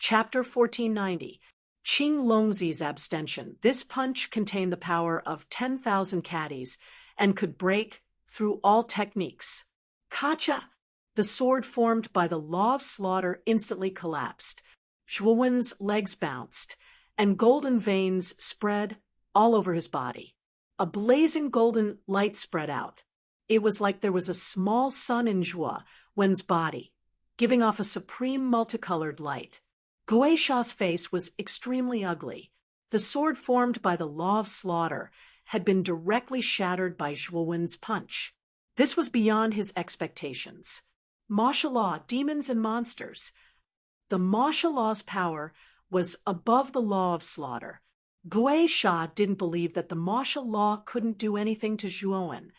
Chapter 1490. Qing Longzi's abstention. This punch contained the power of 10,000 caddies and could break through all techniques. Kacha! The sword formed by the law of slaughter instantly collapsed. Zhuowen's legs bounced, and golden veins spread all over his body. A blazing golden light spread out. It was like there was a small sun in Zhuowen's body, giving off a supreme multicolored light. Guisha's face was extremely ugly. The sword formed by the law of slaughter had been directly shattered by Zhuowen's punch. This was beyond his expectations. Martial law, demons and monsters. The martial law's power was above the law of slaughter. Guisha didn't believe that the martial law couldn't do anything to Zhuowen.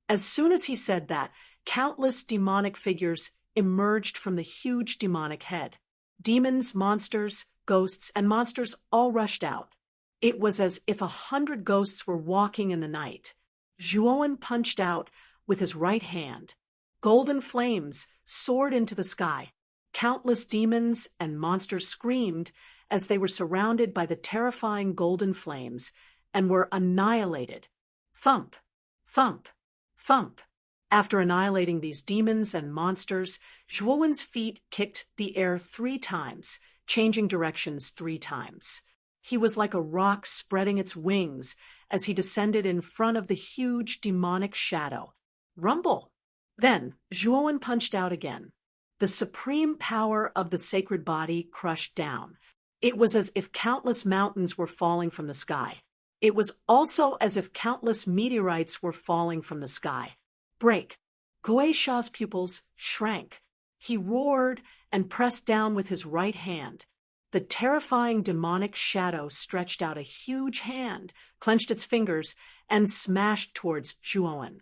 As soon as he said that, countless demonic figures emerged from the huge demonic head. Demons, monsters, ghosts, and monsters all rushed out. It was as if 100 ghosts were walking in the night. Zhuowen punched out with his right hand. Golden flames soared into the sky. Countless demons and monsters screamed as they were surrounded by the terrifying golden flames and were annihilated. Thump, thump, thump. After annihilating these demons and monsters, Zhuowen's feet kicked the air 3 times, changing directions 3 times. He was like a rock spreading its wings as he descended in front of the huge demonic shadow. Rumble! Then Zhuowen punched out again. The supreme power of the sacred body crushed down. It was as if countless mountains were falling from the sky. It was also as if countless meteorites were falling from the sky. Break! Guisha's pupils shrank. He roared and pressed down with his right hand. The terrifying demonic shadow stretched out a huge hand, clenched its fingers, and smashed towards Zhuowen.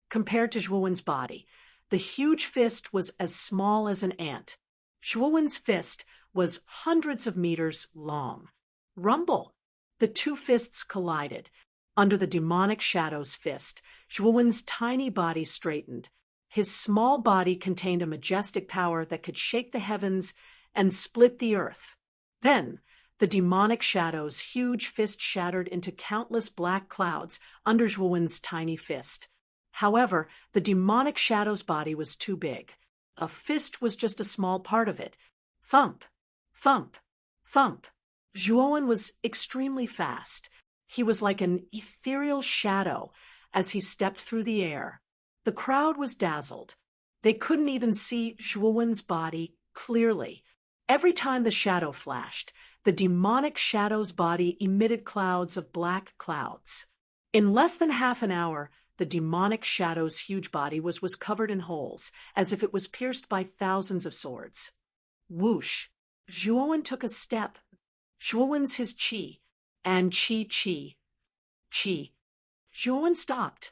Compared to Zhuowen's body, the huge fist was as small as an ant. Zhuowen's fist was hundreds of meters long. Rumble! The 2 fists collided. Under the demonic shadow's fist, Zhuowen's tiny body straightened. His small body contained a majestic power that could shake the heavens and split the earth. Then, the demonic shadow's huge fist shattered into countless black clouds under Zhuowen's tiny fist. However, the demonic shadow's body was too big. A fist was just a small part of it. Thump, thump, thump. Zhuowen was extremely fast. He was like an ethereal shadow as he stepped through the air. The crowd was dazzled. They couldn't even see Zhuowen's body clearly. Every time the shadow flashed, the demonic shadow's body emitted clouds of black clouds. In less than half an hour, the demonic shadow's huge body was covered in holes, as if it was pierced by thousands of swords. Whoosh! Zhuowen took a step. Zhuowen's his qi, and qi. Zhuowen stopped.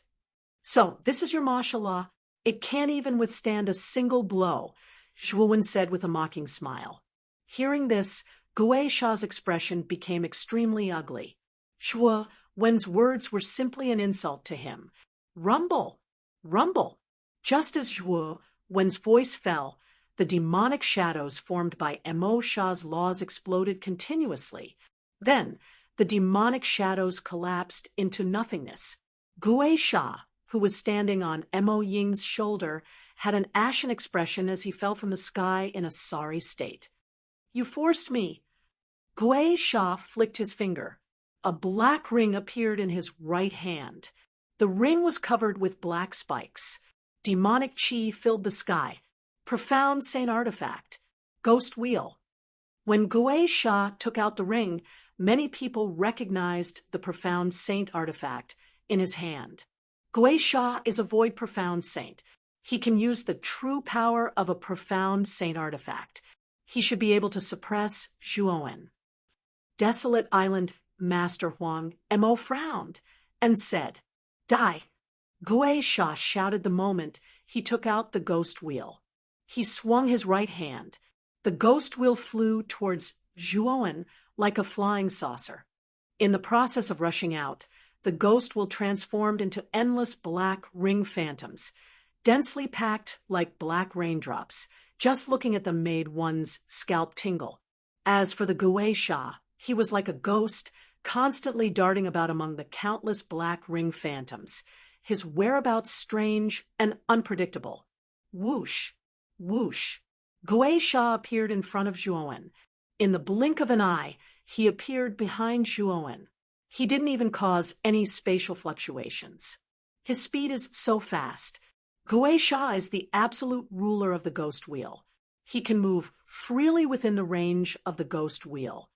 So, this is your martial law? It can't even withstand a single blow, Zhuowen said with a mocking smile. Hearing this, Guisha's expression became extremely ugly. Zhuowen's words were simply an insult to him. Rumble! Rumble! Just as Zhuowen's voice fell, the demonic shadows formed by Mo Sha's laws exploded continuously. Then, the demonic shadows collapsed into nothingness. Guisha, who was standing on Mo Ying's shoulder, had an ashen expression as he fell from the sky in a sorry state. You forced me. Guisha flicked his finger. A black ring appeared in his right hand. The ring was covered with black spikes. Demonic qi filled the sky. Profound saint artifact. Ghost wheel. When Guisha took out the ring, many people recognized the profound saint artifact in his hand. Guisha is a void profound saint. He can use the true power of a profound saint artifact. He should be able to suppress Zhuowen. Desolate Island Master Huang Mo frowned and said, Die! Guisha shouted the moment he took out the ghost wheel. He swung his right hand. The ghost wheel flew towards Zhuowen like a flying saucer. In the process of rushing out, the ghost wheel transformed into endless black ring phantoms, densely packed like black raindrops. Just looking at them made one's scalp tingle. As for the Guisha, he was like a ghost, constantly darting about among the countless black ring phantoms, his whereabouts strange and unpredictable. Whoosh, whoosh. Guisha appeared in front of Zhuowen. In the blink of an eye, he appeared behind Zhuowen. He didn't even cause any spatial fluctuations. His speed is so fast. Guisha is the absolute ruler of the ghost wheel. He can move freely within the range of the ghost wheel.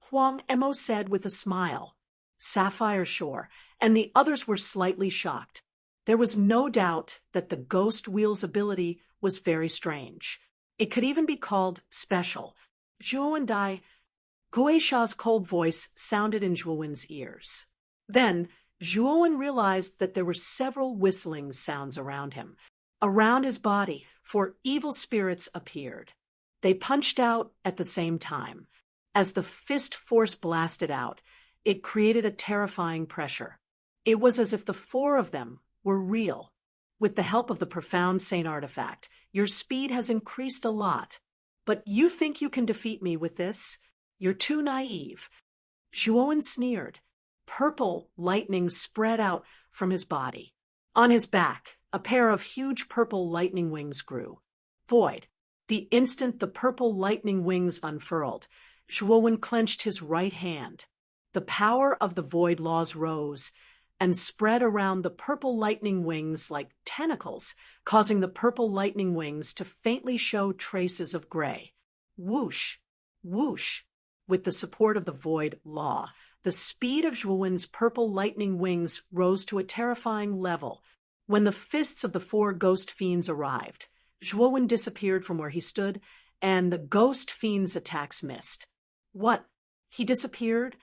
Huang Emo said with a smile. Sapphire Shore and the others were slightly shocked. There was no doubt that the ghost wheel's ability was very strange. It could even be called special. Zhuowen Dai. Guisha's cold voice sounded in Zhuowen's ears. Then, Zhuowen realized that there were several whistling sounds around him. Around his body, 4 evil spirits appeared. They punched out at the same time. As the fist force blasted out, it created a terrifying pressure. It was as if the 4 of them were real. With the help of the profound Saint artifact, your speed has increased a lot. But you think you can defeat me with this? You're too naive. Zhuowen sneered. Purple lightning spread out from his body. On his back, a pair of huge purple lightning wings grew. Void. The instant the purple lightning wings unfurled, Zhuowen clenched his right hand. The power of the void laws rose and spread around the purple lightning wings like tentacles, causing the purple lightning wings to faintly show traces of gray. Whoosh, whoosh. With the support of the void law, the speed of Zhuowen's purple lightning wings rose to a terrifying level. When the fists of the 4 ghost fiends arrived, Zhuowen disappeared from where he stood, and the ghost fiends' attacks missed. What? He disappeared?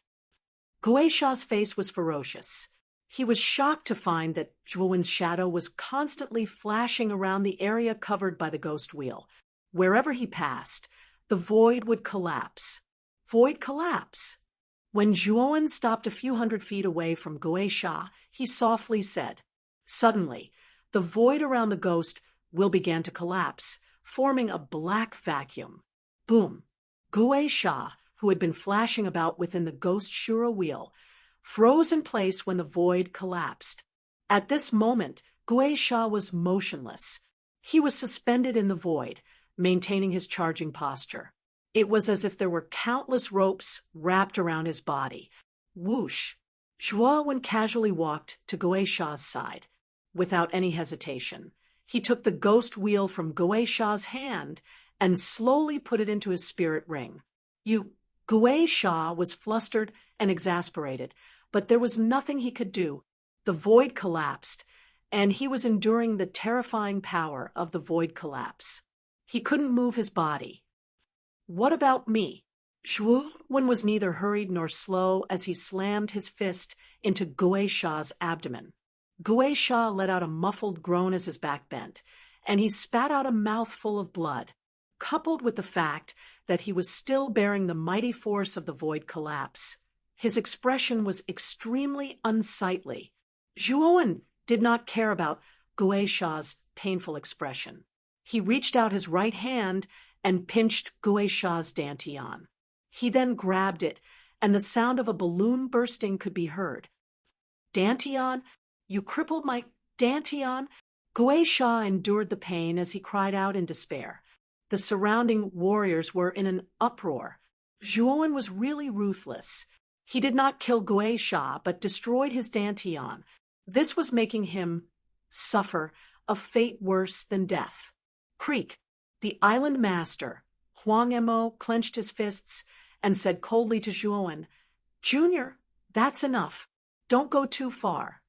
Guisha's face was ferocious. He was shocked to find that Zhuowen's shadow was constantly flashing around the area covered by the ghost wheel. Wherever he passed, the void would collapse. Void collapse. When Zhuowen stopped a few hundred feet away from Guisha, he softly said, Suddenly, the void around the ghost wheel began to collapse, forming a black vacuum. Boom! Guisha, who had been flashing about within the ghost Shura wheel, froze in place when the void collapsed. At this moment, Guisha was motionless. He was suspended in the void, maintaining his charging posture. It was as if there were countless ropes wrapped around his body. Whoosh! Zhuowen casually walked to Guisha's side. Without any hesitation, he took the ghost wheel from Guisha's hand and slowly put it into his spirit ring. Guisha was flustered and exasperated, but there was nothing he could do. The void collapsed, and he was enduring the terrifying power of the void collapse. He couldn't move his body. What about me? Zhuowen was neither hurried nor slow as he slammed his fist into Guisha's abdomen. Guisha let out a muffled groan as his back bent, and he spat out a mouthful of blood. Coupled with the fact that he was still bearing the mighty force of the void collapse, his expression was extremely unsightly. Zhuowen did not care about Guisha's painful expression. He reached out his right hand and pinched Guisha's dantian. He then grabbed it, and the sound of a balloon bursting could be heard. Dantian? You crippled my dantian? Guisha endured the pain as he cried out in despair. The surrounding warriors were in an uproar. Zhuowen was really ruthless. He did not kill Guisha, but destroyed his dantian. This was making him suffer a fate worse than death. Creak! The island master, Huang Emo, clenched his fists and said coldly to Zhuowen, Junior, that's enough. Don't go too far.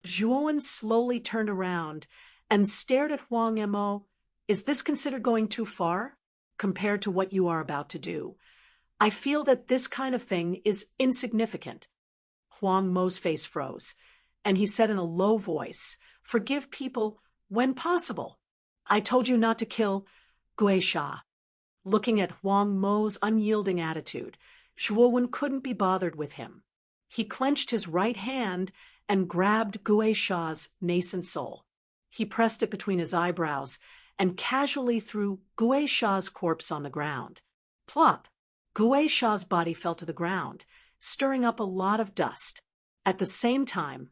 Zhuowen slowly turned around and stared at Huang Emo. Is this considered going too far compared to what you are about to do? I feel that this kind of thing is insignificant. Huang Mo's face froze, and he said in a low voice, Forgive people when possible. I told you not to kill Guisha. Looking at Huang Mo's unyielding attitude, Zhuowen couldn't be bothered with him. He clenched his right hand and grabbed Guisha's nascent soul. He pressed it between his eyebrows and casually threw Guisha's corpse on the ground. Plop! Gui Sha's body fell to the ground, stirring up a lot of dust. At the same time,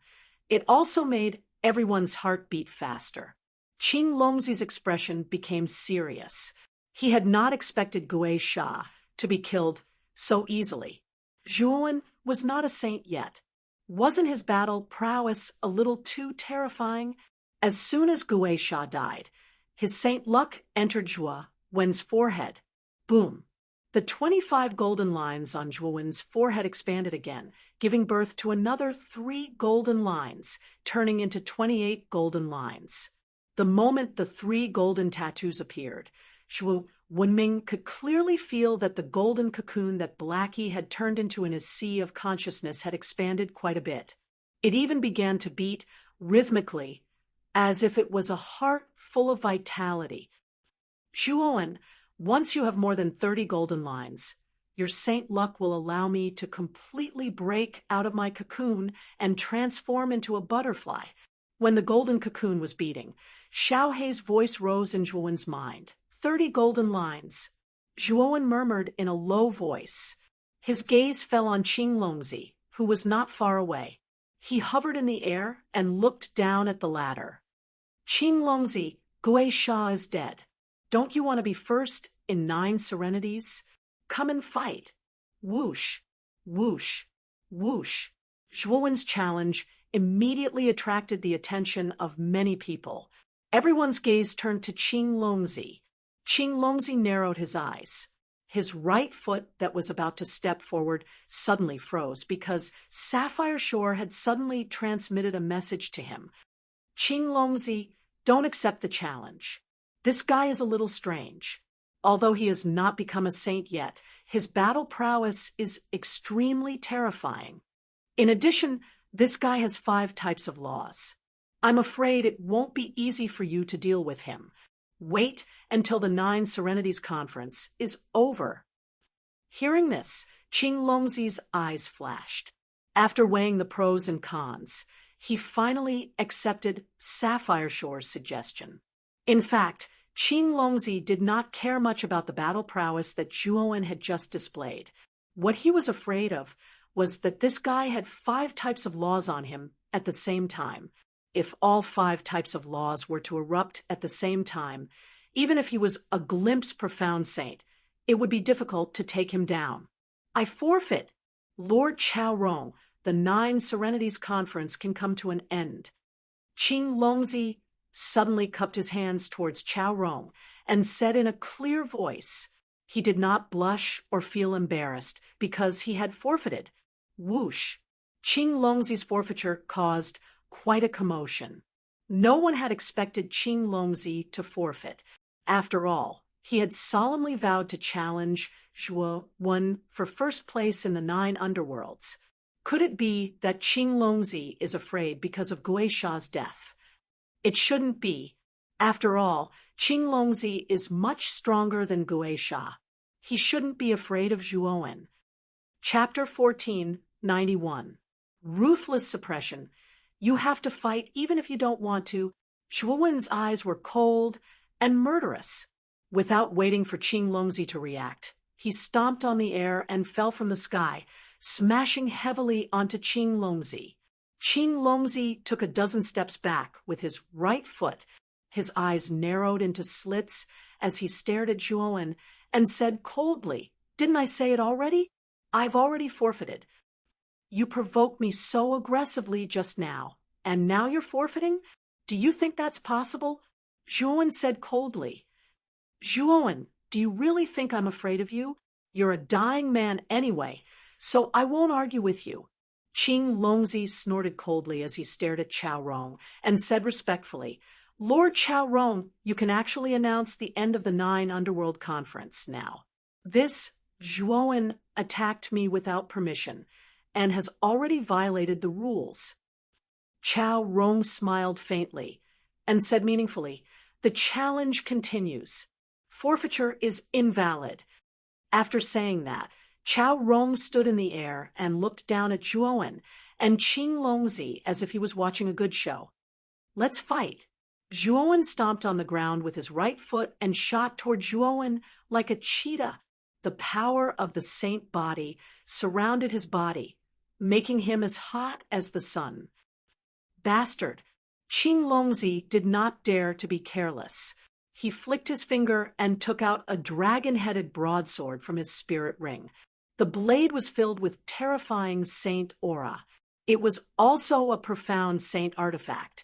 it also made everyone's heart beat faster. Qing Longzi's expression became serious. He had not expected Gui Sha to be killed so easily. Zhuowen was not a saint yet. Wasn't his battle prowess a little too terrifying? As soon as Gui Sha died, his saint luck entered Zhuowen's forehead. Boom! The 25 golden lines on Zhuowen's forehead expanded again, giving birth to another 3 golden lines, turning into 28 golden lines. The moment the 3 golden tattoos appeared, Zhuo Wenming could clearly feel that the golden cocoon that Blackie had turned into in his sea of consciousness had expanded quite a bit. It even began to beat rhythmically, as if it was a heart full of vitality. Zhuowen, once you have more than 30 golden lines, your saint luck will allow me to completely break out of my cocoon and transform into a butterfly. When the golden cocoon was beating, Xiaohei's voice rose in Zhuowen's mind. 30 golden lines. Zhuowen murmured in a low voice. His gaze fell on Qing Longzi, who was not far away. He hovered in the air and looked down at the ladder. Qing Longzi, Gui Sha is dead. Don't you want to be first in 9 serenities? Come and fight. Whoosh, whoosh, whoosh. Zhuowen's challenge immediately attracted the attention of many people. Everyone's gaze turned to Qing Longzi. Qing Longzi narrowed his eyes. His right foot that was about to step forward suddenly froze because Sapphire Shore had suddenly transmitted a message to him. Qing Longzi, don't accept the challenge. This guy is a little strange. Although he has not become a saint yet, his battle prowess is extremely terrifying. In addition, this guy has 5 types of laws. I'm afraid it won't be easy for you to deal with him. Wait until the 9 Serenities Conference is over. Hearing this, Qing Longzi's eyes flashed. After weighing the pros and cons, he finally accepted Sapphire Shore's suggestion. In fact, Qing Longzi did not care much about the battle prowess that Zhuowen had just displayed. What he was afraid of was that this guy had 5 types of laws on him at the same time. If all 5 types of laws were to erupt at the same time, even if he was a glimpse profound saint, it would be difficult to take him down. I forfeit. Lord Chaorong, the 9 Serenities Conference can come to an end. Qing Longzi suddenly cupped his hands towards Chaorong and said in a clear voice. He did not blush or feel embarrassed because he had forfeited. Whoosh! Qing Longzi's forfeiture caused quite a commotion. No one had expected Qing Longzi to forfeit. After all, he had solemnly vowed to challenge Zhuowen for first place in the 9 underworlds. Could it be that Qing Longzi is afraid because of Gui Sha's death? It shouldn't be. After all, Qing Longzi is much stronger than Gui Sha. He shouldn't be afraid of Zhuowen. Chapter 1491. Ruthless suppression. You have to fight even if you don't want to. Zhuowen's eyes were cold and murderous. Without waiting for Qing Longzi to react, he stomped on the air and fell from the sky, smashing heavily onto Qing Longzi. Qing Longzi took a dozen steps back with his right foot. His eyes narrowed into slits as he stared at Zhuowen and said coldly, "Didn't I say it already? I've already forfeited. You provoked me so aggressively just now, and now you're forfeiting? Do you think that's possible?" Zhuowen said coldly. "Zhuowen, do you really think I'm afraid of you? You're a dying man anyway, so I won't argue with you." Qing Longzi snorted coldly as he stared at Chaorong and said respectfully, "Lord Chaorong, you can actually announce the end of the 9 Underworld Conference now. This Zhuowen attacked me without permission and has already violated the rules." Chaorong smiled faintly and said meaningfully, "The challenge continues. Forfeiture is invalid." After saying that, Chaorong stood in the air and looked down at Zhuowen and Qing Longzi as if he was watching a good show. "Let's fight." Zhuowen stomped on the ground with his right foot and shot toward Zhuowen like a cheetah. The the power of the saint body surrounded his body, making him as hot as the sun. Bastard! Qing Longzi did not dare to be careless. He flicked his finger and took out a dragon-headed broadsword from his spirit ring. The blade was filled with terrifying saint aura. It was also a profound saint artifact.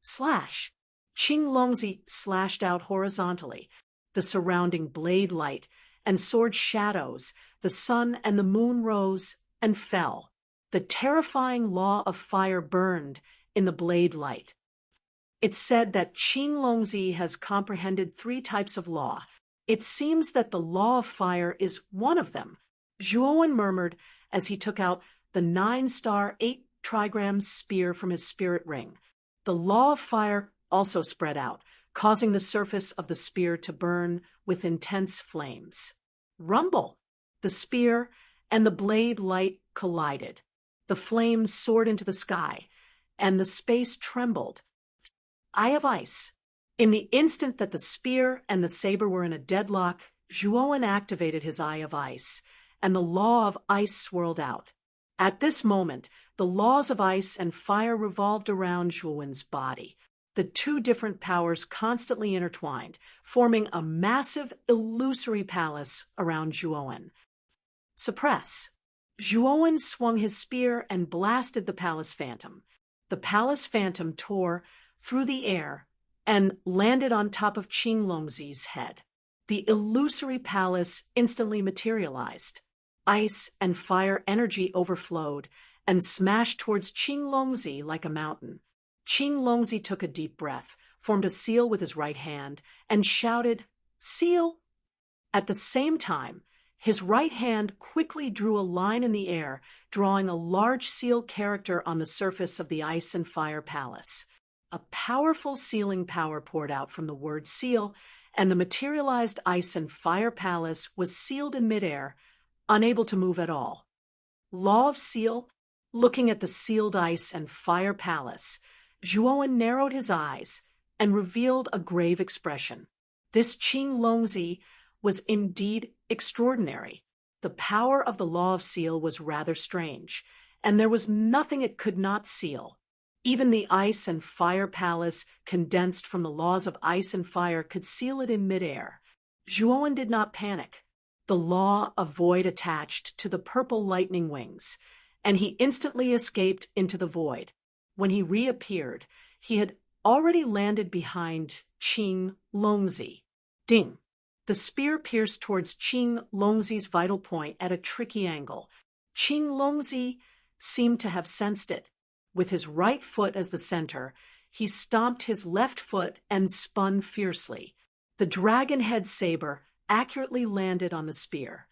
Slash! Qing Longzi slashed out horizontally. The surrounding blade light and sword shadows, the sun and the moon rose and fell. The terrifying law of fire burned in the blade light. It's said that Qing Longzi has comprehended 3 types of law. It seems that the law of fire is one of them. Zhuowen murmured as he took out the 9-star 8-trigram spear from his spirit ring. The law of fire also spread out, causing the surface of the spear to burn with intense flames. Rumble! The spear and the blade light collided. The flames soared into the sky, and the space trembled. Eye of Ice. In the instant that the spear and the saber were in a deadlock, Zhuowen activated his Eye of Ice, and the law of ice swirled out. At this moment, the laws of ice and fire revolved around Zhuowen's body. The 2 different powers constantly intertwined, forming a massive, illusory palace around Zhuowen. Suppress. Zhuowen swung his spear and blasted the palace phantom. The palace phantom tore through the air and landed on top of Qing Longzi's head. The illusory palace instantly materialized. Ice and fire energy overflowed and smashed towards Qing Longzi like a mountain. Qing Longzi took a deep breath, formed a seal with his right hand, and shouted, "Seal!" At the same time, his right hand quickly drew a line in the air, drawing a large seal character on the surface of the ice and fire palace. A powerful sealing power poured out from the word seal, and the materialized ice and fire palace was sealed in midair, unable to move at all. Law of Seal. Looking at the sealed ice and fire palace, Zhuowen narrowed his eyes and revealed a grave expression. This Qing Longzi was indeed extraordinary. The power of the law of seal was rather strange, and there was nothing it could not seal. Even the ice and fire palace, condensed from the laws of ice and fire, could seal it in midair. Zhuowen did not panic. The law of void attached to the purple lightning wings, and he instantly escaped into the void. When he reappeared, he had already landed behind Qing Longzi. Ding! The spear pierced towards Qing Longzi's vital point at a tricky angle. Qing Longzi seemed to have sensed it. With his right foot as the center, he stomped his left foot and spun fiercely. The dragon-head saber accurately landed on the spear.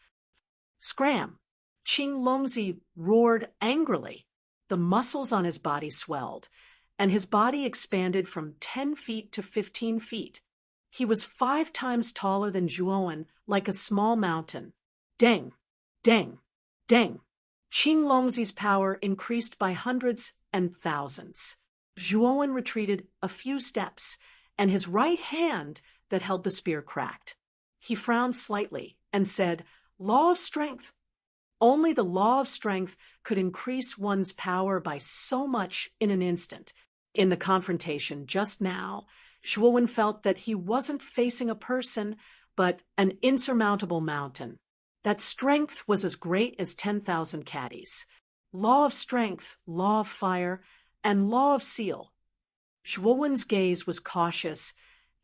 Scram! Qing Longzi roared angrily. The muscles on his body swelled, and his body expanded from 10 feet to 15 feet. He was 5 times taller than Zhuowen, like a small mountain. Deng! Deng! Deng! Qing Longzi's power increased by hundreds and thousands. Zhuowen retreated a few steps, and his right hand that held the spear cracked. He frowned slightly and said, "Law of strength." Only the law of strength could increase one's power by so much in an instant. In the confrontation just now, Zhuowen felt that he wasn't facing a person, but an insurmountable mountain. That strength was as great as 10,000 caddies. Law of strength, law of fire, and law of seal. Zhuowen's gaze was cautious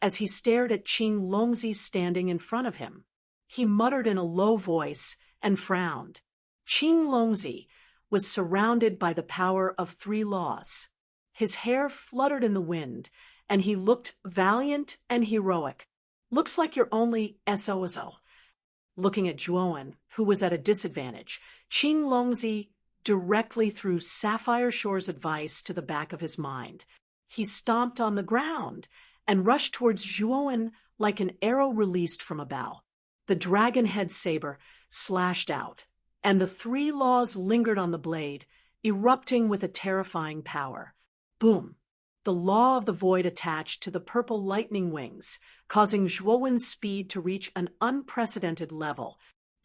as he stared at Qing Longzi standing in front of him. He muttered in a low voice and frowned. Qing Longzi was surrounded by the power of 3 laws. His hair fluttered in the wind, and he looked valiant and heroic. "Looks like you're only SOSO." Looking at Zhuowen, who was at a disadvantage, Qing Longzi directly threw Sapphire Shore's advice to the back of his mind. He stomped on the ground and rushed towards Zhuowen like an arrow released from a bow. The dragon-head saber slashed out, and the 3 laws lingered on the blade, erupting with a terrifying power. Boom! The law of the void attached to the purple lightning wings, causing Zhuowen's speed to reach an unprecedented level.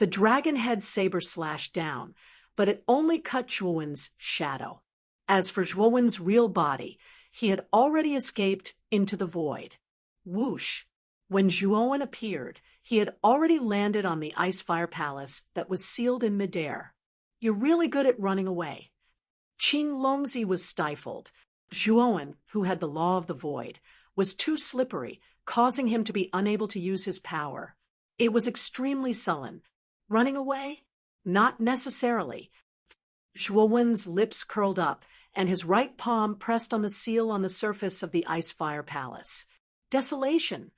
The dragon head saber slashed down, but it only cut Zhuowen's shadow. As for Zhuowen's real body, he had already escaped into the void. Whoosh! When Zhuowen appeared, he had already landed on the ice fire palace that was sealed in midair. You're really good at running away. Qing Longzi was stifled. Zhuowen, who had the law of the void, was too slippery, causing him to be unable to use his power. It was extremely sullen. Running away? Not necessarily. Zhuowen's lips curled up, and his right palm pressed on the seal on the surface of the ice fire palace. Desolation.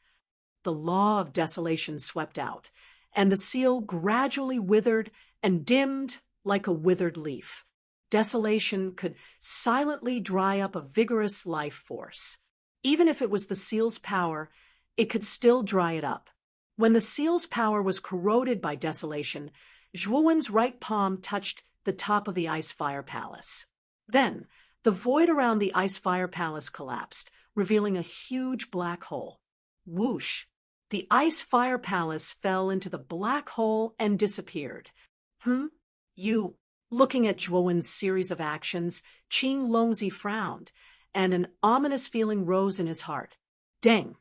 The law of desolation swept out, and the seal gradually withered and dimmed like a withered leaf. Desolation could silently dry up a vigorous life force. Even if it was the seal's power, it could still dry it up. When the seal's power was corroded by desolation, Zhuowen's right palm touched the top of the ice fire palace. Then, the void around the ice fire palace collapsed, revealing a huge black hole. Whoosh! The ice fire palace fell into the black hole and disappeared. You. Looking at Zhuowen's series of actions, Qing Longzi frowned, and an ominous feeling rose in his heart. Deng!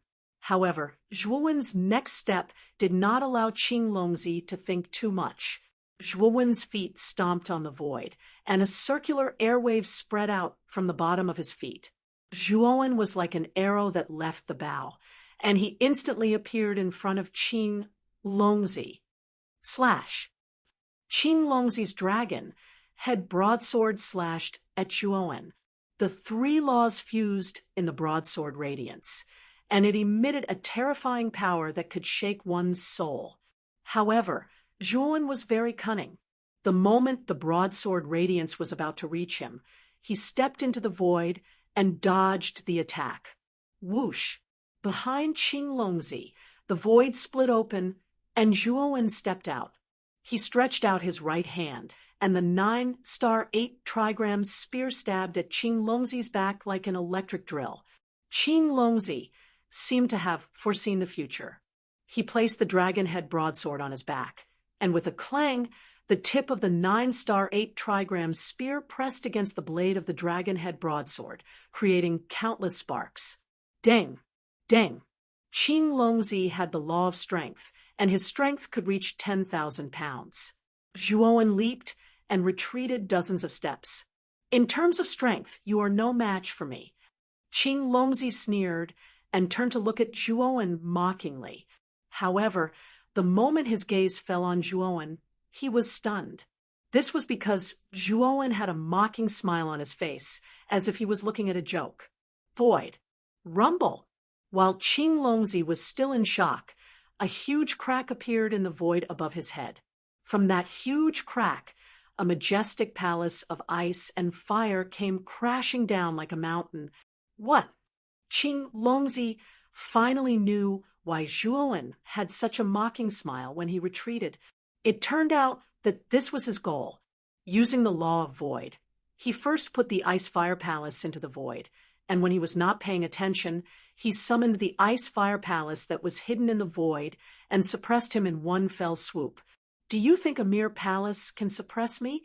However, Zhuowen's next step did not allow Qing Longzi to think too much. Zhuowen's feet stomped on the void, and a circular airwave spread out from the bottom of his feet. Zhuowen was like an arrow that left the bow, and he instantly appeared in front of Qing Longzi. Slash! Qing Longzi's dragon had broadsword slashed at Zhuowen. The three laws fused in the broadsword radiance, and it emitted a terrifying power that could shake one's soul. However, Zhuowen was very cunning. The moment the broadsword radiance was about to reach him, he stepped into the void and dodged the attack. Whoosh! Behind Qing Longzi, the void split open, and Zhuowen stepped out. He stretched out his right hand, and the 9-star 8-trigram spear stabbed at Qing Longzi's back like an electric drill. Qing Longzi seemed to have foreseen the future. He placed the dragon head broadsword on his back, and with a clang, the tip of the 9-star 8-trigram spear pressed against the blade of the dragon head broadsword, creating countless sparks. Deng! Deng! Qing Longzi had the law of strength, and his strength could reach 10,000 pounds. Zhuowen leaped and retreated dozens of steps. In terms of strength, you are no match for me. Qing Longzi sneered and turned to look at Zhuowen mockingly. However, the moment his gaze fell on Zhuowen, he was stunned. This was because Zhuowen had a mocking smile on his face, as if he was looking at a joke. Void. Rumble. While Qing Longzi was still in shock, a huge crack appeared in the void above his head. From that huge crack, a majestic palace of ice and fire came crashing down like a mountain. What? Qing Longzi finally knew why Zhuowen had such a mocking smile when he retreated. It turned out that this was his goal. Using the law of void, he first put the ice fire palace into the void, and when he was not paying attention, he summoned the ice fire palace that was hidden in the void and suppressed him in one fell swoop. Do you think a mere palace can suppress me?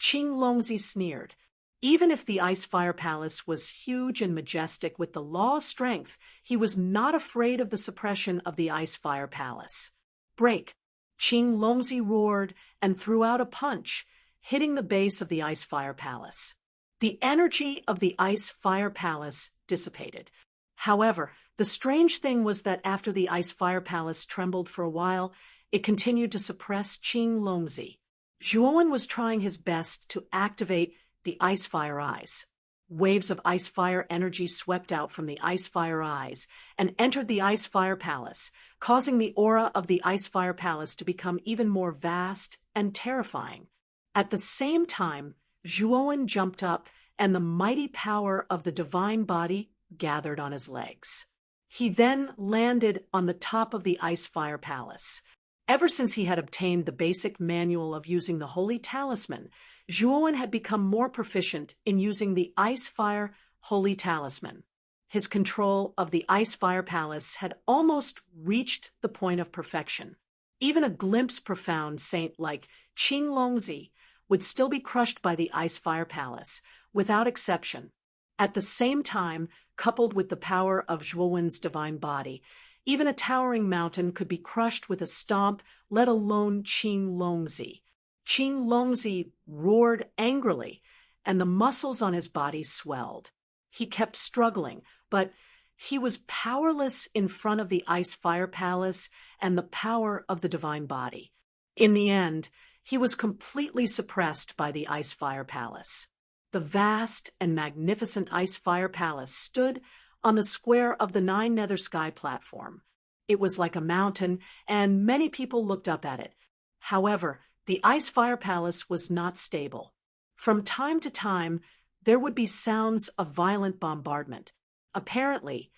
Qing Longzi sneered. Even if the ice fire palace was huge and majestic with the law of strength, he was not afraid of the suppression of the ice fire palace. Break! Qing Longzi roared and threw out a punch, hitting the base of the ice fire palace. The energy of the ice fire palace dissipated. However, the strange thing was that after the ice fire palace trembled for a while, it continued to suppress Qing Longzi. Zhuowen was trying his best to activate the ice fire eyes. Waves of ice fire energy swept out from the ice fire eyes and entered the ice fire palace, causing the aura of the ice fire palace to become even more vast and terrifying. At the same time, Zhuowen jumped up, and the mighty power of the divine body gathered on his legs. He then landed on the top of the ice fire palace. Ever since he had obtained the basic manual of using the holy talisman, Zhuowen had become more proficient in using the ice fire holy talisman. His control of the ice fire palace had almost reached the point of perfection. Even a glimpse profound saint like Qing Longzi would still be crushed by the Ice Fire Palace, without exception. At the same time, coupled with the power of Zhuowen's divine body, even a towering mountain could be crushed with a stomp, let alone Qing Longzi. Qing Longzi roared angrily, and the muscles on his body swelled. He kept struggling, but he was powerless in front of the Ice Fire Palace and the power of the divine body. In the end, he was completely suppressed by the Ice Fire Palace. The vast and magnificent Ice Fire Palace stood on the square of the Nine Nether Sky platform. It was like a mountain, and many people looked up at it. However, the Ice Fire Palace was not stable. From time to time, there would be sounds of violent bombardment. Apparently,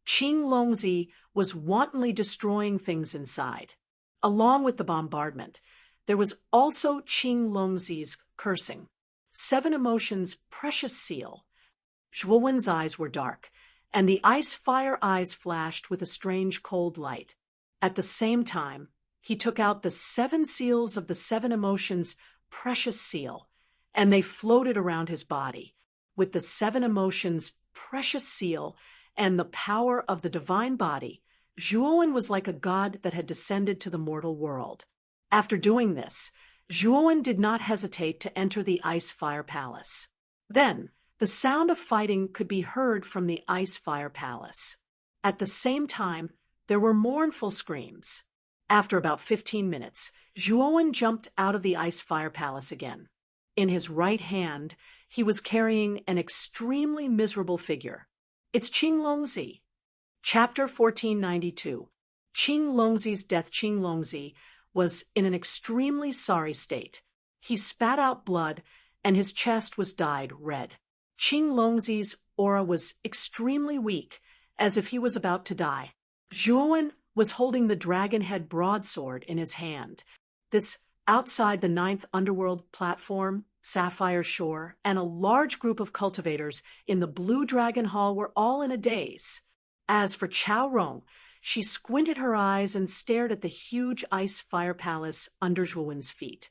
Qing Longzi was wantonly destroying things inside. Along with the bombardment, there was also Qing Longzi's cursing. 7 Emotions' precious seal. Zhuowen's eyes were dark, and the ice fire eyes flashed with a strange cold light. At the same time, he took out the 7 seals of the 7 Emotions' precious seal, and they floated around his body. With the 7 Emotions' precious seal and the power of the divine body, Zhuowen was like a god that had descended to the mortal world. After doing this, Zhuowen did not hesitate to enter the Ice Fire Palace. Then, the sound of fighting could be heard from the Ice Fire Palace. At the same time, there were mournful screams. After about 15 minutes, Zhuowen jumped out of the Ice Fire Palace again. In his right hand, he was carrying an extremely miserable figure. It's Qing Longzi. Chapter 1492. Qing Longzi's death. Qing Longzi was in an extremely sorry state. He spat out blood, and his chest was dyed red. Qing Longzi's aura was extremely weak, as if he was about to die. Zhuowen was holding the dragon-head broadsword in his hand. This outside the 9th Underworld platform, Sapphire Shore, and a large group of cultivators in the Blue Dragon Hall were all in a daze. As for Chao Rong, she squinted her eyes and stared at the huge Ice Fire Palace under Zhuowen's feet.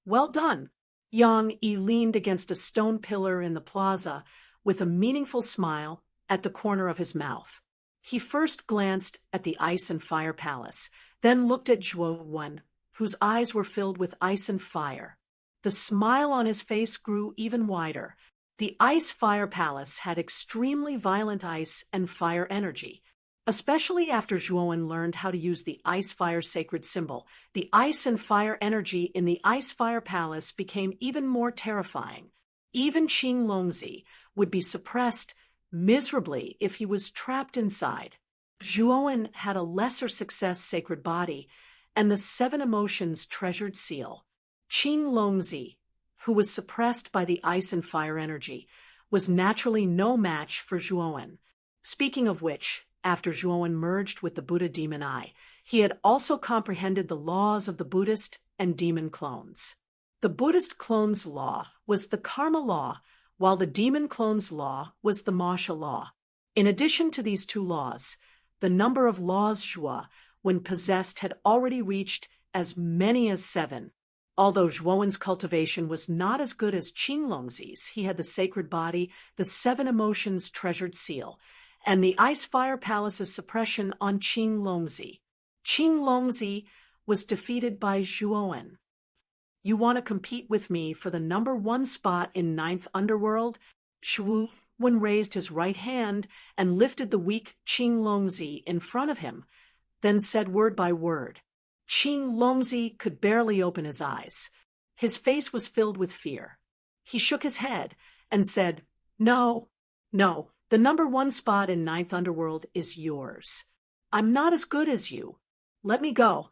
Well done! Yang Yi leaned against a stone pillar in the plaza with a meaningful smile at the corner of his mouth. He first glanced at the Ice and Fire Palace, then looked at Zhuowen, whose eyes were filled with ice and fire. The smile on his face grew even wider. The Ice Fire Palace had extremely violent ice and fire energy. Especially after Zhuowen learned how to use the Ice-Fire sacred symbol, the ice and fire energy in the Ice-Fire Palace became even more terrifying. Even Qing Longzi would be suppressed miserably if he was trapped inside. Zhuowen had a lesser success sacred body and the 7 Emotions treasured seal. Qing Longzi, who was suppressed by the ice and fire energy, was naturally no match for Zhuowen. Speaking of which, after Zhuowen merged with the Buddha demon eye, he had also comprehended the laws of the Buddhist and demon clones. The Buddhist clone's law was the karma law, while the demon clone's law was the Masha law. In addition to these 2 laws, the number of laws Zhua, when possessed, had already reached as many as 7. Although Zhuowen's cultivation was not as good as Qing Longzi's, he had the sacred body, the 7 Emotions treasured seal, and the Ice Fire Palace's suppression on Qing Longzi. Qing Longzi was defeated by Zhuowen. You want to compete with me for the number 1 spot in 9th Underworld? Zhuowen raised his right hand and lifted the weak Qing Longzi in front of him, then said word by word. Qing Longzi could barely open his eyes. His face was filled with fear. He shook his head and said, No, the number 1 spot in 9th Underworld is yours. I'm not as good as you. Let me go.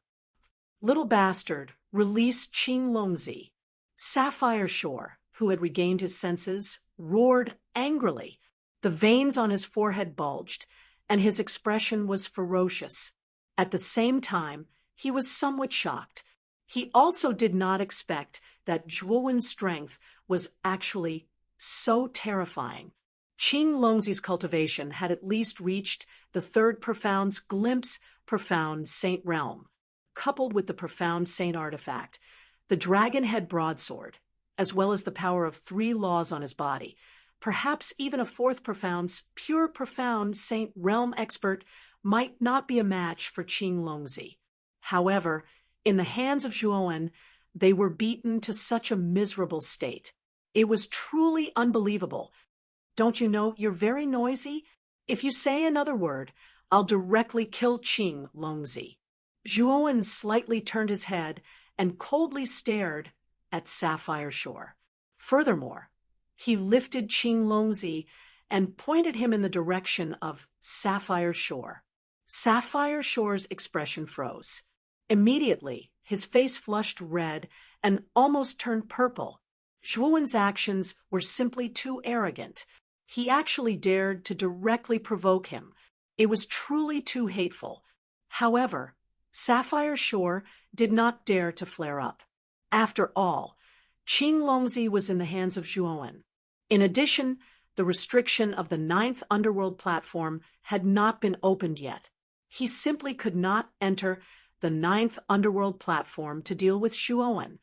Little bastard, release Qing Longzi. Sapphire Shore, who had regained his senses, roared angrily. The veins on his forehead bulged, and his expression was ferocious. At the same time, he was somewhat shocked. He also did not expect that Zhuowen's strength was actually so terrifying. Qing Longzi's cultivation had at least reached the 3rd profound glimpse profound saint realm. coupled with the profound saint artifact, the dragon head broadsword, as well as the power of 3 laws on his body, perhaps even a 4th profound saint realm expert, might not be a match for Qing Longzi. However, in the hands of Zhuowen, they were beaten to such a miserable state. It was truly unbelievable. Don't you know you're very noisy? If you say another word, I'll directly kill Qing Longzi. Zhuowen slightly turned his head and coldly stared at Sapphire Shore. Furthermore, he lifted Qing Longzi and pointed him in the direction of Sapphire Shore. Sapphire Shore's expression froze. Immediately, his face flushed red and almost turned purple. Zhuowen's actions were simply too arrogant. He actually dared to directly provoke him. It was truly too hateful. However, Sapphire Shore did not dare to flare up. After all, Qing Longzi was in the hands of Zhuowen. In addition, the restriction of the 9th Underworld platform had not been opened yet. He simply could not enter the 9th Underworld platform to deal with Zhuowen.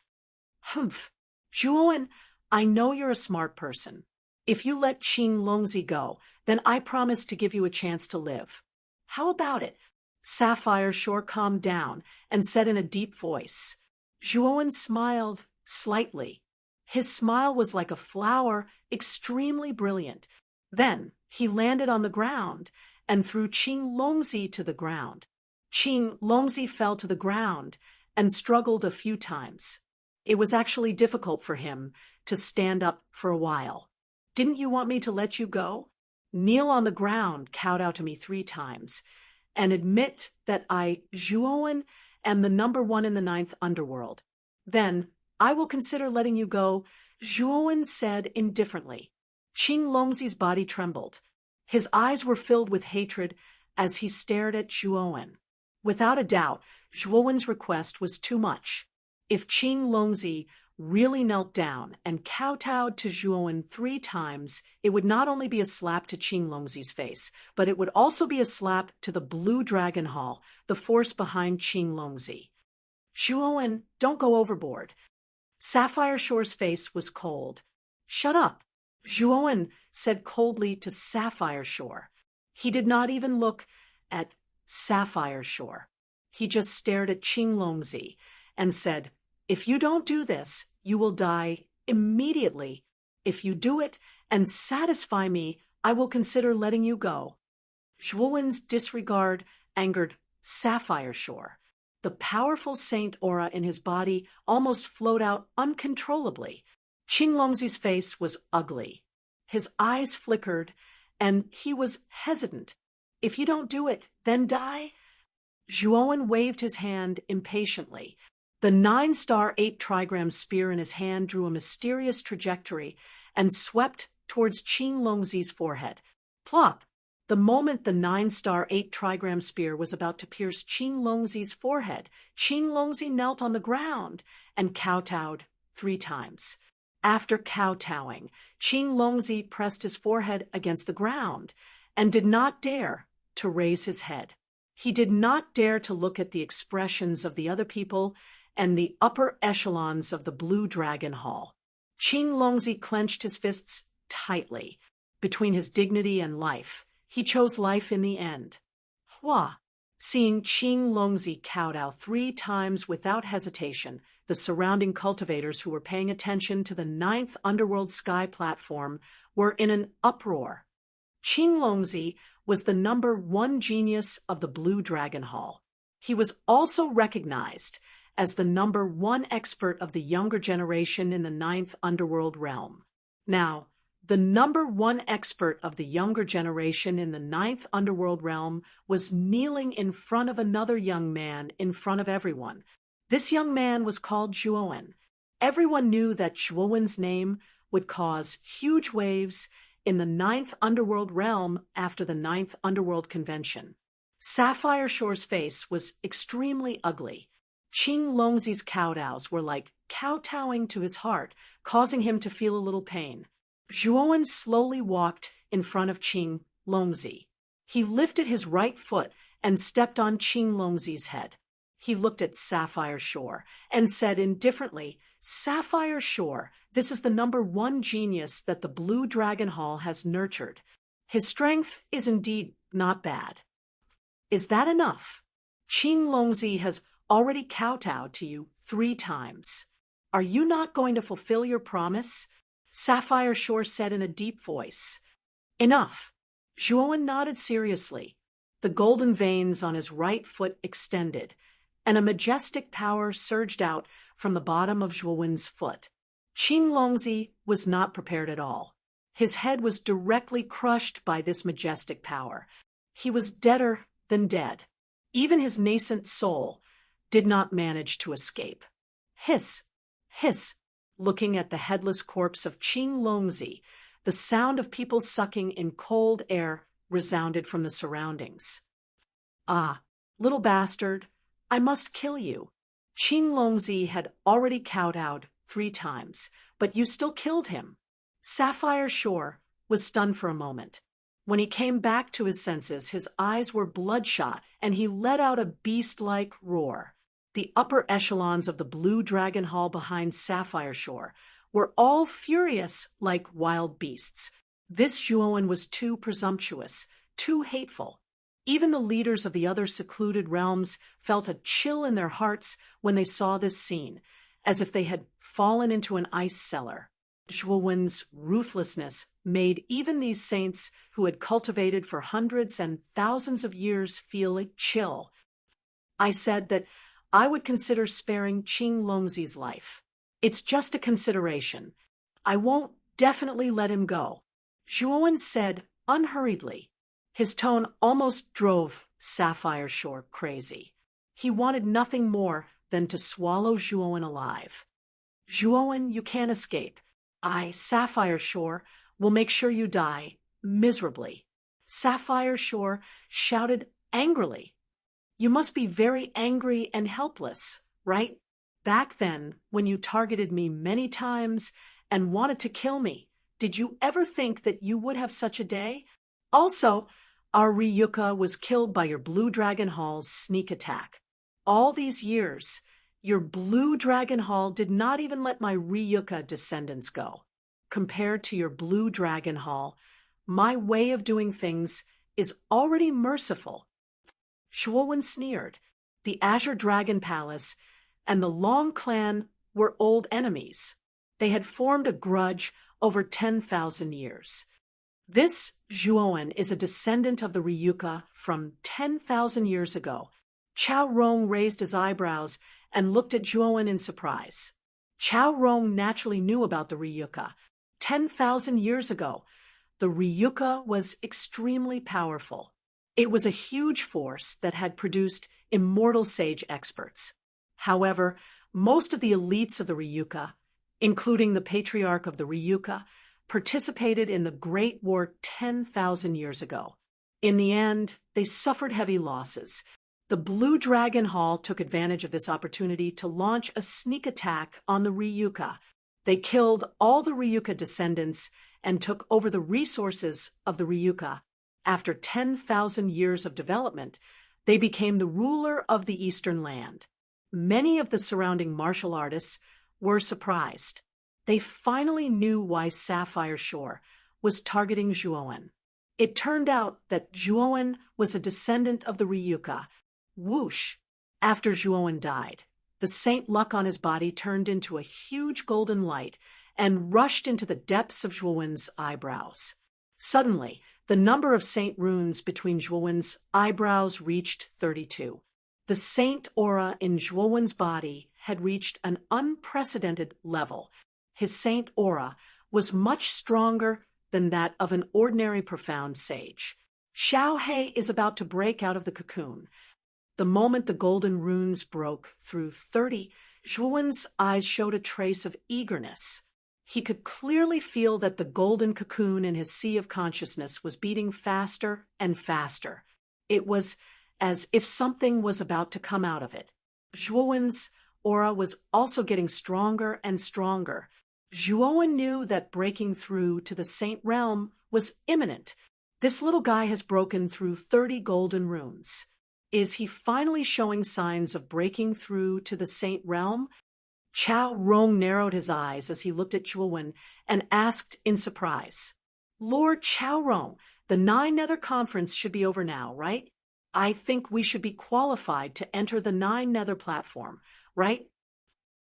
Humph! Zhuowen, I know you're a smart person. If you let Qing Longzi go, then I promise to give you a chance to live. How about it? Sapphire Shore calmed down and said in a deep voice. Zhuowen smiled slightly. His smile was like a flower, extremely brilliant. Then he landed on the ground and threw Qing Longzi to the ground. Qing Longzi fell to the ground and struggled a few times. It was actually difficult for him to stand up for a while. Didn't you want me to let you go? Kneel on the ground, kowtow to me 3 times, and admit that I, Zhuowen, am the number 1 in the 9th Underworld. Then I will consider letting you go, Zhuowen said indifferently. Qing Longzi's body trembled. His eyes were filled with hatred as he stared at Zhuowen. Without a doubt, Zhuowen's request was too much. If Qing Longzi really knelt down and kowtowed to Zhuowen 3 times, it would not only be a slap to Qing Longzi's face, but it would also be a slap to the Blue Dragon Hall, the force behind Qing Longzi. Zhuowen, don't go overboard. Sapphire Shore's face was cold. Shut up, Zhuowen said coldly to Sapphire Shore. He did not even look at Sapphire Shore. He just stared at Qing Longzi and said, if you don't do this, you will die immediately. If you do it and satisfy me, I will consider letting you go. Zhuowen's disregard angered Sapphire Shore. The powerful saint aura in his body almost flowed out uncontrollably. Qing Longzi's face was ugly. His eyes flickered, and he was hesitant. If you don't do it, then die? Zhuowen waved his hand impatiently. The 9-star 8-trigram spear in his hand drew a mysterious trajectory and swept towards Qing Longzi's forehead. Plop! The moment the 9-star 8-trigram spear was about to pierce Qing Longzi's forehead, Qing Longzi knelt on the ground and kowtowed 3 times. After kowtowing, Qing Longzi pressed his forehead against the ground and did not dare to raise his head. He did not dare to look at the expressions of the other people and the upper echelons of the Blue Dragon Hall. Qing Longzi clenched his fists tightly. Between his dignity and life, he chose life in the end. Hua! Seeing Qing Longzi kowtow 3 times without hesitation, the surrounding cultivators who were paying attention to the 9th Underworld Sky platform were in an uproar. Qing Longzi was the number 1 genius of the Blue Dragon Hall. He was also recognized as the number 1 expert of the younger generation in the 9th Underworld realm. Now, the number 1 expert of the younger generation in the 9th Underworld realm was kneeling in front of another young man in front of everyone. This young man was called Zhuowen. Everyone knew that Zhuowen's name would cause huge waves in the 9th Underworld realm after the 9th Underworld Convention. Sapphire Shore's face was extremely ugly. Qing Longzi's kowtows were like kowtowing to his heart, causing him to feel a little pain. Zhuowen slowly walked in front of Qing Longzi. He lifted his right foot and stepped on Qing Longzi's head. He looked at Sapphire Shore and said indifferently, "Sapphire Shore, this is the #1 genius that the Blue Dragon Hall has nurtured. His strength is indeed not bad." "Is that enough? Qing Longzi has already kowtowed to you 3 times. Are you not going to fulfill your promise?" Sapphire Shore said in a deep voice. "Enough." Zhuowen nodded seriously. The golden veins on his right foot extended, and a majestic power surged out from the bottom of Zhuowen's foot. Qing Longzi was not prepared at all. His head was directly crushed by this majestic power. He was deader than dead. Even his nascent soul did not manage to escape. Hiss, hiss, looking at the headless corpse of Qing Longzi, the sound of people sucking in cold air resounded from the surroundings. "Ah, little bastard, I must kill you." Qing Longzi had already kowtowed 3 times, but you still killed him. Sapphire Shore was stunned for a moment. When he came back to his senses, his eyes were bloodshot, and he let out a beast-like roar. The upper echelons of the Blue Dragon Hall behind Sapphire Shore were all furious like wild beasts. This Zhuowen was too presumptuous, too hateful. Even the leaders of the other secluded realms felt a chill in their hearts when they saw this scene, as if they had fallen into an ice cellar. Zhuowen's ruthlessness made even these saints who had cultivated for hundreds and thousands of years feel a chill. "I said that I would consider sparing Qing Longzi's life. It's just a consideration. I won't definitely let him go," Zhuowen said unhurriedly. His tone almost drove Sapphire Shore crazy. He wanted nothing more than to swallow Zhuowen alive. "Zhuowen, you can't escape. I, Sapphire Shore, will make sure you die miserably." Sapphire Shore shouted angrily. "You must be very angry and helpless, right? Back then, when you targeted me many times and wanted to kill me, did you ever think that you would have such a day? Also, our Ryuka was killed by your Blue Dragon Hall's sneak attack. All these years, your Blue Dragon Hall did not even let my Ryuka descendants go. Compared to your Blue Dragon Hall, my way of doing things is already merciful." Zhuowen sneered. The Azure Dragon Palace and the Long Clan were old enemies. They had formed a grudge over 10,000 years. This Zhuowen is a descendant of the Ryuka from 10,000 years ago. Chao Rong raised his eyebrows and looked at Zhuowen in surprise. Chao Rong naturally knew about the Ryuka. 10,000 years ago, the Ryuka was extremely powerful. It was a huge force that had produced immortal sage experts. However, most of the elites of the Ryuka, including the patriarch of the Ryuka, participated in the Great War 10,000 years ago. In the end, they suffered heavy losses. The Blue Dragon Hall took advantage of this opportunity to launch a sneak attack on the Ryuka. They killed all the Ryuka descendants and took over the resources of the Ryuka. After 10,000 years of development, they became the ruler of the Eastern Land. Many of the surrounding martial artists were surprised. They finally knew why Sapphire Shore was targeting Zhuowen. It turned out that Zhuowen was a descendant of the Ryuka. Whoosh! After Zhuowen died, the saint luck on his body turned into a huge golden light and rushed into the depths of Zhuowen's eyebrows. Suddenly, the number of saint runes between Zhuowen's eyebrows reached 32. The saint aura in Zhuowen's body had reached an unprecedented level. His saint aura was much stronger than that of an ordinary profound sage. Xiao He is about to break out of the cocoon. The moment the golden runes broke through 30, Zhuowen's eyes showed a trace of eagerness. He could clearly feel that the golden cocoon in his sea of consciousness was beating faster and faster. It was as if something was about to come out of it. Zhuowen's aura was also getting stronger and stronger. Zhuowen knew that breaking through to the Saint Realm was imminent. This little guy has broken through 30 golden runes. Is he finally showing signs of breaking through to the Saint realm? Chao Rong narrowed his eyes as he looked at Zhuowen and asked in surprise, Lord Chao Rong, the Nine Nether Conference should be over now, right? I think we should be qualified to enter the Nine Nether platform, right?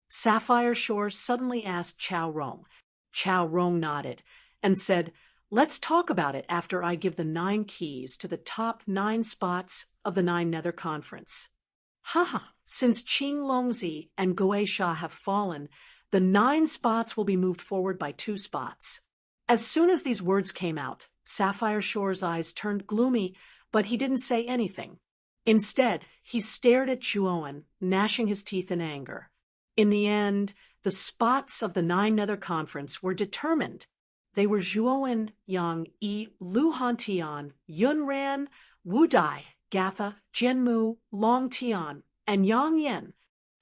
Sapphire Shore suddenly asked Chao Rong. Chao Rong nodded and said, Let's talk about it after I give the 9 keys to the top 9 spots of the Nine Nether Conference. Haha, since Qing Longzi and Goei Sha have fallen, the 9 spots will be moved forward by 2 spots. As soon as these words came out, Sapphire Shore's eyes turned gloomy, but he didn't say anything. Instead, he stared at Zhuowen, gnashing his teeth in anger. In the end, the spots of the Nine Nether Conference were determined. They were Zhuowen, Yang Yi, Lu Hantian, Yun Ran, Wu Dai, Gatha, Jianmu, Long Tian, and Yang Yen.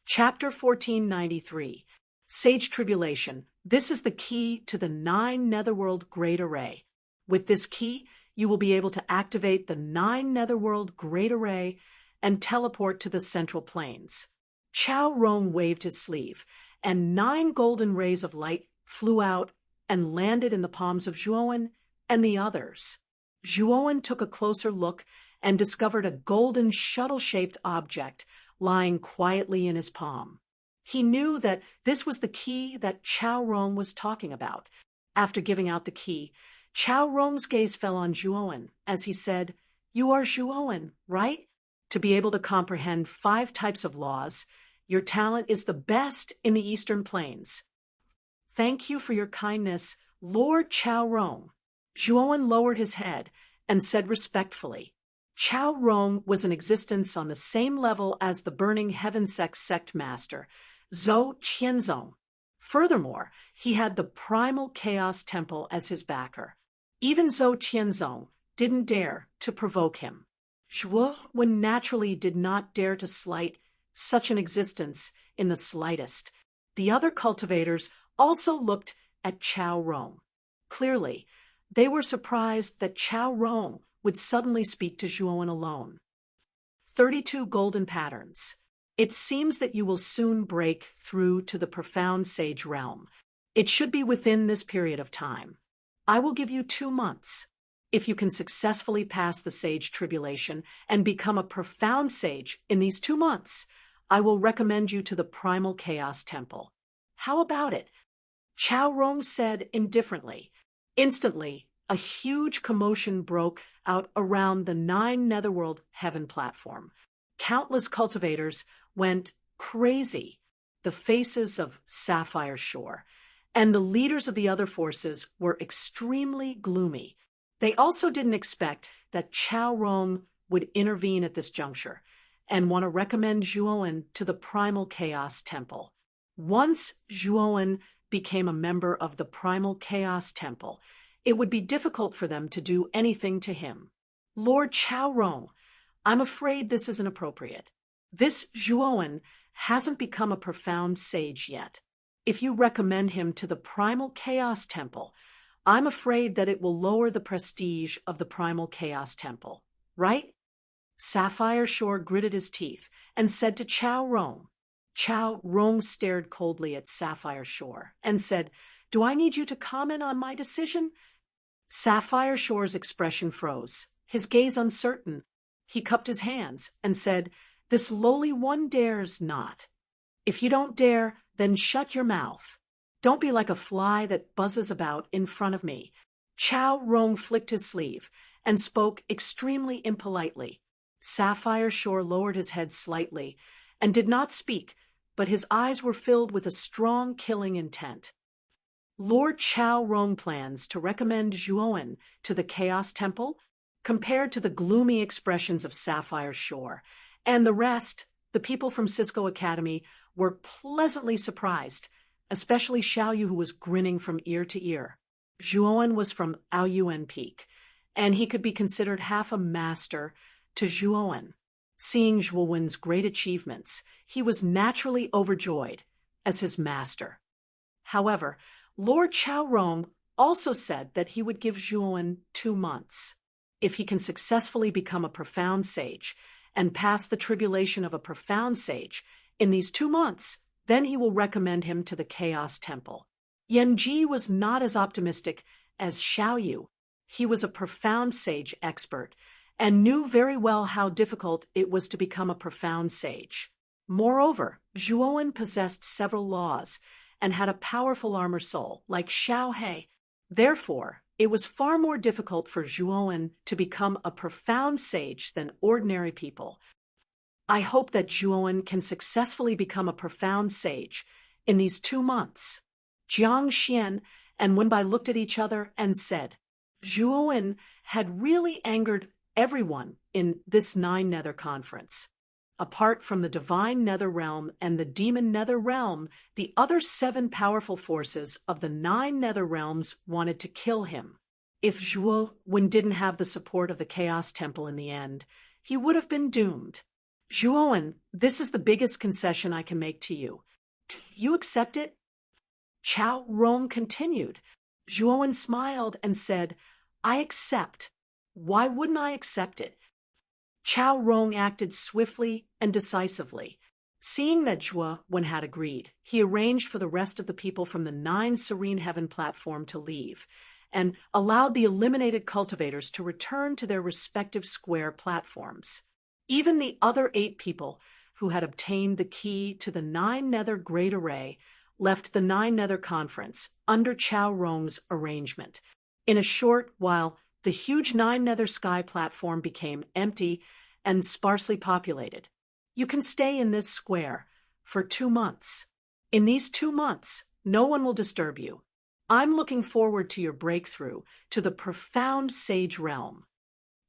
Chapter 1493. Sage Tribulation. This is the key to the 9 Netherworld Great Array. With this key, you will be able to activate the 9 Netherworld Great Array and teleport to the Central Plains. Chao Rong waved his sleeve, and 9 golden rays of light flew out and landed in the palms of Zhuowen and the others. Zhuowen took a closer look and discovered a golden shuttle-shaped object lying quietly in his palm. He knew that this was the key that Chao Rong was talking about. After giving out the key, Chao Rong's gaze fell on Zhuowen as he said, You are Zhuowen, right? To be able to comprehend 5 types of laws, your talent is the best in the Eastern Plains. Thank you for your kindness, Lord Chao Rong. Zhuowen lowered his head and said respectfully, Chao Rong was in existence on the same level as the Burning Heaven sect master, Zhou Qianzong. Furthermore, he had the Primal Chaos Temple as his backer. Even Zhou Qianzong didn't dare to provoke him. Zhuowen naturally did not dare to slight such an existence in the slightest. The other cultivators also looked at Chao Rong. Clearly, they were surprised that Chao Rong would suddenly speak to Zhuowen alone. 32 golden patterns. It seems that you will soon break through to the profound sage realm. It should be within this period of time. I will give you 2 months. If you can successfully pass the sage tribulation and become a profound sage in these 2 months, I will recommend you to the Primal Chaos Temple. How about it? Chao Rong said indifferently. Instantly, a huge commotion broke out around the 9 Netherworld Heaven platform. Countless cultivators went crazy. The faces of Sapphire Shore and the leaders of the other forces were extremely gloomy. They also didn't expect that Chao Rong would intervene at this juncture and want to recommend Zhuowen to the Primal Chaos Temple. Once Zhuowen became a member of the Primal Chaos Temple, it would be difficult for them to do anything to him. Lord Chao Rong, I'm afraid this isn't appropriate. This Zhuowen hasn't become a profound sage yet. If you recommend him to the Primal Chaos Temple, I'm afraid that it will lower the prestige of the Primal Chaos Temple, right? Sapphire Shore gritted his teeth and said to Chao Rong. Chao Rong stared coldly at Sapphire Shore and said, Do I need you to comment on my decision? Sapphire Shore's expression froze, his gaze uncertain. He cupped his hands and said, This lowly one dares not. If you don't dare, then shut your mouth. Don't be like a fly that buzzes about in front of me. Chao Rong flicked his sleeve and spoke extremely impolitely. Sapphire Shore lowered his head slightly and did not speak, but his eyes were filled with a strong killing intent. Lord Chao Rong plans to recommend Zhuowen to the Chaos Temple, compared to the gloomy expressions of Sapphire Shore, and the rest, the people from Cisco Academy, were pleasantly surprised, especially Xiaoyu, who was grinning from ear to ear. Zhuowen was from Aoyuan Peak, and he could be considered half a master to Zhuowen. Seeing Zhuowen's great achievements, he was naturally overjoyed as his master. However, Lord Chao Rong also said that he would give Zhuowen 2 months. If he can successfully become a profound sage and pass the tribulation of a profound sage in these 2 months, then he will recommend him to the Chaos Temple. Yan Ji was not as optimistic as Xiao Yu. He was a profound sage expert and knew very well how difficult it was to become a profound sage. Moreover, Zhuowen possessed several laws and had a powerful armor soul, like Xiao He. Therefore, it was far more difficult for Zhuowen to become a profound sage than ordinary people. I hope that Zhuowen can successfully become a profound sage in these 2 months. Jiang Xian and Wenbai looked at each other and said, Zhuowen had really angered everyone in this 9 Nether conference. Apart from the divine Nether realm and the demon Nether realm, the other 7 powerful forces of the 9 Nether realms wanted to kill him. If Zhuowen didn't have the support of the Chaos Temple in the end, he would have been doomed. Zhuowen, this is the biggest concession I can make to you. Do you accept it? Chao Rong continued. Zhuowen smiled and said, I accept. Why wouldn't I accept it? Chao Rong acted swiftly and decisively. Seeing that Zhuowen had agreed, he arranged for the rest of the people from the 9 Serene Heaven platform to leave, and allowed the eliminated cultivators to return to their respective square platforms. Even the other 8 people who had obtained the key to the 9 Nether Great Array left the 9 Nether Conference under Chao Rong's arrangement. In a short while, the huge 9 Nether Sky platform became empty and sparsely populated. You can stay in this square for 2 months. In these 2 months, no one will disturb you. I'm looking forward to your breakthrough to the profound sage realm.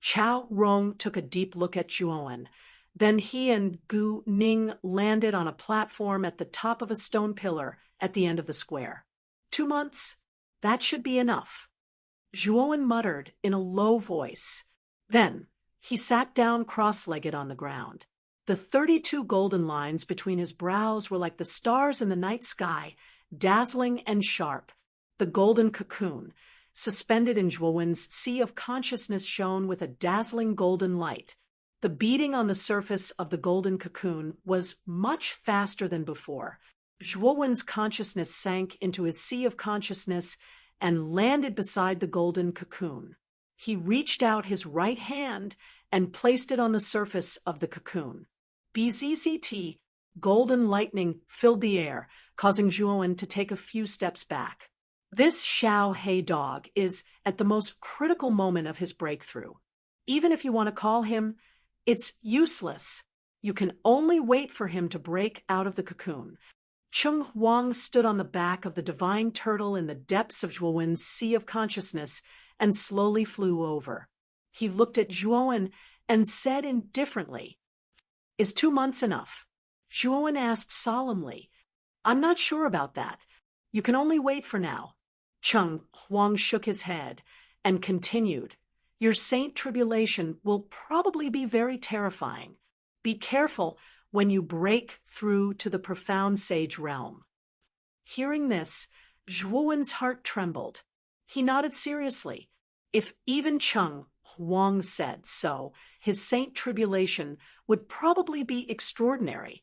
Chao Rong took a deep look at Zhuowen. Then he and Gu Ning landed on a platform at the top of a stone pillar at the end of the square. 2 months? That should be enough. Zhuowen muttered in a low voice. Then he sat down cross-legged on the ground. The 32 golden lines between his brows were like the stars in the night sky, dazzling and sharp. The golden cocoon, suspended in Zhuowen's sea of consciousness, shone with a dazzling golden light. The beating on the surface of the golden cocoon was much faster than before. Zhuowen's consciousness sank into his sea of consciousness and landed beside the golden cocoon. He reached out his right hand and placed it on the surface of the cocoon. Bzzzt, golden lightning filled the air, causing Zhuowen to take a few steps back. This Xiao He dog is at the most critical moment of his breakthrough. Even if you want to call him, it's useless. You can only wait for him to break out of the cocoon. Cheng Huang stood on the back of the divine turtle in the depths of Zhuowen's sea of consciousness and slowly flew over. He looked at Zhuowen and said indifferently, Is 2 months enough? Zhuowen asked solemnly, I'm not sure about that. You can only wait for now. Cheng Huang shook his head and continued, Your saint tribulation will probably be very terrifying. Be careful when you break through to the profound sage realm. Hearing this, Zhuowen's heart trembled. He nodded seriously. If even Cheng Huang said so, his saint tribulation would probably be extraordinary.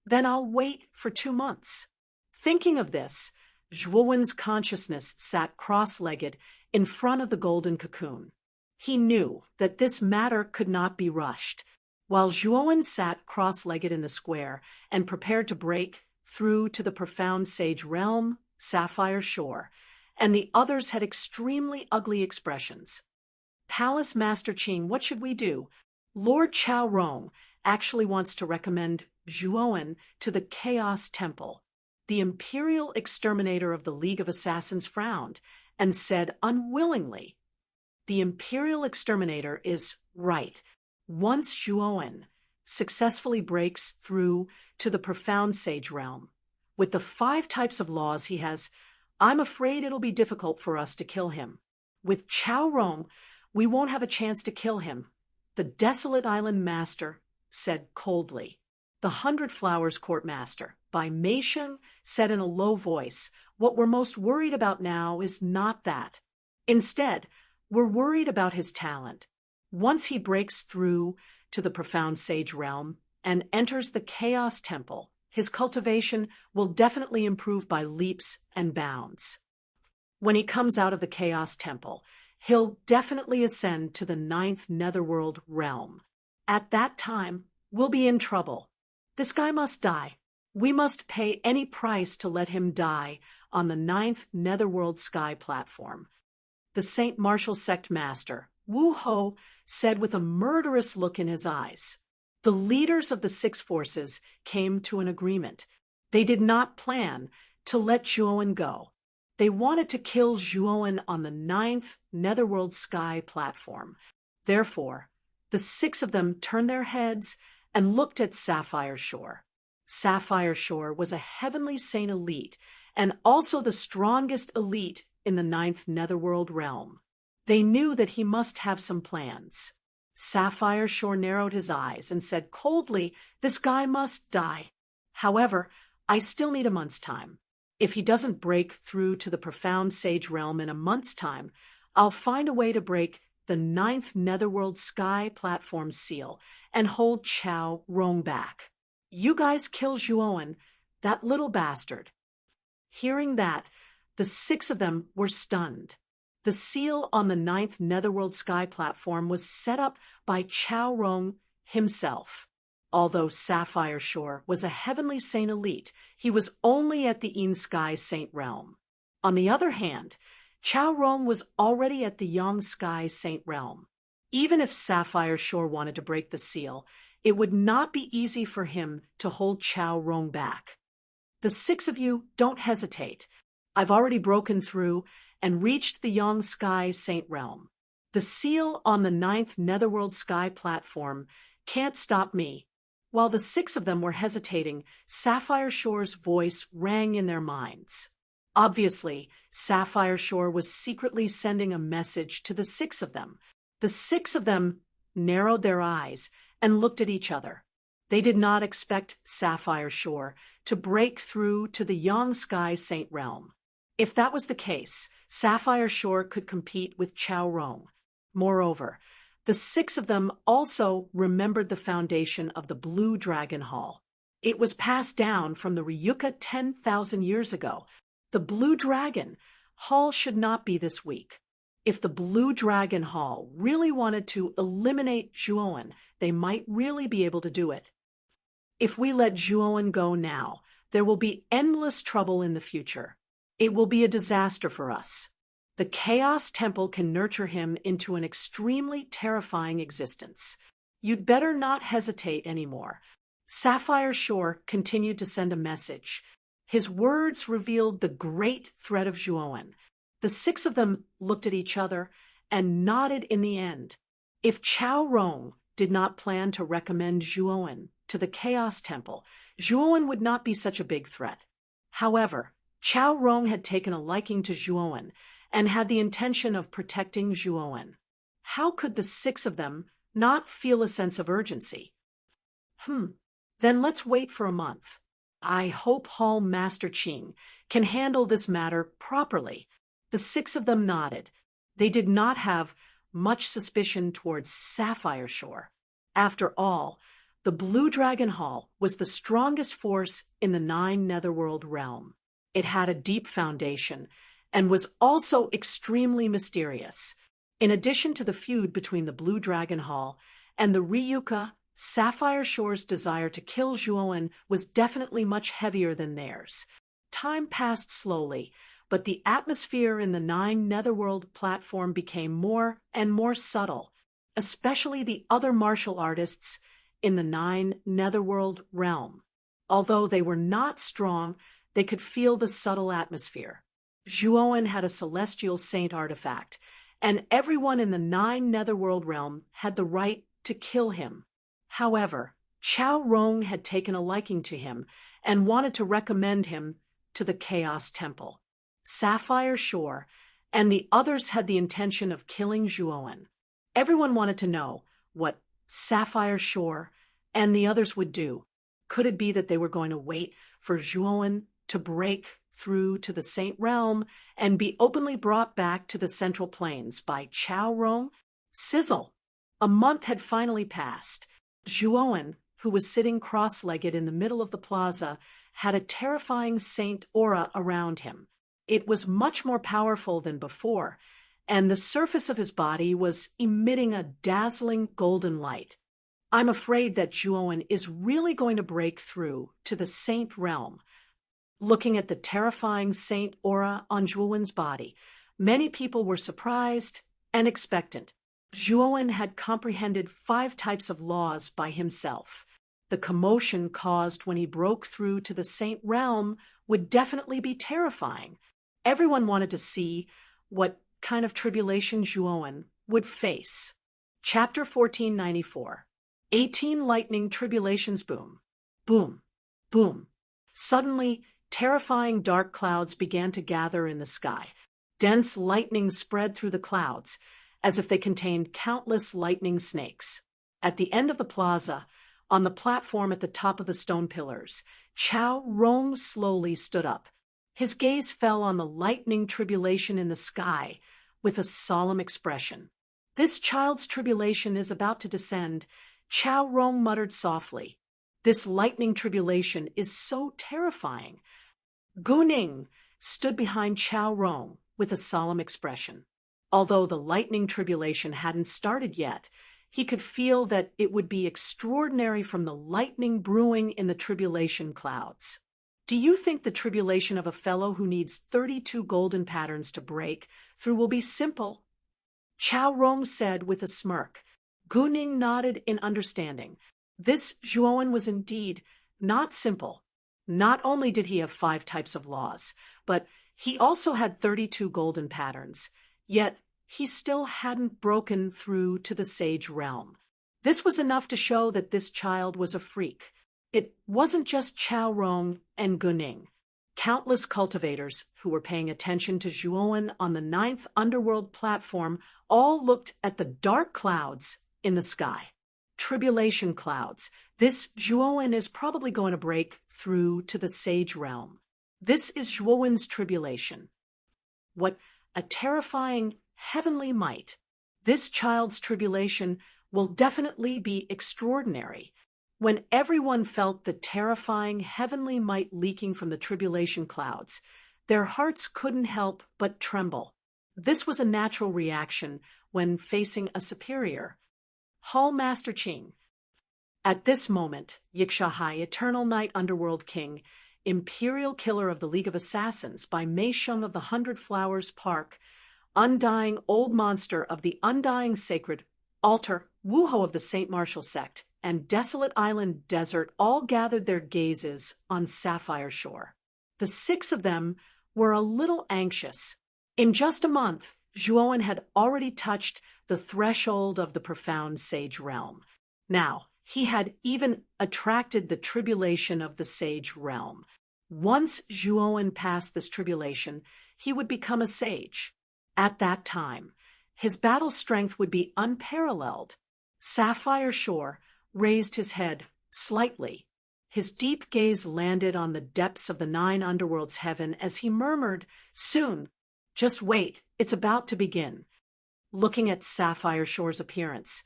Then I'll wait for 2 months. Thinking of this, Zhuowen's consciousness sat cross-legged in front of the golden cocoon. He knew that this matter could not be rushed. While Zhuowen sat cross-legged in the square and prepared to break through to the profound sage realm, Sapphire Shore, and the others had extremely ugly expressions. Palace Master Qing, what should we do? Lord Chao Rong actually wants to recommend Zhuowen to the Chaos Temple. The Imperial Exterminator of the League of Assassins frowned and said unwillingly, The Imperial Exterminator is right. Once Zhuowen successfully breaks through to the profound sage realm, with the 5 types of laws he has, I'm afraid it'll be difficult for us to kill him. With Chao Rong, we won't have a chance to kill him, the Desolate Island Master said coldly. The 100 Flowers Court Master, by Mei Sheng, said in a low voice, What we're most worried about now is not that. Instead, we're worried about his talent. Once he breaks through to the profound sage realm and enters the Chaos Temple, his cultivation will definitely improve by leaps and bounds. When he comes out of the Chaos Temple, he'll definitely ascend to the 9th Netherworld realm. At that time, we'll be in trouble. This guy must die. We must pay any price to let him die on the 9th Netherworld sky platform. The St. Martial Sect Master, Wu Ho, said with a murderous look in his eyes. The leaders of the 6 forces came to an agreement. They did not plan to let Zhuowen go. They wanted to kill Zhuowen on the 9th Netherworld sky platform. Therefore, the 6 of them turned their heads and looked at Sapphire Shore. Sapphire Shore was a heavenly saint elite and also the strongest elite in the 9th Netherworld realm. They knew that he must have some plans. Sapphire Shore narrowed his eyes and said coldly, "This guy must die. However, I still need a month's time. If he doesn't break through to the profound sage realm in a month's time, I'll find a way to break the 9th Netherworld sky platform seal and hold Chao Rong back. You guys kill Zhuowen, that little bastard." Hearing that, the 6 of them were stunned. The seal on the 9th Netherworld sky platform was set up by Chao Rong himself. Although Sapphire Shore was a heavenly saint elite, he was only at the Yin Sky Saint realm. On the other hand, Chao Rong was already at the Yang Sky Saint realm. Even if Sapphire Shore wanted to break the seal, it would not be easy for him to hold Chao Rong back. The 6 of you, don't hesitate. I've already broken through and reached the Yang Sky Saint realm. The seal on the 9th Netherworld sky platform can't stop me. While the 6 of them were hesitating, Sapphire Shore's voice rang in their minds. Obviously, Sapphire Shore was secretly sending a message to the 6 of them. The 6 of them narrowed their eyes and looked at each other. They did not expect Sapphire Shore to break through to the Yang Sky Saint realm. If that was the case, Sapphire Shore could compete with Chao Rong. Moreover, the 6 of them also remembered the foundation of the Blue Dragon Hall. It was passed down from the Ryuka 10,000 years ago. The Blue Dragon Hall should not be this weak. If the Blue Dragon Hall really wanted to eliminate Zhuowen, they might really be able to do it. If we let Zhuowen go now, there will be endless trouble in the future. It will be a disaster for us. The Chaos Temple can nurture him into an extremely terrifying existence. You'd better not hesitate anymore. Sapphire Shore continued to send a message. His words revealed the great threat of Zhuowen. The 6 of them looked at each other and nodded in the end. If Chao Rong did not plan to recommend Zhuowen to the Chaos Temple, Zhuowen would not be such a big threat. However, Chao Rong had taken a liking to Zhuowen and had the intention of protecting Zhuowen. How could the 6 of them not feel a sense of urgency? Then let's wait for a month. I hope Hall Master Qing can handle this matter properly. The 6 of them nodded. They did not have much suspicion towards Sapphire Shore. After all, the Blue Dragon Hall was the strongest force in the 9 Netherworld realm. It had a deep foundation and was also extremely mysterious. In addition to the feud between the Blue Dragon Hall and the Ryuka, Sapphire Shore's desire to kill Zhuowen was definitely much heavier than theirs. Time passed slowly, but the atmosphere in the 9 Netherworld platform became more and more subtle, especially the other martial artists in the 9 Netherworld realm. Although they were not strong, they could feel the subtle atmosphere. Zhuowen had a celestial saint artifact, and everyone in the 9 Netherworld realm had the right to kill him. However, Chao Rong had taken a liking to him and wanted to recommend him to the Chaos Temple. Sapphire Shore and the others had the intention of killing Zhuowen. Everyone wanted to know what Sapphire Shore and the others would do. Could it be that they were going to wait for Zhuowen to break through to the Saint Realm and be openly brought back to the Central Plains by Chao Rong? Sizzle! A month had finally passed. Zhuowen, who was sitting cross-legged in the middle of the plaza, had a terrifying saint aura around him. It was much more powerful than before, and the surface of his body was emitting a dazzling golden light. I'm afraid that Zhuowen is really going to break through to the saint realm. Looking at the terrifying saint aura on Zhuowen's body, many people were surprised and expectant. Zhuowen had comprehended 5 types of laws by himself. The commotion caused when he broke through to the saint realm would definitely be terrifying. Everyone wanted to see what kind of tribulation Zhuowen would face. Chapter 1494. 18 Lightning Tribulations Boom. Boom. Boom. Suddenly, terrifying dark clouds began to gather in the sky. Dense lightning spread through the clouds, as if they contained countless lightning snakes. At the end of the plaza, on the platform at the top of the stone pillars, Chao Rong slowly stood up. His gaze fell on the lightning tribulation in the sky with a solemn expression. "This child's tribulation is about to descend," Chao Rong muttered softly. "This lightning tribulation is so terrifying." Guning stood behind Chao Rong with a solemn expression. Although the lightning tribulation hadn't started yet, he could feel that it would be extraordinary from the lightning brewing in the tribulation clouds. "Do you think the tribulation of a fellow who needs 32 golden patterns to break through will be simple?" Chao Rong said with a smirk. Guning nodded in understanding. This Zhuowen was indeed not simple. Not only did he have 5 types of laws, but he also had 32 golden patterns. Yet he still hadn't broken through to the sage realm. This was enough to show that this child was a freak. It wasn't just Chao Rong and Guning. Countless cultivators who were paying attention to Zhuowen on the 9th underworld platform all looked at the dark clouds in the sky. Tribulation clouds. This Zhuowen is probably going to break through to the sage realm. This is Zhuowen's tribulation. What a terrifying heavenly might. This child's tribulation will definitely be extraordinary. When everyone felt the terrifying heavenly might leaking from the tribulation clouds, their hearts couldn't help but tremble. This was a natural reaction when facing a superior. Hall Master Qing. At this moment, Yixia, Eternal Night Underworld King, Imperial Killer of the League of Assassins by Mei Sheng of the 100 Flowers Park, Undying Old Monster of the Undying Sacred Altar, Wuho of the St. Martial Sect, and Desolate Island Desert all gathered their gazes on Sapphire Shore. The 6 of them were a little anxious. In just a month, Zhuowen had already touched the threshold of the profound sage realm. Now, he had even attracted the tribulation of the sage realm. Once Zhuowen passed this tribulation, he would become a sage. At that time, his battle strength would be unparalleled. Sapphire Shore raised his head slightly. His deep gaze landed on the depths of the 9 underworlds heaven as he murmured, "Soon. Just wait, it's about to begin." Looking at Sapphire Shore's appearance,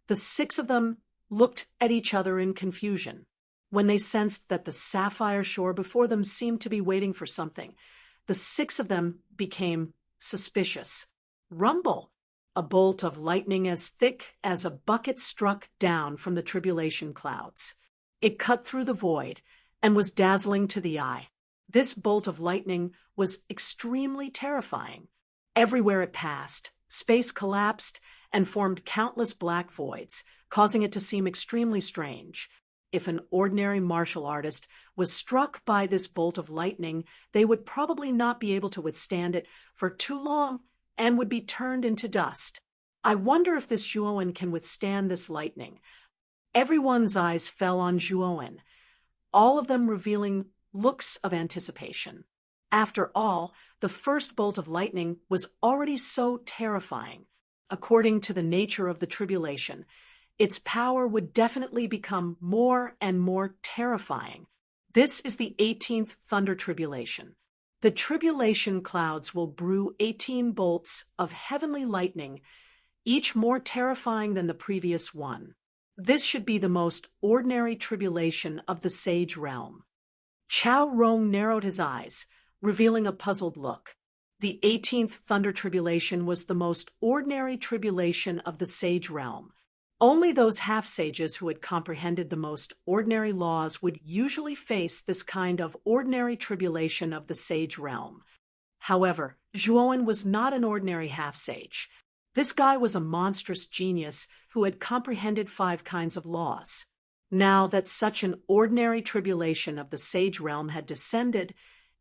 the 6 of them looked at each other in confusion. When they sensed that the Sapphire Shore before them seemed to be waiting for something, the 6 of them became suspicious. Rumble! A bolt of lightning as thick as a bucket struck down from the tribulation clouds. It cut through the void and was dazzling to the eye. This bolt of lightning was extremely terrifying. Everywhere it passed, space collapsed and formed countless black voids, causing it to seem extremely strange. If an ordinary martial artist was struck by this bolt of lightning, they would probably not be able to withstand it for too long and would be turned into dust. I wonder if this Zhuowen can withstand this lightning. Everyone's eyes fell on Zhuowen, all of them revealing looks of anticipation. After all, the first bolt of lightning was already so terrifying. According to the nature of the tribulation, its power would definitely become more and more terrifying. This is the 18th Thunder Tribulation. The tribulation clouds will brew 18 bolts of heavenly lightning, each more terrifying than the previous one. This should be the most ordinary tribulation of the sage realm. Chao Rong narrowed his eyes, revealing a puzzled look. The 18th Thunder Tribulation was the most ordinary tribulation of the sage realm. Only those half-sages who had comprehended the most ordinary laws would usually face this kind of ordinary tribulation of the sage realm. However, Zhuowen was not an ordinary half-sage. This guy was a monstrous genius who had comprehended 5 kinds of laws. Now that such an ordinary tribulation of the sage realm had descended,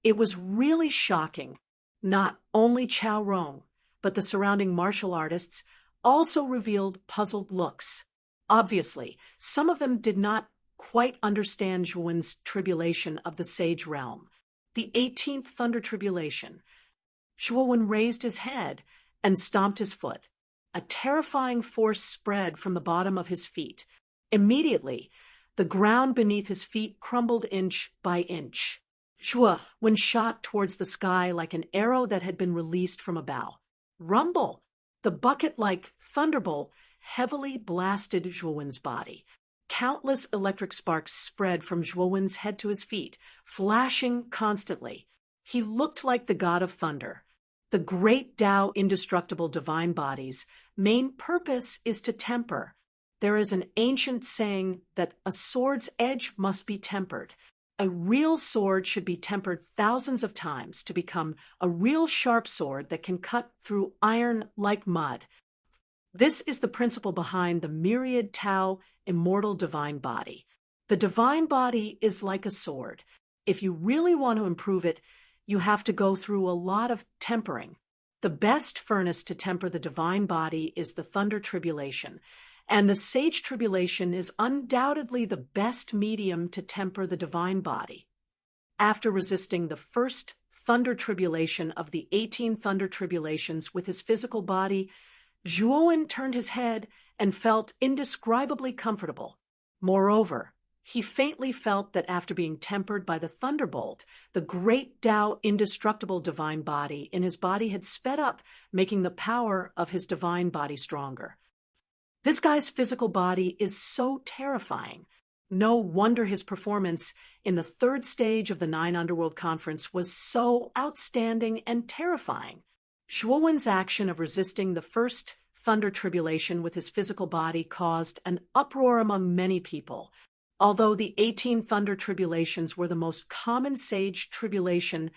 it was really shocking. Not only Chao Rong, but the surrounding martial artists also revealed puzzled looks. Obviously, some of them did not quite understand Zhuowen's tribulation of the sage realm. The 18th Thunder Tribulation. Zhuowen raised his head and stomped his foot. A terrifying force spread from the bottom of his feet. Immediately, the ground beneath his feet crumbled inch by inch. Zhuowen shot towards the sky like an arrow that had been released from a bow. Rumble! The bucket-like thunderbolt heavily blasted Zhuowen's body. Countless electric sparks spread from Zhuowen's head to his feet, flashing constantly. He looked like the god of thunder. The great Tao indestructible divine body's main purpose is to temper. There is an ancient saying that a sword's edge must be tempered. A real sword should be tempered thousands of times to become a real sharp sword that can cut through iron like mud. This is the principle behind the myriad Tao immortal divine body. The divine body is like a sword. If you really want to improve it, you have to go through a lot of tempering. The best furnace to temper the divine body is the Thunder Tribulation, and the Sage Tribulation is undoubtedly the best medium to temper the divine body. After resisting the first Thunder Tribulation of the 18 Thunder Tribulations with his physical body, Zhuowen turned his head and felt indescribably comfortable. Moreover, he faintly felt that after being tempered by the thunderbolt, the great Tao indestructible divine body in his body had sped up, making the power of his divine body stronger. This guy's physical body is so terrifying. No wonder his performance in the 3rd stage of the 9 Underworld Conference was so outstanding and terrifying. Zhuowen's action of resisting the first Thunder Tribulation with his physical body caused an uproar among many people. Although the 18 Thunder Tribulations were the most common sage tribulation,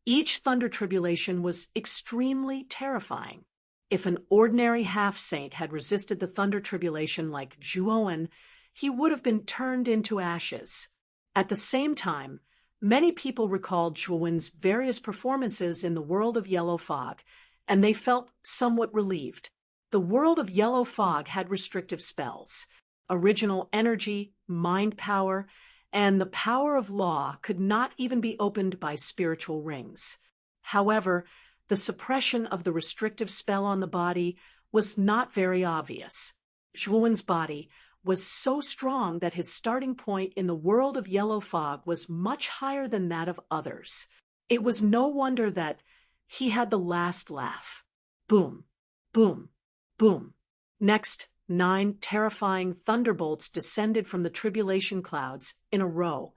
each Thunder Tribulation was extremely terrifying. If an ordinary half-saint had resisted the Thunder Tribulation like Zhuowen, he would have been turned into ashes. At the same time, many people recalled Zhuowen's various performances in the world of Yellow Fog, and they felt somewhat relieved. The world of Yellow Fog had restrictive spells. Original energy, mind power, and the power of law could not even be opened by spiritual rings. However, the suppression of the restrictive spell on the body was not very obvious. Zhuowen's body was so strong that his starting point in the world of Yellow Fog was much higher than that of others. It was no wonder that he had the last laugh. Boom, boom, boom. Next, 9 terrifying thunderbolts descended from the tribulation clouds in a row,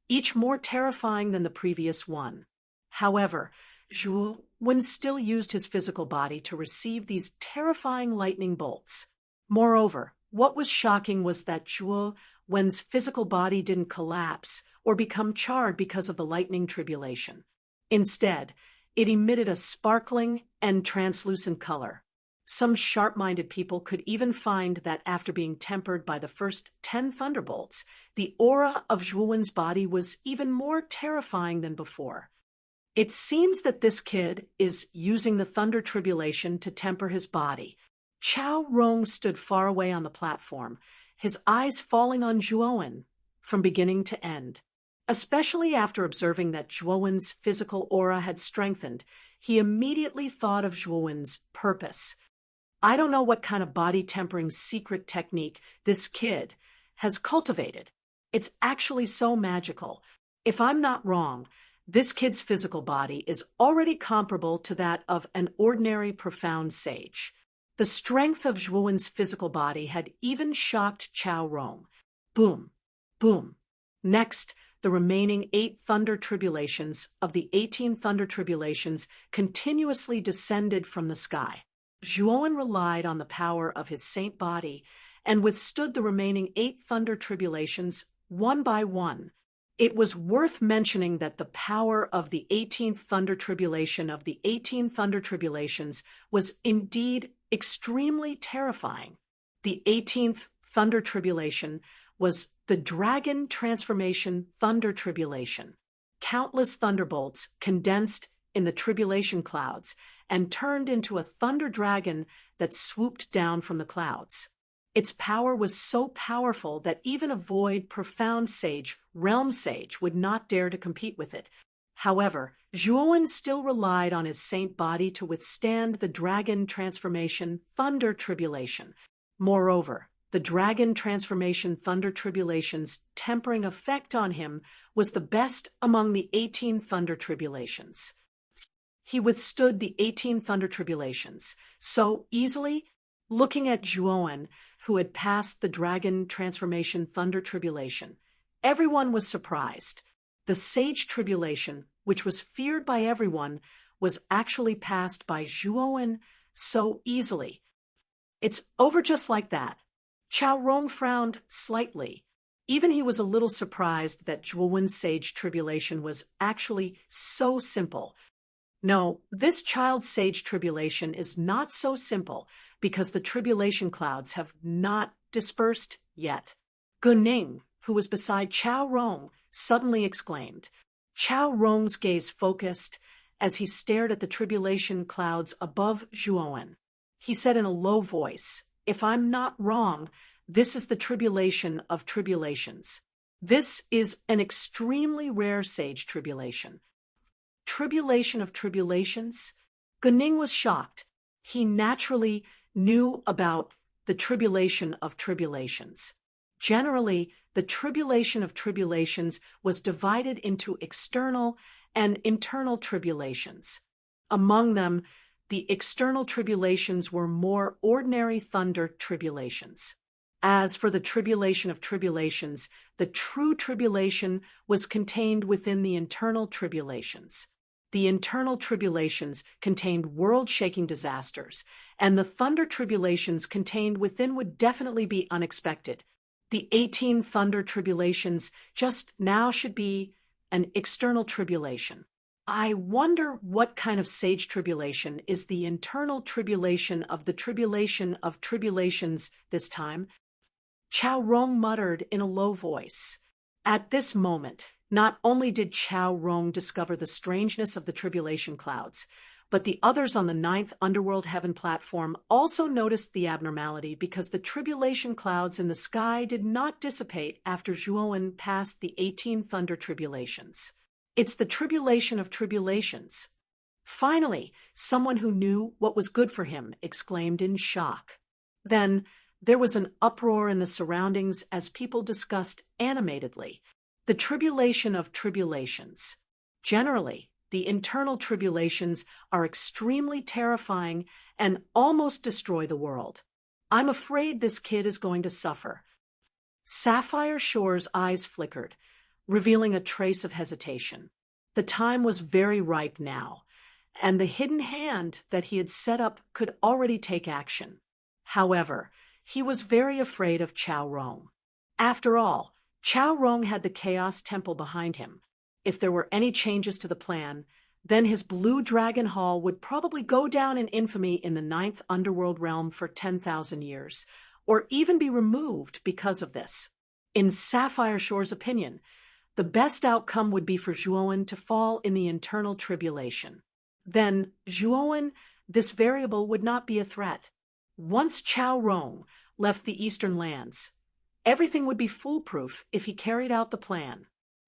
each more terrifying than the previous one. However, Zhuowen still used his physical body to receive these terrifying lightning bolts. Moreover, what was shocking was that Zhuowen's physical body didn't collapse or become charred because of the lightning tribulation. Instead, it emitted a sparkling and translucent color. Some sharp-minded people could even find that after being tempered by the first 10 thunderbolts, the aura of Zhuowen's body was even more terrifying than before. It seems that this kid is using the Thunder Tribulation to temper his body. Chao Rong stood far away on the platform, his eyes falling on Zhuowen from beginning to end. Especially after observing that Zhuowen's physical aura had strengthened, he immediately thought of Zhuowen's purpose. I don't know what kind of body-tempering secret technique this kid has cultivated. It's actually so magical. If I'm not wrong, this kid's physical body is already comparable to that of an ordinary profound sage. The strength of Zhuowen's physical body had even shocked Chao Rong. Boom, boom. Next, the remaining 8 thunder tribulations of the 18 thunder tribulations continuously descended from the sky. Zhuowen relied on the power of his saint body and withstood the remaining 8 thunder tribulations one by one. It was worth mentioning that the power of the 18th thunder tribulation of the 18 thunder tribulations was indeed extremely terrifying. The 18th thunder tribulation was the Dragon Transformation Thunder Tribulation. Countless thunderbolts condensed in the tribulation clouds and turned into a thunder dragon that swooped down from the clouds. Its power was so powerful that even a void, profound sage, realm sage, would not dare to compete with it. However, Zhuowen still relied on his saint body to withstand the Dragon Transformation Thunder Tribulation. Moreover, the Dragon Transformation Thunder Tribulation's tempering effect on him was the best among the 18 Thunder Tribulations. He withstood the 18 Thunder Tribulations so easily. Looking at Zhuowen, who had passed the Dragon Transformation Thunder Tribulation, everyone was surprised. The Sage Tribulation, which was feared by everyone, was actually passed by Zhuowen so easily. It's over just like that. Chao Rong frowned slightly. Even he was a little surprised that Zhuowen's Sage Tribulation was actually so simple. No, this child's Sage Tribulation is not so simple because the tribulation clouds have not dispersed yet. Guning, who was beside Chao Rong, suddenly exclaimed. Chao Rong's gaze focused as he stared at the tribulation clouds above Zhuowen. He said in a low voice, "If I'm not wrong, this is the tribulation of tribulations. This is an extremely rare sage tribulation." Tribulation of tribulations? Guning was shocked. He naturally knew about the tribulation of tribulations. Generally, the tribulation of tribulations was divided into external and internal tribulations. Among them, the external tribulations were more ordinary thunder tribulations. As for the tribulation of tribulations, the true tribulation was contained within the internal tribulations. The internal tribulations contained world-shaking disasters, and the thunder tribulations contained within would definitely be unexpected. The 18 thunder tribulations just now should be an external tribulation. I wonder what kind of sage tribulation is the internal tribulation of the tribulation of tribulations this time. Chao Rong muttered in a low voice. At this moment, not only did Chao Rong discover the strangeness of the tribulation clouds, but the others on the 9th Underworld Heaven platform also noticed the abnormality because the tribulation clouds in the sky did not dissipate after Zhuowen passed the 18 thunder tribulations. It's the tribulation of tribulations. Finally, someone who knew what was good for him exclaimed in shock. Then there was an uproar in the surroundings as people discussed animatedly the tribulation of tribulations. Generally, the internal tribulations are extremely terrifying and almost destroy the world. I'm afraid this kid is going to suffer. Sapphire Shore's eyes flickered, revealing a trace of hesitation. The time was very ripe now, and the hidden hand that he had set up could already take action. However, he was very afraid of Chao Rong. After all, Chao Rong had the Chaos Temple behind him. If there were any changes to the plan, then his Blue Dragon Hall would probably go down in infamy in the 9th Underworld realm for 10,000 years, or even be removed because of this. In Sapphire Shore's opinion, the best outcome would be for Zhuowen to fall in the internal tribulation. Then, Zhuowen, this variable would not be a threat. Once Chao Rong left the eastern lands, everything would be foolproof if he carried out the plan,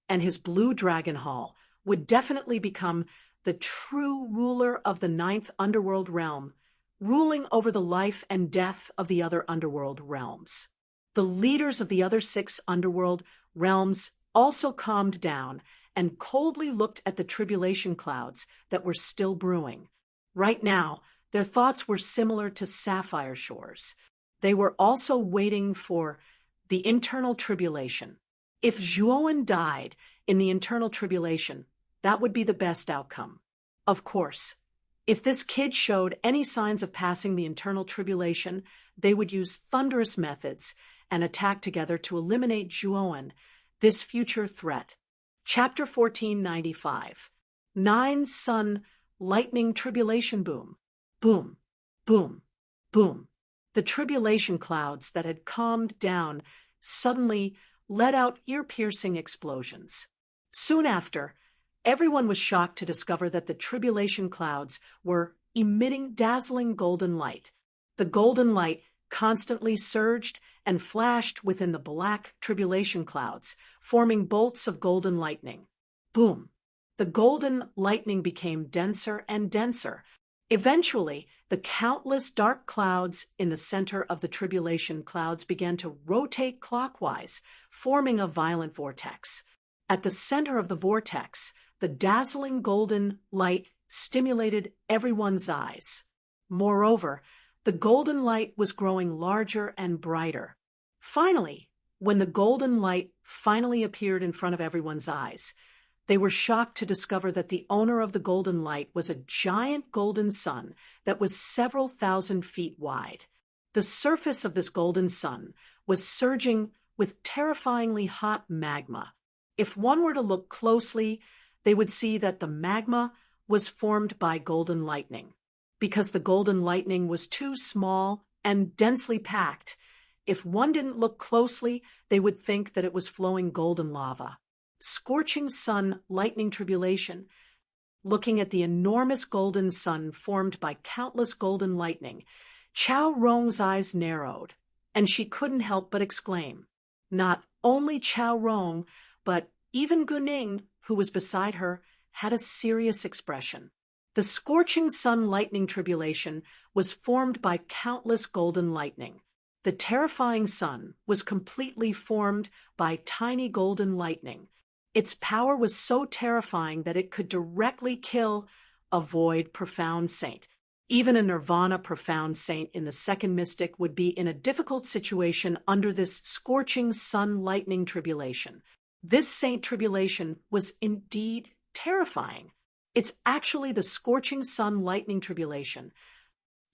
and his Blue Dragon Hall would definitely become the true ruler of the 9th Underworld realm, ruling over the life and death of the other Underworld realms. The leaders of the other 6 Underworld realms also calmed down and coldly looked at the tribulation clouds that were still brewing. Right now, Their thoughts were similar to sapphire shores. They were also waiting for the internal tribulation. If Zhuowen died in the internal tribulation, that would be the best outcome. Of course, if this kid showed any signs of passing the internal tribulation, they would use thunderous methods and attack together to eliminate Zhuowen, this future threat. Chapter 1495. 9 Sun Lightning Tribulation Boom. Boom, boom, boom. The tribulation clouds that had calmed down suddenly let out ear-piercing explosions. Soon after, everyone was shocked to discover that the tribulation clouds were emitting dazzling golden light. The golden light constantly surged and flashed within the black tribulation clouds, forming bolts of golden lightning. Boom! The golden lightning became denser and denser. Eventually, the countless dark clouds in the center of the tribulation clouds began to rotate clockwise, forming a violent vortex. At the center of the vortex, the dazzling golden light stimulated everyone's eyes. Moreover, the golden light was growing larger and brighter. Finally, when the golden light finally appeared in front of everyone's eyes, they were shocked to discover that the owner of the golden light was a giant golden sun that was several thousand feet wide. The surface of this golden sun was surging with terrifyingly hot magma. If one were to look closely, they would see that the magma was formed by golden lightning. Because the golden lightning was too small and densely packed, if one didn't look closely, they would think that it was flowing golden lava. Scorching sun lightning tribulation. Looking at the enormous golden sun formed by countless golden lightning, Chao Rong's eyes narrowed, and she couldn't help but exclaim. Not only Chao Rong, but even Guning, who was beside her, had a serious expression. The scorching sun lightning tribulation was formed by countless golden lightning. The terrifying sun was completely formed by tiny golden lightning. Its power was so terrifying that it could directly kill a void profound saint. Even a nirvana profound saint in the second mystic would be in a difficult situation under this scorching sun lightning tribulation. This saint tribulation was indeed terrifying. It's actually the scorching sun lightning tribulation.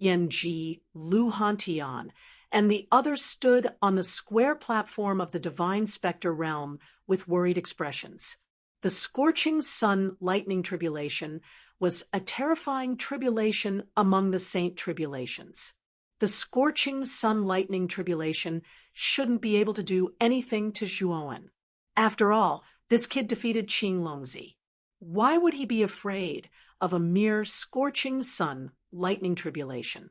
Yanji, Lu Hantian, and the others stood on the square platform of the divine specter realm with worried expressions. The scorching sun lightning tribulation was a terrifying tribulation among the saint tribulations. The scorching sun lightning tribulation shouldn't be able to do anything to Zhuowen. After all, this kid defeated Qinglongzi. Why would he be afraid of a mere scorching sun lightning tribulation?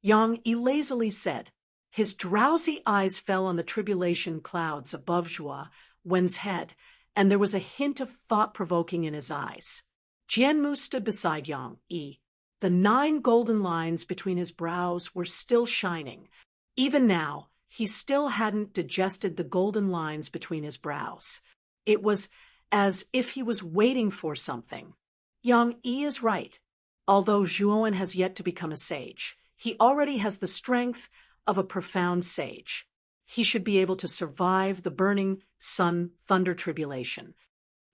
Yang Yi lazily said. His drowsy eyes fell on the tribulation clouds above Zhuowen's head, and there was a hint of thought-provoking in his eyes. Jianmu stood beside Yang Yi. The 9 golden lines between his brows were still shining. Even now, he still hadn't digested the golden lines between his brows. It was as if he was waiting for something. Yang Yi is right. Although Zhuowen has yet to become a sage, he already has the strength of a profound sage. He should be able to survive the burning sun thunder tribulation.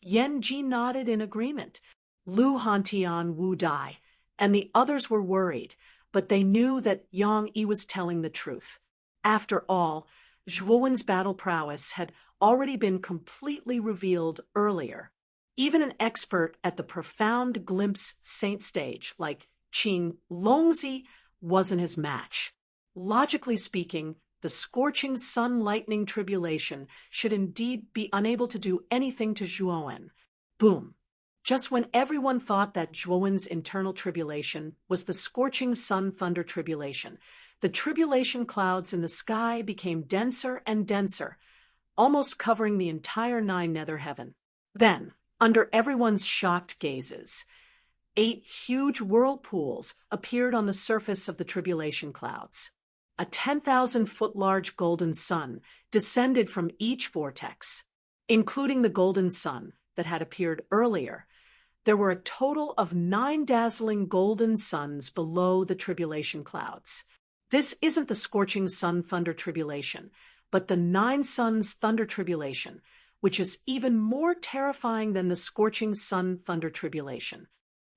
Yan Ji nodded in agreement. Lu Hantian, Wu Dai, and the others were worried, but they knew that Yang Yi was telling the truth. After all, Zhuowen's battle prowess had already been completely revealed earlier. Even an expert at the profound glimpse saint stage like Qinglongzi wasn't his match. Logically speaking, the scorching sun lightning tribulation should indeed be unable to do anything to Zhuowen. Boom! Just when everyone thought that Zhuowen's internal tribulation was the scorching sun thunder tribulation, the tribulation clouds in the sky became denser and denser, almost covering the entire 9 nether heaven. Then, under everyone's shocked gazes, 8 huge whirlpools appeared on the surface of the tribulation clouds. A 10,000-foot-large golden sun descended from each vortex, including the golden sun that had appeared earlier. There were a total of 9 dazzling golden suns below the tribulation clouds. This isn't the scorching sun thunder tribulation, but the 9 suns thunder tribulation, which is even more terrifying than the scorching sun thunder tribulation.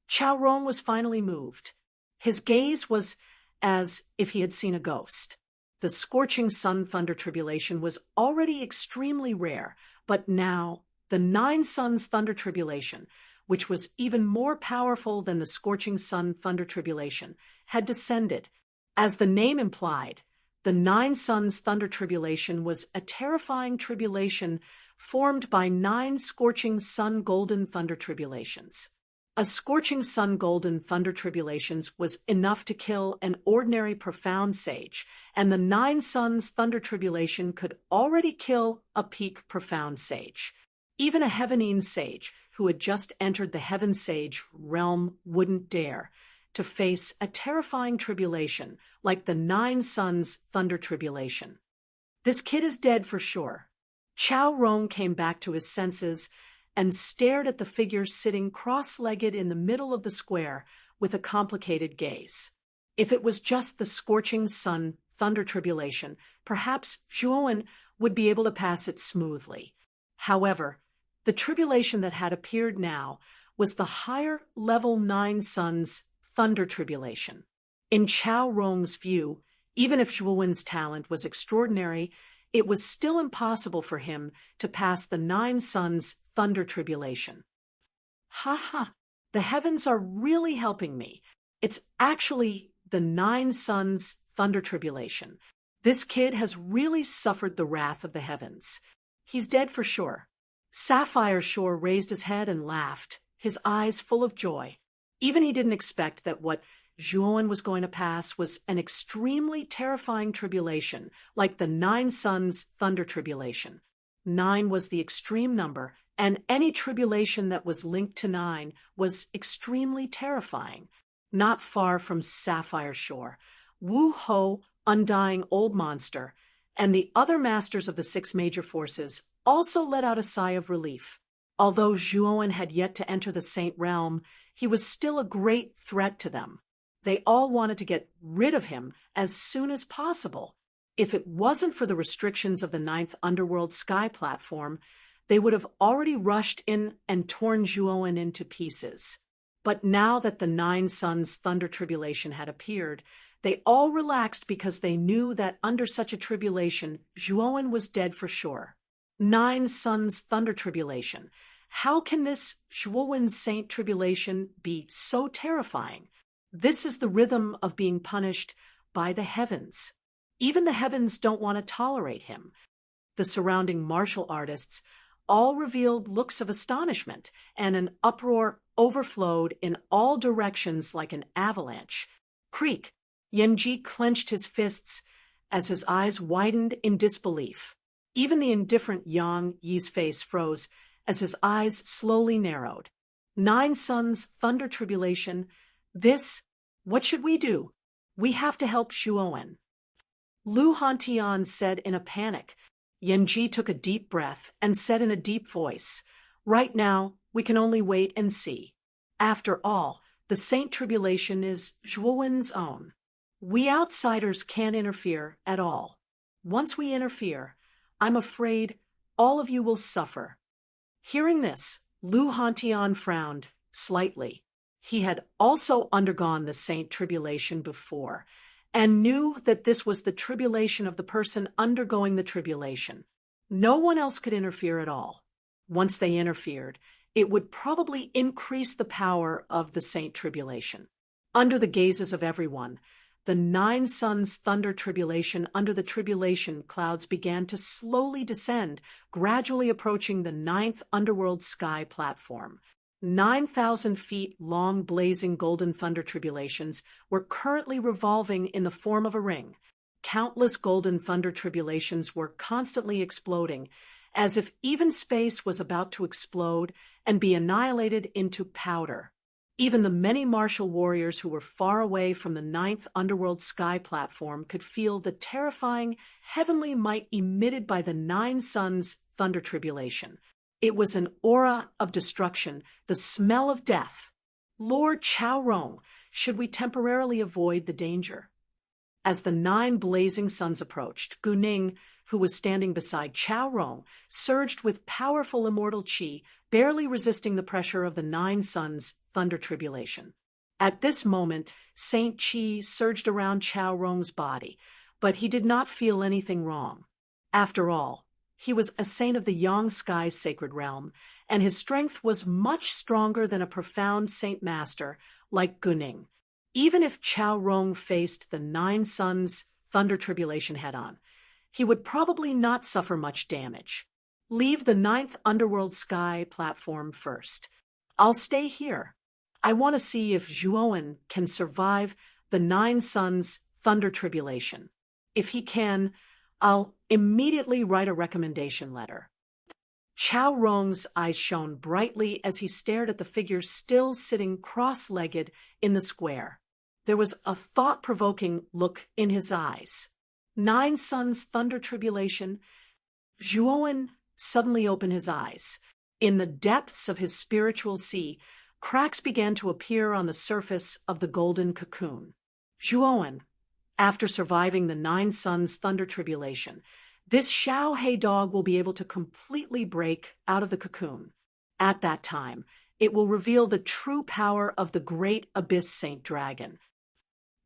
Chao Rong was finally moved. His gaze was as if he had seen a ghost. The scorching sun thunder tribulation was already extremely rare, but now the 9 suns thunder tribulation, which was even more powerful than the scorching sun thunder tribulation, had descended. As the name implied, the 9 suns thunder tribulation was a terrifying tribulation formed by 9 scorching sun golden thunder tribulations. A scorching sun golden thunder tribulations was enough to kill an ordinary profound sage, and the 9 suns thunder tribulation could already kill a peak profound sage. Even a Heavenine sage who had just entered the Heaven Sage realm wouldn't dare to face a terrifying tribulation like the 9 suns thunder tribulation. This kid is dead for sure. Chao Rong came back to his senses and stared at the figure sitting cross-legged in the middle of the square with a complicated gaze. If it was just the scorching sun thunder tribulation, perhaps Zhuowen would be able to pass it smoothly. However, the tribulation that had appeared now was the higher level 9 suns thunder tribulation. In Chao Rong's view, even if Zhuowen's talent was extraordinary, it was still impossible for him to pass the 9 suns thunder tribulation. Ha ha, the heavens are really helping me. It's actually the 9 suns thunder tribulation. This kid has really suffered the wrath of the heavens. He's dead for sure. Sapphire Shore raised his head and laughed, his eyes full of joy. Even he didn't expect that what Zhuowen was going to pass was an extremely terrifying tribulation, like the 9 suns thunder tribulation. 9 was the extreme number, and any tribulation that was linked to 9 was extremely terrifying. Not far from Sapphire Shore, Wu Ho, Undying Old Monster, and the other masters of the 6 major forces also let out a sigh of relief. Although Zhuowen had yet to enter the Saint Realm, he was still a great threat to them. They all wanted to get rid of him as soon as possible. If it wasn't for the restrictions of the 9th Underworld Sky Platform, they would have already rushed in and torn Zhuowen into pieces. But now that the 9 suns thunder tribulation had appeared, they all relaxed because they knew that under such a tribulation, Zhuowen was dead for sure. 9 suns thunder tribulation. How can this Zhuowen saint tribulation be so terrifying? This is the rhythm of being punished by the heavens. Even the heavens don't want to tolerate him. The surrounding martial artists all revealed looks of astonishment, and an uproar overflowed in all directions like an avalanche. Creak! Yanji clenched his fists as his eyes widened in disbelief. Even the indifferent Yang Yi's face froze as his eyes slowly narrowed. 9 suns thunder tribulation. What should we do? We have to help Zhuowen. Lu Hantian said in a panic. Yanji took a deep breath and said in a deep voice, "Right now, we can only wait and see. After all, the Saint Tribulation is Zhuowen's own. We outsiders can't interfere at all. Once we interfere, I'm afraid all of you will suffer." Hearing this, Lu Hantian frowned slightly. He had also undergone the Saint Tribulation before, and knew that this was the tribulation of the person undergoing the tribulation. No one else could interfere at all. Once they interfered, it would probably increase the power of the Saint Tribulation. Under the gazes of everyone, the 9 suns thunder tribulation under the tribulation clouds began to slowly descend, gradually approaching the 9th Underworld Sky Platform. 9,000 feet long blazing golden thunder tribulations were currently revolving in the form of a ring. Countless golden thunder tribulations were constantly exploding, as if even space was about to explode and be annihilated into powder. Even the many martial warriors who were far away from the 9th Underworld Sky Platform could feel the terrifying heavenly might emitted by the 9 suns thunder tribulation. It was an aura of destruction, the smell of death. Lord Chao Rong, should we temporarily avoid the danger? As the 9 blazing suns approached, Gu Ning, who was standing beside Chao Rong, surged with powerful immortal qi, barely resisting the pressure of the 9 suns' thunder tribulation. At this moment, Saint Qi surged around Chao Rong's body, but he did not feel anything wrong. After all, he was a saint of the Yang Sky's sacred realm, and his strength was much stronger than a profound saint master like Gu Ning. Even if Chao Rong faced the 9 suns' thunder tribulation head-on, he would probably not suffer much damage. Leave the 9th Underworld Sky platform first. I'll stay here. I want to see if Zhuowen can survive the 9 suns' thunder tribulation. If he can, I'll immediately write a recommendation letter. Chao Rong's eyes shone brightly as he stared at the figure still sitting cross-legged in the square. There was a thought-provoking look in his eyes. 9 suns' thunder tribulation. Zhuowen suddenly opened his eyes. In the depths of his spiritual sea, cracks began to appear on the surface of the golden cocoon. Zhuowen, after surviving the 9 suns' thunder tribulation, this Xiao He dog will be able to completely break out of the cocoon. At that time, it will reveal the true power of the great abyss saint dragon.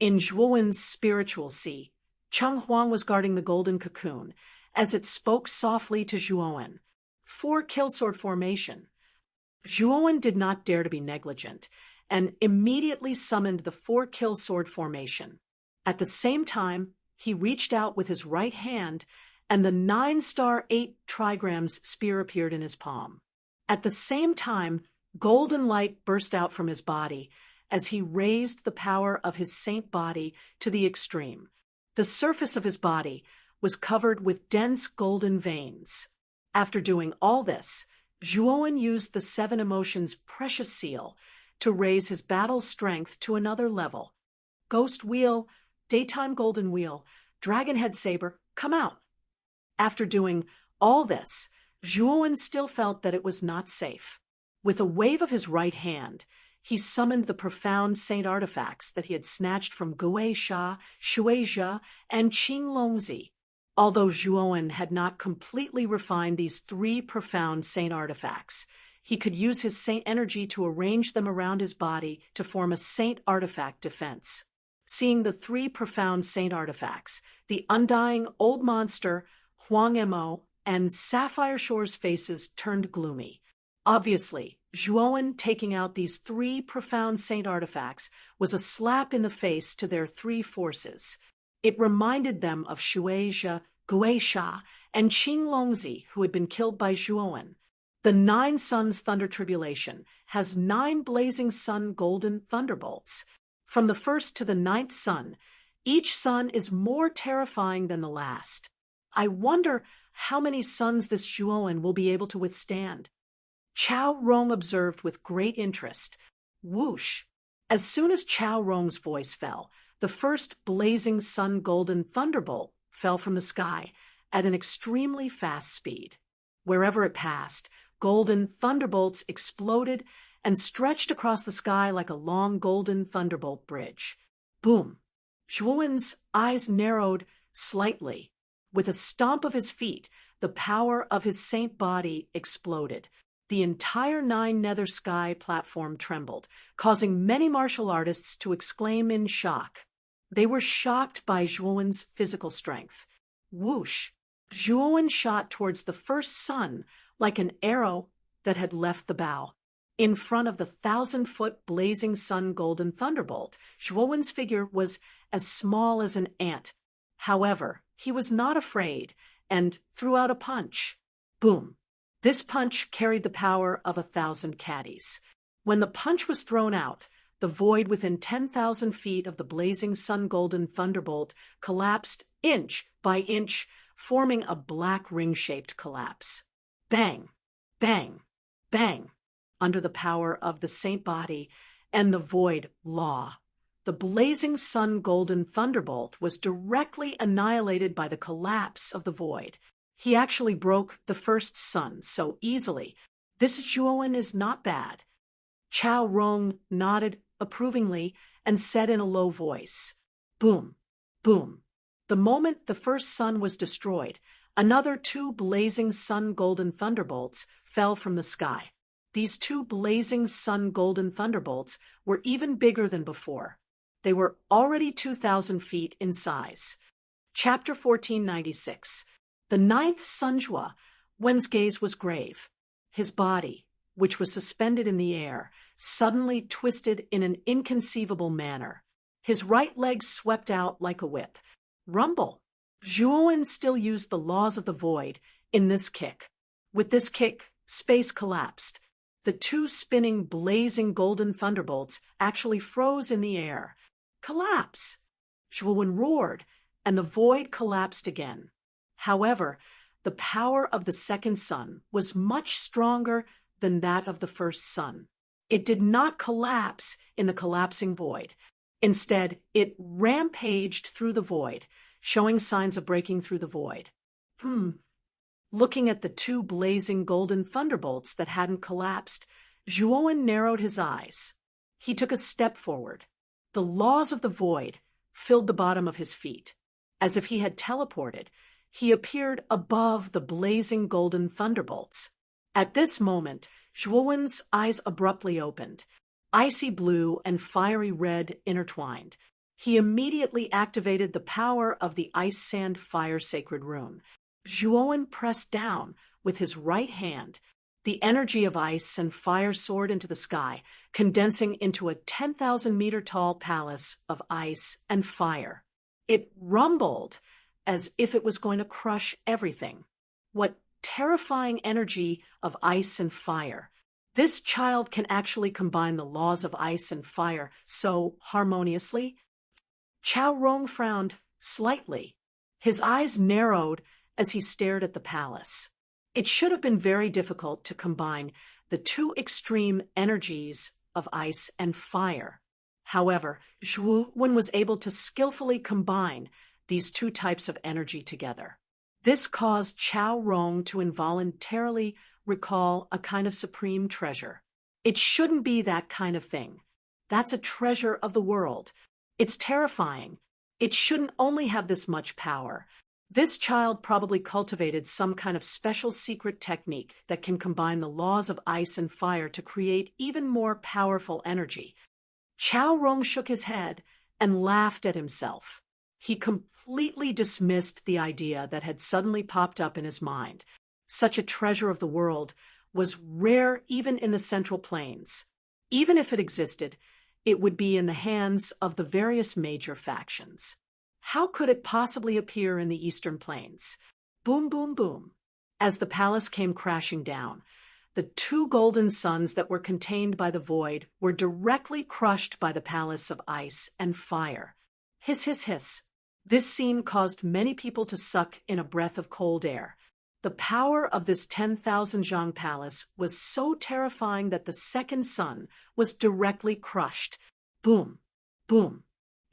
In Zhuowen's spiritual sea, Cheng Huang was guarding the golden cocoon as it spoke softly to Zhuowen. 4 killsword formation. Zhuowen did not dare to be negligent and immediately summoned the 4 killsword formation. At the same time, he reached out with his right hand, and the 9-star 8 trigrams spear appeared in his palm. At the same time, golden light burst out from his body as he raised the power of his saint body to the extreme. The surface of his body was covered with dense golden veins. After doing all this, Zhuowen used the 7 emotions precious seal to raise his battle strength to another level. Ghost wheel, daytime golden wheel, dragonhead saber, come out. After doing all this, Zhuowen still felt that it was not safe. With a wave of his right hand, he summoned the profound saint artifacts that he had snatched from Gui Sha, Shuizhe, and Qing Longzi. Although Zhuowen had not completely refined these 3 profound saint artifacts, he could use his saint energy to arrange them around his body to form a saint artifact defense. Seeing the 3 profound saint artifacts, the undying old monster, Huang Mo, and Sapphire Shore's faces turned gloomy. Obviously, Zhuowen taking out these 3 profound saint artifacts was a slap in the face to their 3 forces. It reminded them of Shuizhe, Gui Sha, and Qing Longzi, who had been killed by Zhuowen. The 9 suns' thunder tribulation has 9 blazing sun golden thunderbolts. From the 1st to the 9th sun, each sun is more terrifying than the last. I wonder how many suns this Zhuowen will be able to withstand. Chao Rong observed with great interest. Whoosh! As soon as Chao Rong's voice fell, the first blazing sun golden thunderbolt fell from the sky at an extremely fast speed. Wherever it passed, golden thunderbolts exploded and stretched across the sky like a long golden thunderbolt bridge. Boom! Zhuowen's eyes narrowed slightly. With a stomp of his feet, the power of his saint body exploded. The entire 9 nether sky platform trembled, causing many martial artists to exclaim in shock. They were shocked by Zhuowen's physical strength. Whoosh! Zhuowen shot towards the first sun like an arrow that had left the bow. In front of the 1,000-foot blazing sun golden thunderbolt, Zhuowen's figure was as small as an ant. However, he was not afraid and threw out a punch. Boom! This punch carried the power of 1,000 caddies. When the punch was thrown out, the void within 10,000 feet of the blazing sun golden thunderbolt collapsed inch by inch, forming a black ring-shaped collapse. Bang! Bang! Bang! Under the power of the saint body and the void law, the blazing sun golden thunderbolt was directly annihilated by the collapse of the void. He actually broke the first sun so easily. This Zhuowen is not bad. Chao Rong nodded approvingly and said in a low voice, "Boom, boom." The moment the first sun was destroyed, another 2 blazing sun-golden thunderbolts fell from the sky. These 2 blazing sun-golden thunderbolts were even bigger than before. They were already 2,000 feet in size. Chapter 1496. The 9th Sunjua, Wen's gaze was grave. His body, which was suspended in the air, suddenly twisted in an inconceivable manner. His right leg swept out like a whip. Rumble! Zhuowen still used the laws of the void in this kick. With this kick, space collapsed. The 2 spinning, blazing golden thunderbolts actually froze in the air. Collapse! Zhuowen roared, and the void collapsed again. However, the power of the second sun was much stronger than that of the first sun. It did not collapse in the collapsing void. Instead, it rampaged through the void, showing signs of breaking through the void. Looking at the 2 blazing golden thunderbolts that hadn't collapsed, Zhuowen narrowed his eyes. He took a step forward. The laws of the void filled the bottom of his feet. As if he had teleported, he appeared above the blazing golden thunderbolts. At this moment, Zhuowen's eyes abruptly opened. Icy blue and fiery red intertwined. He immediately activated the power of the Ice Sand Fire Sacred Rune. Zhuowen pressed down with his right hand. The energy of ice and fire soared into the sky, condensing into a 10,000-meter-tall palace of ice and fire. It rumbled as if it was going to crush everything. What terrifying energy of ice and fire! This child can actually combine the laws of ice and fire so harmoniously. Chao Rong frowned slightly. His eyes narrowed as he stared at the palace. It should have been very difficult to combine the 2 extreme energies of ice and fire. However, Zhuowen was able to skillfully combine these 2 types of energy together. This caused Chao Rong to involuntarily recall a kind of supreme treasure. It shouldn't be that kind of thing. That's a treasure of the world. It's terrifying. It shouldn't only have this much power. This child probably cultivated some kind of special secret technique that can combine the laws of ice and fire to create even more powerful energy. Chao Rong shook his head and laughed at himself. He completely dismissed the idea that had suddenly popped up in his mind. Such a treasure of the world was rare even in the Central Plains. Even if it existed, it would be in the hands of the various major factions. How could it possibly appear in the Eastern Plains? Boom, boom, boom. As the palace came crashing down, the 2 golden suns that were contained by the void were directly crushed by the palace of ice and fire. Hiss, hiss, hiss. This scene caused many people to suck in a breath of cold air. The power of this 10,000 zhang palace was so terrifying that the second sun was directly crushed. Boom, boom.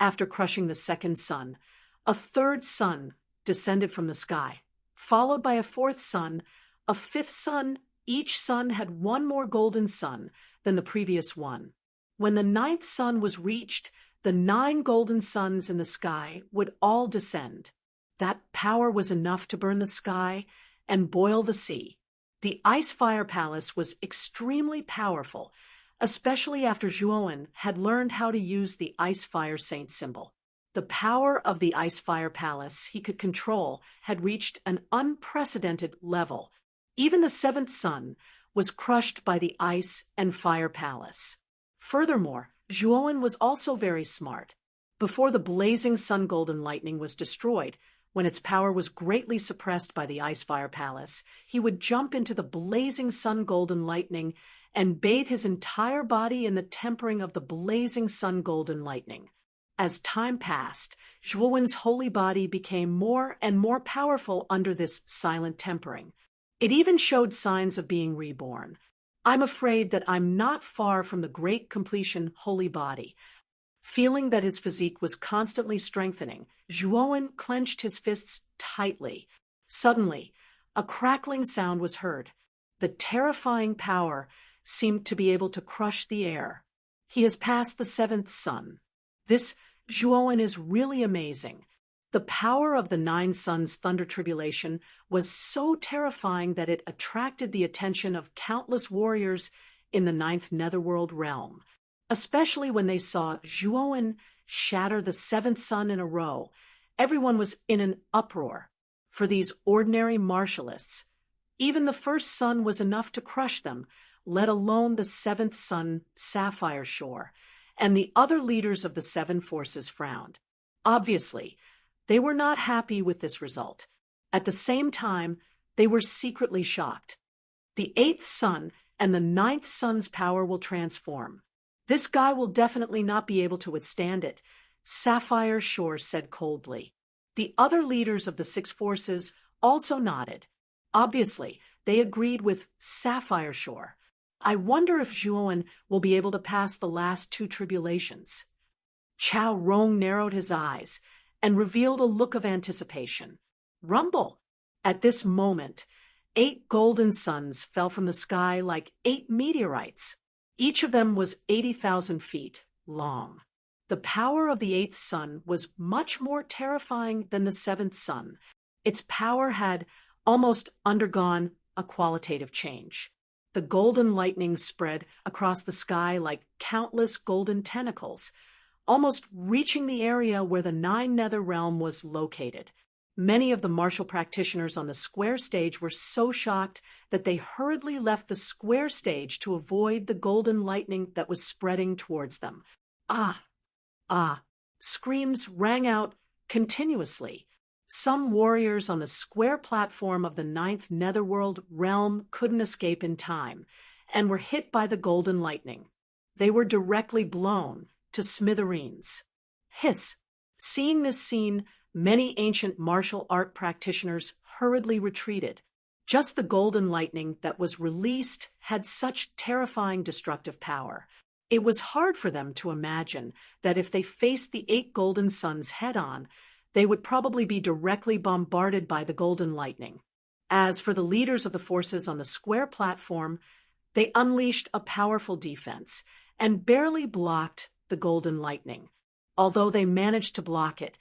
After crushing the second sun, a 3rd sun descended from the sky, followed by a 4th sun, a 5th sun. Each sun had 1 more golden sun than the previous one. When the 9th sun was reached, the 9 golden suns in the sky would all descend. That power was enough to burn the sky and boil the sea. The Ice Fire Palace was extremely powerful, especially after Zhuowen had learned how to use the Ice Fire Saint symbol. The power of the Ice Fire Palace he could control had reached an unprecedented level. Even the 7th sun was crushed by the Ice and Fire Palace. Furthermore, Zhuowen was also very smart. Before the blazing sun golden lightning was destroyed, when its power was greatly suppressed by the Ice Fire Palace, he would jump into the blazing sun golden lightning and bathe his entire body in the tempering of the blazing sun golden lightning. As time passed, Zhuowen's holy body became more and more powerful under this silent tempering. It even showed signs of being reborn. I'm afraid that I'm not far from the great completion holy body. Feeling that his physique was constantly strengthening, Zhuowen clenched his fists tightly. Suddenly, A crackling sound was heard. The terrifying power seemed to be able to crush the air. He has passed the seventh sun. This Zhuowen is really amazing. The power of the nine suns' thunder tribulation was so terrifying that it attracted the attention of countless warriors in the ninth netherworld realm, especially when they saw Zhuowen shatter the seventh sun in a row. Everyone was in an uproar. For these ordinary martialists, even the first sun was enough to crush them, let alone the seventh sun, Sapphire Shore, and the other leaders of the seven forces frowned. Obviously, they were not happy with this result. At the same time, they were secretly shocked. The eighth sun and the ninth sun's power will transform. This guy will definitely not be able to withstand it, Sapphire Shore said coldly. The other leaders of the six forces also nodded. Obviously, they agreed with Sapphire Shore. I wonder if Zhuowen will be able to pass the last two tribulations. Chao Rong narrowed his eyes and revealed a look of anticipation. Rumble! At this moment, 8 golden suns fell from the sky like 8 meteorites. Each of them was 80,000 feet long. The power of the eighth sun was much more terrifying than the seventh sun. Its power had almost undergone a qualitative change. The golden lightning spread across the sky like countless golden tentacles, almost reaching the area where the Nine Nether Realm was located. Many of the martial practitioners on the square stage were so shocked that they hurriedly left the square stage to avoid the golden lightning that was spreading towards them. Ah! Ah! Screams rang out continuously. Some warriors on the square platform of the ninth netherworld realm couldn't escape in time, and were hit by the golden lightning. They were directly blown to smithereens. Hiss! Seeing this scene, many ancient martial art practitioners hurriedly retreated. Just the golden lightning that was released had such terrifying destructive power. It was hard for them to imagine that if they faced the 8 golden suns head-on, they would probably be directly bombarded by the golden lightning. As for the leaders of the forces on the square platform, they unleashed a powerful defense and barely blocked the golden lightning. Although they managed to block it,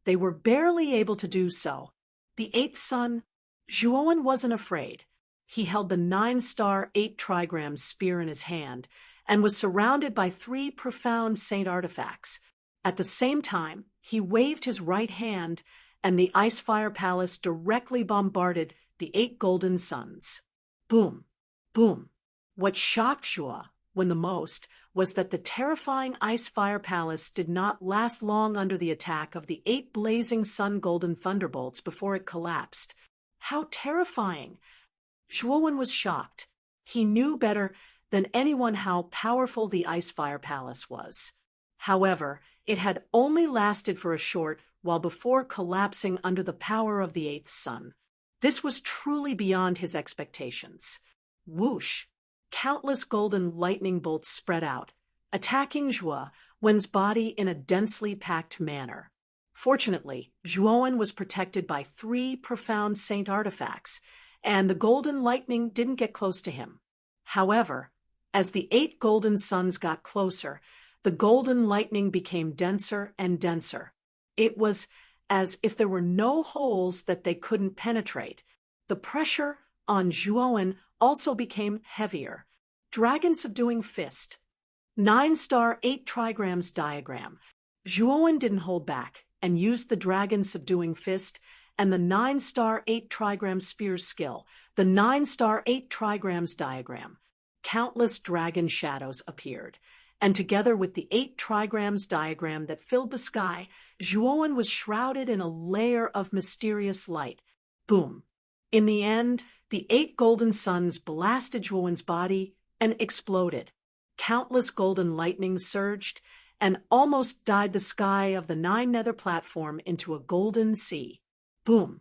they were barely able to do so. The 8th sun, Zhuowen wasn't afraid. He held the 9-star 8-trigram spear in his hand and was surrounded by 3 profound saint artifacts. At the same time, he waved his right hand, and the Icefire Palace directly bombarded the 8 golden suns. Boom! Boom! What shocked Zhuowen the most was that the terrifying Icefire Palace did not last long under the attack of the 8 blazing sun golden thunderbolts before it collapsed. How terrifying! Zhuowen was shocked. He knew better than anyone how powerful the Icefire Palace was. However, it had only lasted for a short while before collapsing under the power of the 8th sun. This was truly beyond his expectations. Whoosh! Countless golden lightning bolts spread out, attacking Zhuowen's body in a densely packed manner. Fortunately, Zhuowen was protected by 3 profound saint artifacts, and the golden lightning didn't get close to him. However, as the 8 golden suns got closer, the golden lightning became denser and denser. It was as if there were no holes that they couldn't penetrate. The pressure on Zhuowen also became heavier. Dragon Subduing Fist. 9-star 8 trigrams diagram. Zhuowen didn't hold back and used the Dragon Subduing Fist and the 9-star 8 trigram spear skill, the 9-star 8 trigrams diagram. Countless dragon shadows appeared, and together with the 8 trigrams diagram that filled the sky, Zhuowen was shrouded in a layer of mysterious light. Boom! In the end, the 8 golden suns blasted Zhuowen's body and exploded. Countless golden lightnings surged and almost dyed the sky of the 9 nether platform into a golden sea. Boom!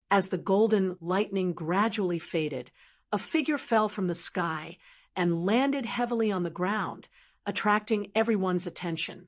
As the golden lightning gradually faded, a figure fell from the sky and landed heavily on the ground, attracting everyone's attention.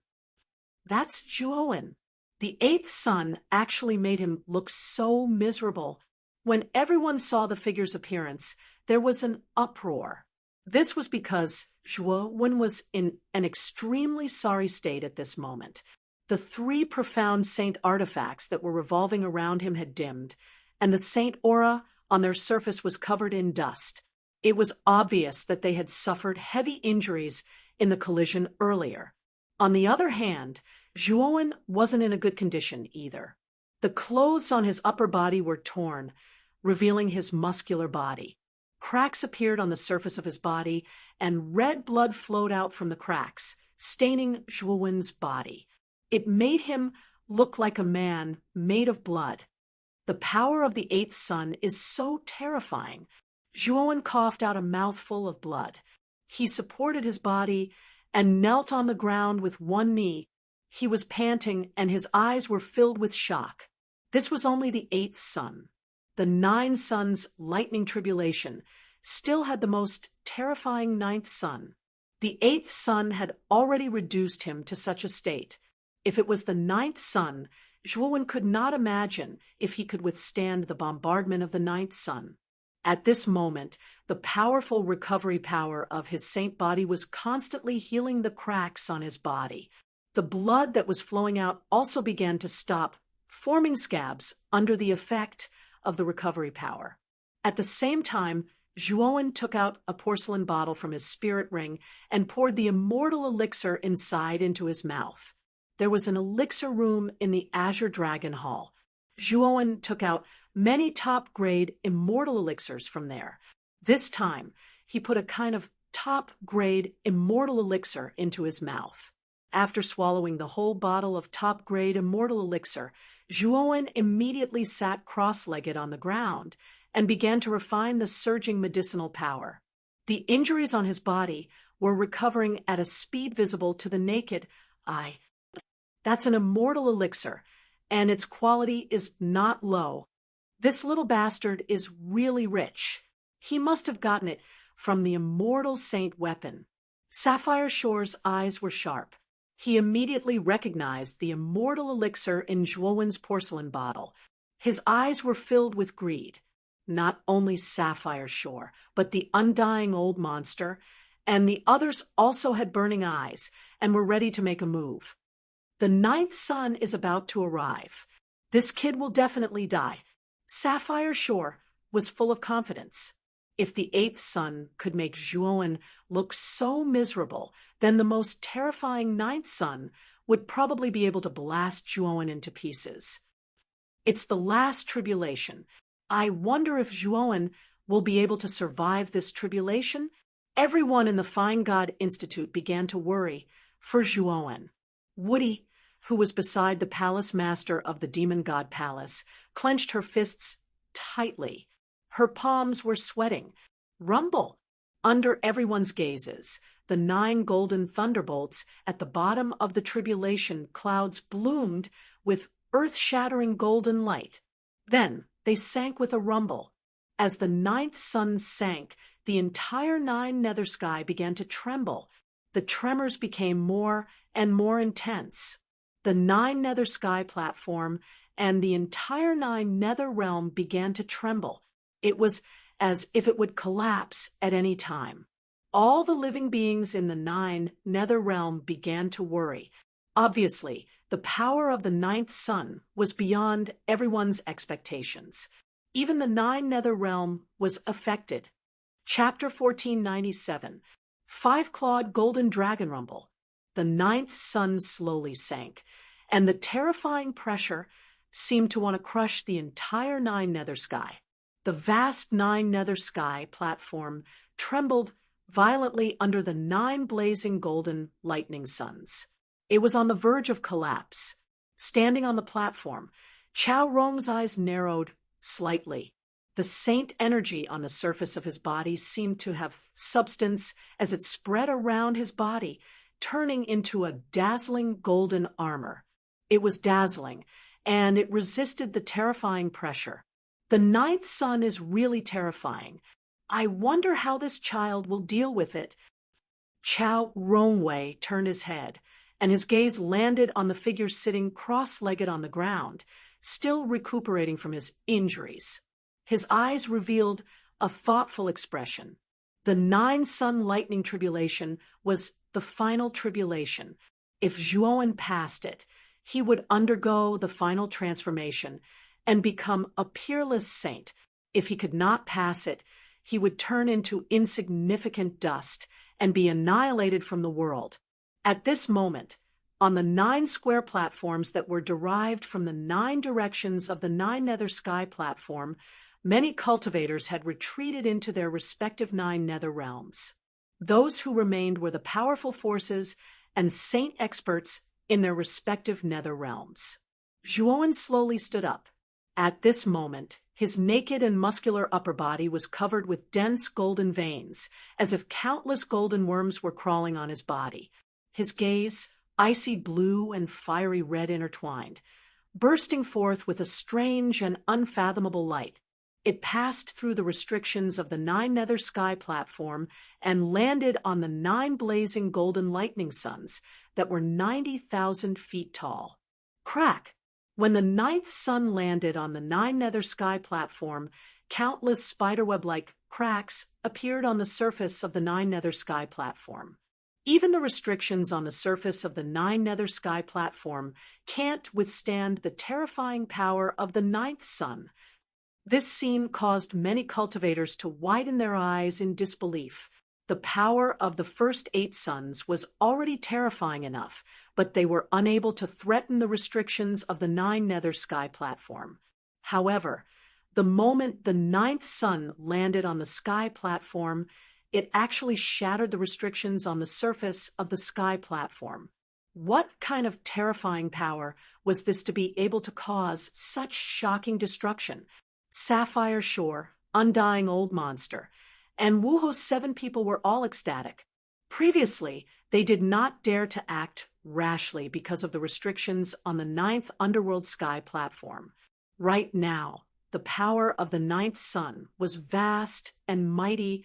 That's Zhuowen. The 8th sun actually made him look so miserable When everyone saw the figure's appearance, there was an uproar. This was because Zhuo-Wen was in an extremely sorry state at this moment. The three profound saint artifacts that were revolving around him had dimmed, and the saint aura on their surface was covered in dust. It was obvious that they had suffered heavy injuries in the collision earlier. On the other hand, Zhuo-Wen wasn't in a good condition either. The clothes on his upper body were torn, revealing his muscular body. Cracks appeared on the surface of his body, and red blood flowed out from the cracks, staining Zhuo-Wen's body. It made him look like a man made of blood. The power of the eighth sun is so terrifying. Zhuo-Wen coughed out a mouthful of blood. He supported his body and knelt on the ground with one knee. He was panting, and his eyes were filled with shock. This was only the eighth sun. The 9 suns' lightning tribulation still had the most terrifying 9th sun. The 8th sun had already reduced him to such a state. If it was the 9th sun, Zhuo-Wen could not imagine if he could withstand the bombardment of the 9th sun. At this moment, the powerful recovery power of his saint body was constantly healing the cracks on his body. The blood that was flowing out also began to stop, forming scabs under the effect of the recovery power. At the same time, Zhuo-Wen took out a porcelain bottle from his spirit ring and poured the immortal elixir inside into his mouth. There was an elixir room in the Azure Dragon Hall. Zhuo-Wen took out many top-grade immortal elixirs from there. This time, he put a kind of top-grade immortal elixir into his mouth. After swallowing the whole bottle of top-grade immortal elixir, Zhuo-Wen immediately sat cross-legged on the ground and began to refine the surging medicinal power. The injuries on his body were recovering at a speed visible to the naked eye. That's an immortal elixir, and its quality is not low. This little bastard is really rich. He must have gotten it from the immortal saint weapon. Sapphire Shore's eyes were sharp. He immediately recognized the immortal elixir in Zhuo-Wen's porcelain bottle. His eyes were filled with greed. Not only Sapphire Shore, but the undying old monster, and the others also had burning eyes and were ready to make a move. The 9th sun is about to arrive. This kid will definitely die. Sapphire Shore was full of confidence. If the 8th sun could make Zhuo-Wen look so miserable, then the most terrifying 9th sun would probably be able to blast Zhuo-Wen into pieces. It's the last tribulation. I wonder if Zhuo-Wen will be able to survive this tribulation? Everyone in the Fine God Institute began to worry for Zhuo-Wen. Woody, who was beside the palace master of the Demon God Palace, clenched her fists tightly. Her palms were sweating. Rumble! Under everyone's gazes, the 9 golden thunderbolts at the bottom of the tribulation clouds bloomed with earth-shattering golden light. Then they sank with a rumble. As the 9th sun sank, the entire 9 nether sky began to tremble. The tremors became more and more intense. The 9 nether sky platform and the entire 9 nether realm began to tremble. It was as if it would collapse at any time. All the living beings in the 9 nether realm began to worry. Obviously, the power of the 9th sun was beyond everyone's expectations. Even the 9 nether realm was affected. Chapter 1497, 5-clawed golden dragon rumble. The 9th sun slowly sank, and the terrifying pressure seemed to want to crush the entire 9 nether sky. The vast 9 nether sky platform trembled violently under the 9 blazing golden lightning suns. It was on the verge of collapse. Standing on the platform, Chao Rong's eyes narrowed slightly. The saint energy on the surface of his body seemed to have substance as it spread around his body, turning into a dazzling golden armor. It was dazzling, and it resisted the terrifying pressure. The 9th sun is really terrifying. I wonder how this child will deal with it. Chao Rongwei turned his head, and his gaze landed on the figure sitting cross-legged on the ground, still recuperating from his injuries. His eyes revealed a thoughtful expression. The 9-sun lightning tribulation was the final tribulation. If Zhuowen passed it, he would undergo the final transformation and become a peerless saint. If he could not pass it, he would turn into insignificant dust and be annihilated from the world. At this moment, on the 9 square platforms that were derived from the 9 directions of the 9 nether sky platform, many cultivators had retreated into their respective 9 nether realms. Those who remained were the powerful forces and saint experts in their respective nether realms. Zhuowen slowly stood up. At this moment, his naked and muscular upper body was covered with dense golden veins, as if countless golden worms were crawling on his body. His gaze, icy blue and fiery red intertwined, bursting forth with a strange and unfathomable light. It passed through the restrictions of the 9 nether sky platform and landed on the 9 blazing golden lightning suns that were 90,000 feet tall. Crack! When the 9th sun landed on the 9 nether sky platform, countless spiderweb-like cracks appeared on the surface of the 9 nether sky platform. Even the restrictions on the surface of the 9 nether sky platform can't withstand the terrifying power of the 9th sun. This scene caused many cultivators to widen their eyes in disbelief. The power of the first 8 suns was already terrifying enough, but they were unable to threaten the restrictions of the 9 nether sky platform. However, the moment the 9th sun landed on the sky platform, it actually shattered the restrictions on the surface of the sky platform. What kind of terrifying power was this to be able to cause such shocking destruction? Sapphire Shore, Undying Old Monster, and Wuho's 7 people were all ecstatic. Previously, they did not dare to act rashly because of the restrictions on the 9th underworld sky platform. Right now, the power of the 9th sun was vast and mighty,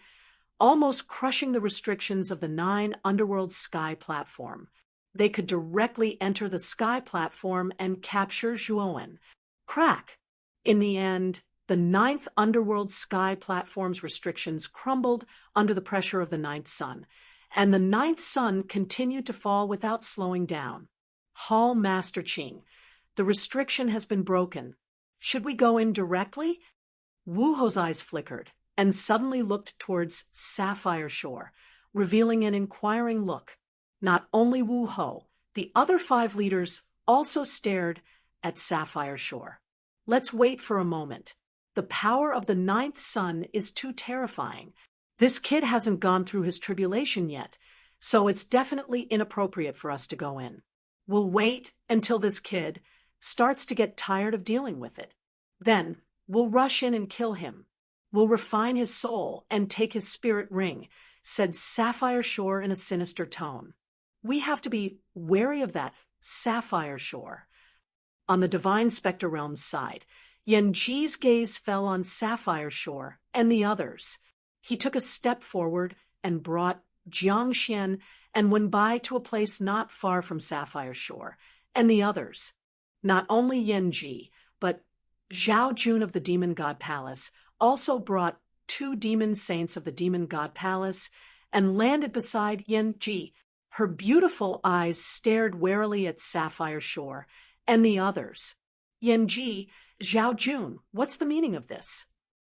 almost crushing the restrictions of the 9 underworld sky platform. They could directly enter the sky platform and capture Zhuowen. Crack! In the end, the 9th underworld sky platform's restrictions crumbled under the pressure of the 9th sun, and the 9th sun continued to fall without slowing down. Hall Master Qing, the restriction has been broken. Should we go in directly? Wuho's eyes flickered and suddenly looked towards Sapphire Shore, revealing an inquiring look. Not only Wuho, the other 5 leaders also stared at Sapphire Shore. Let's wait for a moment. The power of the 9th sun is too terrifying. This kid hasn't gone through his tribulation yet, so it's definitely inappropriate for us to go in. We'll wait until this kid starts to get tired of dealing with it. Then we'll rush in and kill him. We'll refine his soul and take his spirit ring, said Sapphire Shore in a sinister tone. We have to be wary of that, Sapphire Shore. On the Divine Spectre Realm's side, Yan Ji's gaze fell on Sapphire Shore and the others. He took a step forward and brought Jiang Xian and Wenbai to a place not far from Sapphire Shore and the others. Not only Yan Ji, but Zhao Jun of the Demon God Palace also brought 2 demon saints of the Demon God Palace and landed beside Yan Ji. Her beautiful eyes stared warily at Sapphire Shore and the others. Yan Ji, Zhao Jun, what's the meaning of this?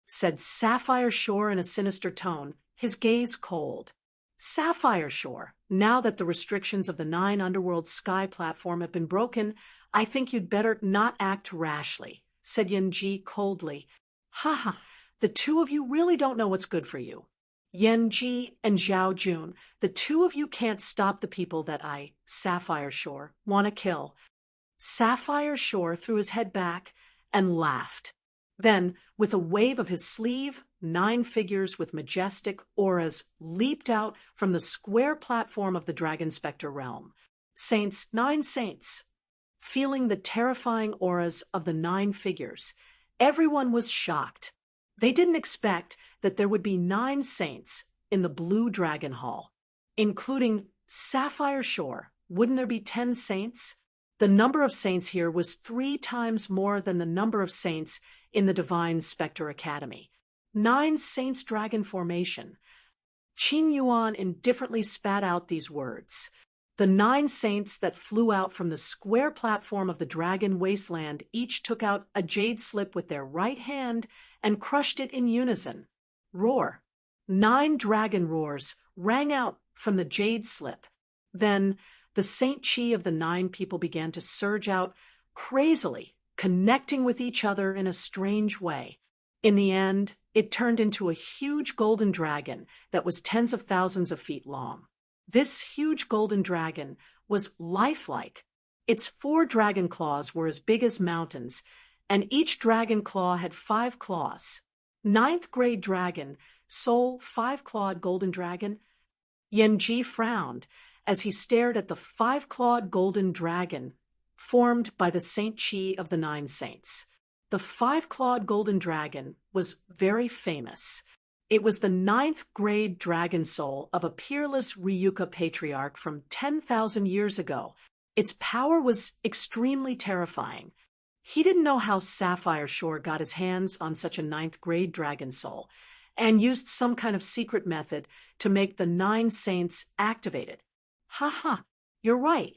Said Sapphire Shore in a sinister tone, his gaze cold. Sapphire Shore, now that the restrictions of the 9 underworld sky platform have been broken, I think you'd better not act rashly, said Yan Ji coldly. Ha, the 2 of you really don't know what's good for you. Yan Ji and Zhao Jun, the 2 of you can't stop the people that I, Sapphire Shore, want to kill. Sapphire Shore threw his head back and laughed. Then, with a wave of his sleeve, 9 figures with majestic auras leaped out from the square platform of the Dragon Spectre realm. Saints, 9 saints. Feeling the terrifying auras of the 9 figures, everyone was shocked. They didn't expect that there would be 9 saints in the Blue Dragon Hall, including Sapphire Shore. Wouldn't there be 10 saints? The number of saints here was 3 times more than the number of saints in the Divine Spectre Academy. 9 Saints Dragon Formation. Qing Yuan indifferently spat out these words. The 9 saints that flew out from the square platform of the dragon wasteland each took out a jade slip with their right hand and crushed it in unison. Roar. 9 dragon roars rang out from the jade slip. Then the Saint Chi of the 9 people began to surge out crazily, connecting with each other in a strange way. In the end, it turned into a huge golden dragon that was tens of thousands of feet long. This huge golden dragon was lifelike. Its 4 dragon claws were as big as mountains, and each dragon claw had 5 claws. 9th grade dragon, soul 5-clawed golden dragon. Yanji frowned as he stared at the 5-clawed golden dragon formed by the Saint Chi of the 9 saints. The 5-clawed golden dragon was very famous. It was the 9th grade dragon soul of a peerless Ryuka patriarch from 10,000 years ago. Its power was extremely terrifying. He didn't know how Sapphire Shore got his hands on such a 9th grade dragon soul, and used some kind of secret method to make the 9 saints activated. Haha, you're right.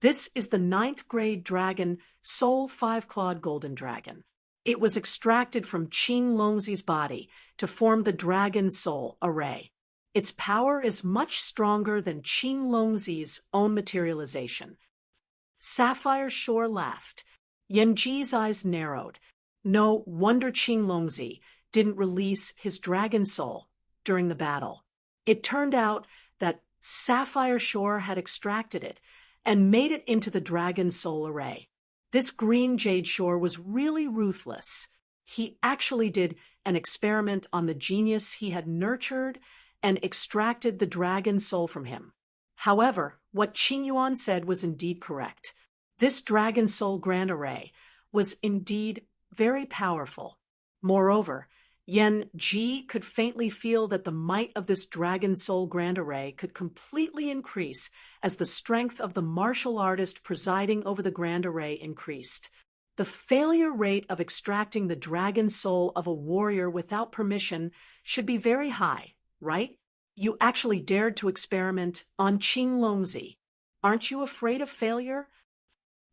This is the 9th grade dragon, soul 5-clawed golden dragon. It was extracted from Qing Longzi's body to form the dragon soul array. Its power is much stronger than Qing Longzi's own materialization. Sapphire Shore laughed. Yanji's eyes narrowed. No wonder Qing Longzi didn't release his dragon soul during the battle. It turned out that Sapphire Shore had extracted it and made it into the dragon soul array. This green jade shore was really ruthless. He actually did an experiment on the genius he had nurtured and extracted the dragon soul from him. However, what Qing Yuan said was indeed correct. This dragon soul grand array was indeed very powerful. Moreover, Yan Ji could faintly feel that the might of this dragon soul grand array could completely increase as the strength of the martial artist presiding over the grand array increased. The failure rate of extracting the dragon soul of a warrior without permission should be very high, right? You actually dared to experiment on Qing Longzi. Aren't you afraid of failure?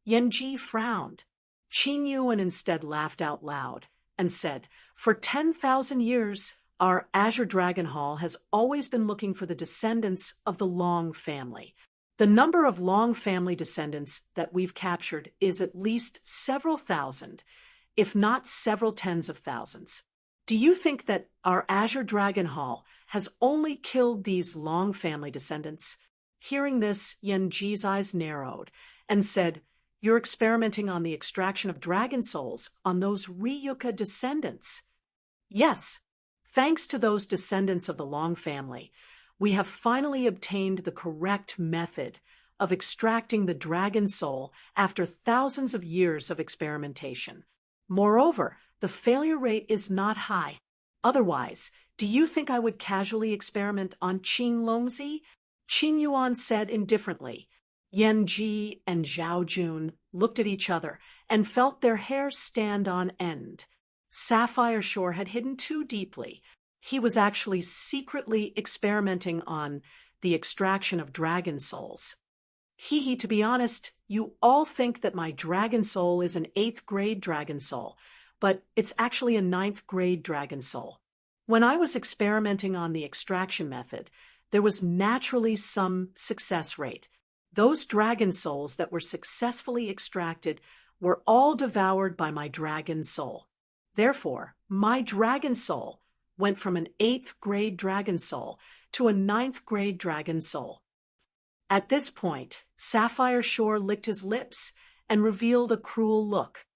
Yan Ji frowned. Qing Yuan instead laughed out loud and said, "For 10,000 years, our Azure Dragon Hall has always been looking for the descendants of the Long family. The number of Long family descendants that we've captured is at least several thousand, if not several tens of thousands. Do you think that our Azure Dragon Hall has only killed these Long family descendants?" Hearing this, Yanji's eyes narrowed and said, "You're experimenting on the extraction of dragon souls on those Ryuka descendants." "Yes, thanks to those descendants of the Long family, we have finally obtained the correct method of extracting the dragon soul after thousands of years of experimentation. Moreover, the failure rate is not high. Otherwise, do you think I would casually experiment on Qing Longzi?" Qing Yuan said indifferently. Yan Ji and Zhao Jun looked at each other and felt their hair stand on end. Sapphire Shore had hidden too deeply. He was actually secretly experimenting on the extraction of dragon souls. To be honest, you all think that my dragon soul is an 8th grade dragon soul, but it's actually a 9th grade dragon soul. When I was experimenting on the extraction method, there was naturally some success rate. Those dragon souls that were successfully extracted were all devoured by my dragon soul. Therefore, my dragon soul went from an 8th grade dragon soul to a 9th grade dragon soul. At this point, Sapphire Shore licked his lips and revealed a cruel look.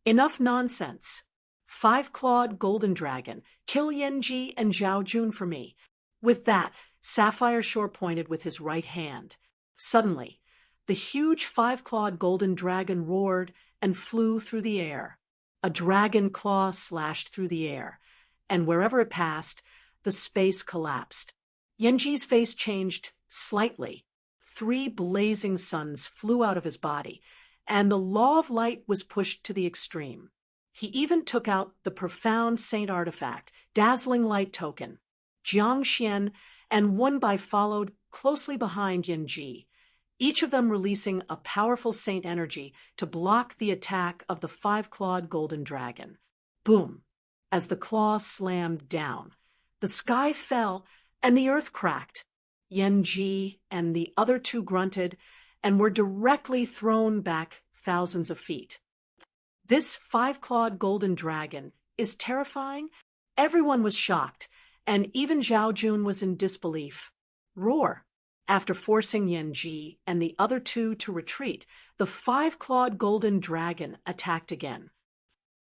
"Enough nonsense. 5-clawed golden dragon, kill Yanji and Zhao Jun for me." With that, Sapphire Shore pointed with his right hand. Suddenly, the huge 5-clawed golden dragon roared and flew through the air. A dragon claw slashed through the air, and wherever it passed, the space collapsed. Yanji's face changed slightly. 3 blazing suns flew out of his body, and the law of light was pushed to the extreme. He even took out the profound saint artifact, dazzling light token, Jiang Xian, and one by followed closely behind Yin Ji, each of them releasing a powerful saint energy to block the attack of the five-clawed golden dragon. Boom! As the claw slammed down, the sky fell and the earth cracked. Yen Ji and the other two grunted and were directly thrown back thousands of feet. This five-clawed golden dragon is terrifying. Everyone was shocked, and even Zhao Jun was in disbelief. Roar! After forcing Yen Ji and the other two to retreat, the five-clawed golden dragon attacked again.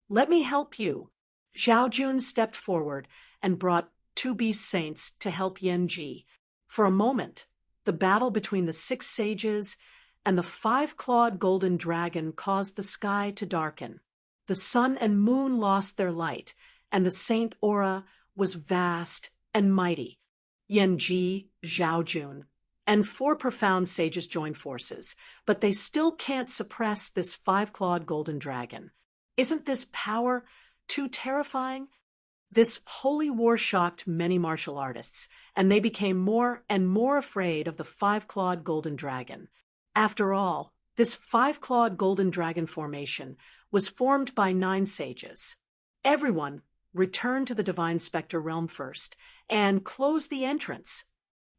Let me help you. Zhao Jun stepped forward and brought two beast saints to help Yen Ji. For a moment, the battle between the six sages and the five-clawed golden dragon caused the sky to darken. The sun and moon lost their light, and the saint aura was vast and mighty. Yen Ji, Zhao Jun, and four profound sages joined forces, but they still can't suppress this five-clawed golden dragon. Isn't this power too terrifying? This holy war shocked many martial artists, and they became more and more afraid of the five-clawed golden dragon. After all, this five-clawed golden dragon formation was formed by 9 sages. Everyone returned to the Divine Spectre realm first and closed the entrance.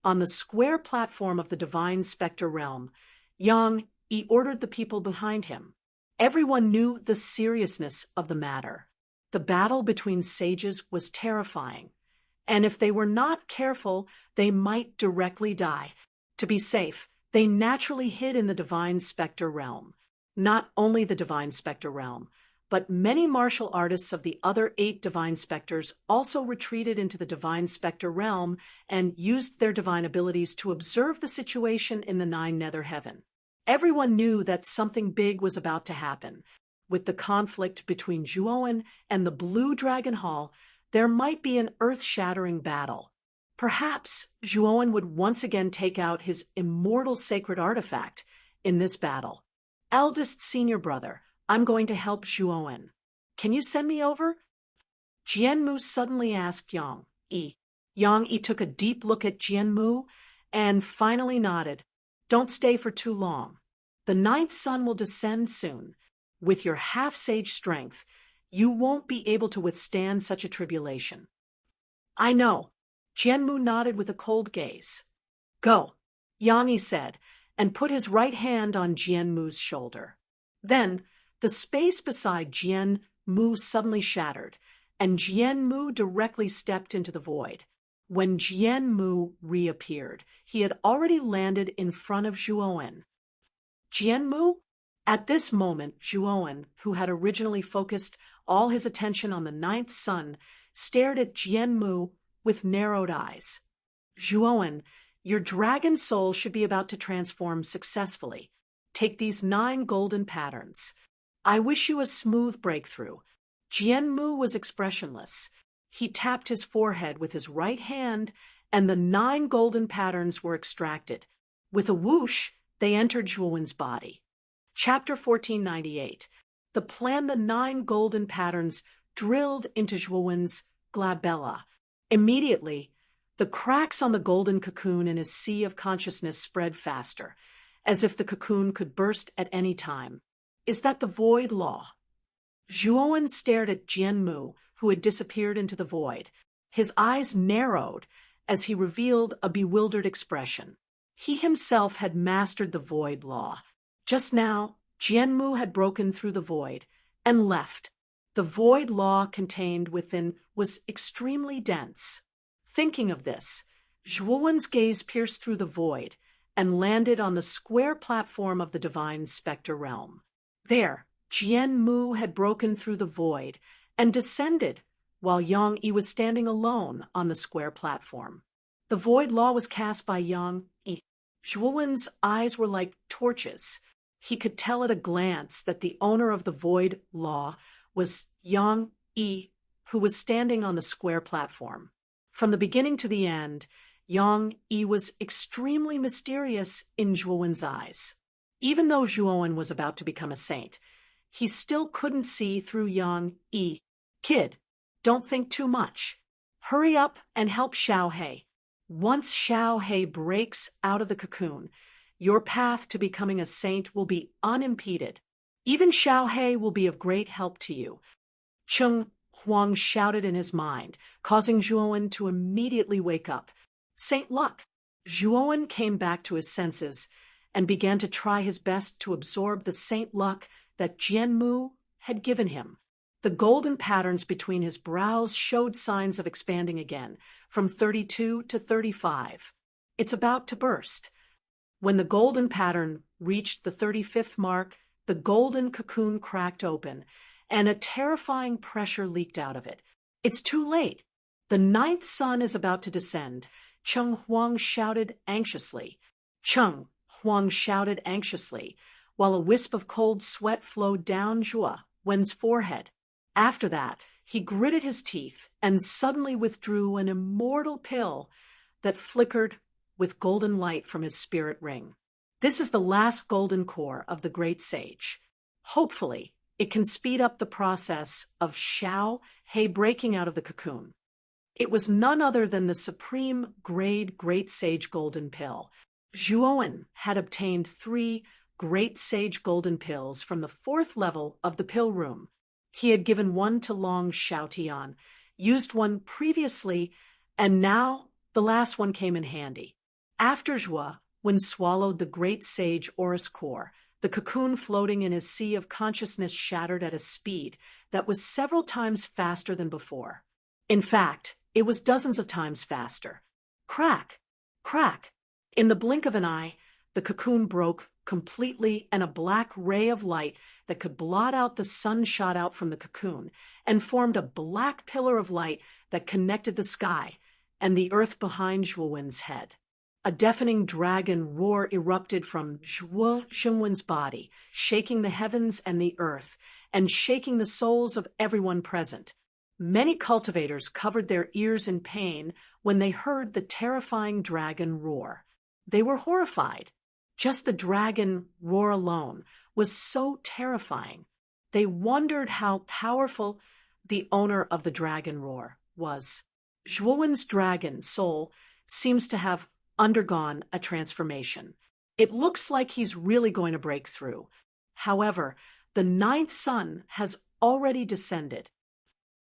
On the square platform of the Divine Spectre realm, Yang Yi ordered the people behind him. Everyone knew the seriousness of the matter. The battle between sages was terrifying, and if they were not careful, they might directly die. To be safe, they naturally hid in the Divine Spectre realm. Not only the Divine Spectre realm, but many martial artists of the other 8 Divine Spectres also retreated into the Divine Spectre realm and used their divine abilities to observe the situation in the 9 nether heaven. Everyone knew that something big was about to happen. With the conflict between Zhuowen and the Blue Dragon Hall, there might be an earth-shattering battle. Perhaps Zhuowen would once again take out his immortal sacred artifact in this battle. Eldest senior brother, I'm going to help Zhuowen. Can you send me over? Jianmu suddenly asked Yang Yi. Yang Yi took a deep look at Jianmu and finally nodded. Don't stay for too long. The 9th sun will descend soon. With your half-sage strength, you won't be able to withstand such a tribulation. I know. Jianmu nodded with a cold gaze. Go, Yang Yi said, and put his right hand on Jianmu's shoulder. Then, the space beside Jianmu suddenly shattered, and Jianmu directly stepped into the void. When Jianmu reappeared, he had already landed in front of Zhuowen. Jianmu? At this moment, Zhuowen, who had originally focused all his attention on the 9th sun, stared at Jianmu with narrowed eyes. Zhuowen, your dragon soul should be about to transform successfully. Take these 9 golden patterns. I wish you a smooth breakthrough. Jianmu was expressionless. He tapped his forehead with his right hand, and the 9 golden patterns were extracted. With a whoosh, they entered Zhuowen's body. Chapter 1498. The 9 golden patterns drilled into Zhuowen's glabella. Immediately, the cracks on the golden cocoon in his sea of consciousness spread faster, as if the cocoon could burst at any time. Is that the void law? Zhuowen stared at Jianmu, who had disappeared into the void. His eyes narrowed as he revealed a bewildered expression. He himself had mastered the void law. Just now, Jianmu had broken through the void and left. The void law contained within was extremely dense. Thinking of this, Zhuowen's gaze pierced through the void and landed on the square platform of the Divine Spectre realm. There, Jianmu had broken through the void and descended, while Yang Yi was standing alone on the square platform. The void law was cast by Yang Yi. Zhuowen's eyes were like torches. He could tell at a glance that the owner of the void law was Yang Yi, who was standing on the square platform. From the beginning to the end, Yang Yi was extremely mysterious in Zhuowen's eyes. Even though Zhuowen was about to become a saint, he still couldn't see through Yang Yi. Kid, don't think too much. Hurry up and help Xiao He. Once Xiao He breaks out of the cocoon, your path to becoming a saint will be unimpeded. Even Xiao He will be of great help to you. Cheng Huang shouted in his mind, causing Zhuowen to immediately wake up. Saint Luck! Zhuowen came back to his senses and began to try his best to absorb the Saint Luck that Jianmu had given him. The golden patterns between his brows showed signs of expanding again, from 32 to 35. It's about to burst. When the golden pattern reached the 35th mark, the golden cocoon cracked open, and a terrifying pressure leaked out of it. It's too late. The 9th sun is about to descend. Cheng Huang shouted anxiously. While a wisp of cold sweat flowed down Zhuowen's forehead. After that, he gritted his teeth and suddenly withdrew an immortal pill that flickered with golden light from his spirit ring. This is the last golden core of the great sage. Hopefully, it can speed up the process of Xiao He breaking out of the cocoon. It was none other than the supreme grade great sage golden pill. Zhuowen had obtained 3 great sage golden pills from the 4th level of the pill room. He had given one to Long Xiaotian, used one previously, and now the last one came in handy. After Zhuowen swallowed the great sage Oris core, the cocoon floating in his sea of consciousness shattered at a speed that was several times faster than before. In fact, it was dozens of times faster. Crack! Crack! In the blink of an eye, the cocoon broke completely, and a black ray of light that could blot out the sun shot out from the cocoon and formed a black pillar of light that connected the sky and the earth behind Zhuowen's head. A deafening dragon roar erupted from Zhuowen's body, shaking the heavens and the earth, and shaking the souls of everyone present. Many cultivators covered their ears in pain when they heard the terrifying dragon roar. They were horrified. Just the dragon roar alone was so terrifying. They wondered how powerful the owner of the dragon roar was. Zhuowen's dragon soul seems to have undergone a transformation. It looks like he's really going to break through. However, the 9th sun has already descended.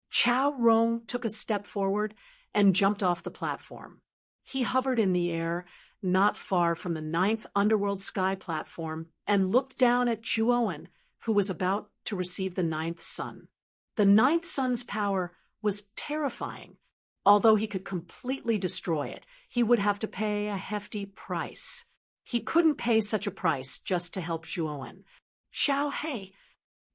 Chao Rong took a step forward and jumped off the platform. He hovered in the air, not far from the 9th underworld sky platform, and looked down at Zhuowen, who was about to receive the 9th sun. The 9th sun's power was terrifying. Although he could completely destroy it, he would have to pay a hefty price. He couldn't pay such a price just to help Zhuowen. Xiao He!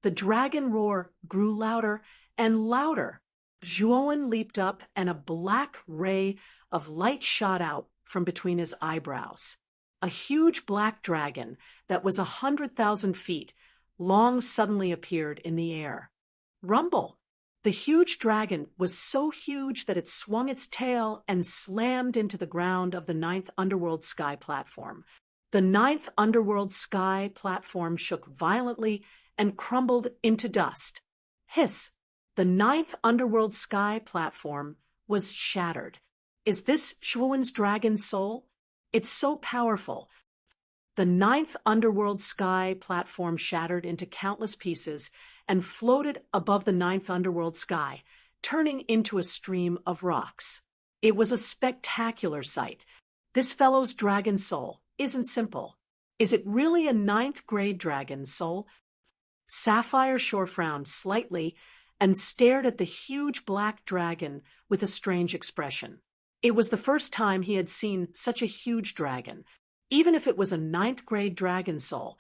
The dragon roar grew louder and louder. Zhuowen leaped up, and a black ray of light shot out from between his eyebrows. A huge black dragon that was 100,000 feet long suddenly appeared in the air. Rumble! The huge dragon was so huge that it swung its tail and slammed into the ground of the 9th underworld sky platform. The 9th underworld sky platform shook violently and crumbled into dust. Hiss! The 9th underworld sky platform was shattered. Is this Zhuowen's dragon soul? It's so powerful. The 9th underworld sky platform shattered into countless pieces and floated above the 9th underworld sky, turning into a stream of rocks. It was a spectacular sight. This fellow's dragon soul isn't simple. Is it really a 9th grade dragon soul? Sapphire Shore frowned slightly and stared at the huge black dragon with a strange expression. It was the first time he had seen such a huge dragon. Even if it was a 9th grade dragon soul,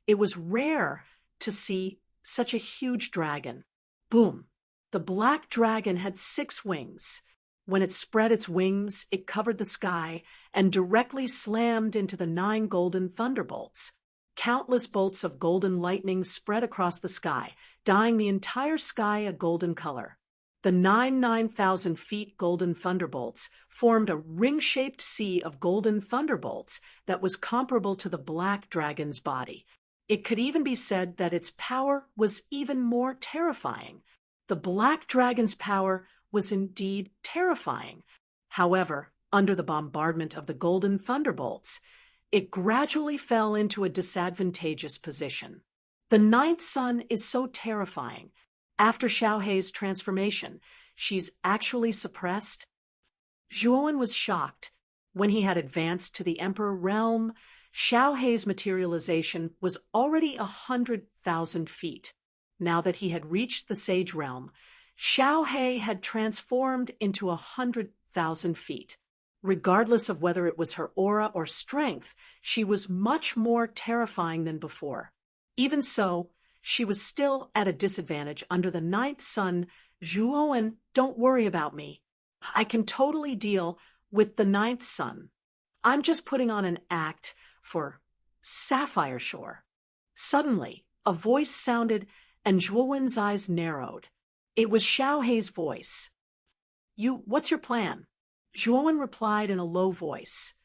it was rare to see such a huge dragon. Boom! The black dragon had 6 wings. When it spread its wings, it covered the sky and directly slammed into the 9 golden thunderbolts. Countless bolts of golden lightning spread across the sky, dyeing the entire sky a golden color. The 9,000 feet golden thunderbolts formed a ring-shaped sea of golden thunderbolts that was comparable to the black dragon's body. It could even be said that its power was even more terrifying. The black dragon's power was indeed terrifying. However, under the bombardment of the golden thunderbolts, it gradually fell into a disadvantageous position. The ninth sun is so terrifying. After Xiaohei's transformation, she's actually suppressed. Zhuowen was shocked. When he had advanced to the Emperor realm, Xiaohei's materialization was already 100,000 feet. Now that he had reached the Sage realm, Xiaohei had transformed into 100,000 feet. Regardless of whether it was her aura or strength, she was much more terrifying than before. Even so, she was still at a disadvantage under the ninth sun. Zhuowen, don't worry about me. I can totally deal with the ninth sun. I'm just putting on an act for Sapphire Shore. Suddenly, a voice sounded and Zhuowen's eyes narrowed. It was Xiaohei's voice. What's your plan? Zhuowen replied in a low voice.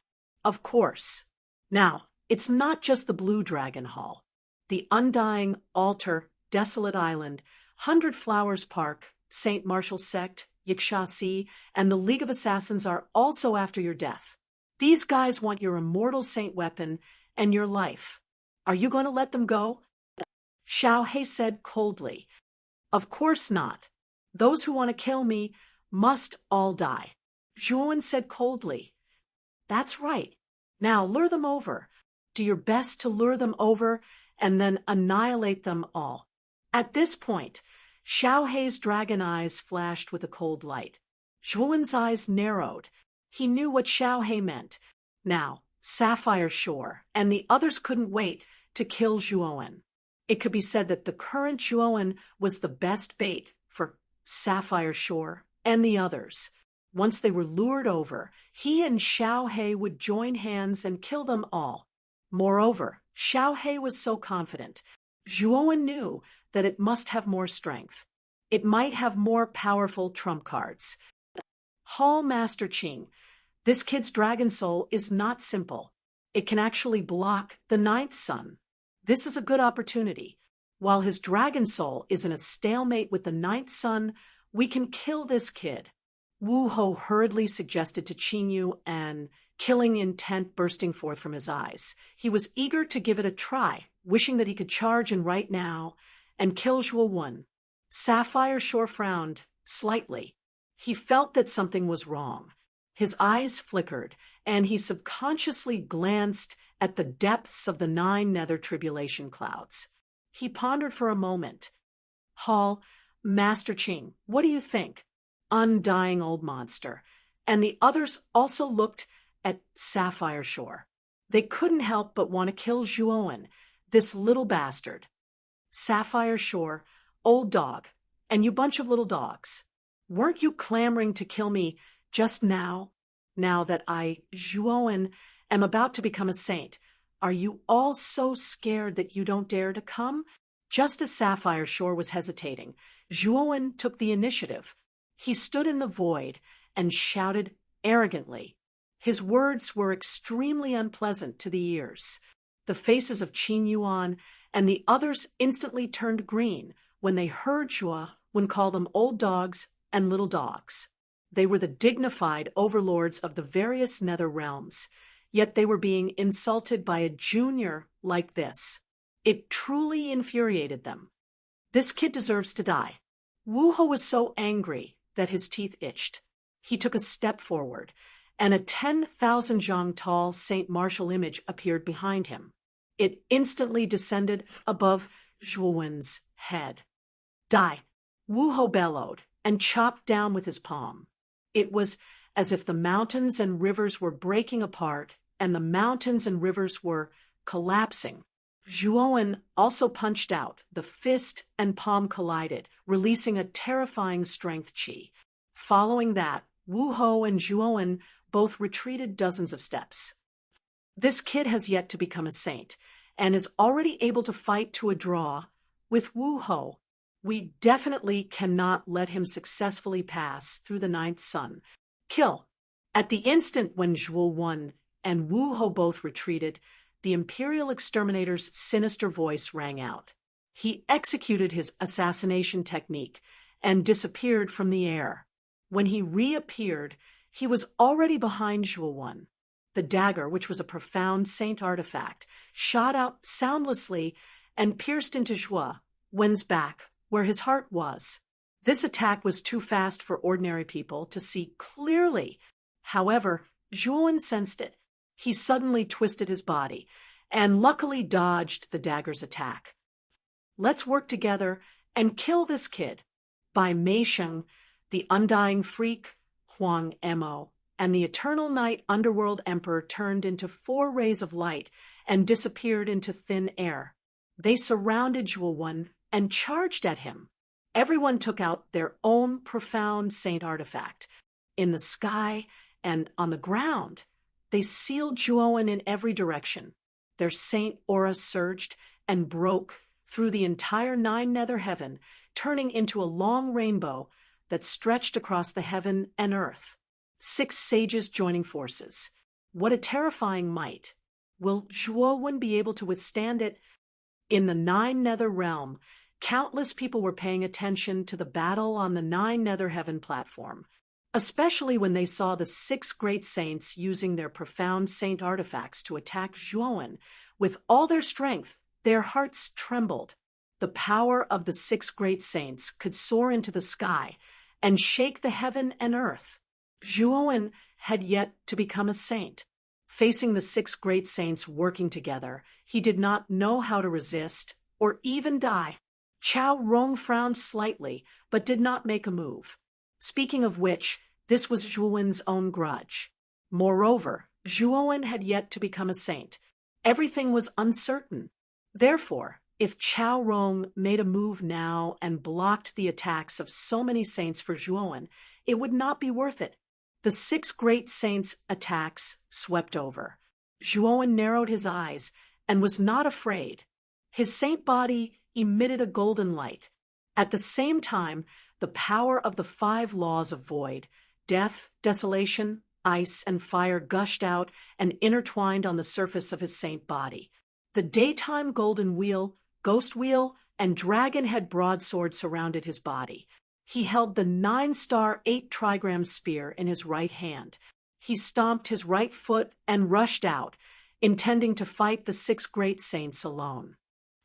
Of course. Now, it's not just the Blue Dragon Hall. The Undying Altar, Desolate Island, 100 Flowers Park, St. Martial's Sect, Yixia, and the League of Assassins are also after your death. These guys want your immortal saint weapon and your life. Are you going to let them go? Xiaohei said coldly. Of course not. Those who want to kill me must all die. Zhuowen said coldly. That's right. Now lure them over. Do your best to lure them over and then annihilate them all. At this point, Xiaohei's dragon eyes flashed with a cold light. Zhuowen's eyes narrowed. He knew what Xiaohei meant. Now, Sapphire Shore and the others couldn't wait to kill Zhuowen. It could be said that the current Zhuowen was the best bait for Sapphire Shore and the others. Once they were lured over, he and Xiaohei would join hands and kill them all. Moreover, Xiaohei was so confident. Zhuowen knew that it must have more strength. It might have more powerful trump cards. Hall Master Qing, this kid's dragon soul is not simple. It can actually block the ninth sun. This is a good opportunity. While his dragon soul is in a stalemate with the ninth sun, we can kill this kid. Wu Ho hurriedly suggested to Qingyu, an killing intent bursting forth from his eyes. He was eager to give it a try, wishing that he could charge in right now and kill Zhuowen. Sapphire Shore frowned slightly. He felt that something was wrong. His eyes flickered, and he subconsciously glanced at the depths of the 9 nether tribulation clouds. He pondered for a moment. Hall, Master Qing, what do you think? Undying old monster. And the others also looked at Sapphire Shore. They couldn't help but want to kill Zhuowen, this little bastard. Sapphire Shore, old dog, and you bunch of little dogs. Weren't you clamoring to kill me just now? Now that I, Zhuowen, am about to become a saint, are you all so scared that you don't dare to come? Just as Sapphire Shore was hesitating, Zhuowen took the initiative. He stood in the void and shouted arrogantly. His words were extremely unpleasant to the ears. The faces of Qin Yuan and the others instantly turned green when they heard Zhuowen call them old dogs and little dogs. They were the dignified overlords of the various nether realms, yet they were being insulted by a junior like this. It truly infuriated them. This kid deserves to die. Wu Ho was so angry that his teeth itched. He took a step forward, and a 10,000 zhang tall St. Martial image appeared behind him. It instantly descended above Zhuowen's head. Die! Wu Ho bellowed and chopped down with his palm. It was as if the mountains and rivers were breaking apart and the mountains and rivers were collapsing. Zhuowen also punched out. The fist and palm collided, releasing a terrifying strength chi. Following that, Wu Ho and Zhuowen both retreated dozens of steps. This kid has yet to become a saint, and is already able to fight to a draw with Wu Ho. We definitely cannot let him successfully pass through the ninth sun. Kill! At the instant when Zhuowen and Wu Ho both retreated, the Imperial Exterminator's sinister voice rang out. He executed his assassination technique and disappeared from the air. When he reappeared, he was already behind Zhuo. The dagger, which was a profound saint artifact, shot out soundlessly and pierced into Zhuo's back, where his heart was. This attack was too fast for ordinary people to see clearly. However, Zhuo sensed it. He suddenly twisted his body and luckily dodged the dagger's attack. "Let's work together and kill this kid." By Mei Sheng, the undying freak, Huang Mo, and the eternal night underworld emperor turned into 4 rays of light and disappeared into thin air. They surrounded Zhuo and charged at him. Everyone took out their own profound saint artifact. In the sky and on the ground, they sealed Zhuo in every direction. Their saint aura surged and broke through the entire 9 nether heaven, turning into a long rainbow that stretched across the heaven and earth. 6 sages joining forces. What a terrifying might. Will Zhuo be able to withstand it? In the 9 nether realm, countless people were paying attention to the battle on the 9 nether heaven platform, especially when they saw the 6 great saints using their profound saint artifacts to attack Zhuo. With all their strength, their hearts trembled. The power of the 6 great saints could soar into the sky and shake the heaven and earth. Zhuo had yet to become a saint. Facing the 6 great saints working together, he did not know how to resist or even die. Chao Rong frowned slightly, but did not make a move. Speaking of which, this was Zhuo's own grudge. Moreover, Zhuo had yet to become a saint. Everything was uncertain. Therefore, if Chao Rong made a move now and blocked the attacks of so many saints for Zhuo, it would not be worth it. The 6 great saints' attacks swept over. Zhuo narrowed his eyes and was not afraid. His saint body emitted a golden light. At the same time, the power of the 5 laws of void, death, desolation, ice, and fire gushed out and intertwined on the surface of his saint body. The daytime golden wheel, ghost wheel, and dragon-head broadsword surrounded his body. He held the 9-star 8-trigram spear in his right hand. He stomped his right foot and rushed out, intending to fight the 6 great saints alone.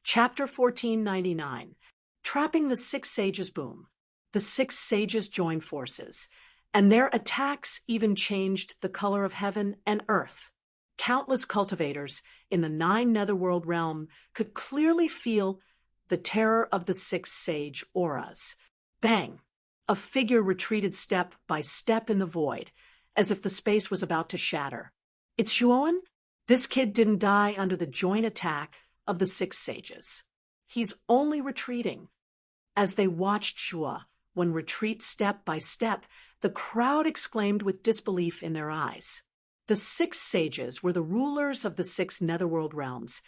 Chapter 1499. Trapping the 6 sages. Boom. The 6 sages joined forces, and their attacks even changed the color of heaven and earth. Countless cultivators in the 9 netherworld realm could clearly feel the terror of the 6 sage auras. Bang! A figure retreated step by step in the void, as if the space was about to shatter. It's Zhuo? This kid didn't die under the joint attack of the 6 sages. He's only retreating. As they watched Zhuo retreat step by step, the crowd exclaimed with disbelief in their eyes. The 6 sages were the rulers of the 6 netherworld realms,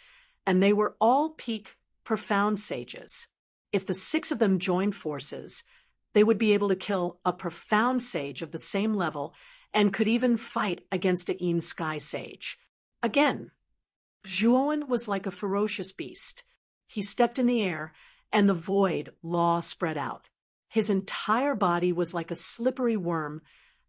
and they were all peak, profound sages. If the 6 of them joined forces, they would be able to kill a profound sage of the same level and could even fight against a Yin Sky sage. Again, Zhuo was like a ferocious beast. He stepped in the air, and the void law spread out. His entire body was like a slippery worm,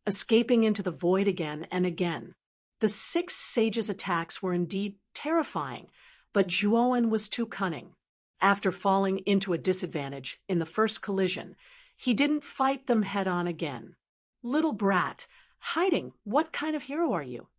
escaping into the void again and again. The 6 sages' attacks were indeed terrifying, but Zhuo was too cunning. After falling into a disadvantage in the first collision, he didn't fight them head-on again. "Little brat, hiding, what kind of hero are you?"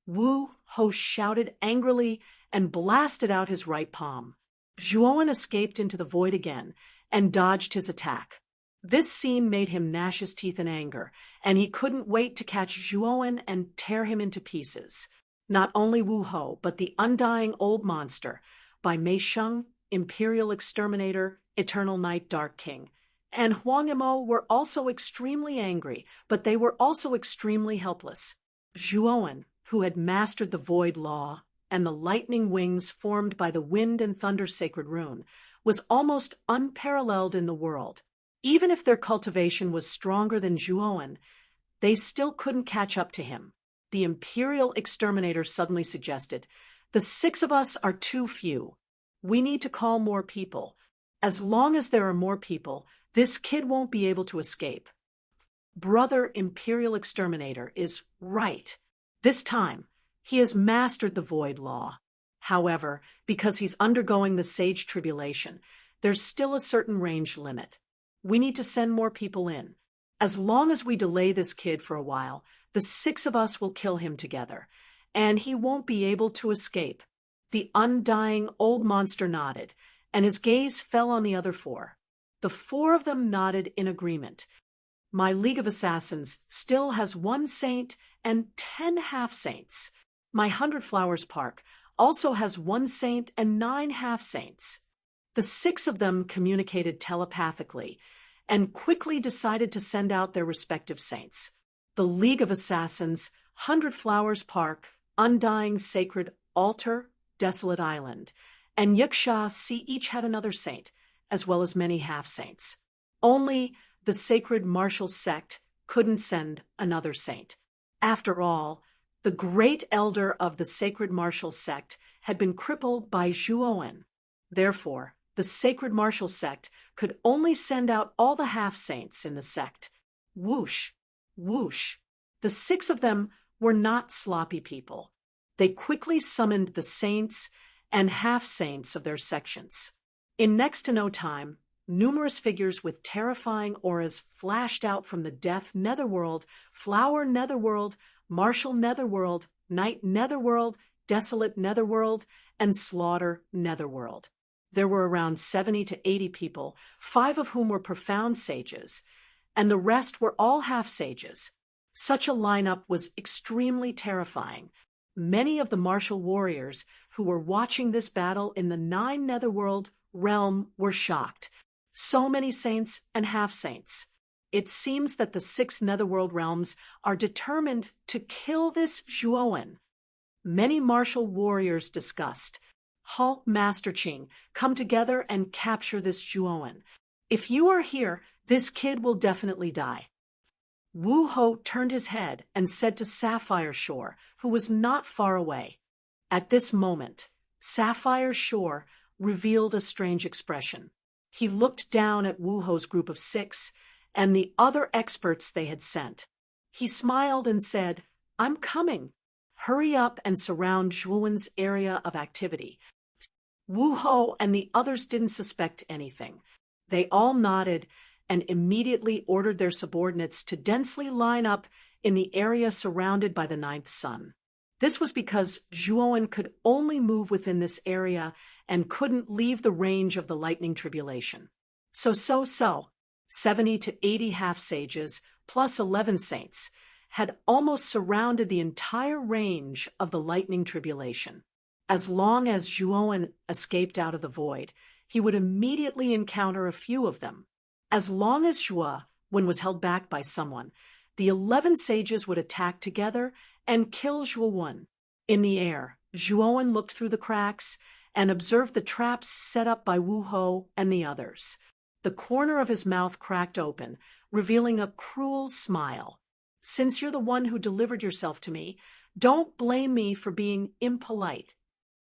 Wu Ho shouted angrily and blasted out his right palm. Zhuo escaped into the void again and dodged his attack. This scene made him gnash his teeth in anger, and he couldn't wait to catch Zhuo and tear him into pieces. Not only Wu Ho, but the undying old monster, by Mei Sheng, Imperial Exterminator, Eternal Night Dark King, and Huang Mo were also extremely angry, but they were also extremely helpless. Zhuo, who had mastered the void law and the lightning wings formed by the wind and thunder sacred rune, was almost unparalleled in the world. Even if their cultivation was stronger than Zhuo, they still couldn't catch up to him. The Imperial Exterminator suddenly suggested, The 6 of us are too few. We need to call more people. As long as there are more people, this kid won't be able to escape. Brother Imperial Exterminator is right. This time, he has mastered the Void Law. However, because he's undergoing the Sage Tribulation, there's still a certain range limit. We need to send more people in. As long as we delay this kid for a while, the 6 of us will kill him together, and he won't be able to escape. The undying old monster nodded, and his gaze fell on the other 4. The 4 of them nodded in agreement. My League of Assassins still has 1 saint and 10 half-saints. My 100 Flowers Park also has 1 saint and 9 half-saints. The 6 of them communicated telepathically and quickly decided to send out their respective saints. The League of Assassins, 100 Flowers Park, Undying Sacred Altar, Desolate Island, and Yuksha each had another saint, as well as many half-saints. Only the Sacred Martial Sect couldn't send another saint. After all, the great elder of the Sacred Martial Sect had been crippled by Zhuowen. Therefore, the Sacred Martial Sect could only send out all the half-saints in the sect. Whoosh, whoosh. The 6 of them were not sloppy people. They quickly summoned the saints and half-saints of their sections. In next to no time, numerous figures with terrifying auras flashed out from the Death Netherworld, Flower Netherworld, Martial Netherworld, Night Netherworld, Desolate Netherworld, and Slaughter Netherworld. There were around 70 to 80 people, 5 of whom were profound sages, and the rest were all half-sages. Such a lineup was extremely terrifying. Many of the martial warriors who were watching this battle in the 9 Netherworld realm were shocked. So many saints and half-saints. It seems that the 6 Netherworld realms are determined to kill this Zhuowen. Many martial warriors discussed. Halt, Master Qing, come together and capture this Zhuowen. If you are here, this kid will definitely die. Wu Ho turned his head and said to Sapphire Shore, who was not far away. At this moment, Sapphire Shore revealed a strange expression. He looked down at Wu Ho's group of 6 and the other experts they had sent. He smiled and said, "I'm coming. Hurry up and surround Zhuowen's area of activity." Wu Ho and the others didn't suspect anything. They all nodded and immediately ordered their subordinates to densely line up in the area surrounded by the 9th sun. This was because Zhuowen could only move within this area and couldn't leave the range of the lightning tribulation. So, 70 to 80 half-sages plus 11 saints had almost surrounded the entire range of the lightning tribulation. As long as Zhuowen escaped out of the void, he would immediately encounter a few of them. As long as Zhuowen was held back by someone, the 11 sages would attack together and kill Zhuowen. In the air, Zhuowen looked through the cracks and observed the traps set up by Wu Ho and the others. The corner of his mouth cracked open, revealing a cruel smile. "Since you're the one who delivered yourself to me, don't blame me for being impolite."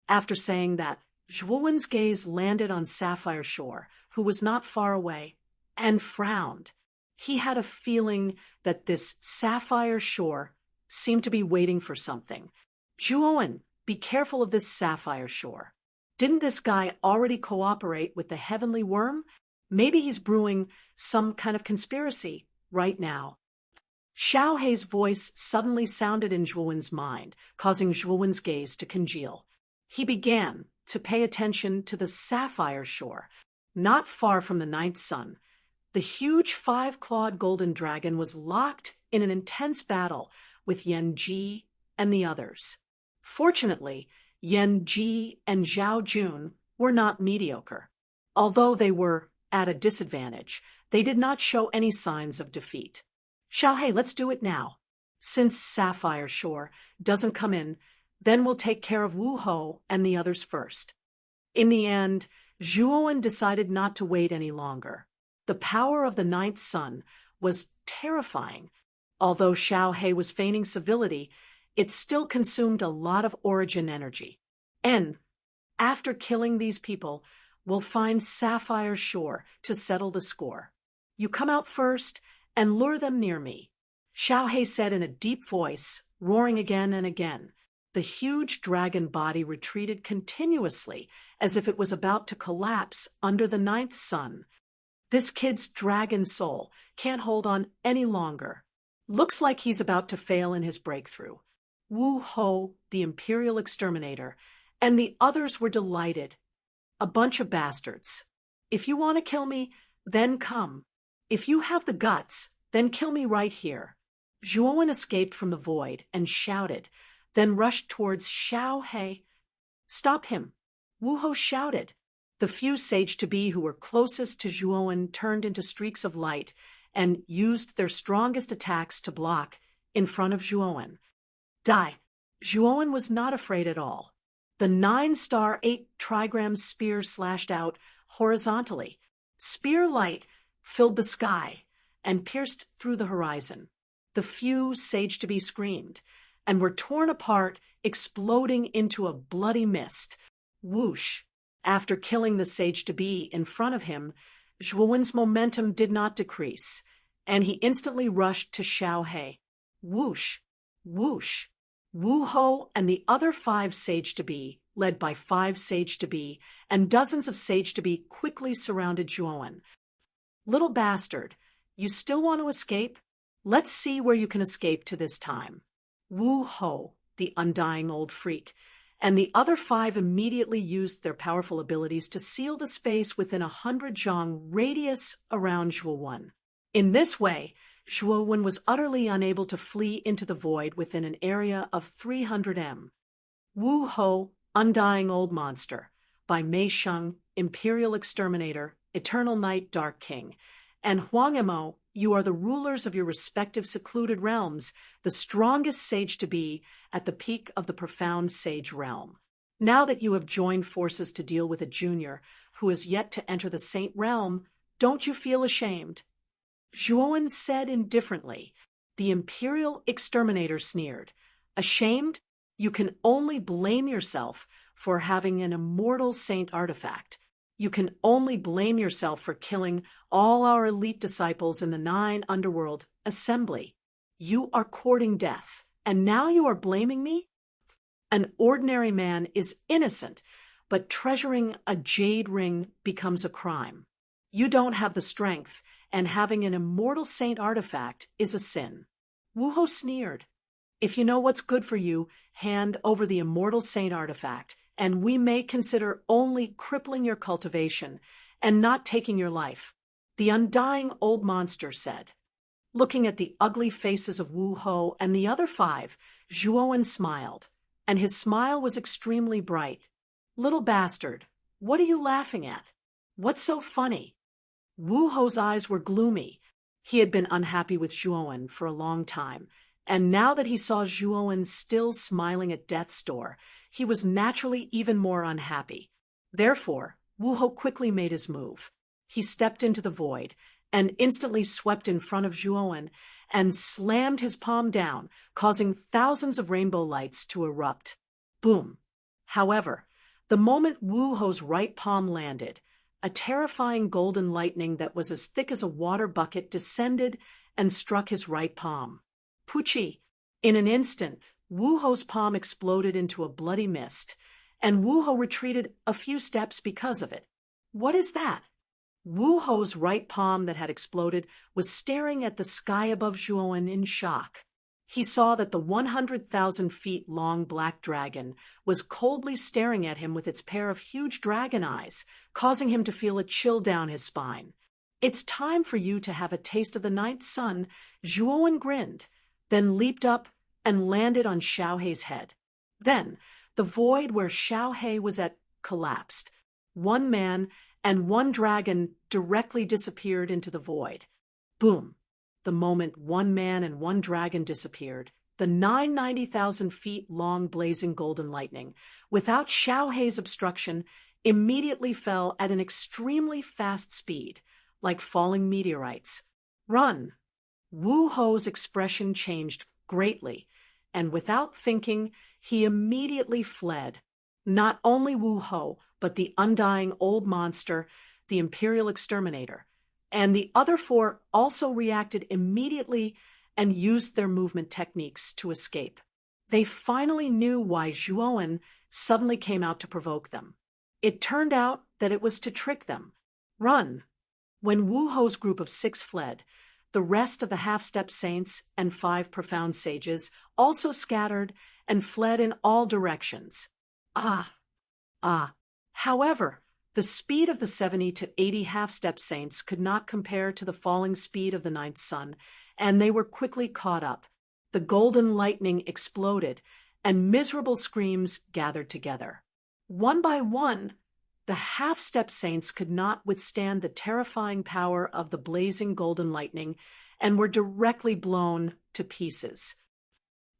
After saying that, Zhuowen's gaze landed on Sapphire Shore, who was not far away, and frowned. He had a feeling that this Sapphire Shore seemed to be waiting for something. "Zhuowen, be careful of this Sapphire Shore. Didn't this guy already cooperate with the Heavenly Worm? Maybe he's brewing some kind of conspiracy right now." Xiao Hei's voice suddenly sounded in Zhuowen's mind, causing Zhuowen's gaze to congeal. He began to pay attention to the Sapphire Shore. Not far from the 9th sun, the huge 5-clawed golden dragon was locked in an intense battle with Yan Ji and the others. Fortunately, Yan Ji and Zhao Jun were not mediocre. Although they were at a disadvantage, they did not show any signs of defeat. "Xiao Hei, let's do it now. Since Sapphire Shore doesn't come in, then we'll take care of Wu Ho and the others first." In the end, Zhuowen decided not to wait any longer. The power of the 9th sun was terrifying. Although Xiao Hei was feigning civility, it still consumed a lot of origin energy. And after killing these people, we'll find Sapphire Shore to settle the score. You come out first and lure them near me." Xiaohe said in a deep voice, roaring again and again. The huge dragon body retreated continuously, as if it was about to collapse under the ninth sun. This kid's dragon soul can't hold on any longer. Looks like he's about to fail in his breakthrough. Wu Ho, the Imperial Exterminator, and the others were delighted. "A bunch of bastards. If you want to kill me, then come. If you have the guts, then kill me right here." Zhuowen escaped from the void and shouted, then rushed towards Xiaohe. "Stop him!" Wu Ho shouted. The few sage-to-be who were closest to Zhuowen turned into streaks of light and used their strongest attacks to block in front of Zhuowen. Die! Zhuowen was not afraid at all. The 9-star 8-trigram spear slashed out horizontally. Spear light filled the sky and pierced through the horizon. The few sage-to-be screamed and were torn apart, exploding into a bloody mist. Whoosh! After killing the sage-to-be in front of him, Zhuowen's momentum did not decrease, and he instantly rushed to Xiaohe. Whoosh! Whoosh! Wu Ho and the other 5 sage-to-be, led by 5 sage-to-be, and dozens of sage-to-be quickly surrounded Zhuowen. "Little bastard, you still want to escape? Let's see where you can escape to this time." Wu Ho, the undying old freak, and the other 5 immediately used their powerful abilities to seal the space within 100 zhang radius around Zhuowen. In this way, Zhuowen was utterly unable to flee into the void within an area of 300 m. Wu Ho, Undying Old Monster, by Mei Sheng, Imperial Exterminator, Eternal Night Dark King, and Huang Emo, you are the rulers of your respective secluded realms, the strongest sage-to-be at the peak of the profound sage realm. Now that you have joined forces to deal with a junior who is yet to enter the saint realm, don't you feel ashamed?" Zhuowen said indifferently. The Imperial Exterminator sneered. "Ashamed? You can only blame yourself for having an immortal saint artifact. You can only blame yourself for killing all our elite disciples in the 9 Underworld Assembly. You are courting death, and now you are blaming me? An ordinary man is innocent, but treasuring a jade ring becomes a crime. You don't have the strength, and having an immortal saint artifact is a sin." Wu Ho sneered. "If you know what's good for you, hand over the immortal saint artifact, and we may consider only crippling your cultivation and not taking your life," the undying old monster said. Looking at the ugly faces of Wu Ho and the other 5, Zhuowen smiled, and his smile was extremely bright. "Little bastard, what are you laughing at? What's so funny?" Wu Ho's eyes were gloomy. He had been unhappy with Zhuowen for a long time, and now that he saw Zhuowen still smiling at death's door, he was naturally even more unhappy. Therefore, Wu Ho quickly made his move. He stepped into the void and instantly swept in front of Zhuowen and slammed his palm down, causing thousands of rainbow lights to erupt. Boom! However, the moment Wu Ho's right palm landed, a terrifying golden lightning that was as thick as a water bucket descended and struck his right palm. Puchi! In an instant, Wu Ho's palm exploded into a bloody mist, and Wu Ho retreated a few steps because of it. What is that? Wu Ho's right palm that had exploded was staring at the sky above Zhuowen in shock. He saw that the 100,000 feet long black dragon was coldly staring at him with its pair of huge dragon eyes, causing him to feel a chill down his spine. "It's time for you to have a taste of the ninth sun," Zhuowen grinned, then leaped up and landed on Xiaohe's head. Then, the void where Xiaohe was at collapsed. One man and one dragon directly disappeared into the void. Boom! The moment one man and one dragon disappeared, the 990,000 feet long blazing golden lightning, without Xiaohe's obstruction, immediately fell at an extremely fast speed, like falling meteorites. "Run!" Wu Ho's expression changed greatly, and without thinking, he immediately fled. Not only Wu Ho, but the undying old monster, the Imperial Exterminator, and the other four also reacted immediately and used their movement techniques to escape. They finally knew why Zhuowen suddenly came out to provoke them. It turned out that it was to trick them. Run! When Wu Ho's group of 6 fled, the rest of the half-step saints and 5 profound sages also scattered and fled in all directions. However, the speed of the 70 to 80 half-step saints could not compare to the falling speed of the 9th sun, and they were quickly caught up. The golden lightning exploded, and miserable screams gathered together. One by one, the half-step saints could not withstand the terrifying power of the blazing golden lightning and were directly blown to pieces.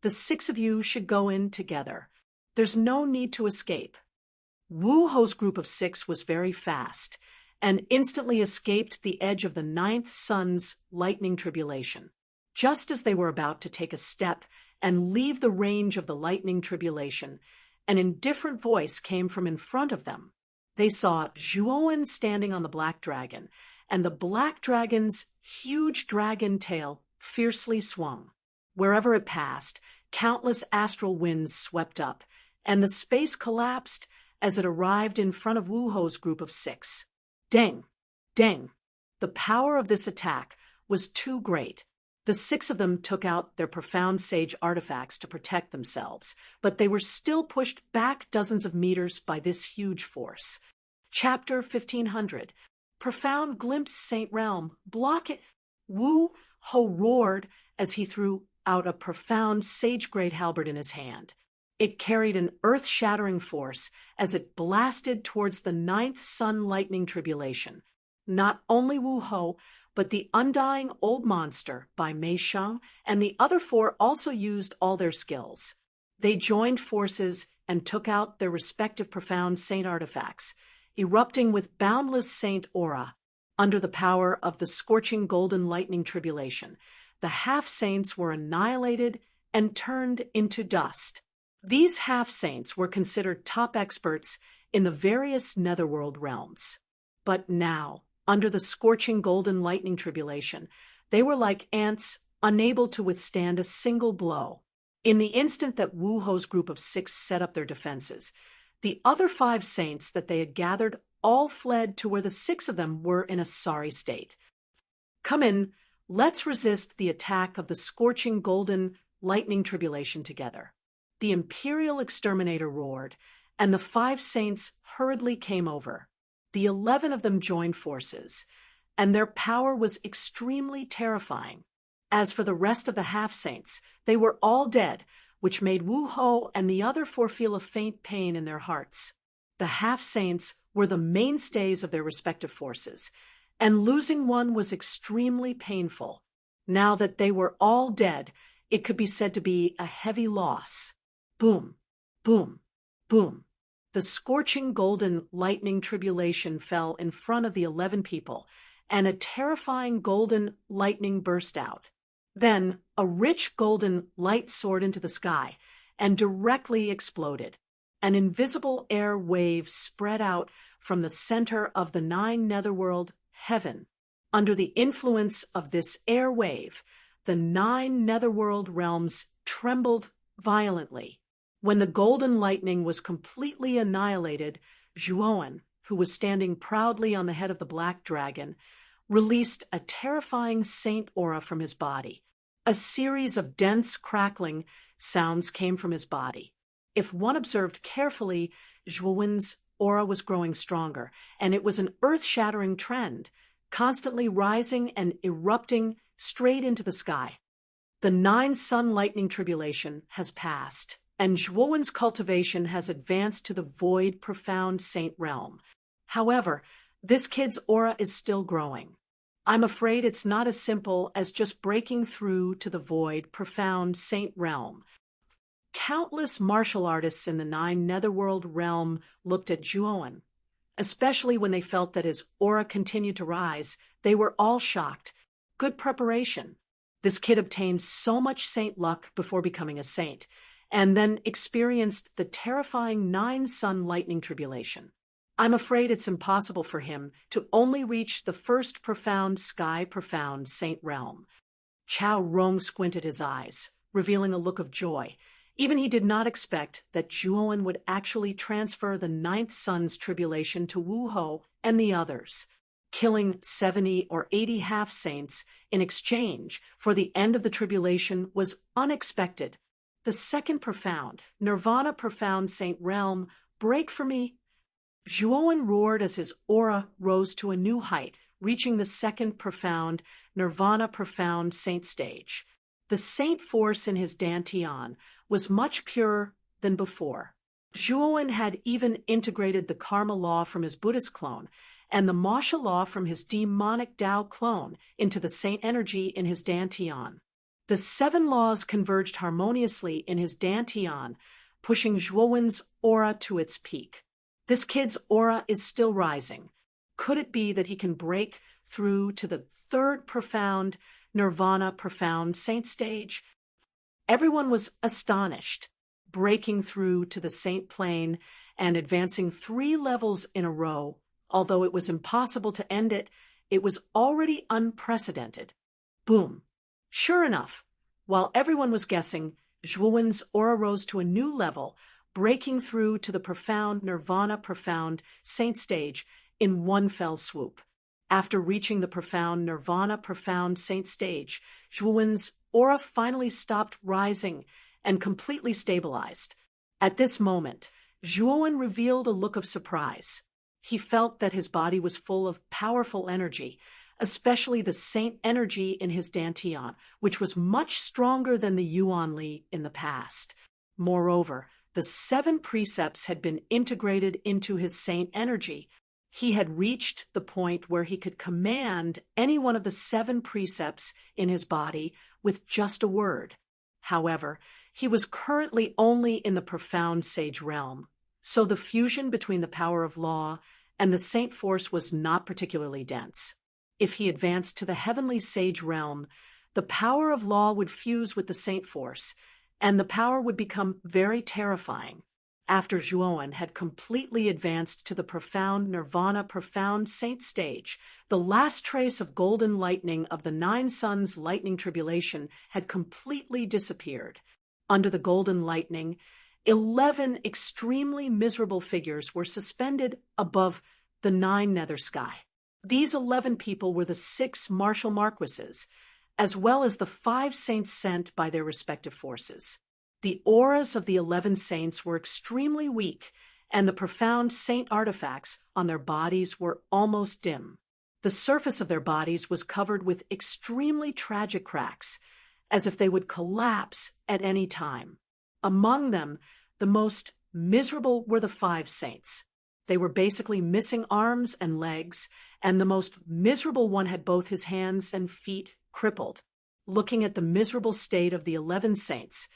The 6 of you should go in together. There's no need to escape. Wu Ho's group of 6 was very fast and instantly escaped the edge of the 9th sun's lightning tribulation. Just as they were about to take a step and leave the range of the lightning tribulation, an indifferent voice came from in front of them. They saw Zhuowen standing on the black dragon, and the black dragon's huge dragon tail fiercely swung. Wherever it passed, countless astral winds swept up, and the space collapsed as it arrived in front of Wu Ho's group of 6. Deng! Deng! The power of this attack was too great. The 6 of them took out their profound sage artifacts to protect themselves, but they were still pushed back dozens of meters by this huge force. Chapter 1500. Profound glimpse Saint Realm. Block it! Wu Ho roared as he threw out a profound sage-grade halberd in his hand. It carried an earth-shattering force as it blasted towards the 9th sun lightning tribulation. Not only Wu Ho, but the undying old monster by Mei Sheng and the other 4 also used all their skills. They joined forces and took out their respective profound saint artifacts, erupting with boundless saint aura. Under the power of the scorching golden lightning tribulation, the half-saints were annihilated and turned into dust. These half-saints were considered top experts in the various netherworld realms. But now, under the scorching golden lightning tribulation, they were like ants, unable to withstand a single blow. In the instant that Wu Ho's group of 6 set up their defenses, the other 5 saints that they had gathered all fled to where the 6 of them were in a sorry state. Come in, let's resist the attack of the scorching golden lightning tribulation together. The Imperial Exterminator roared, and the 5 saints hurriedly came over. The 11 of them joined forces, and their power was extremely terrifying. As for the rest of the half-saints, they were all dead, which made Wu Ho and the other 4 feel a faint pain in their hearts. The half-saints were the mainstays of their respective forces, and losing one was extremely painful. Now that they were all dead, it could be said to be a heavy loss. Boom, boom, boom. The scorching golden lightning tribulation fell in front of the 11 people, and a terrifying golden lightning burst out. Then a rich golden light soared into the sky and directly exploded. An invisible air wave spread out from the center of the 9 netherworld heaven. Under the influence of this air wave, the 9 netherworld realms trembled violently. When the golden lightning was completely annihilated, Zhuowen, who was standing proudly on the head of the black dragon, released a terrifying saint aura from his body. A series of dense crackling sounds came from his body. If one observed carefully, Zhuowen's aura was growing stronger, and it was an earth-shattering trend, constantly rising and erupting straight into the sky. The 9 sun lightning tribulation has passed, and Zhuowen's cultivation has advanced to the void, profound saint realm. However, this kid's aura is still growing. I'm afraid it's not as simple as just breaking through to the void, profound saint realm. Countless martial artists in the 9 netherworld realm looked at Zhuowen. Especially when they felt that his aura continued to rise, they were all shocked. Good preparation. This kid obtained so much saint luck before becoming a saint, and then experienced the terrifying 9-sun lightning tribulation. I'm afraid it's impossible for him to only reach the first profound sky-profound saint realm. Chao Rong squinted his eyes, revealing a look of joy. Even he did not expect that Zhuowen would actually transfer the 9th sun's tribulation to Wu Ho and the others, killing 70 or 80 half-saints in exchange for the end of the tribulation was unexpected. The second profound, Nirvana profound saint realm, break for me. Zhuowen roared as his aura rose to a new height, reaching the second profound, Nirvana profound saint stage. The saint force in his dantian was much purer than before. Zhuowen had even integrated the karma law from his Buddhist clone and the Masha law from his demonic Tao clone into the saint energy in his dantian. The 7 laws converged harmoniously in his dantian, pushing Zhuowen's aura to its peak. This kid's aura is still rising. Could it be that he can break through to the 3rd profound, Nirvana profound saint stage? Everyone was astonished, breaking through to the saint plane and advancing 3 levels in a row. Although it was impossible to end it, it was already unprecedented. Boom. Sure enough, while everyone was guessing, Zhuowen's aura rose to a new level, breaking through to the profound Nirvana profound saint stage in one fell swoop. After reaching the profound Nirvana profound saint stage, Zhuowen's aura finally stopped rising and completely stabilized. At this moment, Zhuowen revealed a look of surprise. He felt that his body was full of powerful energy, especially the saint energy in his dantian, which was much stronger than the Yuan Li in the past. Moreover, the 7 precepts had been integrated into his saint energy. He had reached the point where he could command any one of the 7 precepts in his body with just a word. However, he was currently only in the profound sage realm, so the fusion between the power of law and the saint force was not particularly dense. If he advanced to the heavenly sage realm, the power of law would fuse with the saint force, and the power would become very terrifying. After Zhuowen had completely advanced to the profound Nirvana profound saint stage, the last trace of golden lightning of the 9 suns lightning tribulation had completely disappeared. Under the golden lightning, 11 extremely miserable figures were suspended above the 9 nether sky. These 11 people were the 6 martial marquises, as well as the 5 saints sent by their respective forces. The auras of the 11 saints were extremely weak, and the profound saint artifacts on their bodies were almost dim. The surface of their bodies was covered with extremely tragic cracks, as if they would collapse at any time. Among them, the most miserable were the 5 saints. They were basically missing arms and legs, and the most miserable one had both his hands and feet crippled. Looking at the miserable state of the 11 saints,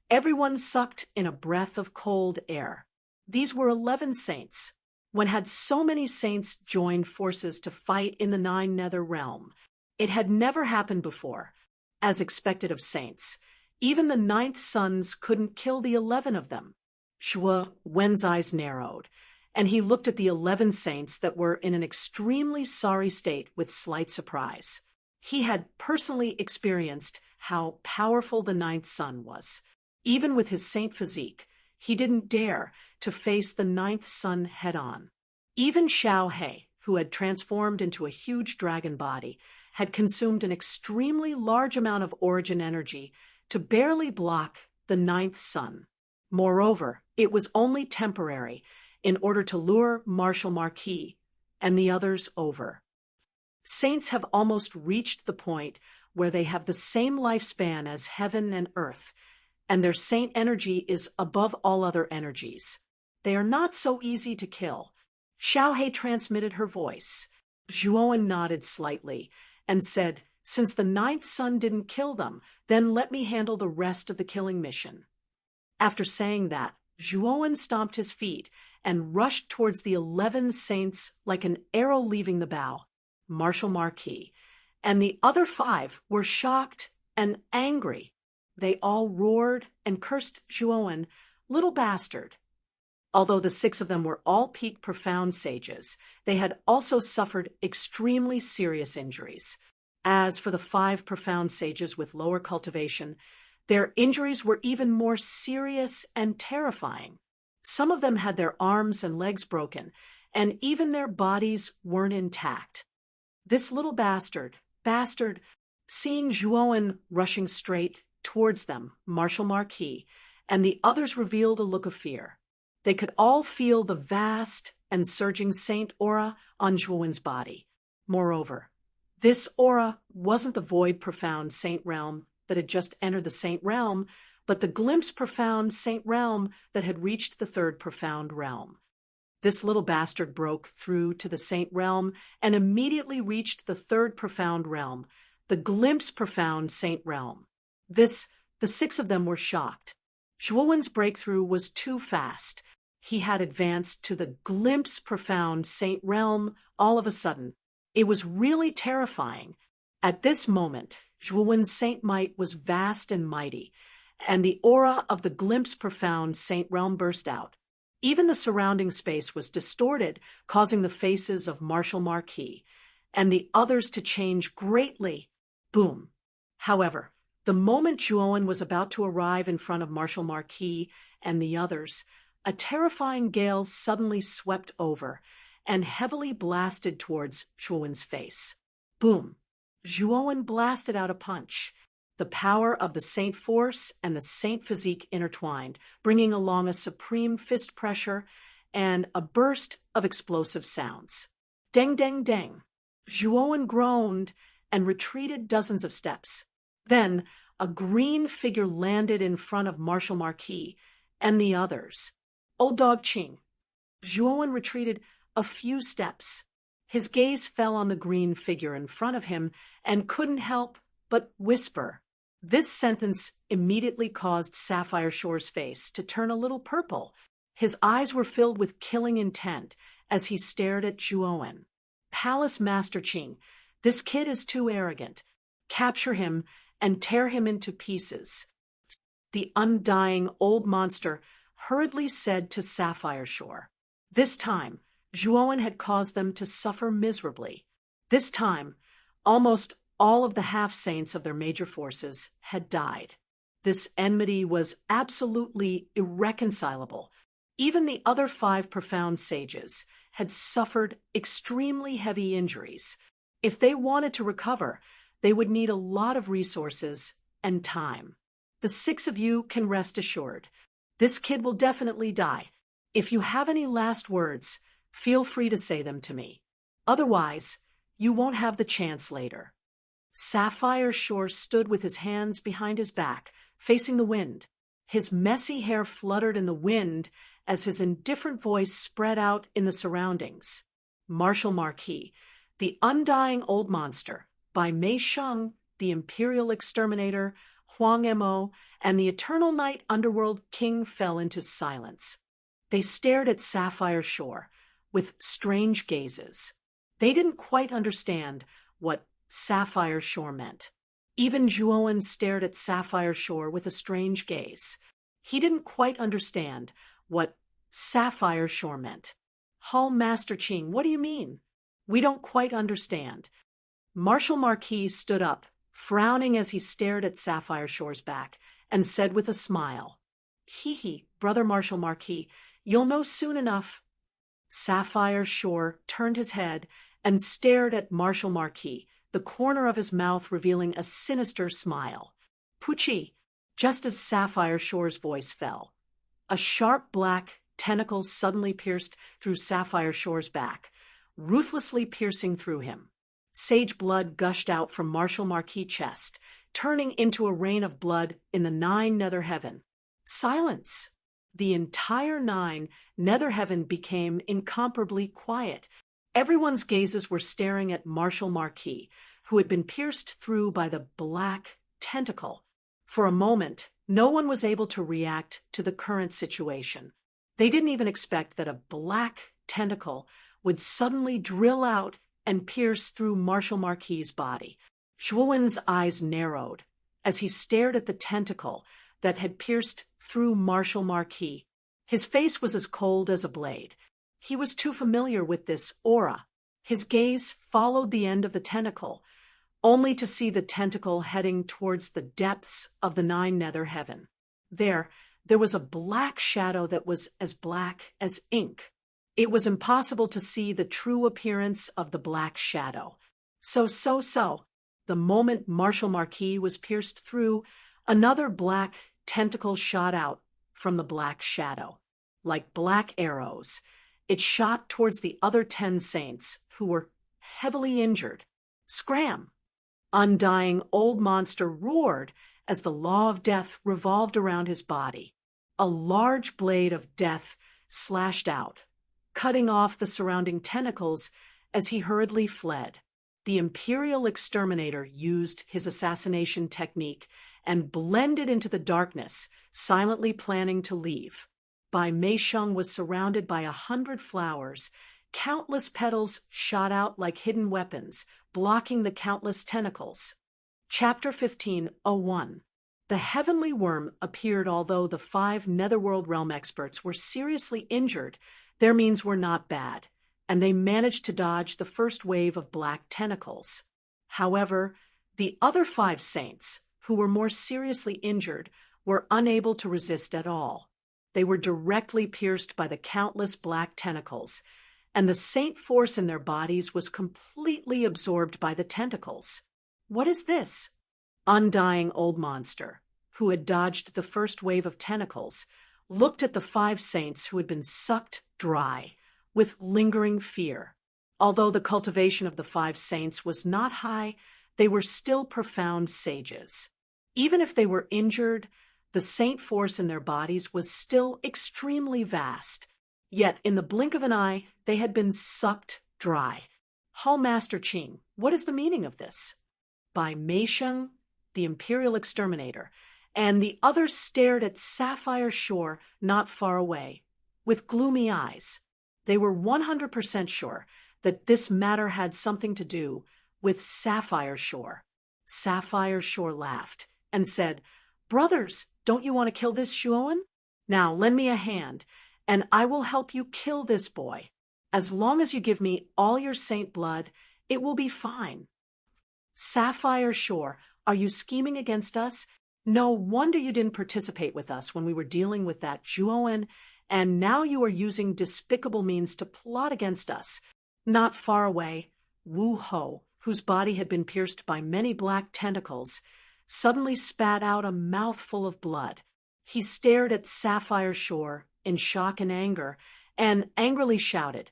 everyone sucked in a breath of cold air. These were 11 saints. When had so many saints joined forces to fight in the 9 nether realm? It had never happened before. As expected of saints, even the 9th suns couldn't kill the 11 of them. Zhuowen's eyes narrowed, and he looked at the 11 saints that were in an extremely sorry state with slight surprise. He had personally experienced how powerful the 9th sun was. Even with his saint physique, he didn't dare to face the 9th sun head-on. Even Xiao He, who had transformed into a huge dragon body, had consumed an extremely large amount of origin energy to barely block the 9th sun. Moreover, it was only temporary in order to lure Marshal Marquis and the others over. Saints have almost reached the point where they have the same lifespan as heaven and earth, and their saint energy is above all other energies. They are not so easy to kill. Xiao He transmitted her voice. Zhuowen nodded slightly and said, "Since the 9th sun didn't kill them, then let me handle the rest of the killing mission." After saying that, Zhuowen stomped his feet and rushed towards the 11 saints like an arrow leaving the bow. Marshal Marquis and the other 5 were shocked and angry. They all roared and cursed Zhuowen, little bastard. Although the 6 of them were all peak profound sages, they had also suffered extremely serious injuries. As for the 5 profound sages with lower cultivation, their injuries were even more serious and terrifying. Some of them had their arms and legs broken, and even their bodies weren't intact. This little bastard, seeing Zhuowen rushing straight towards them, Marshal Marquis, and the others revealed a look of fear. They could all feel the vast and surging saint aura on Zhuowen's body. Moreover, this aura wasn't the void profound saint realm that had just entered the saint realm, but the glimpse profound saint realm that had reached the 3rd profound realm. This little bastard broke through to the saint realm and immediately reached the 3rd profound realm, the glimpse profound saint realm. The 6 of them were shocked. Zhuowen's breakthrough was too fast. He had advanced to the glimpse profound saint realm all of a sudden. It was really terrifying. At this moment, Zhuowen's saint might was vast and mighty, and the aura of the glimpse profound saint realm burst out. Even the surrounding space was distorted, causing the faces of Marshal Marquis and the others to change greatly. Boom. However, the moment Zhuowen was about to arrive in front of Marshal Marquis and the others, a terrifying gale suddenly swept over and heavily blasted towards Zhuowen's face. Boom. Zhuowen blasted out a punch. The power of the saint force and the saint physique intertwined, bringing along a supreme fist pressure and a burst of explosive sounds. Deng, deng, deng. Zhuowen groaned and retreated dozens of steps. Then, a green figure landed in front of Marshal Marquis and the others. Old Dog Qing. Zhuowen retreated a few steps. His gaze fell on the green figure in front of him and couldn't help but whisper. This sentence immediately caused Sapphire Shore's face to turn a little purple. His eyes were filled with killing intent as he stared at Zhuowen. Palace Master Qing, this kid is too arrogant. Capture him and tear him into pieces. The undying old monster hurriedly said to Sapphire Shore. This time, Zhuowen had caused them to suffer miserably. This time, almost all of the half-saints of their major forces had died. This enmity was absolutely irreconcilable. Even the other 5 profound sages had suffered extremely heavy injuries. If they wanted to recover, they would need a lot of resources and time. The 6 of you can rest assured. This kid will definitely die. If you have any last words, feel free to say them to me. Otherwise, you won't have the chance later. Sapphire Shore stood with his hands behind his back, facing the wind. His messy hair fluttered in the wind as his indifferent voice spread out in the surroundings. Marshal Marquis, the undying old monster, by Mei Sheng, the imperial exterminator, Huang Mo, and the eternal night underworld king fell into silence. They stared at Sapphire Shore with strange gazes. They didn't quite understand what Sapphire Shore meant. Even Zhuowen stared at Sapphire Shore with a strange gaze. He didn't quite understand what Sapphire Shore meant. Hall Master Qing, what do you mean? We don't quite understand. Marshal Marquis stood up, frowning as he stared at Sapphire Shore's back, and said with a smile, Hee, Brother Marshal Marquis, you'll know soon enough. Sapphire Shore turned his head and stared at Marshal Marquis, the corner of his mouth revealing a sinister smile. Pucci, just as Sapphire Shore's voice fell. A sharp black tentacle suddenly pierced through Sapphire Shore's back, ruthlessly piercing through him. Sage blood gushed out from Marshal Marquis' chest, turning into a rain of blood in the 9 nether heaven. Silence! The entire 9 nether heaven became incomparably quiet. Everyone's gazes were staring at Marshal Marquis, who had been pierced through by the black tentacle. For a moment, no one was able to react to the current situation. They didn't even expect that a black tentacle would suddenly drill out and pierce through Marshal Marquis' body. Zhuowen's eyes narrowed as he stared at the tentacle that had pierced through Marshal Marquis. His face was as cold as a blade. He was too familiar with this aura. His gaze followed the end of the tentacle, only to see the tentacle heading towards the depths of the nine nether heaven. There was a black shadow that was as black as ink. It was impossible to see the true appearance of the black shadow. So. The moment Marshal Marquis was pierced through, another black tentacle shot out from the black shadow. Like black arrows, it shot towards the other 10 saints, who were heavily injured. Scram! Undying Old Monster roared as the law of death revolved around his body. A large blade of death slashed out, cutting off the surrounding tentacles as he hurriedly fled. The Imperial Exterminator used his assassination technique and blended into the darkness, silently planning to leave. Bai Meisheng was surrounded by 100 flowers. Countless petals shot out like hidden weapons, blocking the countless tentacles. Chapter 15:01. The heavenly worm appeared. Although the 5 Netherworld realm experts were seriously injured, their means were not bad, and they managed to dodge the first wave of black tentacles. However, the other 5 saints, who were more seriously injured, were unable to resist at all. They were directly pierced by the countless black tentacles, and the saint force in their bodies was completely absorbed by the tentacles. What is this? Undying Old Monster, who had dodged the first wave of tentacles, looked at the 5 saints who had been sucked dry with lingering fear. Although the cultivation of the 5 saints was not high, they were still profound sages. Even if they were injured, the saint force in their bodies was still extremely vast. Yet, in the blink of an eye, they had been sucked dry. Hall Master Qing, what is the meaning of this? Bai Meisheng, the Imperial Exterminator, and the others stared at Sapphire Shore not far away, with gloomy eyes. They were 100% sure that this matter had something to do with Sapphire Shore. Sapphire Shore laughed and said, "Brothers, don't you want to kill this Shuowen? Now lend me a hand, and I will help you kill this boy. As long as you give me all your saint blood, it will be fine." Sapphire Shore, are you scheming against us? No wonder you didn't participate with us when we were dealing with that Shuowen, and now you are using despicable means to plot against us. Not far away, Wu Ho, whose body had been pierced by many black tentacles, suddenly spat out a mouthful of blood. He stared at Sapphire Shore in shock and anger, and angrily shouted,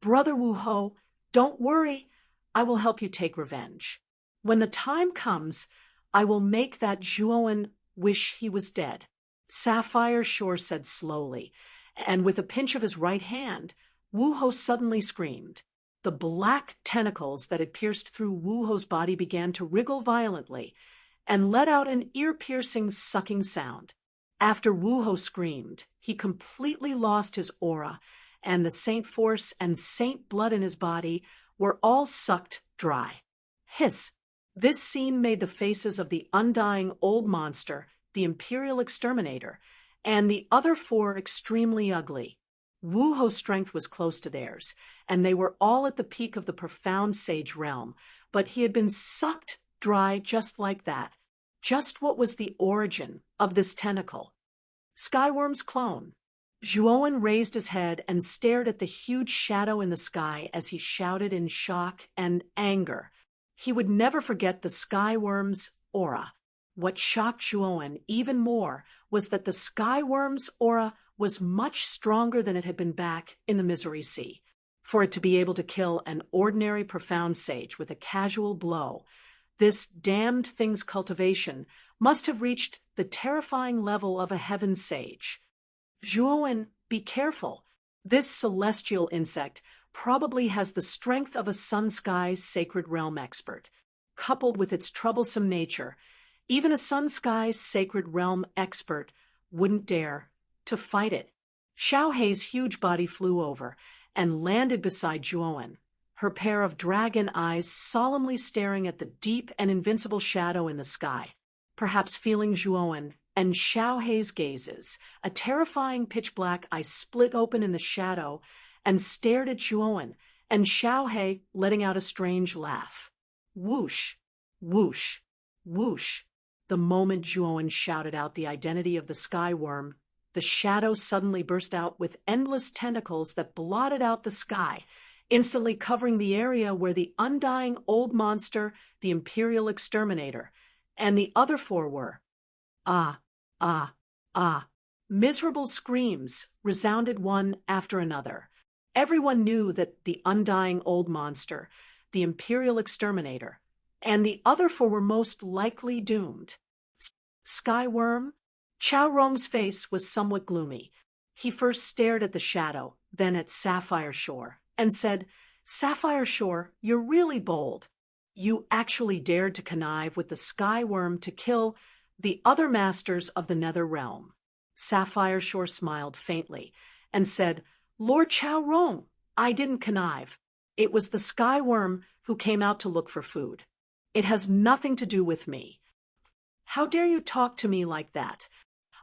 "Brother Wu Ho, don't worry. I will help you take revenge. When the time comes, I will make that Zhuowen wish he was dead." Sapphire Shore said slowly, and with a pinch of his right hand, Wu Ho suddenly screamed. The black tentacles that had pierced through Wu Ho's body began to wriggle violently and let out an ear-piercing sucking sound. After Wu Ho screamed, he completely lost his aura, and the saint force and saint blood in his body were all sucked dry. Hiss! This scene made the faces of the undying Old Monster, the Imperial Exterminator, and the other 4 extremely ugly. Wu Ho's strength was close to theirs, and they were all at the peak of the profound sage realm, but he had been sucked dry just like that. Just what was the origin of this tentacle? Skyworm's clone. Zhuowen raised his head and stared at the huge shadow in the sky as he shouted in shock and anger. He would never forget the Skyworm's aura. What shocked Zhuowen even more was that the Skyworm's aura was much stronger than it had been back in the Misery Sea. For it to be able to kill an ordinary profound sage with a casual blow, this damned thing's cultivation must have reached the terrifying level of a heaven sage. Zhuowen, be careful. This celestial insect probably has the strength of a Sun-Sky Sacred Realm expert. Coupled with its troublesome nature, even a Sun-Sky Sacred Realm expert wouldn't dare to fight it. Xiao Hei's huge body flew over and landed beside Zhuowen, her pair of dragon eyes solemnly staring at the deep and invincible shadow in the sky. perhaps feeling Zhuowen and Xiaohei's gazes. A terrifying pitch-black eye split open in the shadow and stared at Zhuowen, and Xiaohei letting out a strange laugh. Whoosh, whoosh, whoosh. The moment Zhuowen shouted out the identity of the sky worm, the shadow suddenly burst out with endless tentacles that blotted out the sky, instantly covering the area where the undying old monster, the Imperial Exterminator, and the other four were. Ah, ah, ah. Miserable screams resounded one after another. Everyone knew that the undying old monster, the Imperial Exterminator, and the other four were most likely doomed. Skyworm? Chao Rong's face was somewhat gloomy. He first stared at the shadow, then at Sapphire Shore, and said, "Sapphire Shore, you're really bold. You actually dared to connive with the Skyworm to kill the other masters of the Nether Realm." Sapphire Shore smiled faintly and said, "Lord Chao Rong, I didn't connive. It was the Skyworm who came out to look for food. It has nothing to do with me." "How dare you talk to me like that?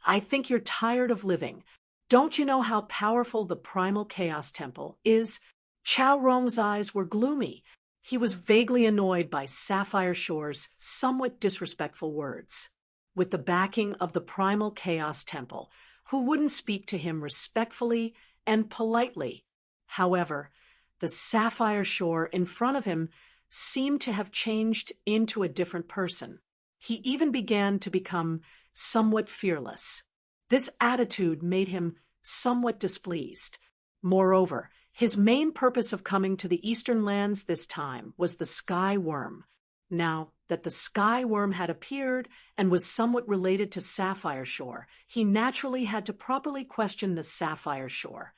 I think you're tired of living. Don't you know how powerful the Primal Chaos Temple is?" Chao Rong's eyes were gloomy. He was vaguely annoyed by Sapphire Shore's somewhat disrespectful words. With the backing of the Primal Chaos Temple, who wouldn't speak to him respectfully and politely? However, the Sapphire Shore in front of him seemed to have changed into a different person. He even began to become somewhat fearless. This attitude made him somewhat displeased. Moreover, his main purpose of coming to the Eastern Lands this time was the Sky Worm. Now that the Sky Worm had appeared and was somewhat related to Sapphire Shore, he naturally had to properly question the Sapphire Shore.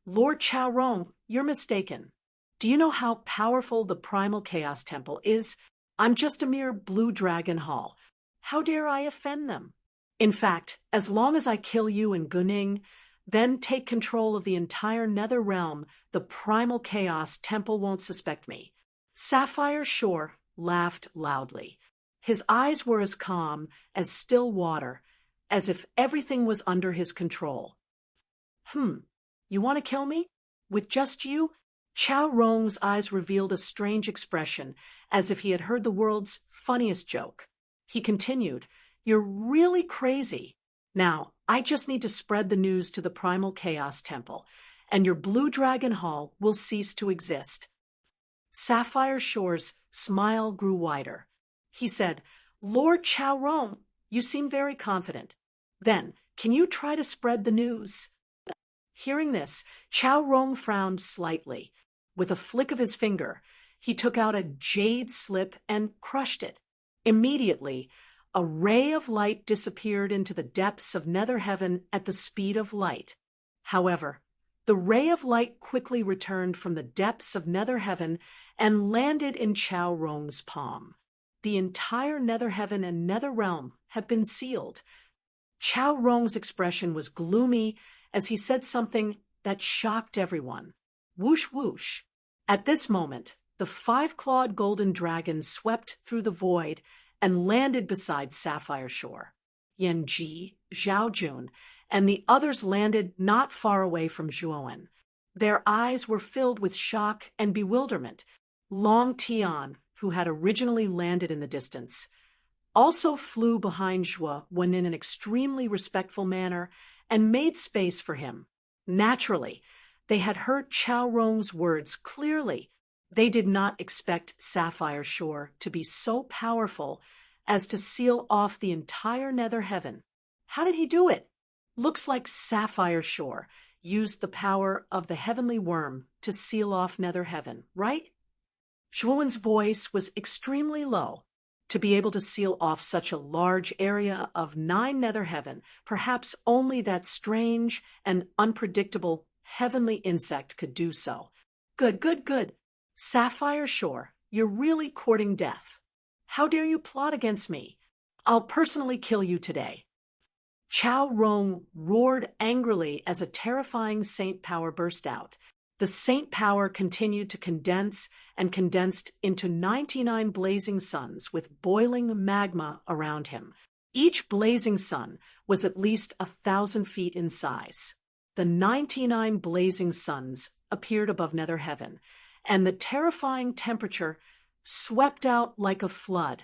"Lord Chao Rong, you're mistaken. Do you know how powerful the Primal Chaos Temple is? I'm just a mere blue dragon hall. How dare I offend them? In fact, as long as I kill you and Guning, then take control of the entire Nether Realm, the Primal Chaos Temple won't suspect me." Sapphire Shore laughed loudly. His eyes were as calm as still water, as if everything was under his control. You want to kill me? With just you?" Chao Rong's eyes revealed a strange expression, as if he had heard the world's funniest joke. He continued, "You're really crazy. Now, I just need to spread the news to the Primal Chaos Temple, and your Blue Dragon Hall will cease to exist." Sapphire Shore's smile grew wider. He said, "Lord Chao Rong, you seem very confident. Then, can you try to spread the news?" Hearing this, Chao Rong frowned slightly. With a flick of his finger, he took out a jade slip and crushed it. Immediately, a ray of light disappeared into the depths of Nether Heaven at the speed of light. However, the ray of light quickly returned from the depths of Nether Heaven and landed in Chao Rong's palm. The entire Nether Heaven and Nether Realm had been sealed. Chao Rong's expression was gloomy as he said something that shocked everyone. Whoosh whoosh. At this moment, the five-clawed golden dragon swept through the void and landed beside Sapphire Shore. Yanji, Zhaojun, and the others landed not far away from Zhuowen. Their eyes were filled with shock and bewilderment. Long Tian, who had originally landed in the distance, also flew behind Zhuowen in an extremely respectful manner and made space for him. Naturally, they had heard Chao Rong's words clearly. They did not expect Sapphire Shore to be so powerful as to seal off the entire Nether Heaven. How did he do it? Looks like Sapphire Shore used the power of the Heavenly Worm to seal off Nether Heaven, right? Zhuowen's voice was extremely low. To be able to seal off such a large area of 9 Nether Heaven, perhaps only that strange and unpredictable heavenly insect could do so. Good, good, good. Sapphire Shore, you're really courting death. How dare you plot against me? I'll personally kill you today. Chao Rong roared angrily as a terrifying saint power burst out. The saint power continued to condense and condensed into 99 blazing suns with boiling magma around him. Each blazing sun was at least 1,000 feet in size. The 99 blazing suns appeared above nether heaven, and the terrifying temperature swept out like a flood.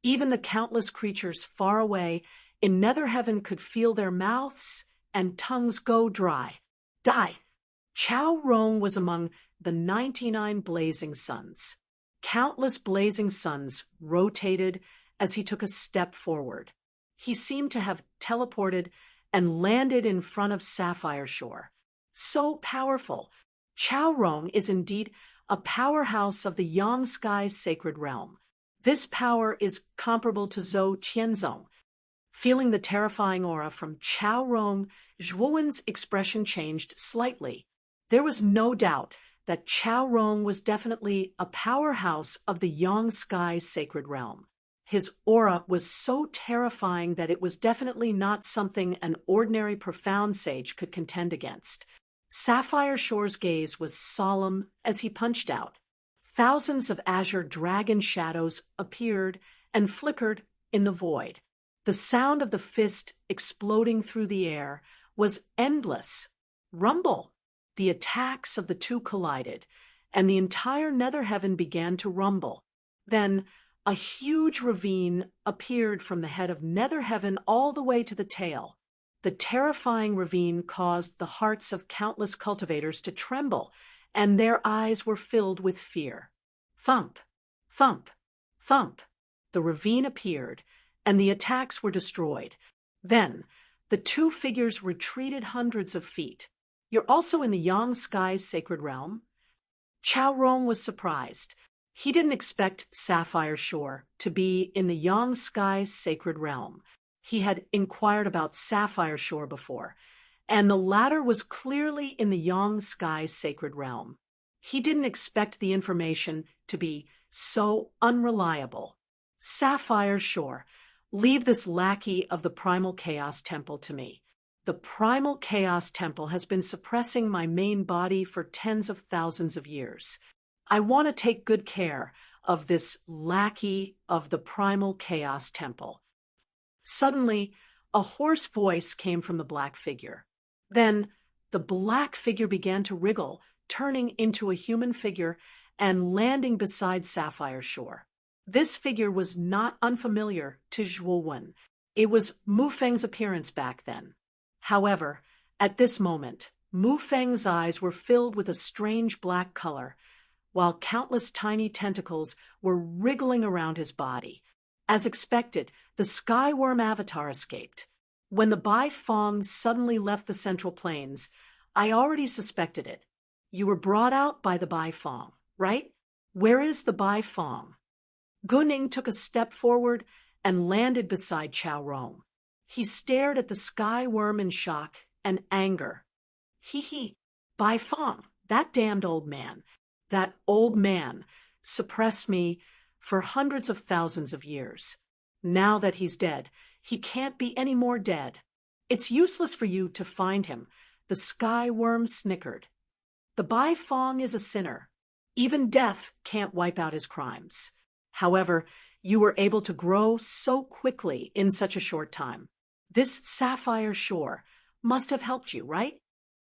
Even the countless creatures far away in nether heaven could feel their mouths and tongues go dry. Die! Chao Rong was among the 99 blazing suns. Countless blazing suns rotated as he took a step forward. He seemed to have teleported and landed in front of Sapphire Shore. So powerful! Chao Rong is indeed a powerhouse of the Yang Sky's sacred realm. This power is comparable to Zhou Qianzong. Feeling the terrifying aura from Chao Rong, Zhuowen's expression changed slightly. There was no doubt that Chao Rong was definitely a powerhouse of the Yang Sky's sacred realm. His aura was so terrifying that it was definitely not something an ordinary profound sage could contend against. Sapphire Shore's gaze was solemn as he punched out. Thousands of azure dragon shadows appeared and flickered in the void. The sound of the fist exploding through the air was endless. Rumble! The attacks of the two collided, and the entire nether heaven began to rumble. Then a huge ravine appeared from the head of nether heaven all the way to the tail. The terrifying ravine caused the hearts of countless cultivators to tremble, and their eyes were filled with fear. Thump! Thump! Thump! The ravine appeared, and the attacks were destroyed. Then the two figures retreated hundreds of feet. You're also in the Yang Sky's sacred realm? Chao Rong was surprised. He didn't expect Sapphire Shore to be in the Yang Sky's sacred realm. He had inquired about Sapphire Shore before, and the latter was clearly in the Yang Sky's sacred realm. He didn't expect the information to be so unreliable. Sapphire Shore, leave this lackey of the Primal Chaos Temple to me. The Primal Chaos Temple has been suppressing my main body for tens of thousands of years. I want to take good care of this lackey of the Primal Chaos Temple. Suddenly, a hoarse voice came from the black figure. Then, the black figure began to wriggle, turning into a human figure and landing beside Sapphire Shore. This figure was not unfamiliar to Zhuowen. It was Mu Feng's appearance back then. However, at this moment, Mu Feng's eyes were filled with a strange black color, while countless tiny tentacles were wriggling around his body. As expected, the Skyworm avatar escaped. When the Bai Fong suddenly left the Central Plains, I already suspected it. You were brought out by the Bai Fong, right? Where is the Bai Fong? Guning took a step forward and landed beside Chao Rong. He stared at the Skyworm in shock and anger. He, Bai Fong, that damned old man. That old man suppressed me for hundreds of thousands of years. Now that he's dead, he can't be any more dead. It's useless for you to find him. The Skyworm snickered. The Bai Fong is a sinner. Even death can't wipe out his crimes. However, you were able to grow so quickly in such a short time. This Sapphire Shore must have helped you, right?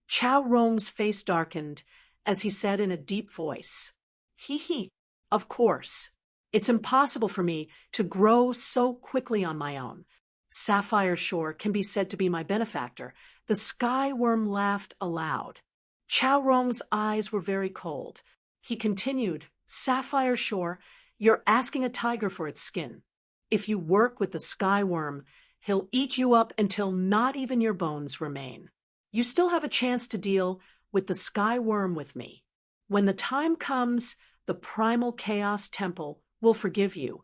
Chao Rong's face darkened as he said in a deep voice, He, of course. It's impossible for me to grow so quickly on my own. Sapphire Shore can be said to be my benefactor. The Skyworm laughed aloud. Chao Rong's eyes were very cold. He continued, Sapphire Shore, you're asking a tiger for its skin. If you work with the Skyworm, he'll eat you up until not even your bones remain. You still have a chance to deal with the Skyworm with me. When the time comes, the Primal Chaos Temple will forgive you.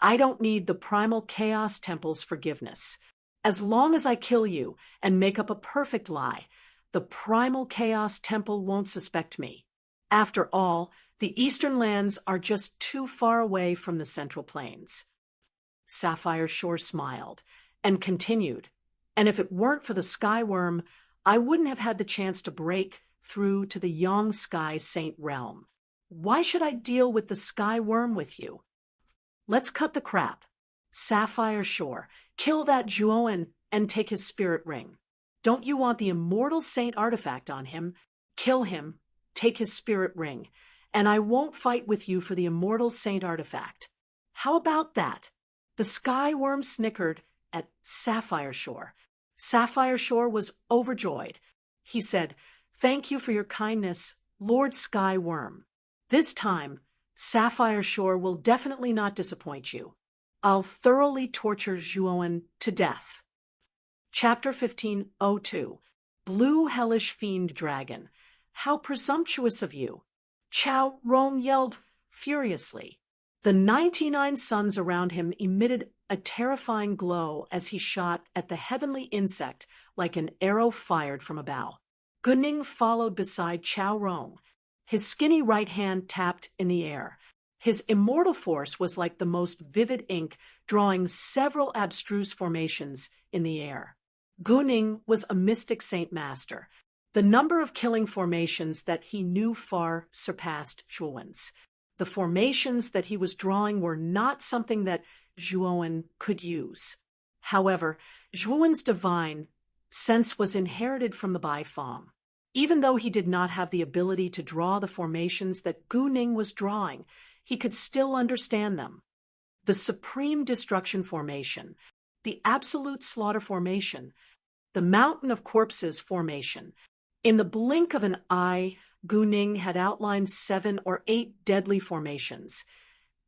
I don't need the Primal Chaos Temple's forgiveness. As long as I kill you and make up a perfect lie, the Primal Chaos Temple won't suspect me. After all, the Eastern Lands are just too far away from the Central Plains. Sapphire Shore smiled and continued, and if it weren't for the Skyworm, I wouldn't have had the chance to break through to the Yang Sky Saint realm. Why should I deal with the Skyworm with you? Let's cut the crap. Sapphire Shore, kill that Zhuowen and take his spirit ring. Don't you want the immortal saint artifact on him? Kill him, take his spirit ring, and I won't fight with you for the immortal saint artifact. How about that? The sky worm snickered at Sapphire Shore. Sapphire Shore was overjoyed. He said, "Thank you for your kindness, Lord Sky Worm. This time, Sapphire Shore will definitely not disappoint you. I'll thoroughly torture Zhuowen to death." Chapter 15:02. Blue Hellish Fiend Dragon. How presumptuous of you! Chao Rong yelled furiously. The 99 suns around him emitted a terrifying glow as he shot at the heavenly insect like an arrow fired from a bow. Guning followed beside Chao Rong. His skinny right hand tapped in the air. His immortal force was like the most vivid ink, drawing several abstruse formations in the air. Guning was a mystic saint master. The number of killing formations that he knew far surpassed Zhuowen's. The formations that he was drawing were not something that Zhuowen could use. However, Zhuowen's divine sense was inherited from the Bai Fong. Even though he did not have the ability to draw the formations that Guning was drawing, he could still understand them. The Supreme Destruction Formation, the Absolute Slaughter Formation, the Mountain of Corpses Formation. In the blink of an eye, Guning had outlined 7 or 8 deadly formations,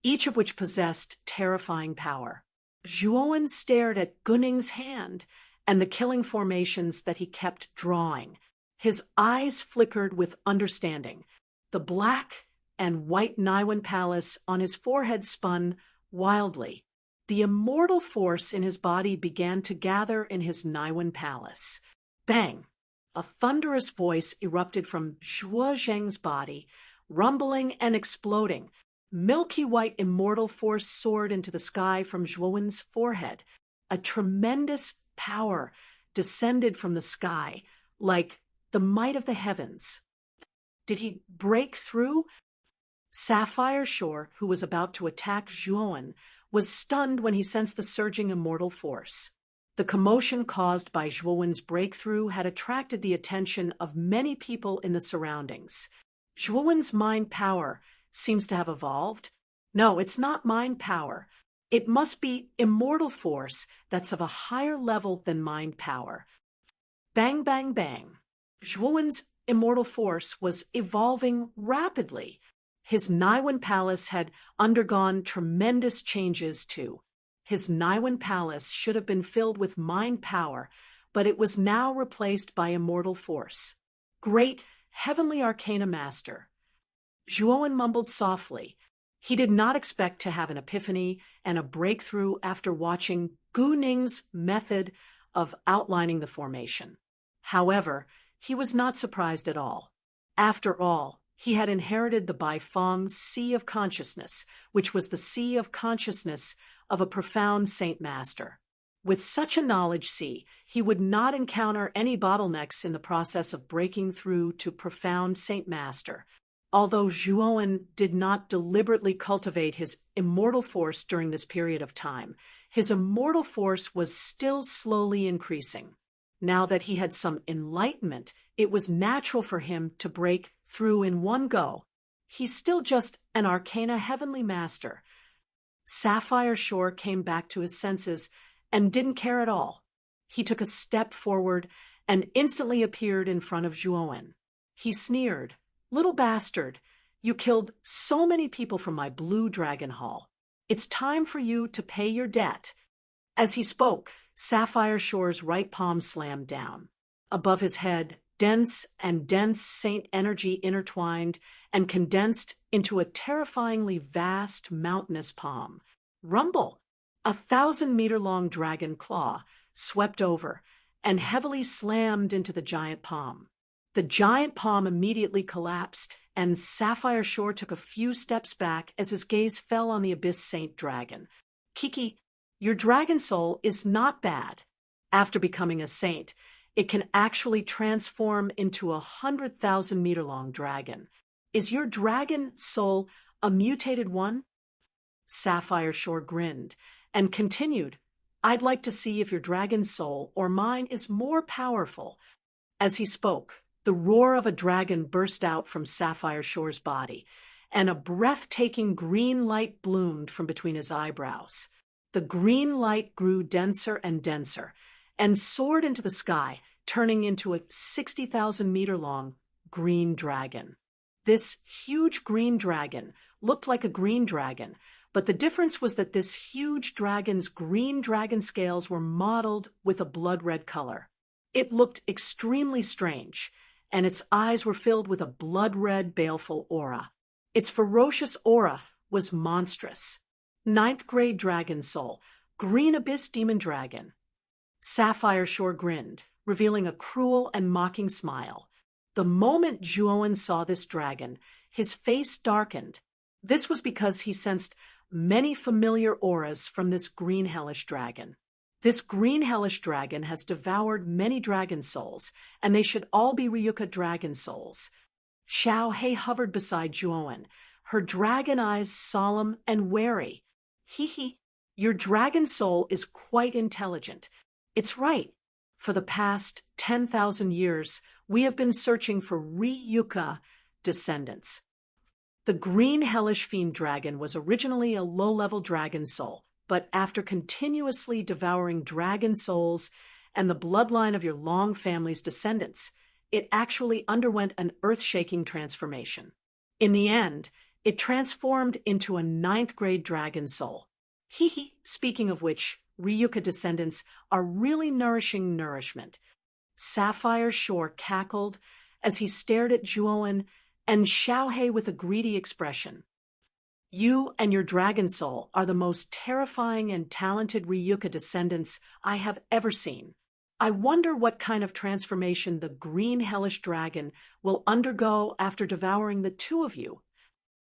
each of which possessed terrifying power. Zhuowen stared at Guning's hand and the killing formations that he kept drawing. His eyes flickered with understanding. The black and white Naiwen palace on his forehead spun wildly. The immortal force in his body began to gather in his Naiwen palace. Bang! A thunderous voice erupted from Zhuo Zheng's body, rumbling and exploding. Milky white immortal force soared into the sky from Zhuowen's forehead. A tremendous power descended from the sky, like the might of the heavens. Did he break through? Sapphire Shore, who was about to attack Zhuowen, was stunned when he sensed the surging immortal force. The commotion caused by Zhuowen's breakthrough had attracted the attention of many people in the surroundings. Zhuowen's mind power seems to have evolved. No, it's not mind power. It must be immortal force that's of a higher level than mind power. Bang, bang, bang. Zhuowen's immortal force was evolving rapidly. His Naiwen palace had undergone tremendous changes too. His Naiwen palace should have been filled with mind power, but it was now replaced by immortal force. Great heavenly arcana master. Zhuowen mumbled softly. He did not expect to have an epiphany and a breakthrough after watching Guning's method of outlining the formation. However, he was not surprised at all. After all, he had inherited the Bai Fong's Sea of Consciousness, which was the sea of consciousness of a profound saint master. With such a knowledge sea, he would not encounter any bottlenecks in the process of breaking through to profound saint master. Although Zhuowen did not deliberately cultivate his immortal force during this period of time, his immortal force was still slowly increasing. Now that he had some enlightenment, it was natural for him to break through in one go. He's still just an arcana heavenly master. Sapphire Shore came back to his senses and didn't care at all. He took a step forward and instantly appeared in front of Zhuowen. He sneered, "Little bastard, you killed so many people from my blue dragon hall. It's time for you to pay your debt." As he spoke, Sapphire Shore's right palm slammed down. Above his head, dense saint energy intertwined and condensed into a terrifyingly vast mountainous palm. Rumble! A 1,000-meter-long dragon claw swept over and heavily slammed into the giant palm. The giant palm immediately collapsed, and Sapphire Shore took a few steps back as his gaze fell on the Abyss Saint Dragon. "Kiki, your dragon soul is not bad. After becoming a saint, it can actually transform into a 100,000-meter-long dragon. Is your dragon soul a mutated one?" Sapphire Shore grinned, and continued, "I'd like to see if your dragon's soul or mine is more powerful." As he spoke, the roar of a dragon burst out from Sapphire Shore's body, and a breathtaking green light bloomed from between his eyebrows. The green light grew denser and denser, and soared into the sky, turning into a 60,000-meter-long green dragon. This huge green dragon looked like a green dragon, but the difference was that this huge dragon's green dragon scales were mottled with a blood-red color. It looked extremely strange, and its eyes were filled with a blood-red, baleful aura. Its ferocious aura was monstrous. Ninth grade dragon soul, green abyss demon dragon. Sapphire Shore grinned, revealing a cruel and mocking smile. The moment Zhuowen saw this dragon, his face darkened. This was because he sensed many familiar auras from this green hellish dragon. This green hellish dragon has devoured many dragon souls, and they should all be Ryuka dragon souls. Xiao Hei hovered beside Zhuowen, her dragon eyes solemn and wary. "Hee, your dragon soul is quite intelligent. It's right. For the past 10,000 years, we have been searching for Ryuka descendants." The green hellish fiend dragon was originally a low-level dragon soul, but after continuously devouring dragon souls and the bloodline of your long family's descendants, it actually underwent an earth-shaking transformation. In the end, it transformed into a ninth-grade dragon soul. Speaking of which, Ryuka descendants are really nourishing nourishment. Sapphire Shore cackled as he stared at Zhuowen and Xiaohei with a greedy expression. "You and your dragon soul are the most terrifying and talented Ryuka descendants I have ever seen. I wonder what kind of transformation the green hellish dragon will undergo after devouring the two of you."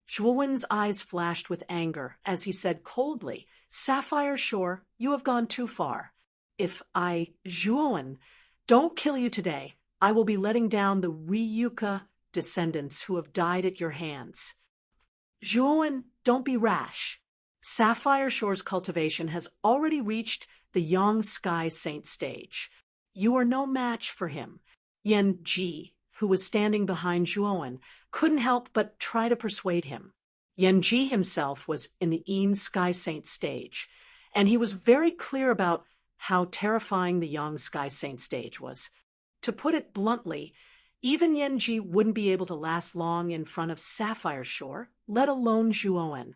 Zhuowen's eyes flashed with anger as he said coldly, "Sapphire Shore, you have gone too far. If Zhuowen, don't kill you today, I will be letting down the Ryuka descendants who have died at your hands." "Zhuowen, don't be rash. Sapphire Shore's cultivation has already reached the Young Sky Saint stage. You are no match for him." Yan Ji, who was standing behind Zhuowen, couldn't help but try to persuade him. Yan Ji himself was in the Young Sky Saint stage, and he was very clear about how terrifying the Young Sky Saint stage was. To put it bluntly, even Yan Ji wouldn't be able to last long in front of Sapphire Shore, let alone Zhuowen.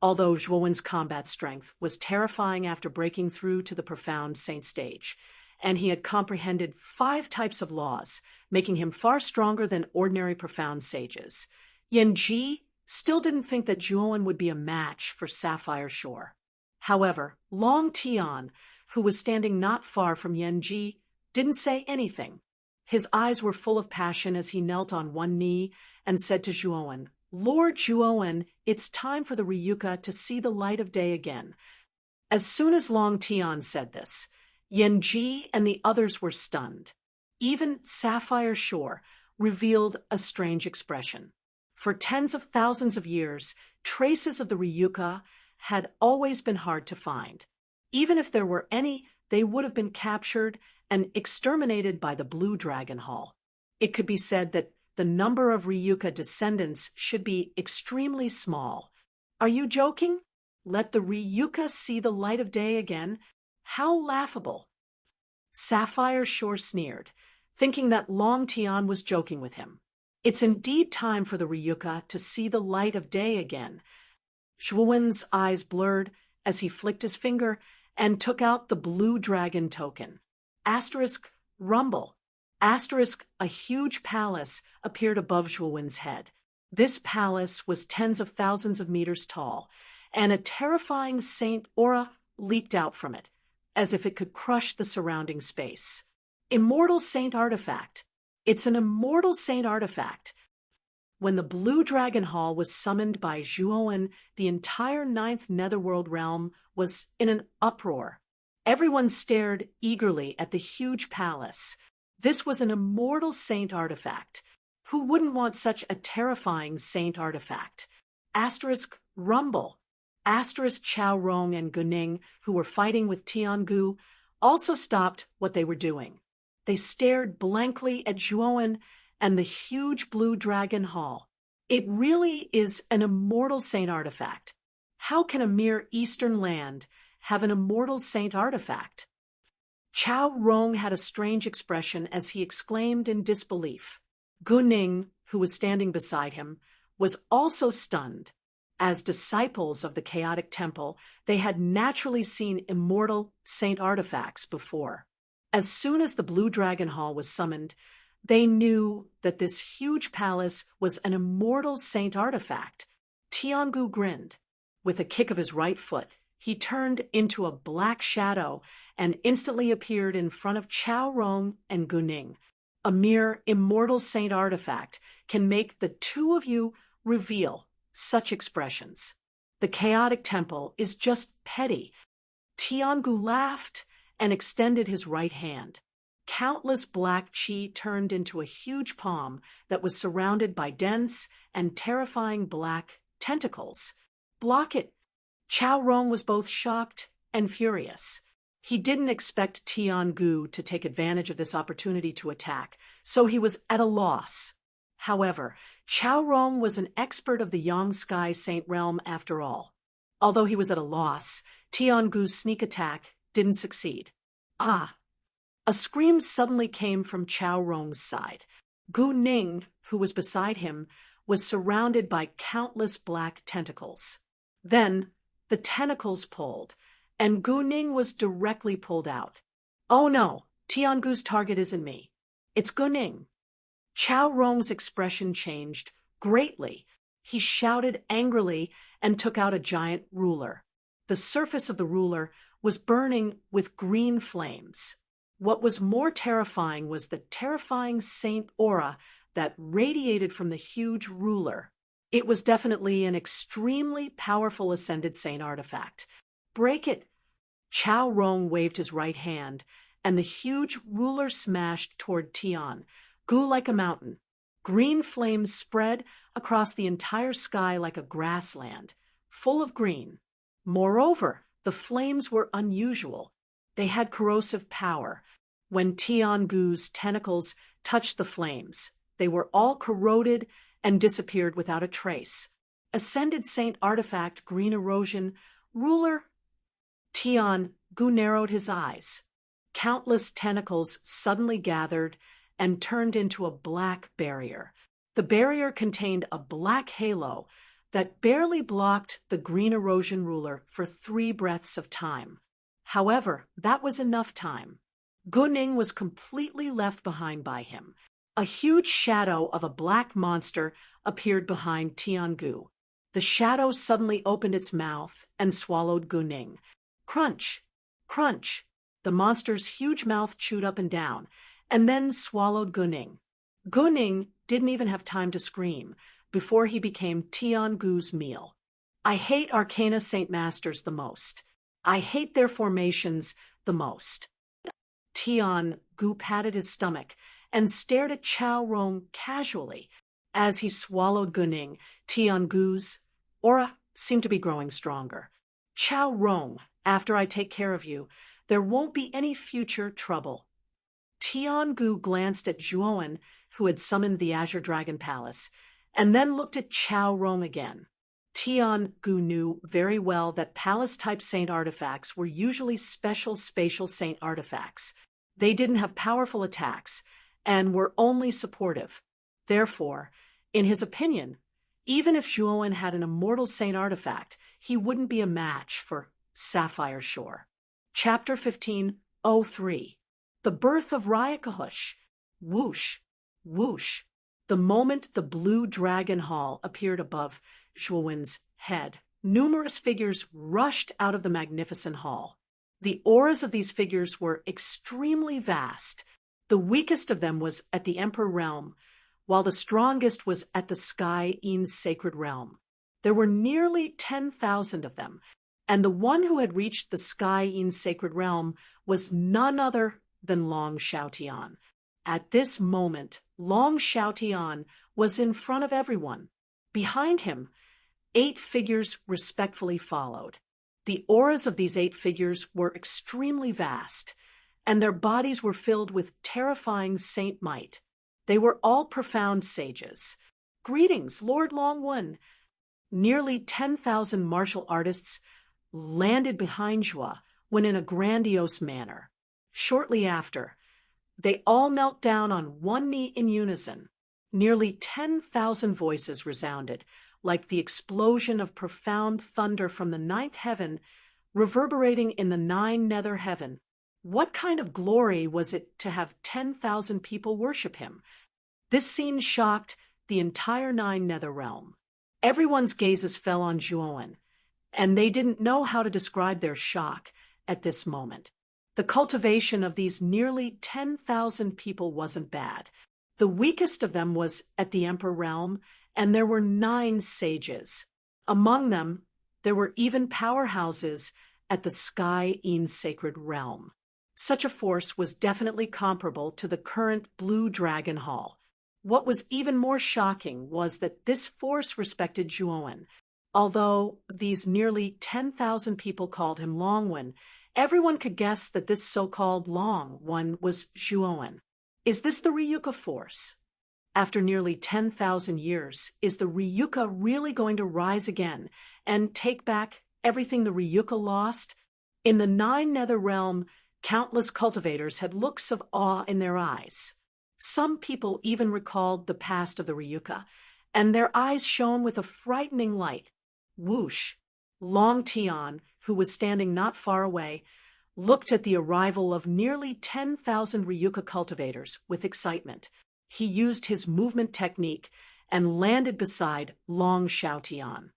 Although Zhuowen's combat strength was terrifying after breaking through to the profound saint stage, and he had comprehended 5 types of laws, making him far stronger than ordinary profound sages, Yan Ji still didn't think that Zhuowen would be a match for Sapphire Shore. However, Long Tian, who was standing not far from Yan Ji, didn't say anything. His eyes were full of passion as he knelt on one knee and said to Zhuowen, "Lord Zhuowen, it's time for the Ryuka to see the light of day again." As soon as Long Tian said this, Yan Ji and the others were stunned. Even Sapphire Shore revealed a strange expression. For tens of thousands of years, traces of the Ryuka had always been hard to find. Even if there were any, they would have been captured and exterminated by the Blue Dragon Hall. It could be said that the number of Ryuka descendants should be extremely small. Are you joking? Let the Ryuka see the light of day again? How laughable! Sapphire Shore sneered, thinking that Long Tian was joking with him. It's indeed time for the Ryuka to see the light of day again. Zhuowen's eyes blurred as he flicked his finger and took out the blue dragon token. Rumble. A huge palace appeared above Zhuowen's head. This palace was tens of thousands of meters tall, and a terrifying saint aura leaked out from it, as if it could crush the surrounding space. Immortal Saint Artifact. It's an immortal saint artifact. When the Blue Dragon Hall was summoned by Zhuowen, the entire 9th Netherworld realm was in an uproar. Everyone stared eagerly at the huge palace. This was an immortal saint artifact. Who wouldn't want such a terrifying saint artifact? Rumble. Chao Rong and Guning, who were fighting with Tiangu, also stopped what they were doing. They stared blankly at Zhuowen and the huge blue dragon hall. It really is an immortal saint artifact. How can a mere eastern land have an immortal saint artifact? Chao Rong had a strange expression as he exclaimed in disbelief. Guning, who was standing beside him, was also stunned. As disciples of the chaotic temple, they had naturally seen immortal saint artifacts before. As soon as the Blue Dragon Hall was summoned, they knew that this huge palace was an immortal saint artifact. Tiangu grinned. With a kick of his right foot, he turned into a black shadow and instantly appeared in front of Chao Rong and Guning. A mere immortal saint artifact can make the two of you reveal such expressions. The chaotic temple is just petty. Tiangu laughed and extended his right hand. Countless black chi turned into a huge palm that was surrounded by dense and terrifying black tentacles. Block it! Chao Rong was both shocked and furious. He didn't expect Tiangu to take advantage of this opportunity to attack, so he was at a loss. However, Chao Rong was an expert of the Yang Sky Saint Realm after all. Although he was at a loss, Tiangu's sneak attack didn't succeed. Ah! A scream suddenly came from Chao Rong's side. Guning, who was beside him, was surrounded by countless black tentacles. Then, the tentacles pulled, and Guning was directly pulled out. Oh no, Tiangu's target isn't me. It's Guning. Chao Rong's expression changed greatly. He shouted angrily and took out a giant ruler. The surface of the ruler was burning with green flames. What was more terrifying was the terrifying saint aura that radiated from the huge ruler. It was definitely an extremely powerful ascended saint artifact. Break it! Chao Rong waved his right hand, and the huge ruler smashed toward Tian, Gu like a mountain. Green flames spread across the entire sky like a grassland, full of green. Moreover, the flames were unusual. They had corrosive power. When Tiangu's tentacles touched the flames, they were all corroded and disappeared without a trace. Ascended Saint Artifact, Green Erosion, Ruler. Tiangu narrowed his eyes. Countless tentacles suddenly gathered and turned into a black barrier. The barrier contained a black halo that barely blocked the Green Erosion Ruler for 3 breaths of time. However, that was enough time. Guning was completely left behind by him. A huge shadow of a black monster appeared behind Tiangu. The shadow suddenly opened its mouth and swallowed Guning. Crunch! Crunch! The monster's huge mouth chewed up and down, and then swallowed Guning. Guning didn't even have time to scream before he became Tiangu's meal. I hate Arcana Saint Masters the most. I hate their formations the most. Tiangu patted his stomach and stared at Chao Rong casually. As he swallowed Guning, Tiangu's aura seemed to be growing stronger. Chao Rong, after I take care of you, there won't be any future trouble. Tiangu glanced at Zhuowen, who had summoned the Azure Dragon Palace, and then looked at Chao Rong again. Tiangu knew very well that palace-type saint artifacts were usually special spatial saint artifacts. They didn't have powerful attacks and were only supportive. Therefore, in his opinion, even if Zhuowen had an immortal saint artifact, he wouldn't be a match for Sapphire Shore. Chapter 15:03. The Birth of Ryakahush. Whoosh, whoosh. The moment the Blue Dragon Hall appeared above Zhuowen's head, numerous figures rushed out of the magnificent hall. The auras of these figures were extremely vast. The weakest of them was at the Emperor Realm, while the strongest was at the Sky Ean's Sacred Realm. There were nearly 10,000 of them, and the one who had reached the Sky Ean's Sacred Realm was none other than Long Xiaotian. At this moment, Long Xiaotian was in front of everyone. Behind him, 8 figures respectfully followed. The auras of these 8 figures were extremely vast, and their bodies were filled with terrifying saint might. They were all profound sages. "Greetings, Lord Longwen." Nearly 10,000 martial artists landed behind Zhua when in a grandiose manner. Shortly after, they all knelt down on one knee in unison. Nearly 10,000 voices resounded, like the explosion of profound thunder from the 9th heaven, reverberating in the 9 nether heaven. What kind of glory was it to have 10,000 people worship him? This scene shocked the entire 9 nether realm. Everyone's gazes fell on Zhuowen, and they didn't know how to describe their shock at this moment. The cultivation of these nearly 10,000 people wasn't bad. The weakest of them was at the Emperor realm, and there were 9 sages. Among them, there were even powerhouses at the Sky Een Sacred Realm. Such a force was definitely comparable to the current Blue Dragon Hall. What was even more shocking was that this force respected Zhuowen. Although these nearly 10,000 people called him Longwen, everyone could guess that this so-called Long One was Zhuowen. Is this the Ryuka force? After nearly 10,000 years, is the Ryuka really going to rise again and take back everything the Ryuka lost? In the 9 nether realm, countless cultivators had looks of awe in their eyes. Some people even recalled the past of the Ryuka, and their eyes shone with a frightening light. Whoosh! Long Tian, who was standing not far away, looked at the arrival of nearly 10,000 Ryuka cultivators with excitement. He used his movement technique and landed beside Long Xiaotian.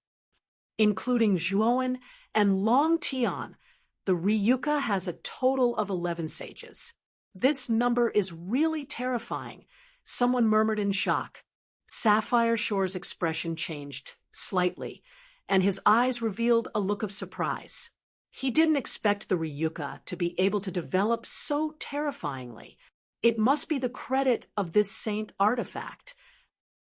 Including Zhuowen and Long Tian, the Ryuka has a total of 11 sages. This number is really terrifying, someone murmured in shock. Sapphire Shore's expression changed slightly, and his eyes revealed a look of surprise. He didn't expect the Ryuka to be able to develop so terrifyingly. It must be the credit of this saint artifact.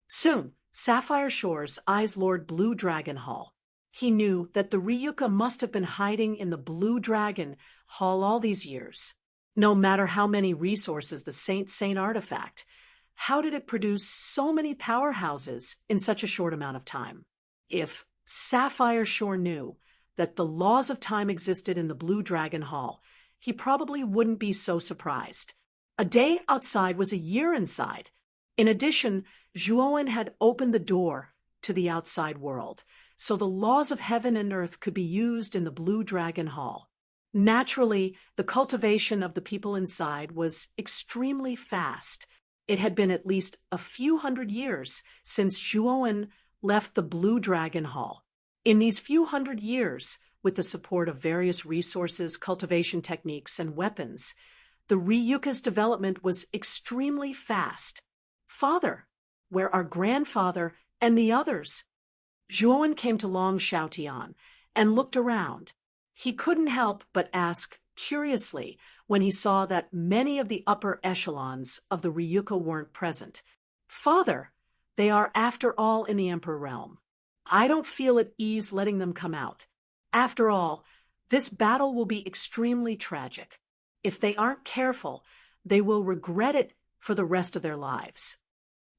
Soon, Sapphire Shore's eyes lured Blue Dragon Hall. He knew that the Ryuka must have been hiding in the Blue Dragon Hall all these years. No matter how many resources the saint artifact, how did it produce so many powerhouses in such a short amount of time? If Sapphire Shore knew that the laws of time existed in the Blue Dragon Hall, he probably wouldn't be so surprised. A day outside was a year inside. In addition, Zhuowen had opened the door to the outside world, so the laws of heaven and earth could be used in the Blue Dragon Hall. Naturally, the cultivation of the people inside was extremely fast. It had been at least a few hundred years since Zhuowen left the Blue Dragon Hall. In these few hundred years, with the support of various resources, cultivation techniques, and weapons, the Ryuka's development was extremely fast. "Father, where are grandfather and the others?" Zhuowen came to Long Xiaotian and looked around. He couldn't help but ask curiously when he saw that many of the upper echelons of the Ryuka weren't present. "Father, they are after all in the Emperor realm. I don't feel at ease letting them come out. After all, this battle will be extremely tragic. If they aren't careful, they will regret it for the rest of their lives."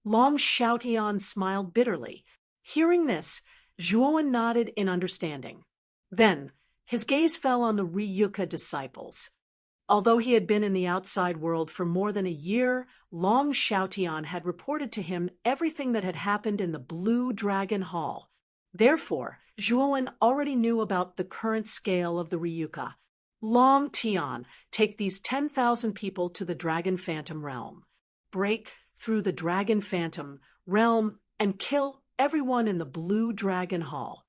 Long Xiaotian smiled bitterly. Hearing this, Zhuowen nodded in understanding. Then, his gaze fell on the Ryuka disciples. Although he had been in the outside world for more than a year, Long Xiaotian had reported to him everything that had happened in the Blue Dragon Hall. Therefore, Zhuowen already knew about the current scale of the Ryuka. "Long Tian, take these 10,000 people to the Dragon Phantom realm. Break through the Dragon Phantom realm and kill everyone in the Blue Dragon Hall."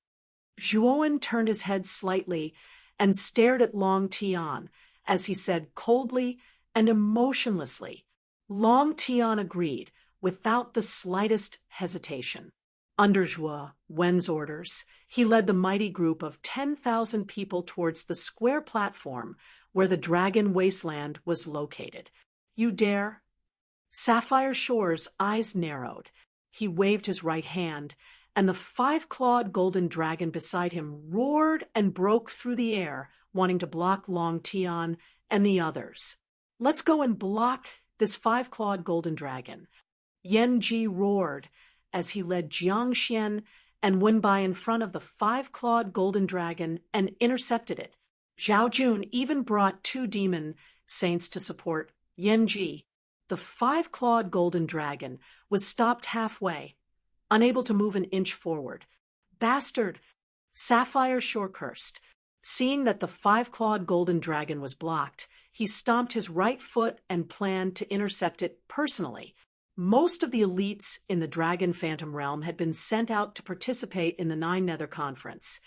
Zhuowen turned his head slightly and stared at Long Tian as he said coldly and emotionlessly. Long Tian agreed without the slightest hesitation. Under Zhuowen's orders, he led the mighty group of 10,000 people towards the square platform where the Dragon Wasteland was located. "You dare?" Sapphire Shore's eyes narrowed. He waved his right hand, and the five-clawed golden dragon beside him roared and broke through the air, wanting to block Long Tian and the others. "Let's go and block this five-clawed golden dragon." Yan Ji roared as he led Jiang Xian and Wenbai in front of the five-clawed golden dragon and intercepted it. Zhao Jun even brought 2 demon saints to support Yan Ji. The five-clawed golden dragon was stopped halfway, unable to move an inch forward. "Bastard!" Sapphire Shore cursed. Seeing that the five-clawed golden dragon was blocked, he stomped his right foot and planned to intercept it personally. Most of the elites in the Dragon Phantom realm had been sent out to participate in the Nine Nether Conference,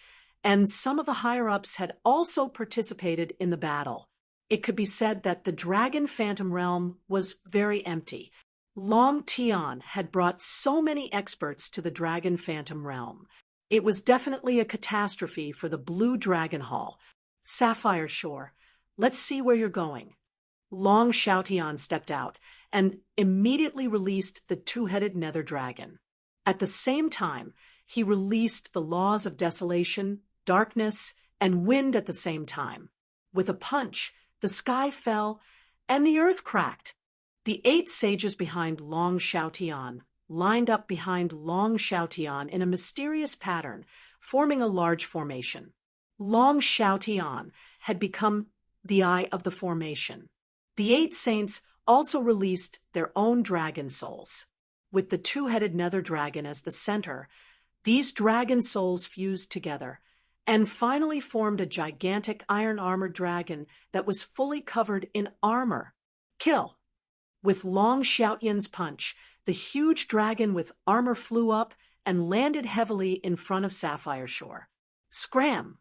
and some of the higher-ups had also participated in the battle. It could be said that the Dragon Phantom realm was very empty. Long Tian had brought so many experts to the Dragon Phantom realm. It was definitely a catastrophe for the Blue Dragon Hall. "Sapphire Shore, let's see where you're going." Long Xiaotian stepped out and immediately released the 2-headed nether dragon. At the same time, he released the laws of desolation, darkness, and wind at the same time. With a punch, the sky fell and the earth cracked. The 8 sages behind Long Xiaotian lined up behind Long Xiaotian in a mysterious pattern, forming a large formation. Long Xiaotian had become the eye of the formation. The 8 saints also released their own dragon souls. With the 2-headed nether dragon as the center, these dragon souls fused together and finally formed a gigantic iron-armored dragon that was fully covered in armor. Kill! With Long Xiaotian's punch, the huge dragon with armor flew up and landed heavily in front of Sapphire Shore. Scram!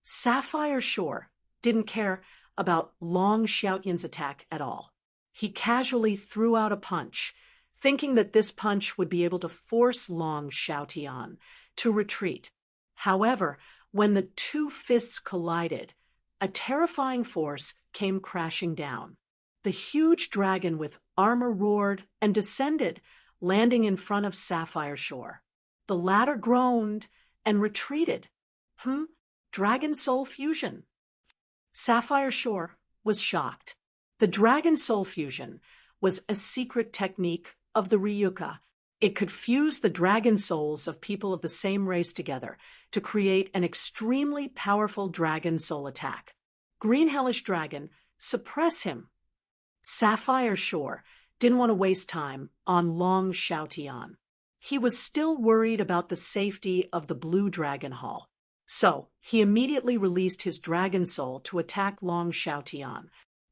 Sapphire Shore didn't care about Long Xiaotian's attack at all. He casually threw out a punch, thinking that this punch would be able to force Long Xiaotian to retreat. However, when the 2 fists collided, a terrifying force came crashing down. The huge dragon with armor roared and descended, landing in front of Sapphire Shore. The latter groaned and retreated. Dragon Soul Fusion. Sapphire Shore was shocked. The Dragon Soul Fusion was a secret technique of the Ryuka. It could fuse the dragon souls of people of the same race together to create an extremely powerful dragon soul attack. Green Hellish Dragon, suppress him. Sapphire Shore didn't want to waste time on Long Xiaotian. He was still worried about the safety of the Blue Dragon Hall. So he immediately released his dragon soul to attack Long Xiaotian.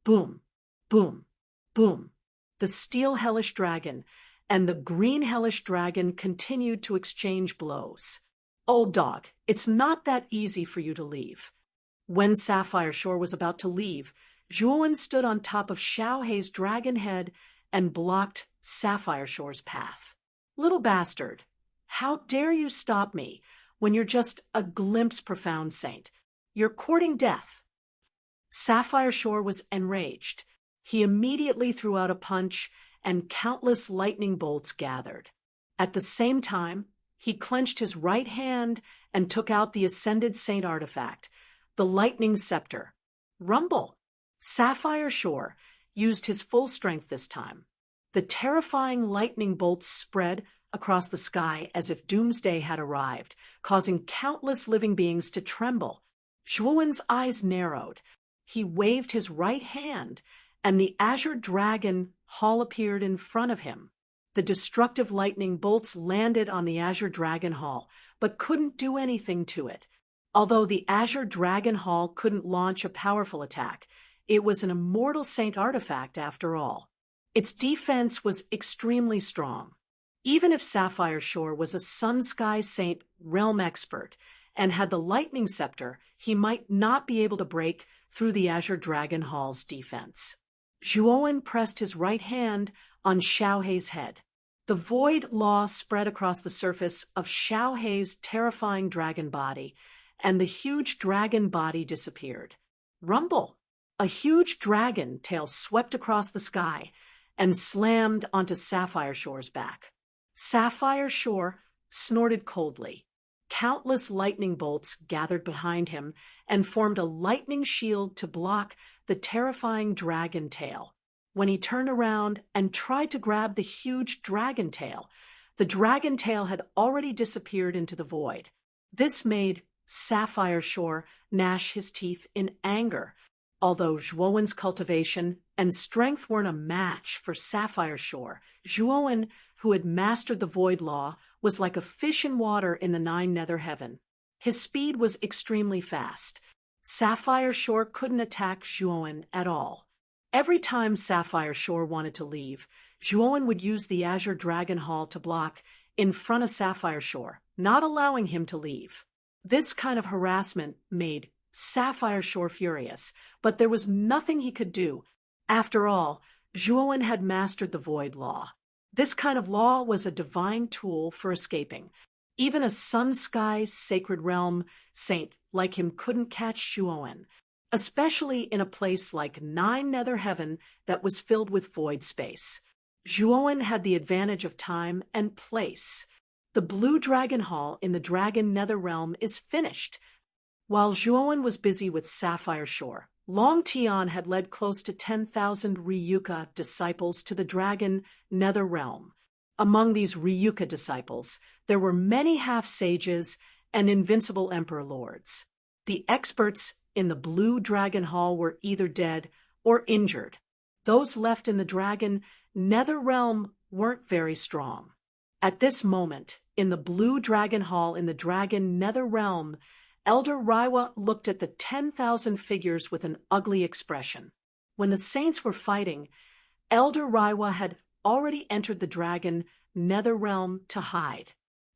Boom, boom, boom. The Steel Hellish Dragon and the Green Hellish Dragon continued to exchange blows. "Old dog, it's not that easy for you to leave." When Sapphire Shore was about to leave, Zhuan stood on top of Xiaohei's dragon head and blocked Sapphire Shore's path. "Little bastard, how dare you stop me when you're just a glimpse profound saint? You're courting death." Sapphire Shore was enraged. He immediately threw out a punch and countless lightning bolts gathered. At the same time, he clenched his right hand and took out the Ascended Saint artifact, the Lightning Scepter. Rumble! Sapphire Shore used his full strength this time. The terrifying lightning bolts spread across the sky as if doomsday had arrived, causing countless living beings to tremble. Zhuan's eyes narrowed. He waved his right hand, and the Azure Dragon Hall appeared in front of him. The destructive lightning bolts landed on the Azure Dragon Hall, but couldn't do anything to it. Although the Azure Dragon Hall couldn't launch a powerful attack, it was an immortal saint artifact after all. Its defense was extremely strong. Even if Sapphire Shore was a Sun Sky Saint realm expert and had the Lightning Scepter, he might not be able to break through the Azure Dragon Hall's defense. Zhuan pressed his right hand on Xiaohei's head. The void law spread across the surface of Xiaohei's terrifying dragon body, and the huge dragon body disappeared. Rumble! A huge dragon tail swept across the sky and slammed onto Sapphire Shore's back. Sapphire Shore snorted coldly. Countless lightning bolts gathered behind him and formed a lightning shield to block the terrifying dragon tail. When he turned around and tried to grab the huge dragon tail, the dragon tail had already disappeared into the void. This made Sapphire Shore gnash his teeth in anger. Although Zhuowen's cultivation and strength weren't a match for Sapphire Shore, Zhuowen, who had mastered the void law, was like a fish in water in the Nine Nether Heaven. His speed was extremely fast. Sapphire Shore couldn't attack Zhuowen at all. Every time Sapphire Shore wanted to leave, Zhuowen would use the Azure Dragon Hall to block in front of Sapphire Shore, not allowing him to leave. This kind of harassment made Sapphire Shore furious, but there was nothing he could do. After all, Zhuowen had mastered the void law. This kind of law was a divine tool for escaping. Even a sun-sky sacred realm saint like him couldn't catch Zhuowen, especially in a place like Nine Nether Heaven that was filled with void space. Zhuowen had the advantage of time and place. The Blue Dragon Hall in the Dragon Nether Realm is finished. While Zhuowen was busy with Sapphire Shore, Long Tian had led close to 10,000 Ryuka disciples to the Dragon Nether Realm. Among these Ryuka disciples, there were many half-sages and invincible emperor lords. The experts in the Blue Dragon Hall were either dead or injured. Those left in the Dragon Nether Realm weren't very strong. At this moment, in the Blue Dragon Hall in the Dragon Nether Realm, Elder Raiwa looked at the 10,000 figures with an ugly expression. When the saints were fighting, Elder Raiwa had already entered the Dragon Nether Realm to hide,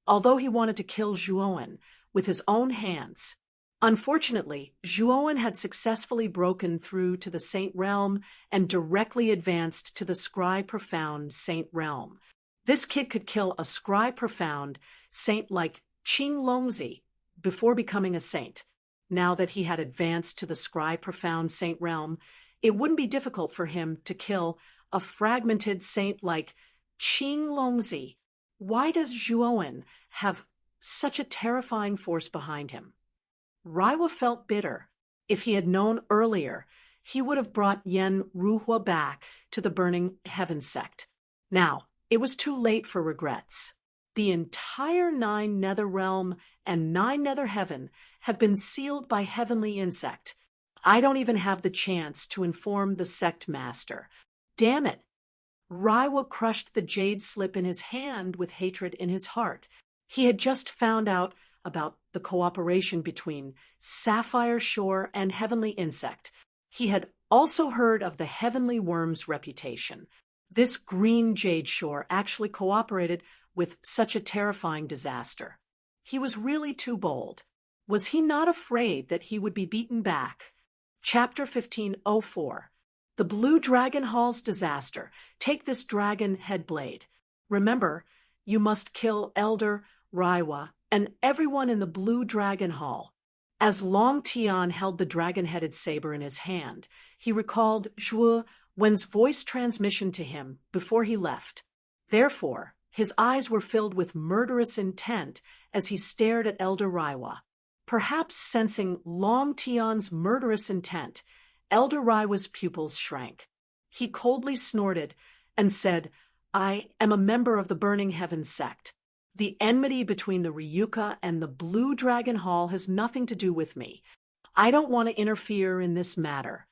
although he wanted to kill Zhuowen with his own hands. Unfortunately, Zhuowen had successfully broken through to the Saint Realm and directly advanced to the Scry Profound Saint Realm. This kid could kill a Scry Profound saint like Qing Longzi before becoming a saint. Now that he had advanced to the Scry Profound Saint Realm, it wouldn't be difficult for him to kill a fragmented saint like Qing Longzi. Why does Zhuowen have such a terrifying force behind him? Raiwa felt bitter. If he had known earlier, he would have brought Yen Ruhua back to the Burning Heaven sect. Now, it was too late for regrets. The entire Nine Nether Realm and Nine Nether Heaven have been sealed by Heavenly Insect. I don't even have the chance to inform the sect master. Damn it! Raiwa crushed the jade slip in his hand with hatred in his heart. He had just found out about the cooperation between Sapphire Shore and Heavenly Insect. He had also heard of the Heavenly Worm's reputation. This green jade shore actually cooperated with such a terrifying disaster. He was really too bold. Was he not afraid that he would be beaten back? Chapter 1504. The Blue Dragon Hall's disaster. Take this dragon head blade. Remember, you must kill Elder Raiwa and everyone in the Blue Dragon Hall. As Long Tian held the dragon-headed saber in his hand, he recalled Zhuo Wen's voice transmission to him before he left. Therefore, his eyes were filled with murderous intent as he stared at Elder Raiwa. Perhaps sensing Long Tian's murderous intent, Elder Raiwa's pupils shrank. He coldly snorted and said, "I am a member of the Burning Heaven sect. The enmity between the Ryuka and the Blue Dragon Hall has nothing to do with me. I don't want to interfere in this matter.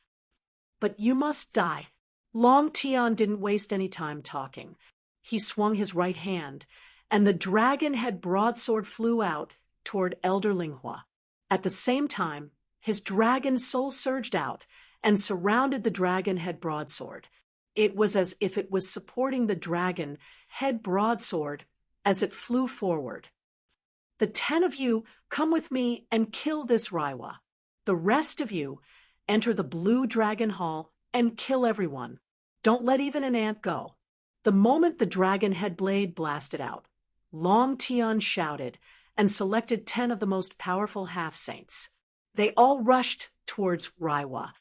But you must die." Long Tian didn't waste any time talking. He swung his right hand, and the dragon-head broadsword flew out toward Elder Linghua. At the same time, his dragon soul surged out and surrounded the dragon-head broadsword. It was as if it was supporting the dragon-head broadsword as it flew forward. "The 10 of you come with me and kill this Raiwa. The rest of you enter the Blue Dragon Hall and kill everyone. Don't let even an ant go." The moment the dragon head blade blasted out, Long Tian shouted and selected 10 of the most powerful half-saints. They all rushed towards Raiwa.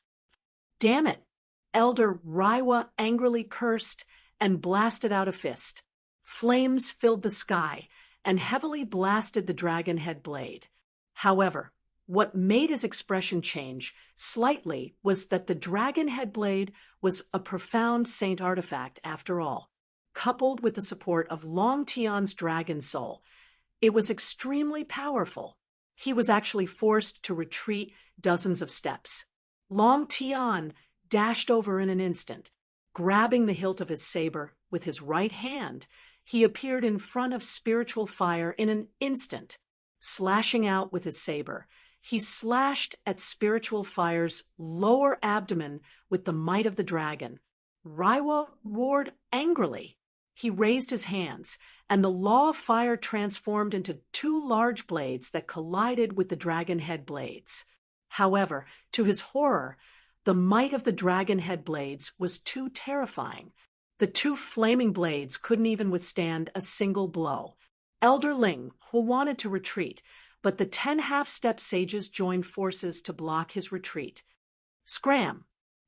"Damn it!" Elder Raiwa angrily cursed and blasted out a fist. Flames filled the sky, and heavily blasted the dragon head blade. However, what made his expression change slightly was that the dragon head blade was a profound saint artifact after all. Coupled with the support of Long Tian's dragon soul, it was extremely powerful. He was actually forced to retreat dozens of steps. Long Tian dashed over in an instant. Grabbing the hilt of his saber with his right hand, he appeared in front of spiritual fire in an instant. Slashing out with his saber, he slashed at spiritual fire's lower abdomen with the might of the dragon. Raiwa roared angrily. He raised his hands, and the law of fire transformed into two large blades that collided with the dragon head blades. However, to his horror, the might of the dragon head blades was too terrifying. The two flaming blades couldn't even withstand a single blow. Elder Ling, who wanted to retreat, but the 10 half-step sages joined forces to block his retreat. Scram!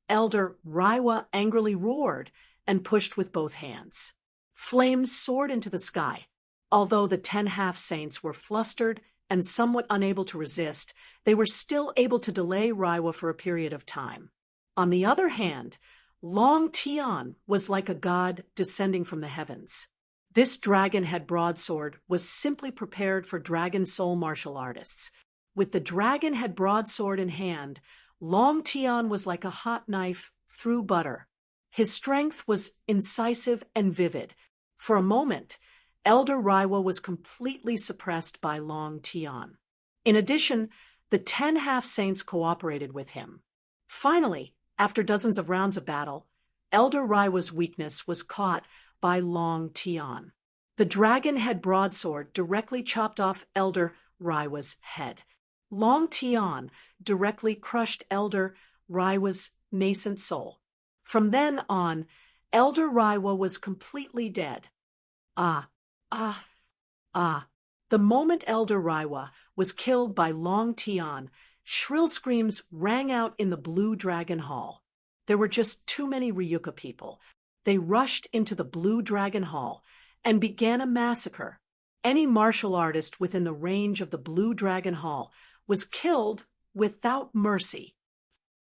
Elder Raiwa angrily roared and pushed with both hands. Flames soared into the sky. Although the 10 half-saints were flustered and somewhat unable to resist, they were still able to delay Raiwa for a period of time. On the other hand, Long Tian was like a god descending from the heavens. This dragon-head broadsword was simply prepared for dragon soul martial artists. With the dragon-head broadsword in hand, Long Tian was like a hot knife through butter. His strength was incisive and vivid. For a moment, Elder Raiwa was completely suppressed by Long Tian. In addition, the 10 half-saints cooperated with him. Finally, after dozens of rounds of battle, Elder Raiwa's weakness was caught by Long Tian. The dragon-head broadsword directly chopped off Elder Raiwa's head. Long Tian directly crushed Elder Raiwa's nascent soul. From then on, Elder Raiwa was completely dead. The moment Elder Raiwa was killed by Long Tian, shrill screams rang out in the Blue Dragon Hall. There were just too many Ryuka people. They rushed into the Blue Dragon Hall and began a massacre. Any martial artist within the range of the Blue Dragon Hall was killed without mercy.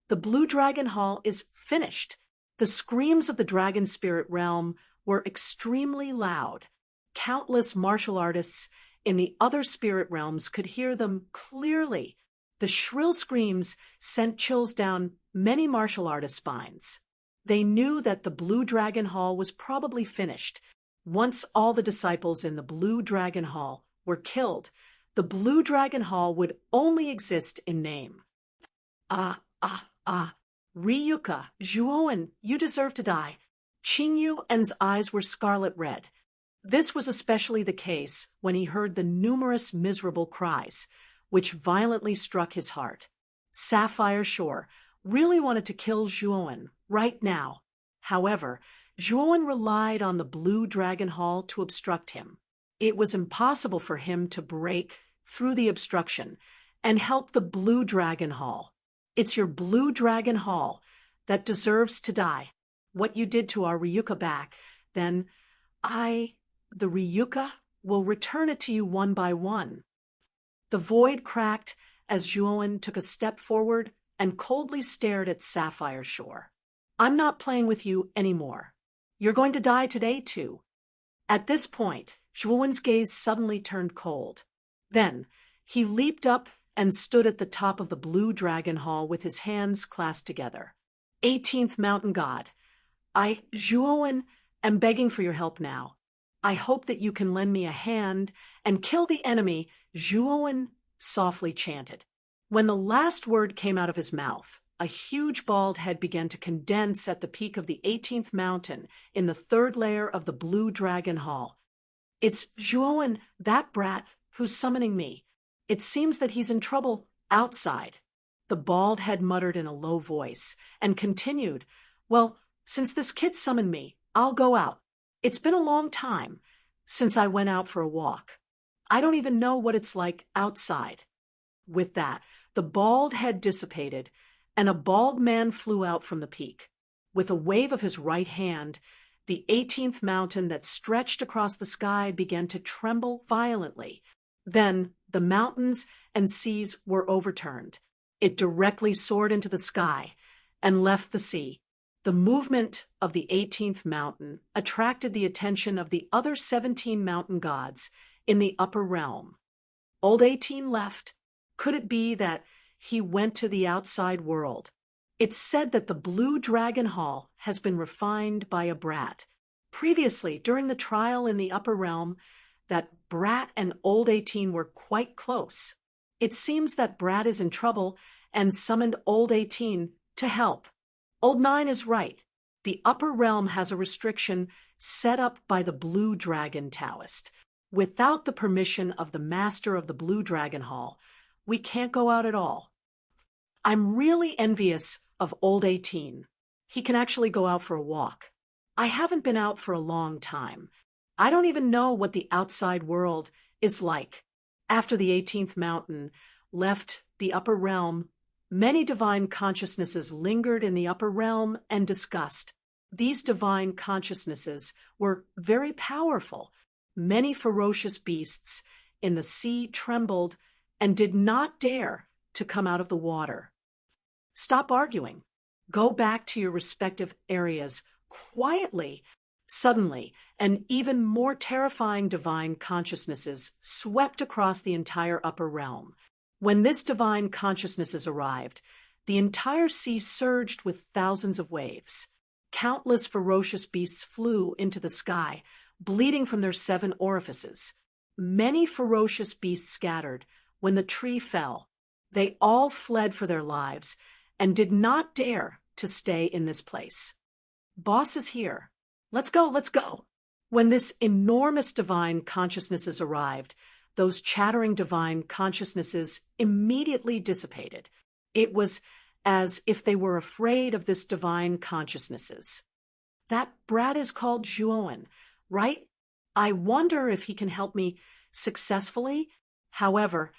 The Blue Dragon Hall is finished. The screams of the dragon spirit realm were extremely loud. Countless martial artists in the other spirit realms could hear them clearly. The shrill screams sent chills down many martial artists' spines. They knew that the Blue Dragon Hall was probably finished. Once all the disciples in the Blue Dragon Hall were killed, the Blue Dragon Hall would only exist in name. Ryuka, Zhuowen, you deserve to die. Qingyuan's eyes were scarlet red. This was especially the case when he heard the numerous miserable cries, which violently struck his heart. Sapphire Shore really wanted to kill Zhuowen right now. However, Zhuowen relied on the Blue Dragon Hall to obstruct him. It was impossible for him to break through the obstruction and help the Blue Dragon Hall. It's your Blue Dragon Hall that deserves to die. What you did to our Ryuka back, then the Ryuka, will return it to you one by one. The void cracked as Zhuowen took a step forward and coldly stared at Sapphire Shore. I'm not playing with you anymore. You're going to die today, too. At this point, Zhuowen's gaze suddenly turned cold. Then, he leaped up and stood at the top of the Blue Dragon Hall with his hands clasped together. 18th Mountain God, Zhuowen, am begging for your help now. I hope that you can lend me a hand and kill the enemy, Zhuowen softly chanted. When the last word came out of his mouth, a huge bald head began to condense at the peak of the 18th mountain in the third layer of the Blue Dragon Hall. It's Zhuowen, that brat, who's summoning me. It seems that he's in trouble outside. The bald head muttered in a low voice and continued, well, since this kid summoned me, I'll go out. It's been a long time since I went out for a walk. I don't even know what it's like outside. With that, the bald head dissipated, and a bald man flew out from the peak. With a wave of his right hand, The 18th mountain that stretched across the sky began to tremble violently. Then the mountains and seas were overturned. It directly soared into the sky and left the sea. The movement of the 18th mountain attracted the attention of the other 17 mountain gods in the upper realm. Old 18 left. Could it be that he went to the outside world? It's said that the Blue Dragon Hall has been refined by a brat. Previously, during the trial in the upper realm, that Brat and Old 18 were quite close. It seems that Brat is in trouble and summoned Old 18 to help. Old 9 is right. The upper realm has a restriction set up by the Blue Dragon Taoist. Without the permission of the master of the Blue Dragon Hall, we can't go out at all. I'm really envious of Old 18. He can actually go out for a walk. I haven't been out for a long time. I don't even know what the outside world is like. After the 18th mountain left the upper realm, many divine consciousnesses lingered in the upper realm and discussed. These divine consciousnesses were very powerful. Many ferocious beasts in the sea trembled and did not dare to come out of the water. Stop arguing. Go back to your respective areas quietly. Suddenly, an even more terrifying divine consciousnesses swept across the entire upper realm. When this divine consciousnesses arrived, the entire sea surged with thousands of waves. Countless ferocious beasts flew into the sky, bleeding from their 7 orifices. Many ferocious beasts scattered when the tree fell. They all fled for their lives and did not dare to stay in this place. Boss is here. Let's go, let's go. When this enormous divine consciousnesses arrived, those chattering divine consciousnesses immediately dissipated. It was as if they were afraid of this divine consciousnesses. That brat is called Zhuowen, right? I wonder if he can help me successfully. However,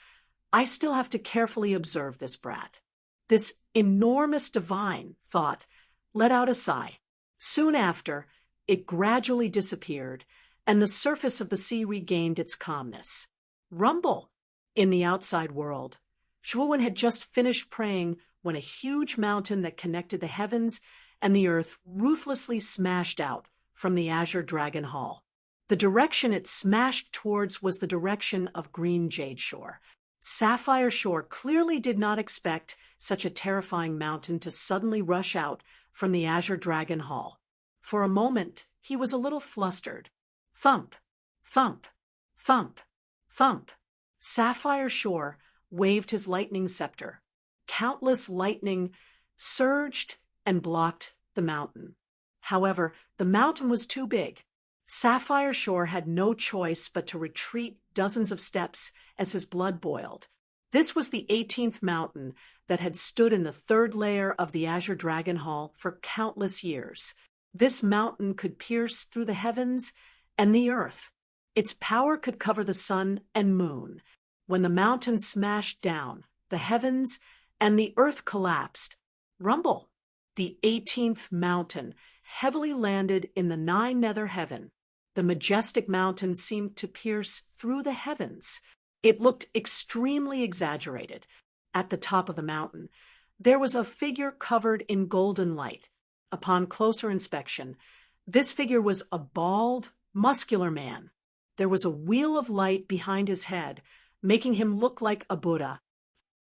I still have to carefully observe this brat. This enormous divine thought let out a sigh. Soon after, it gradually disappeared, and the surface of the sea regained its calmness. Rumble! In the outside world, Zhuowen had just finished praying when a huge mountain that connected the heavens and the earth ruthlessly smashed out from the Azure Dragon Hall. The direction it smashed towards was the direction of Green Jade Shore. Sapphire Shore clearly did not expect such a terrifying mountain to suddenly rush out from the Azure Dragon Hall. For a moment, he was a little flustered. Thump, thump, thump, thump. Sapphire Shore waved his lightning scepter. Countless lightning surged and blocked the mountain. However, the mountain was too big. Sapphire Shore had no choice but to retreat dozens of steps as his blood boiled. This was the 18th mountain that had stood in the 3rd layer of the Azure Dragon Hall for countless years. This mountain could pierce through the heavens and the earth. Its power could cover the sun and moon. When the mountain smashed down, the heavens and the earth collapsed. Rumble! The 18th mountain heavily landed in the 9 nether heaven. The majestic mountain seemed to pierce through the heavens. It looked extremely exaggerated. At the top of the mountain, there was a figure covered in golden light. Upon closer inspection, this figure was a bald, muscular man. There was a wheel of light behind his head, making him look like a Buddha.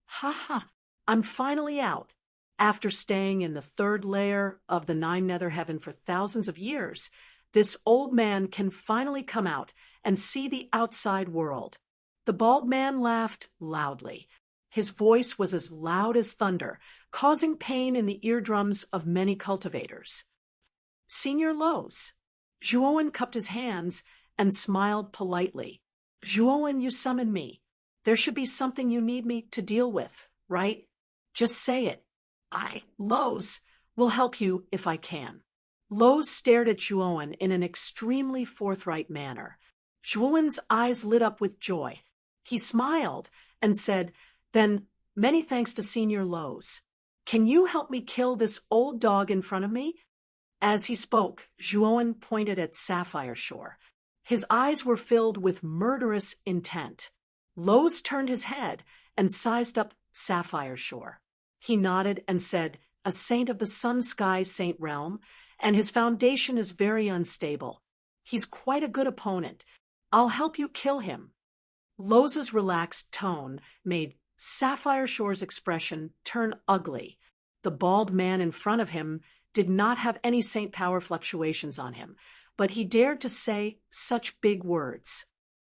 Ha ha, I'm finally out. After staying in the 3rd layer of the 9 nether heaven for thousands of years, this old man can finally come out and see the outside world. The bald man laughed loudly. His voice was as loud as thunder, causing pain in the eardrums of many cultivators. Senior Lowe's. Zhuowen cupped his hands and smiled politely. Zhuowen, you summoned me. There should be something you need me to deal with, right? Just say it. Lowe's, will help you if I can. Lowe's stared at Zhuowen in an extremely forthright manner. Zhuowen's eyes lit up with joy. He smiled and said, Then, many thanks to Senior Lowe's. Can you help me kill this old dog in front of me? As he spoke, Zhuowen pointed at Sapphire Shore. His eyes were filled with murderous intent. Lowe's turned his head and sized up Sapphire Shore. He nodded and said, "A saint of the sun-sky saint realm, and his foundation is very unstable. He's quite a good opponent. I'll help you kill him." Lowe's relaxed tone made Sapphire Shore's expression turn ugly. The bald man in front of him did not have any saint power fluctuations on him, but he dared to say such big words.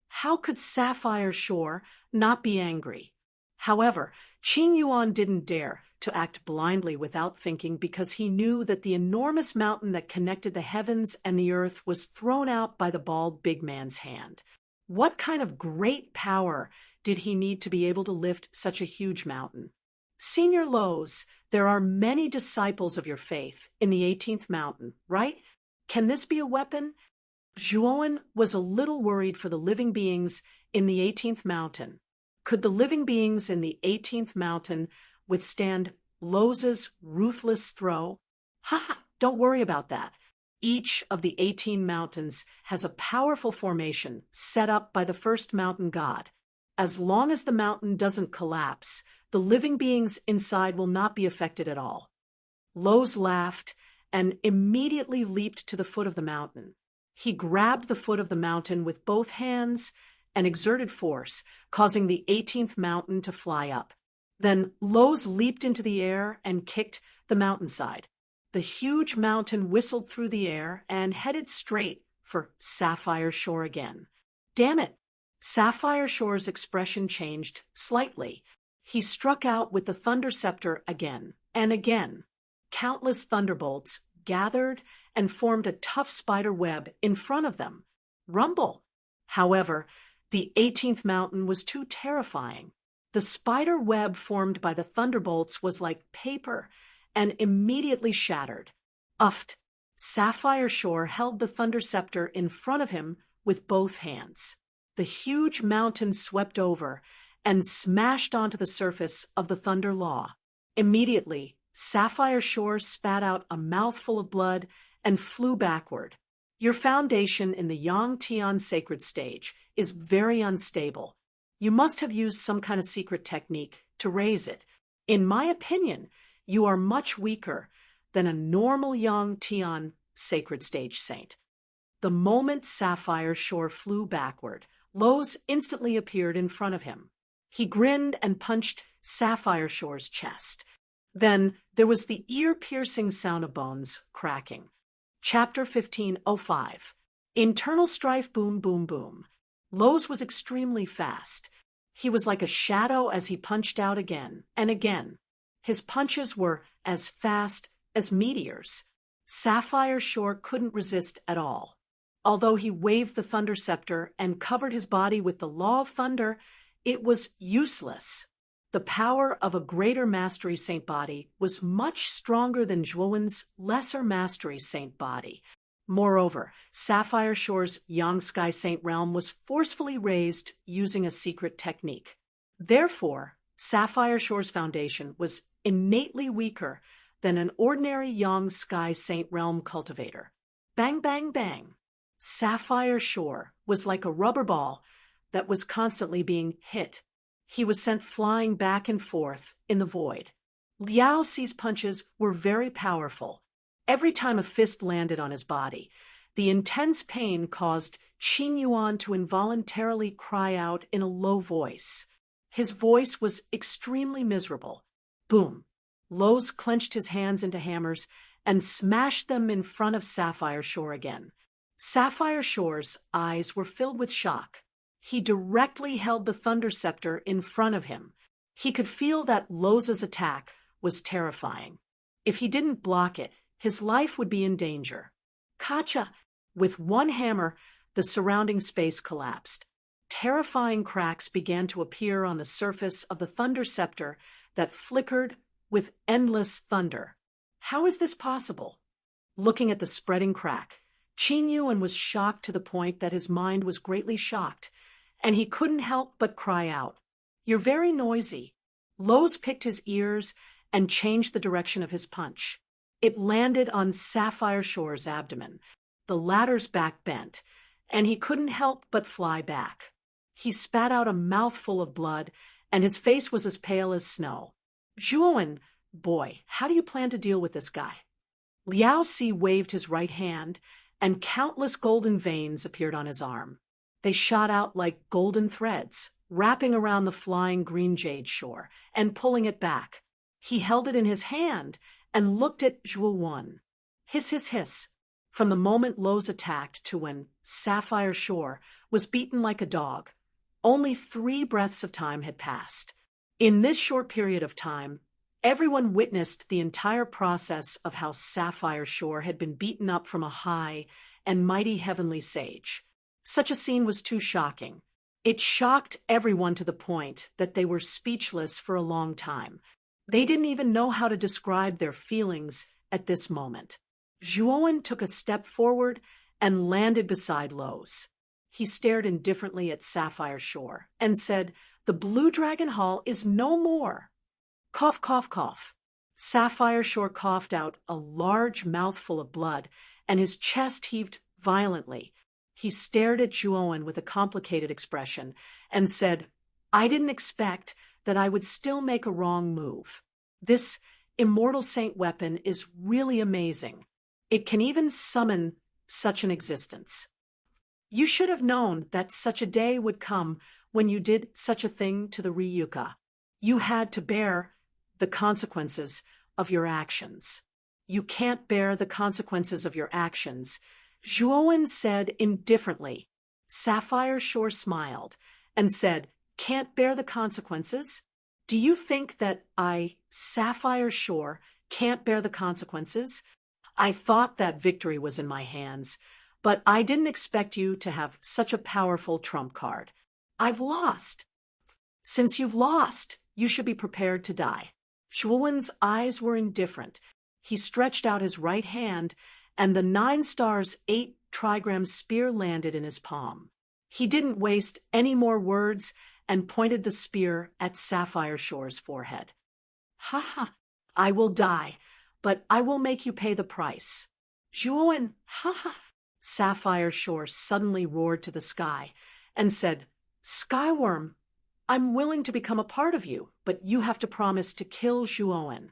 How could Sapphire Shore not be angry? However, Qing Yuan didn't dare to act blindly without thinking, because he knew that the enormous mountain that connected the heavens and the earth was thrown out by the bald big man's hand. What kind of great power did he need to be able to lift such a huge mountain? "Senior Lowe's, there are many disciples of your faith in the 18th mountain, right? Can this be a weapon?" Zhuowen was a little worried for the living beings in the 18th mountain. Could the living beings in the 18th mountain withstand Lowe's ruthless throw? "Ha, don't worry about that. Each of the 18 mountains has a powerful formation set up by the first mountain god. As long as the mountain doesn't collapse, the living beings inside will not be affected at all." Lowe's laughed and immediately leaped to the foot of the mountain. He grabbed the foot of the mountain with both hands and exerted force, causing the 18th mountain to fly up. Then Lowe's leaped into the air and kicked the mountainside. The huge mountain whistled through the air and headed straight for Sapphire Shore again. "Damn it!" Sapphire Shore's expression changed slightly. He struck out with the thunder scepter again and again. Countless thunderbolts gathered and formed a tough spider web in front of them. Rumble! However, the 18th mountain was too terrifying. The spider web formed by the thunderbolts was like paper and immediately shattered. Uffed! Sapphire Shore held the thunder scepter in front of him with both hands. The huge mountain swept over and smashed onto the surface of the Thunder Law. Immediately, Sapphire Shore spat out a mouthful of blood and flew backward. "Your foundation in the Yang Tian sacred stage is very unstable. You must have used some kind of secret technique to raise it. In my opinion, you are much weaker than a normal Yang Tian sacred stage saint." The moment Sapphire Shore flew backward, Lowe's instantly appeared in front of him. He grinned and punched Sapphire Shore's chest. Then there was the ear-piercing sound of bones cracking. Chapter 15:05. Internal strife. Boom, boom, boom. Lowe's was extremely fast. He was like a shadow as he punched out again and again. His punches were as fast as meteors. Sapphire Shore couldn't resist at all. Although he waved the thunder scepter and covered his body with the law of thunder, it was useless. The power of a greater mastery saint body was much stronger than Zhuowen's lesser mastery saint body. Moreover, Sapphire Shore's Yang Sky Saint realm was forcefully raised using a secret technique. Therefore, Sapphire Shore's foundation was innately weaker than an ordinary Yang Sky Saint realm cultivator. Bang, bang, bang. Sapphire Shore was like a rubber ball that was constantly being hit. He was sent flying back and forth in the void. Liao Ci's punches were very powerful. Every time a fist landed on his body, the intense pain caused Qing Yuan to involuntarily cry out in a low voice. His voice was extremely miserable. Boom! Lowe's clenched his hands into hammers and smashed them in front of Sapphire Shore again. Sapphire Shore's eyes were filled with shock. He directly held the thunder scepter in front of him. He could feel that Lowe's attack was terrifying. If he didn't block it, his life would be in danger. Kacha! With one hammer, the surrounding space collapsed. Terrifying cracks began to appear on the surface of the thunder scepter that flickered with endless thunder. How is this possible? Looking at the spreading crack, Qing Yuan was shocked to the point that his mind was greatly shocked, and he couldn't help but cry out, "You're very noisy." Lowe's picked his ears and changed the direction of his punch. It landed on Sapphire Shore's abdomen. The latter's back bent, and he couldn't help but fly back. He spat out a mouthful of blood, and his face was as pale as snow. Zhuowen, boy, how do you plan to deal with this guy? Liao Si waved his right hand, and countless golden veins appeared on his arm. They shot out like golden threads, wrapping around the flying green jade shore and pulling it back. He held it in his hand and looked at Zhuowen. Hiss, hiss, hiss. From the moment Lowe's attacked to when Sapphire Shore was beaten like a dog, only 3 breaths of time had passed. In this short period of time, everyone witnessed the entire process of how Sapphire Shore had been beaten up from a high and mighty heavenly sage. Such a scene was too shocking. It shocked everyone to the point that they were speechless for a long time. They didn't even know how to describe their feelings at this moment. Zhuowen took a step forward and landed beside Lowe's. He stared indifferently at Sapphire Shore and said, "The Blue Dragon Hall is no more." Cough, cough, cough. Sapphire Shore coughed out a large mouthful of blood, and his chest heaved violently. He stared at Zhuowen with a complicated expression and said, "I didn't expect that I would still make a wrong move. This immortal saint weapon is really amazing. It can even summon such an existence. You should have known that such a day would come when you did such a thing to the Ryuka. You had to bear the consequences of your actions." "You can't bear the consequences of your actions," Zhuowen said indifferently. Sapphire Shore smiled and said, "Can't bear the consequences? Do you think that I, Sapphire Shore, can't bear the consequences? I thought that victory was in my hands, but I didn't expect you to have such a powerful trump card. I've lost. Since you've lost, you should be prepared to die." Zhuowen's eyes were indifferent. He stretched out his right hand, and the 9 stars 8 trigram spear landed in his palm. He didn't waste any more words and pointed the spear at Sapphire Shore's forehead. "Ha ha, I will die, but I will make you pay the price." "Zhuowen, ha ha." Sapphire Shore suddenly roared to the sky and said, "Skyworm, I'm willing to become a part of you, but you have to promise to kill Zhuowen."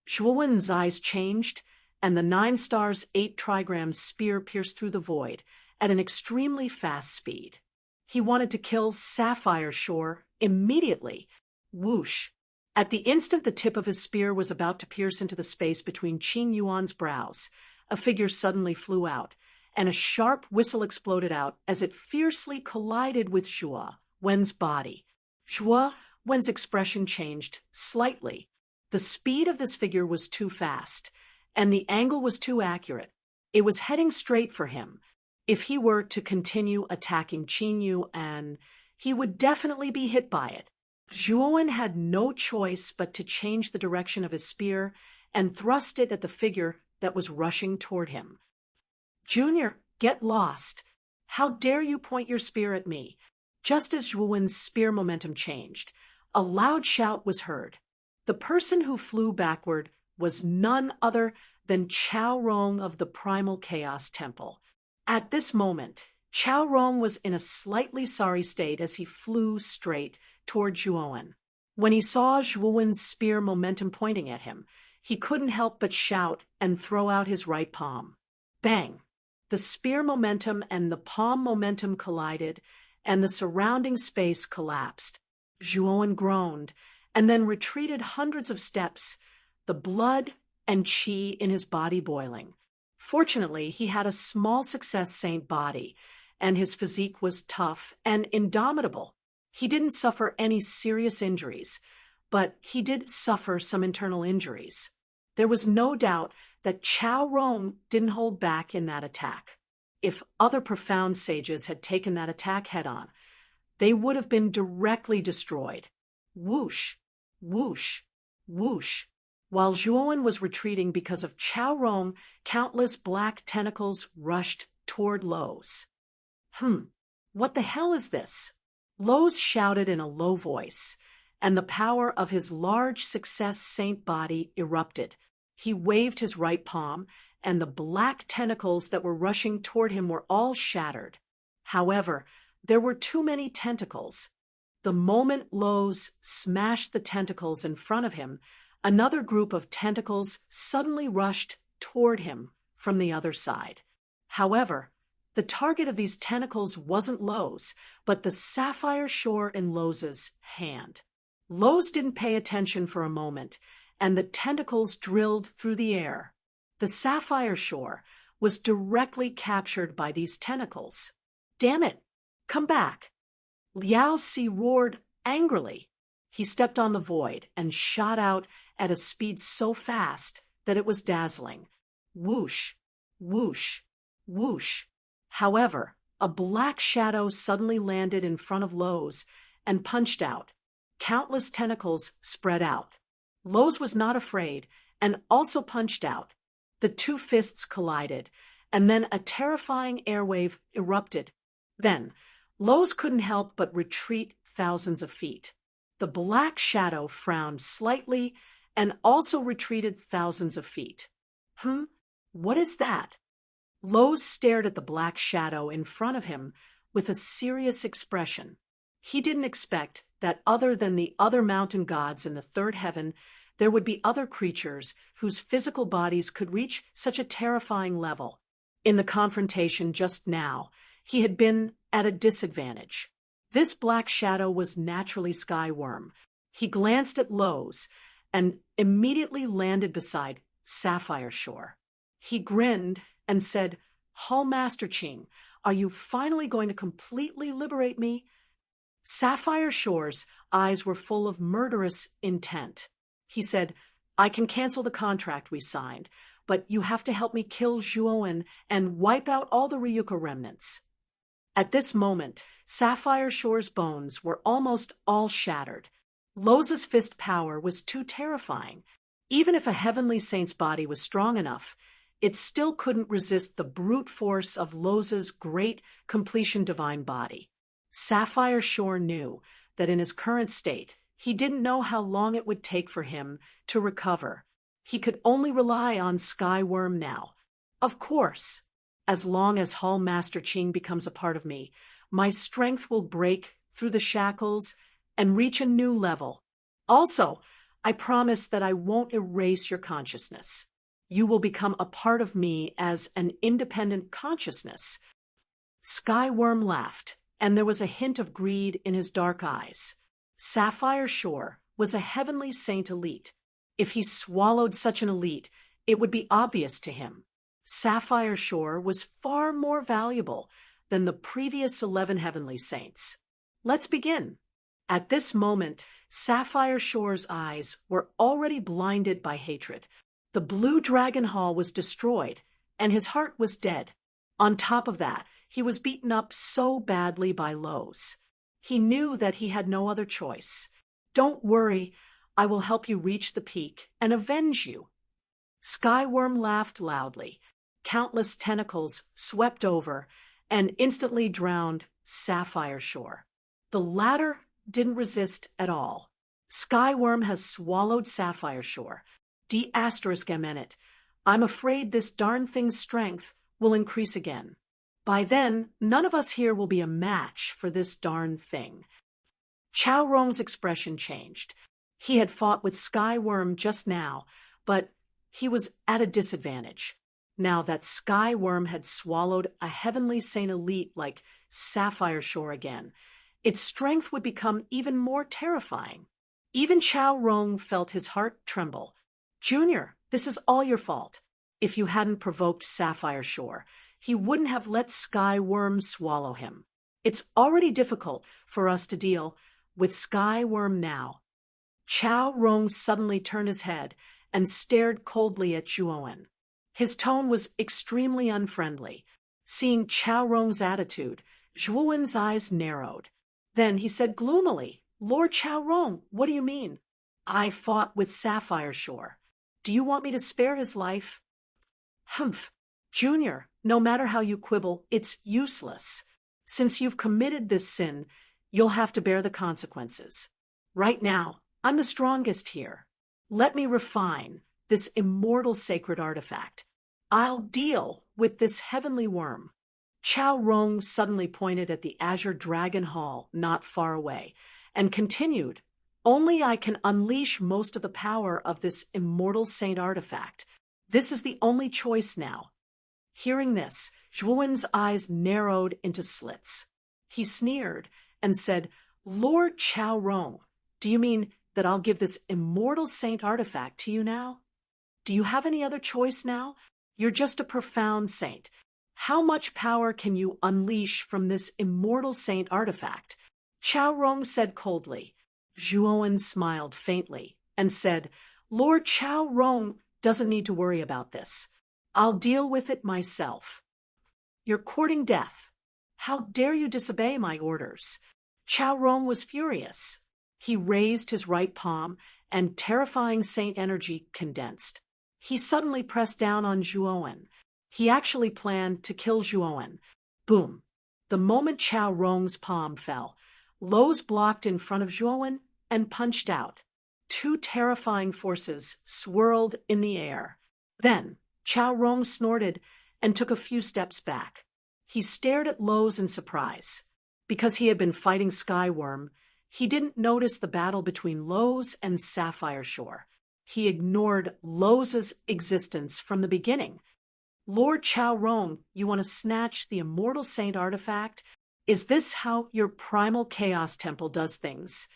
Zhuowen's eyes changed, and the 9 stars 8 trigrams spear pierced through the void at an extremely fast speed. He wanted to kill Sapphire Shore immediately. Whoosh! At the instant the tip of his spear was about to pierce into the space between Qing Yuan's brows, a figure suddenly flew out, and a sharp whistle exploded out as it fiercely collided with Zhuo Wen's body. Zhuo Wen's expression changed slightly. The speed of this figure was too fast, and the angle was too accurate. It was heading straight for him. If he were to continue attacking Qing Yuan, he would definitely be hit by it. Zhuowen had no choice but to change the direction of his spear and thrust it at the figure that was rushing toward him. "Junior, get lost. How dare you point your spear at me?" Just as Zhuowen's spear momentum changed, a loud shout was heard. The person who flew backward was none other than Chao Rong of the Primal Chaos Temple. At this moment, Chao Rong was in a slightly sorry state as he flew straight toward Zhuowen. When he saw Zhuowen's spear momentum pointing at him, he couldn't help but shout and throw out his right palm. Bang! The spear momentum and the palm momentum collided, and the surrounding space collapsed. Zhuowen groaned and then retreated hundreds of steps, the blood and qi in his body boiling. Fortunately, he had a small success saint body, and his physique was tough and indomitable. He didn't suffer any serious injuries, but he did suffer some internal injuries. There was no doubt that Chao Rong didn't hold back in that attack. If other profound sages had taken that attack head-on, they would have been directly destroyed. Whoosh, whoosh, whoosh. While Zhuowen was retreating because of Chao Rong, countless black tentacles rushed toward Lowe's. What the hell is this? Lowe's shouted in a low voice, and the power of his large success saint body erupted. He waved his right palm, and the black tentacles that were rushing toward him were all shattered. However, there were too many tentacles. The moment Lowe's smashed the tentacles in front of him, another group of tentacles suddenly rushed toward him from the other side. However, the target of these tentacles wasn't Lowe's, but the sapphire shore in Lowe's hand. Lowe's didn't pay attention for a moment, and the tentacles drilled through the air. The sapphire shore was directly captured by these tentacles. "Damn it! Come back!" Liao Si roared angrily. He stepped on the void and shot out at a speed so fast that it was dazzling. Whoosh, whoosh, whoosh. However, a black shadow suddenly landed in front of Lowe's and punched out. Countless tentacles spread out. Lowe's was not afraid and also punched out. The two fists collided, and then a terrifying airwave erupted. Then, Lowe's couldn't help but retreat thousands of feet. The black shadow frowned slightly and also retreated thousands of feet. What is that?" Lowe's stared at the black shadow in front of him with a serious expression. He didn't expect that other than the other mountain gods in the third heaven, there would be other creatures whose physical bodies could reach such a terrifying level. In the confrontation just now, he had been at a disadvantage. This black shadow was naturally Skyworm. He glanced at Lowe's and immediately landed beside Sapphire Shore. He grinned and said, "Hall Master Ching, are you finally going to completely liberate me?" Sapphire Shore's eyes were full of murderous intent. He said, "I can cancel the contract we signed, but you have to help me kill Zhuowen and wipe out all the Ryuko remnants." At this moment, Sapphire Shore's bones were almost all shattered. Lowe's fist power was too terrifying. Even if a heavenly saint's body was strong enough, it still couldn't resist the brute force of Lowe's great completion divine body. Sapphire Shore knew that in his current state, he didn't know how long it would take for him to recover. He could only rely on Skyworm now. "Of course, as long as Hall Master Ching becomes a part of me, my strength will break through the shackles and reach a new level. Also, I promise that I won't erase your consciousness. You will become a part of me as an independent consciousness." Skyworm laughed, and there was a hint of greed in his dark eyes. Sapphire Shore was a heavenly saint elite. If he swallowed such an elite, it would be obvious to him. Sapphire Shore was far more valuable than the previous 11 heavenly saints. Let's begin. At this moment, Sapphire Shore's eyes were already blinded by hatred. The Blue Dragon Hall was destroyed, and his heart was dead. On top of that, he was beaten up so badly by Lowe's. He knew that he had no other choice. "Don't worry, I will help you reach the peak and avenge you." Skyworm laughed loudly. Countless tentacles swept over and instantly drowned Sapphire Shore. The latter didn't resist at all. "Skyworm has swallowed Sapphire Shore. D***. I'm afraid this darn thing's strength will increase again. By then, none of us here will be a match for this darn thing." Chao Rong's expression changed. He had fought with Skyworm just now, but he was at a disadvantage. Now that Skyworm had swallowed a heavenly saint elite like Sapphire Shore again, its strength would become even more terrifying. Even Chao Rong felt his heart tremble. "Junior, this is all your fault. If you hadn't provoked Sapphire Shore, he wouldn't have let Skyworm swallow him. It's already difficult for us to deal with Skyworm now." Chao Rong suddenly turned his head and stared coldly at Zhuowen. His tone was extremely unfriendly. Seeing Chao Rong's attitude, Zhuowen's eyes narrowed. Then he said gloomily, "Lord Chao Rong, what do you mean?" "I fought with Sapphire Shore. Do you want me to spare his life?" "Humph, Junior, no matter how you quibble, it's useless. Since you've committed this sin, you'll have to bear the consequences. Right now, I'm the strongest here. Let me refine this immortal sacred artifact. I'll deal with this heavenly worm. Chao Rong suddenly pointed at the Azure Dragon Hall not far away and continued, only I can unleash most of the power of this immortal saint artifact. This is the only choice now. Hearing this, Zhuowen's eyes narrowed into slits. He sneered and said, Lord Chao Rong, do you mean that I'll give this immortal saint artifact to you now? Do you have any other choice now? You're just a profound saint. How much power can you unleash from this immortal saint artifact? Chao Rong said coldly. Zhuowen smiled faintly and said, Lord Chao Rong doesn't need to worry about this. I'll deal with it myself. You're courting death. How dare you disobey my orders? Chao Rong was furious. He raised his right palm, and terrifying saint energy condensed. He suddenly pressed down on Zhuowen. He actually planned to kill Zhuowen. Boom! The moment Chao Rong's palm fell, Lowe's blocked in front of Zhuowen and punched out. Two terrifying forces swirled in the air. Then, Chao Rong snorted and took a few steps back. He stared at Lowe's in surprise. Because he had been fighting Skyworm, he didn't notice the battle between Lowe's and Sapphire Shore. He ignored Lowe's existence from the beginning. Lord Chao Rong, you want to snatch the immortal saint artifact? Is this how your primal chaos temple does things?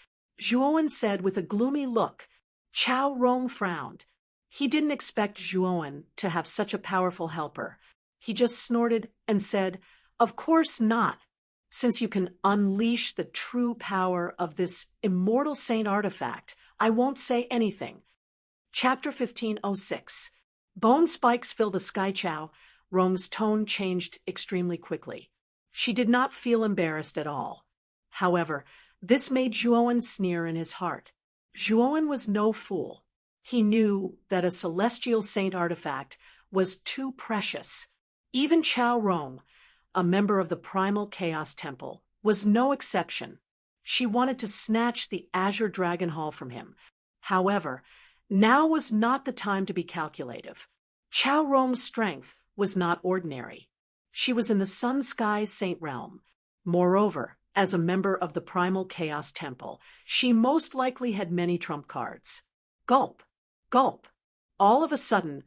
Zhuowen said with a gloomy look. Chao Rong frowned. He didn't expect Zhuowen to have such a powerful helper. He just snorted and said, Of course not. Since you can unleash the true power of this immortal saint artifact, I won't say anything. Chapter 1506. Bone spikes fill the sky. Chao Rong's tone changed extremely quickly. She did not feel embarrassed at all. However, this made Zhuowen sneer in his heart. Zhuowen was no fool. He knew that a celestial saint artifact was too precious. Even Chao Rong, a member of the Primal Chaos Temple, was no exception. She wanted to snatch the Azure Dragon Hall from him. However, now was not the time to be calculative. Chao Rong's strength was not ordinary. She was in the Sun Sky Saint Realm. Moreover, as a member of the Primal Chaos Temple, she most likely had many trump cards. Gulp! Gulp! All of a sudden,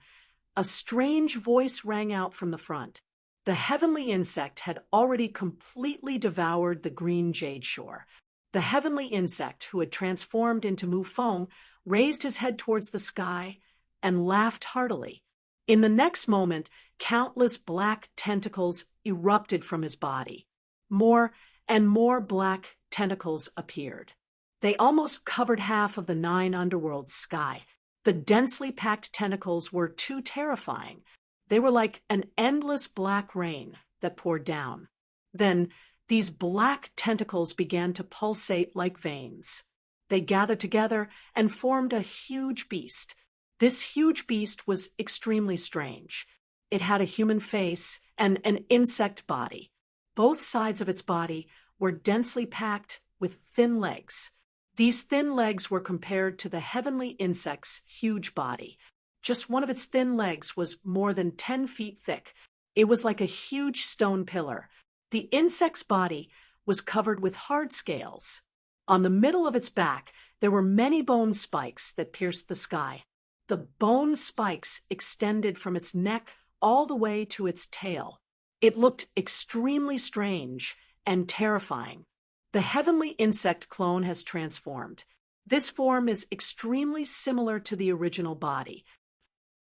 a strange voice rang out from the front. The heavenly insect had already completely devoured the green jade shore. The heavenly insect, who had transformed into Mufeng, raised his head towards the sky and laughed heartily. In the next moment, countless black tentacles erupted from his body. More and more black tentacles appeared. They almost covered half of the 9 underworld's sky. The densely packed tentacles were too terrifying. They were like an endless black rain that poured down. Then, these black tentacles began to pulsate like veins. They gathered together and formed a huge beast. This huge beast was extremely strange. It had a human face and an insect body. Both sides of its body were densely packed with thin legs. These thin legs were compared to the heavenly insect's huge body. Just one of its thin legs was more than 10 feet thick. It was like a huge stone pillar. The insect's body was covered with hard scales. On the middle of its back, there were many bone spikes that pierced the sky. The bone spikes extended from its neck all the way to its tail. It looked extremely strange and terrifying. The heavenly insect clone has transformed. This form is extremely similar to the original body.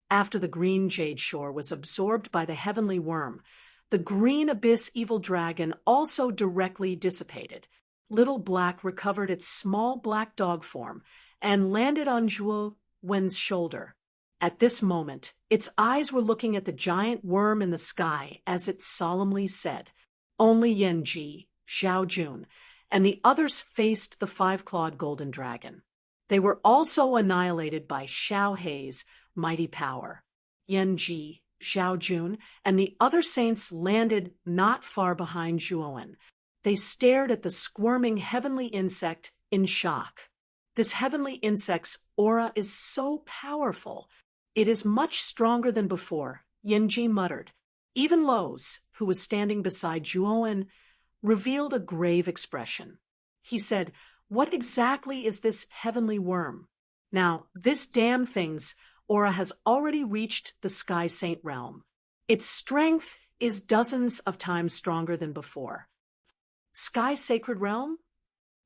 After the green jade shore was absorbed by the heavenly worm, the green abyss evil dragon also directly dissipated. Little Black recovered its small black dog form and landed on Zhuowen's shoulder. At this moment, its eyes were looking at the giant worm in the sky as it solemnly said. Only Yanji, Xiaojun, and the others faced the 5-clawed golden dragon. They were also annihilated by Xiao Hei's mighty power. Yanji, Xiaojun, and the other saints landed not far behind Zhuowen. They stared at the squirming heavenly insect in shock. This heavenly insect's aura is so powerful. It is much stronger than before, Yanji muttered. Even Lowe's, who was standing beside Zhuowen, revealed a grave expression. He said, "What exactly is this heavenly worm?" Now, this damn thing's aura has already reached the Sky Saint realm. Its strength is dozens of times stronger than before. Sky Sacred Realm?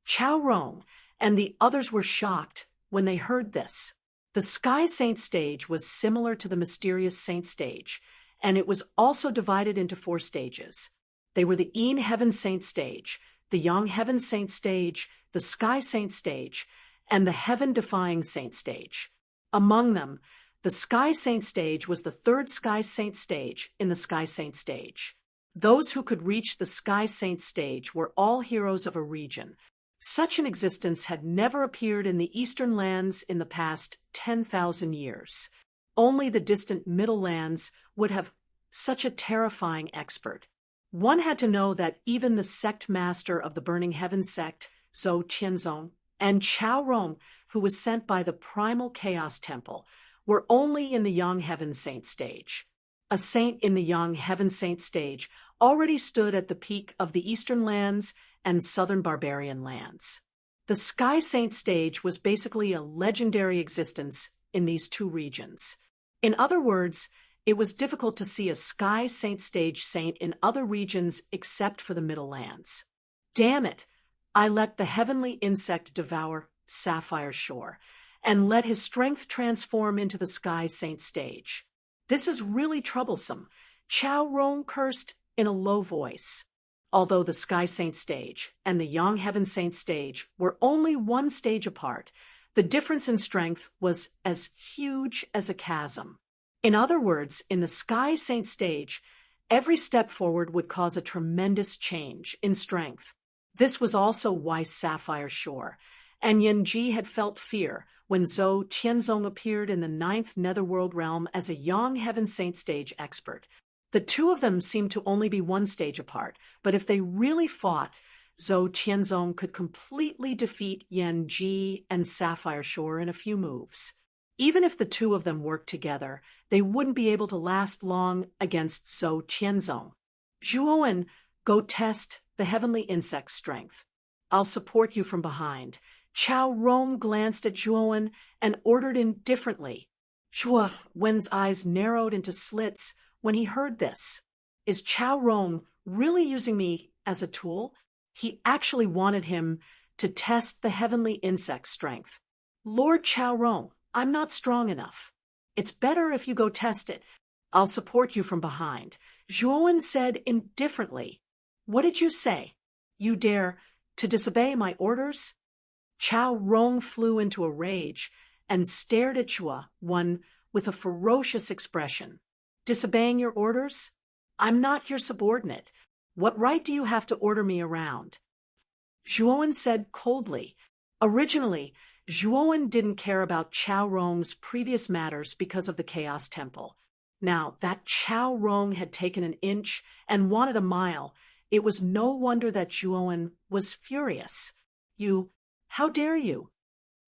Chao Rong and the others were shocked when they heard this. The Sky Saint stage was similar to the mysterious Saint stage, and it was also divided into 4 stages. They were the Een Heaven Saint stage, the Yang Heaven Saint stage, the Sky Saint stage, and the Heaven-defying Saint stage. Among them, the Sky Saint stage was the 3rd Sky Saint stage in the Sky Saint stage. Those who could reach the Sky Saint stage were all heroes of a region. Such an existence had never appeared in the Eastern lands in the past 10,000 years. Only the distant Middle lands would have such a terrifying expert. One had to know that even the sect master of the Burning Heaven sect, Zhou Qianzong, and Chao Rong, who was sent by the Primal Chaos Temple, were only in the Yang Heaven Saint stage. A saint in the Yang Heaven Saint stage already stood at the peak of the Eastern lands and Southern Barbarian lands. The Sky Saint stage was basically a legendary existence in these 2 regions. In other words, it was difficult to see a Sky Saint stage saint in other regions except for the Middle Lands. Damn it! I let the heavenly insect devour Sapphire Shore, and let his strength transform into the Sky Saint stage. This is really troublesome, Chao Rong cursed in a low voice. Although the Sky Saint stage and the Yang Heaven Saint stage were only 1 stage apart, the difference in strength was as huge as a chasm. In other words, in the Sky Saint stage, every step forward would cause a tremendous change in strength. This was also why Sapphire Shore and Yanji had felt fear when Zhou Qianzong appeared in the 9th Netherworld realm as a Yang Heaven Saint stage expert. The 2 of them seemed to only be 1 stage apart, but if they really fought, Zhou Qianzong could completely defeat Yanji and Sapphire Shore in a few moves. Even if the 2 of them worked together, they wouldn't be able to last long against Zhou Qianzong. Zhuowen, go test the heavenly insect's strength. I'll support you from behind. Chao Rong glanced at Zhuowen and ordered indifferently. Zhuowen's eyes narrowed into slits when he heard this. Is Chao Rong really using me as a tool? He actually wanted him to test the heavenly insect's strength. Lord Chao Rong, I'm not strong enough. It's better if you go test it. I'll support you from behind. Zhuowen said indifferently. What did you say? You dare to disobey my orders? Chao Rong flew into a rage and stared at Zhuowen with a ferocious expression. Disobeying your orders? I'm not your subordinate. What right do you have to order me around? Zhuowen said coldly. Originally, Zhuowen didn't care about Chao Rong's previous matters because of the Chaos Temple. Now that Chao Rong had taken an inch and wanted a mile, it was no wonder that Zhuowen was furious. How dare you?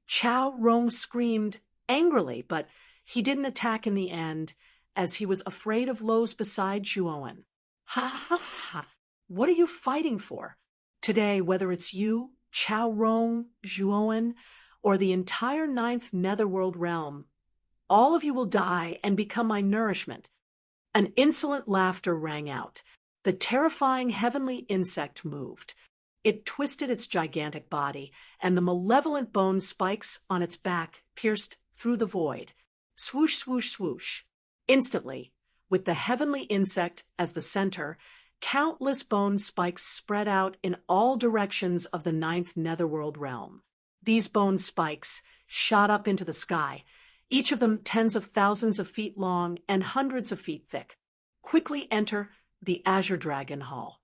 Chao Rong screamed angrily, but he didn't attack in the end, as he was afraid of Lowe's beside Zhuowen. Ha ha ha! What are you fighting for? Today, whether it's you, Chao Rong, Zhuowen, or the entire 9th Netherworld realm, all of you will die and become my nourishment. An insolent laughter rang out. The terrifying heavenly insect moved. It twisted its gigantic body, and the malevolent bone spikes on its back pierced through the void. Swoosh, swoosh, swoosh. Instantly, with the heavenly insect as the center, countless bone spikes spread out in all directions of the 9th Netherworld realm. These bone spikes shot up into the sky, each of them tens of thousands of feet long and hundreds of feet thick. Quickly enter the Azure Dragon Hall.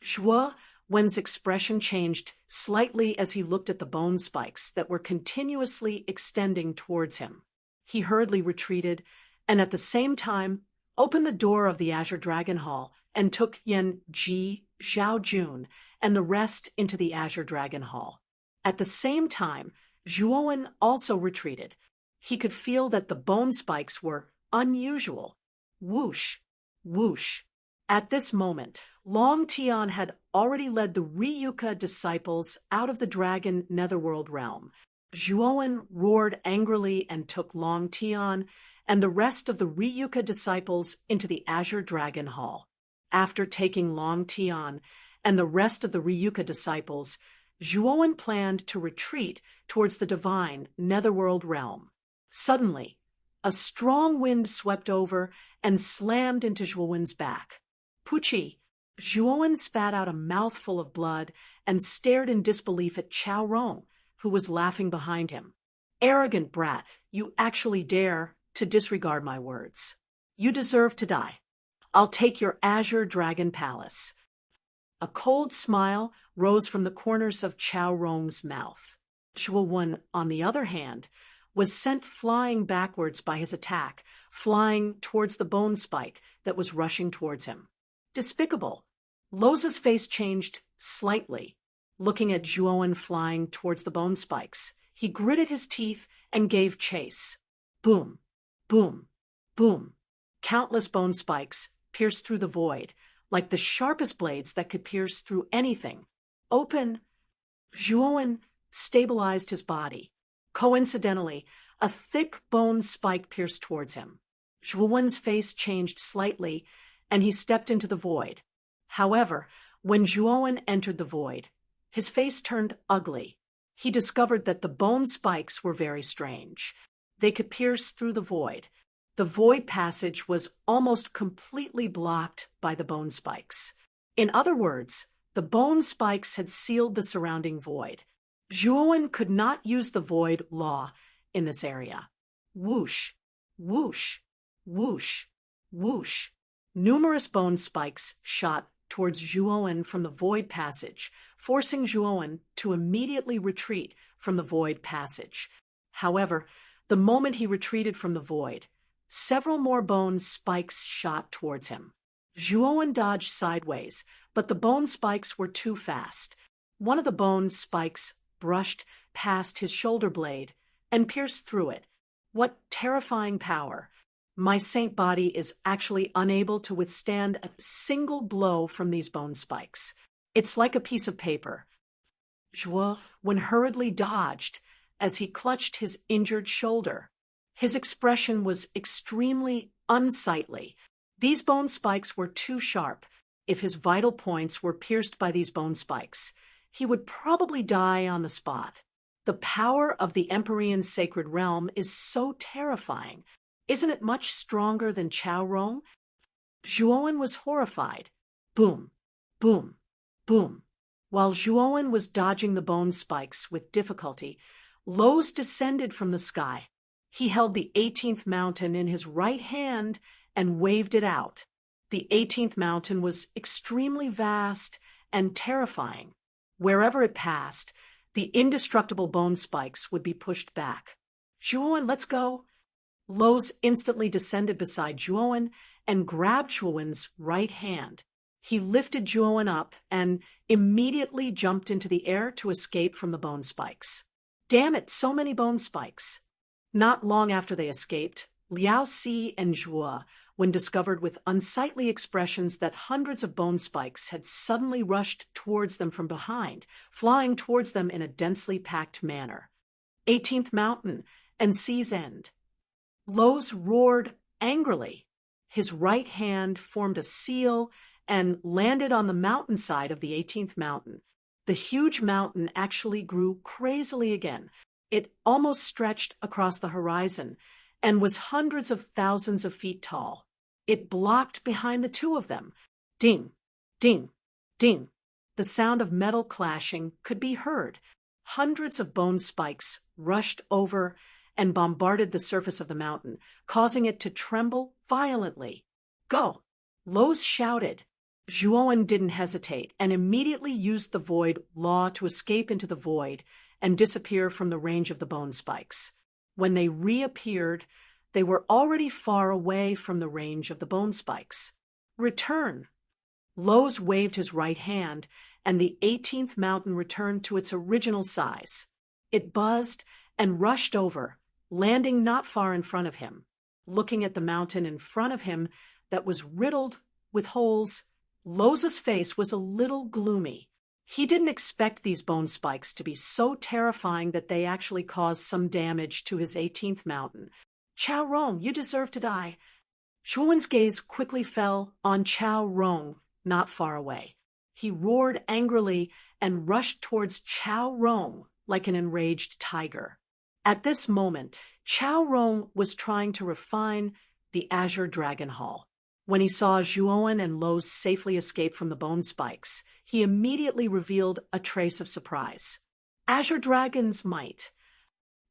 Zhuowen's expression changed slightly as he looked at the bone spikes that were continuously extending towards him. He hurriedly retreated and at the same time opened the door of the Azure Dragon Hall and took Yanji, Zhao Jun, and the rest into the Azure Dragon Hall. At the same time, Zhuowen also retreated. He could feel that the bone spikes were unusual. Whoosh, whoosh. At this moment, Long Tian had already led the Ryuka disciples out of the dragon netherworld realm. Zhuowen roared angrily and took Long Tian and the rest of the Ryuka disciples into the Azure Dragon Hall. After taking Long Tian and the rest of the Ryuka disciples, Zhuowen planned to retreat towards the divine netherworld realm. Suddenly, a strong wind swept over and slammed into Zhuowen's back. Pucci! Zhuowen spat out a mouthful of blood and stared in disbelief at Chao Rong, who was laughing behind him. Arrogant brat, you actually dare to disregard my words. You deserve to die. I'll take your Azure Dragon Palace. A cold smile rose from the corners of Chao Rong's mouth. Zhuowen, on the other hand, was sent flying backwards by his attack, flying towards the bone spike that was rushing towards him. Despicable. Loza's face changed slightly, looking at Zhuowen flying towards the bone spikes. He gritted his teeth and gave chase. Boom, boom, boom. Countless bone spikes pierced through the void, like the sharpest blades that could pierce through anything. Open. Zhuowen stabilized his body. Coincidentally, a thick bone spike pierced towards him. Zhuowen's face changed slightly, and he stepped into the void. However, when Zhuowen entered the void, his face turned ugly. He discovered that the bone spikes were very strange. They could pierce through the void. The void passage was almost completely blocked by the bone spikes. In other words, the bone spikes had sealed the surrounding void. Zhuowen could not use the void law in this area. Whoosh, whoosh, whoosh, whoosh. Numerous bone spikes shot towards Zhuowen from the void passage, forcing Zhuowen to immediately retreat from the void passage. However, the moment he retreated from the void, several more bone spikes shot towards him. Zhuowen dodged sideways, but the bone spikes were too fast. One of the bone spikes brushed past his shoulder blade and pierced through it. What terrifying power! My saint body is actually unable to withstand a single blow from these bone spikes. It's like a piece of paper. Zhuowen hurriedly dodged as he clutched his injured shoulder. His expression was extremely unsightly. These bone spikes were too sharp. If his vital points were pierced by these bone spikes, he would probably die on the spot. The power of the Empyrean sacred realm is so terrifying. Isn't it much stronger than Chao Rong? Zhuowen was horrified. Boom, boom, boom. While Zhuowen was dodging the bone spikes with difficulty, Loz descended from the sky. He held the 18th mountain in his right hand and waved it out. The 18th mountain was extremely vast and terrifying. Wherever it passed, the indestructible bone spikes would be pushed back. Zhuowen, let's go. Loz instantly descended beside Zhuowen and grabbed Zhuowen's right hand. He lifted Zhuowen up and immediately jumped into the air to escape from the bone spikes. Damn it, so many bone spikes. Not long after they escaped, Liao Si and Zhuo, when discovered with unsightly expressions that hundreds of bone spikes had suddenly rushed towards them from behind, flying towards them in a densely packed manner. 18th Mountain and Sea's End. Loz roared angrily. His right hand formed a seal and landed on the mountainside of the 18th mountain. The huge mountain actually grew crazily again. It almost stretched across the horizon and was hundreds of thousands of feet tall. It blocked behind the two of them. Ding, ding, ding. The sound of metal clashing could be heard. Hundreds of bone spikes rushed over and bombarded the surface of the mountain, causing it to tremble violently. Go! Loz shouted. Zhuowen didn't hesitate and immediately used the void law to escape into the void and disappear from the range of the bone spikes. When they reappeared, they were already far away from the range of the bone spikes. Return! Loz waved his right hand, and the 18th mountain returned to its original size. It buzzed and rushed over, landing not far in front of him. Looking at the mountain in front of him that was riddled with holes, Low's face was a little gloomy. He didn't expect these bone spikes to be so terrifying that they actually caused some damage to his 18th mountain. Chao Rong, you deserve to die. Zhuowen's gaze quickly fell on Chao Rong, not far away. He roared angrily and rushed towards Chao Rong like an enraged tiger. At this moment, Chao Rong was trying to refine the Azure Dragon Hall. When he saw Zhuowen and Lo safely escape from the bone spikes, he immediately revealed a trace of surprise. Azure Dragon's might.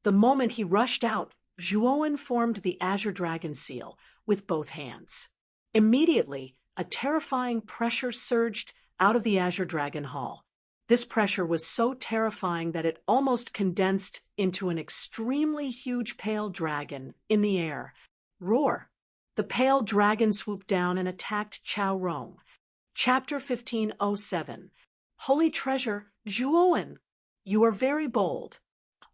The moment he rushed out, Zhuowen formed the Azure Dragon seal with both hands. Immediately, a terrifying pressure surged out of the Azure Dragon Hall. This pressure was so terrifying that it almost condensed into an extremely huge pale dragon in the air. Roar! The pale dragon swooped down and attacked Chao Rong. Chapter 1507. Holy Treasure, Zhuowen, you are very bold.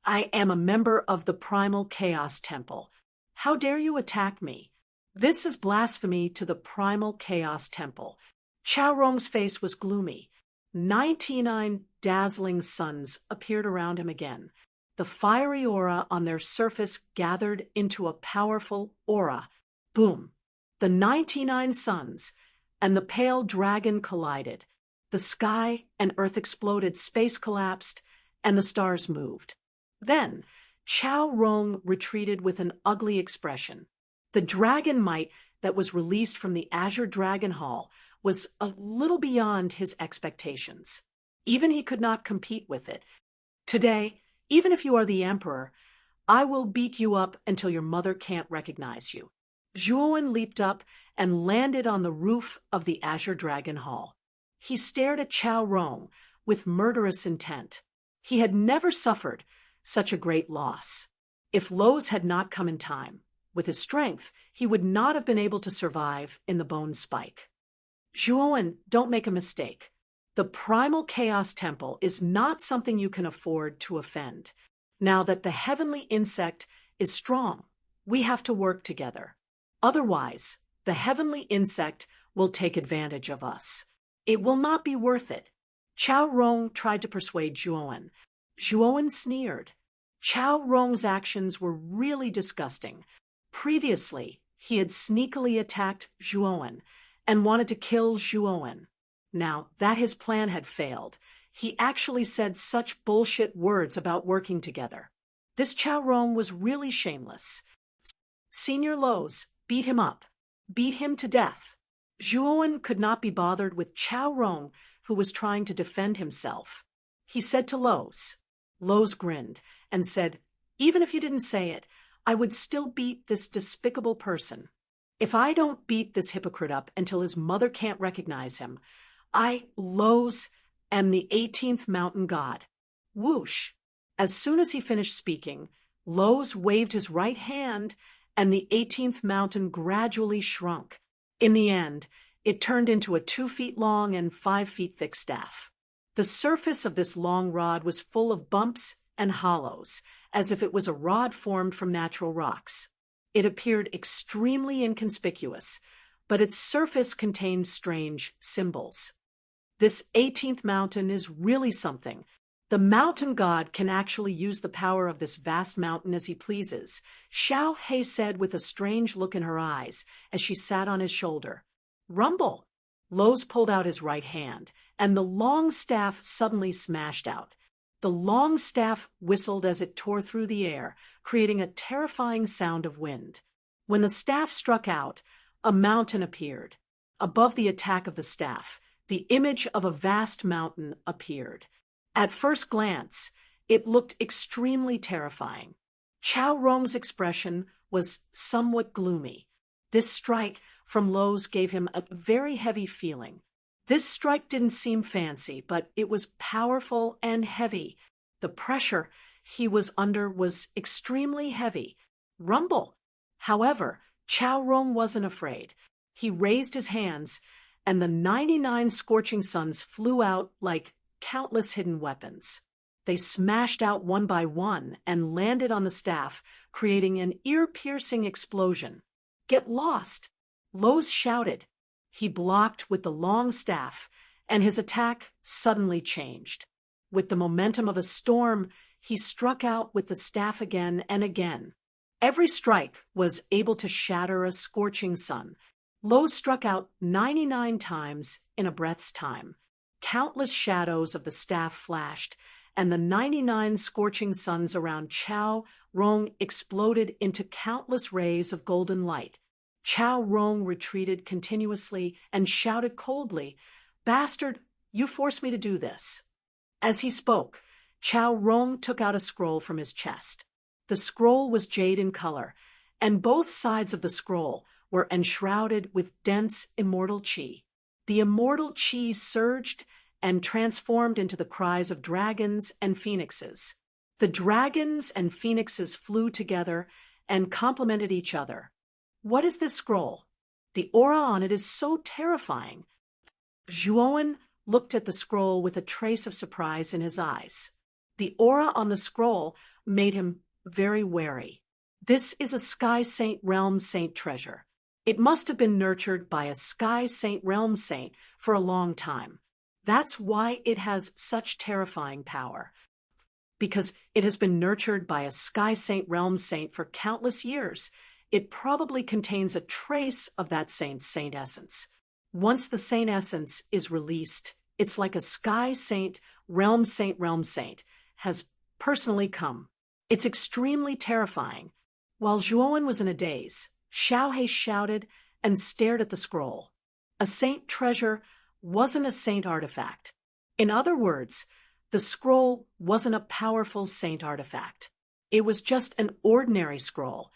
I am a member of the Primal Chaos Temple. How dare you attack me? This is blasphemy to the Primal Chaos Temple. Chao Rong's face was gloomy. 99 dazzling suns appeared around him again. The fiery aura on their surface gathered into a powerful aura. Boom! The 99 suns and the pale dragon collided. The sky and earth exploded, space collapsed, and the stars moved. Then, Chao Rong retreated with an ugly expression. The dragon might that was released from the Azure Dragon Hall was a little beyond his expectations. Even he could not compete with it. Today, even if you are the emperor, I will beat you up until your mother can't recognize you. Zhuowen leaped up and landed on the roof of the Azure Dragon Hall. He stared at Chao Rong with murderous intent. He had never suffered such a great loss. If Lo's had not come in time, with his strength, he would not have been able to survive in the bone spike. Zhuowen, don't make a mistake. The Primal Chaos Temple is not something you can afford to offend. Now that the heavenly insect is strong, we have to work together. Otherwise, the heavenly insect will take advantage of us. It will not be worth it. Chao Rong tried to persuade Zhuowen. Zhuowen sneered. Chao Rong's actions were really disgusting. Previously, he had sneakily attacked Zhuowen and wanted to kill Zhuowen. Now that his plan had failed, he actually said such bullshit words about working together. This Chao Rong was really shameless. Senior Lo's, beat him up. Beat him to death. Zhuowen could not be bothered with Chao Rong, who was trying to defend himself. He said to Lo's. Lo's grinned and said, even if you didn't say it, I would still beat this despicable person. If I don't beat this hypocrite up until his mother can't recognize him, I, Lo's, am the 18th mountain god. Whoosh! As soon as he finished speaking, Lo's waved his right hand and the 18th mountain gradually shrunk. In the end, it turned into a 2 feet long and 5 feet thick staff. The surface of this long rod was full of bumps and hollows, as if it was a rod formed from natural rocks. It appeared extremely inconspicuous, but its surface contained strange symbols. This 18th mountain is really something. The mountain god can actually use the power of this vast mountain as he pleases, Xiao He said with a strange look in her eyes as she sat on his shoulder. Rumble! Lo's pulled out his right hand, and the long staff suddenly smashed out. The long staff whistled as it tore through the air, creating a terrifying sound of wind. When the staff struck out, a mountain appeared. Above the attack of the staff, the image of a vast mountain appeared. At first glance, it looked extremely terrifying. Chao Rong's expression was somewhat gloomy. This strike from Lo's gave him a very heavy feeling. This strike didn't seem fancy, but it was powerful and heavy. The pressure he was under was extremely heavy. Rumble! However, Chao Rong wasn't afraid. He raised his hands, and the 99 scorching suns flew out like countless hidden weapons. They smashed out one by one and landed on the staff, creating an ear-piercing explosion. "Get lost!" Lowe's shouted. He blocked with the long staff, and his attack suddenly changed. With the momentum of a storm, he struck out with the staff again and again. Every strike was able to shatter a scorching sun. Lowe's struck out 99 times in a breath's time. Countless shadows of the staff flashed, and the 99 scorching suns around Chao Rong exploded into countless rays of golden light. Chao Rong retreated continuously and shouted coldly, "Bastard, you forced me to do this." As he spoke, Chao Rong took out a scroll from his chest. The scroll was jade in color, and both sides of the scroll were enshrouded with dense immortal qi. The immortal qi surged and transformed into the cries of dragons and phoenixes. The dragons and phoenixes flew together and complemented each other. "What is this scroll? The aura on it is so terrifying." Zhuowen looked at the scroll with a trace of surprise in his eyes. The aura on the scroll made him very wary. This is a Sky Saint Realm Saint treasure. It must have been nurtured by a Sky Saint Realm Saint for a long time. That's why it has such terrifying power. Because it has been nurtured by a Sky Saint Realm Saint for countless years, it probably contains a trace of that saint's saint essence. Once the saint essence is released, it's like a Sky Saint Realm Saint has personally come. It's extremely terrifying. While Zhuowen was in a daze, Xiaohe shouted and stared at the scroll. A saint treasure wasn't a saint artifact. In other words, the scroll wasn't a powerful saint artifact. It was just an ordinary scroll.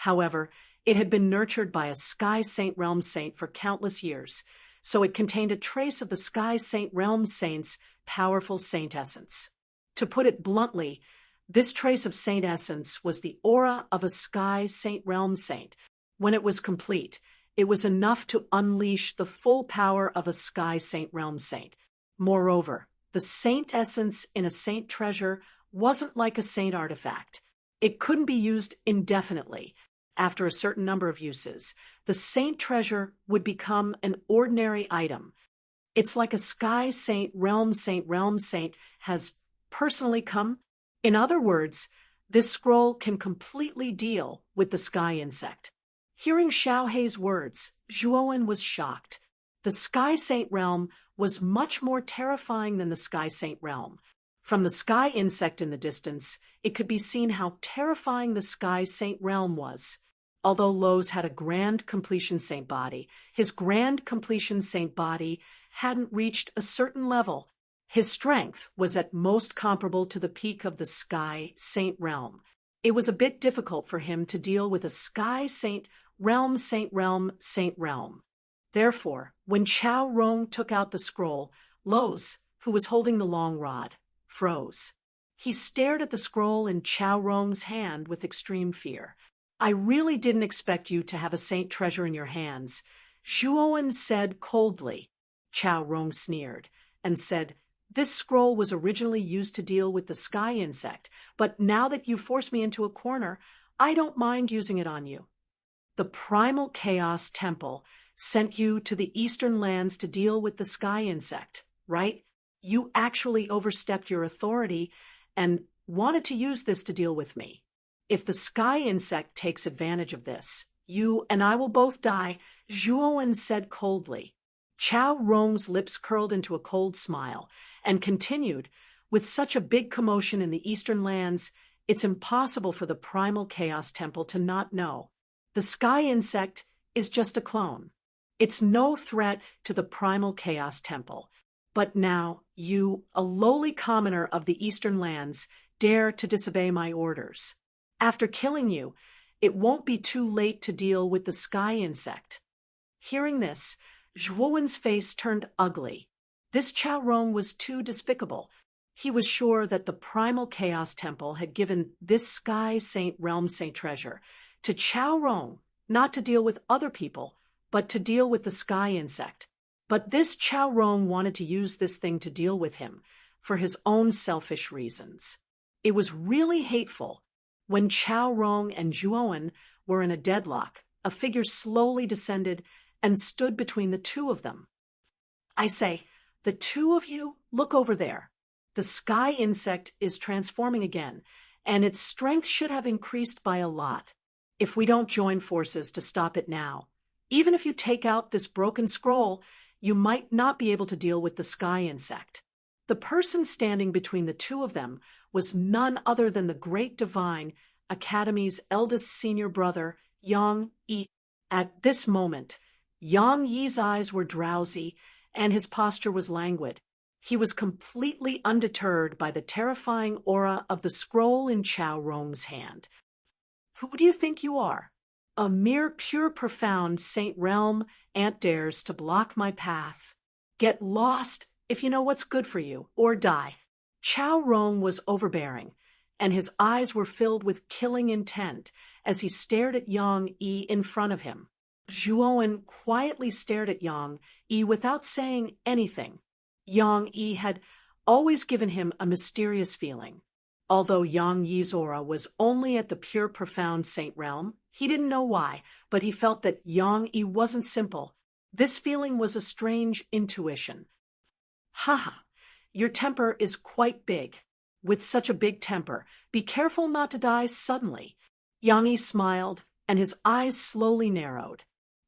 However, it had been nurtured by a Sky Saint Realm Saint for countless years, so it contained a trace of the Sky Saint Realm Saint's powerful saint essence. To put it bluntly, this trace of saint essence was the aura of a Sky Saint Realm Saint. When it was complete, it was enough to unleash the full power of a Sky Saint Realm Saint. Moreover, the saint essence in a saint treasure wasn't like a saint artifact. It couldn't be used indefinitely. After a certain number of uses, the saint treasure would become an ordinary item. It's like a Sky Saint Realm Saint has personally come. In other words, this scroll can completely deal with the sky insect. Hearing Xiaohe's words, Zhuowen was shocked. The Sky Saint Realm was much more terrifying than the Sky Saint Realm. From the sky insect in the distance, it could be seen how terrifying the Sky Saint Realm was. Although Lowe's had a Grand Completion Saint body, his Grand Completion Saint body hadn't reached a certain level. His strength was at most comparable to the peak of the Sky Saint Realm. It was a bit difficult for him to deal with a Sky Saint Realm. Therefore, when Chao Rong took out the scroll, Lowe's, who was holding the long rod, froze. He stared at the scroll in Chao Rong's hand with extreme fear. "I really didn't expect you to have a saint treasure in your hands," Zhuowen said coldly. Chao Rong sneered and said, "This scroll was originally used to deal with the sky insect, but now that you forced me into a corner, I don't mind using it on you. The Primal Chaos Temple sent you to the Eastern Lands to deal with the sky insect, right? You actually overstepped your authority and wanted to use this to deal with me. If the sky insect takes advantage of this, you and I will both die," Zhuowen said coldly. Chao Rong's lips curled into a cold smile and continued, "With such a big commotion in the Eastern Lands, it's impossible for the Primal Chaos Temple to not know. The sky insect is just a clone. It's no threat to the Primal Chaos Temple. But now you, a lowly commoner of the Eastern Lands, dare to disobey my orders. After killing you, it won't be too late to deal with the sky insect." Hearing this, Zhuowen's face turned ugly. This Chao Rong was too despicable. He was sure that the Primal Chaos Temple had given this Sky Saint Realm Saint treasure to Chao Rong, not to deal with other people, but to deal with the sky insect. But this Chao Rong wanted to use this thing to deal with him, for his own selfish reasons. It was really hateful. When Chao Rong and Zhuowen were in a deadlock, a figure slowly descended and stood between the two of them. I say, the two of you, look over there. The sky insect is transforming again, and its strength should have increased by a lot. If we don't join forces to stop it now, even if you take out this broken scroll, you might not be able to deal with the sky insect. The person standing between the two of them was none other than the great divine Academy's eldest senior brother, Yang Yi. At this moment, Yang Yi's eyes were drowsy and his posture was languid. He was completely undeterred by the terrifying aura of the scroll in Chao Rong's hand. Who do you think you are? A mere pure profound Saint Realm ant dares to block my path. Get lost if you know what's good for you, or die. Chao Rong was overbearing, and his eyes were filled with killing intent as he stared at Yang Yi in front of him. Zhuowen quietly stared at Yang Yi without saying anything. Yang Yi had always given him a mysterious feeling. Although Yang Yi's aura was only at the pure profound Saint Realm, he didn't know why, but he felt that Yang Yi wasn't simple. This feeling was a strange intuition. Haha, your temper is quite big. With such a big temper, be careful not to die suddenly. Yang Yi smiled, and his eyes slowly narrowed.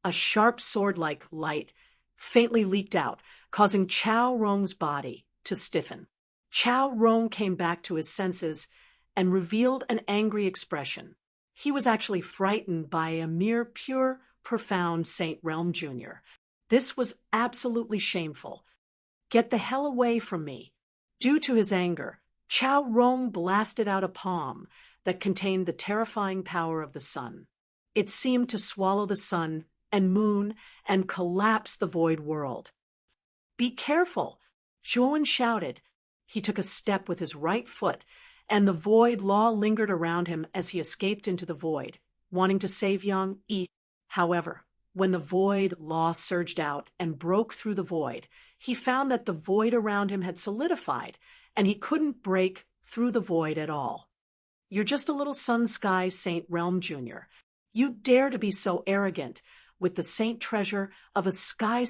A sharp sword-like light faintly leaked out, causing Chao Rong's body to stiffen. Chao Rong came back to his senses and revealed an angry expression. He was actually frightened by a mere pure, profound Saint Realm Jr. This was absolutely shameful. Get the hell away from me. Due to his anger, Chao Rong blasted out a palm that contained the terrifying power of the sun. It seemed to swallow the sun and moon and collapse the void world. Be careful, Zhuowen shouted. He took a step with his right foot, and the void law lingered around him as he escaped into the void, wanting to save Yang Yi. However, when the void law surged out and broke through the void, he found that the void around him had solidified, and he couldn't break through the void at all. You're just a little sun-sky Saint Realm Jr. You dare to be so arrogant with the saint treasure of a sky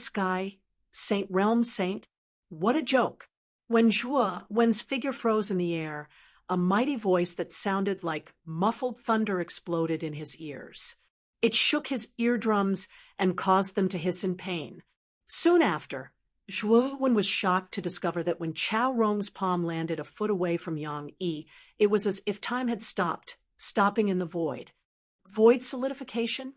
Saint Realm Saint? What a joke! When Zhuowen's figure froze in the air, a mighty voice that sounded like muffled thunder exploded in his ears. It shook his eardrums and caused them to hiss in pain. Soon after, Zhuowen was shocked to discover that when Chao Rong's palm landed a foot away from Yang Yi, it was as if time had stopped, stopping in the void. Void solidification?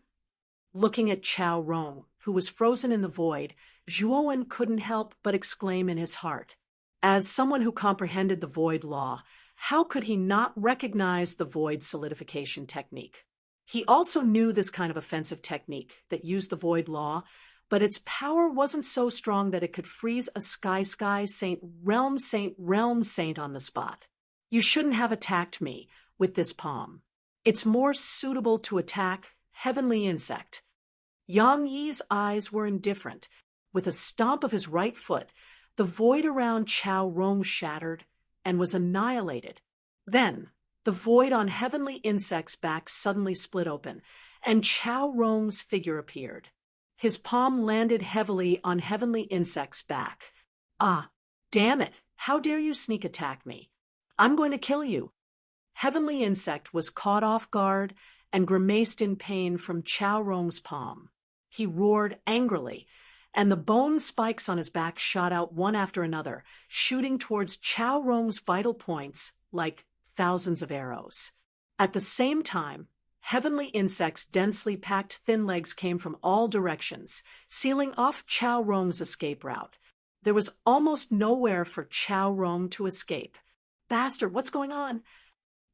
Looking at Chao Rong, who was frozen in the void, Zhuowen couldn't help but exclaim in his heart. As someone who comprehended the void law, how could he not recognize the void solidification technique? He also knew this kind of offensive technique that used the void law, but its power wasn't so strong that it could freeze a sky Saint Realm Saint on the spot. You shouldn't have attacked me with this palm. It's more suitable to attack Heavenly Insect. Yang Yi's eyes were indifferent. With a stomp of his right foot, the void around Chao Rong shattered and was annihilated. Then, the void on Heavenly Insect's back suddenly split open, and Chao Rong's figure appeared. His palm landed heavily on Heavenly Insect's back. Ah, damn it! How dare you sneak attack me? I'm going to kill you. Heavenly Insect was caught off guard and grimaced in pain from Chao Rong's palm. He roared angrily, and the bone spikes on his back shot out one after another, shooting towards Chao Rong's vital points like thousands of arrows. At the same time, Heavenly Insect's densely packed thin legs came from all directions, sealing off Chao Rong's escape route. There was almost nowhere for Chao Rong to escape. Bastard, what's going on?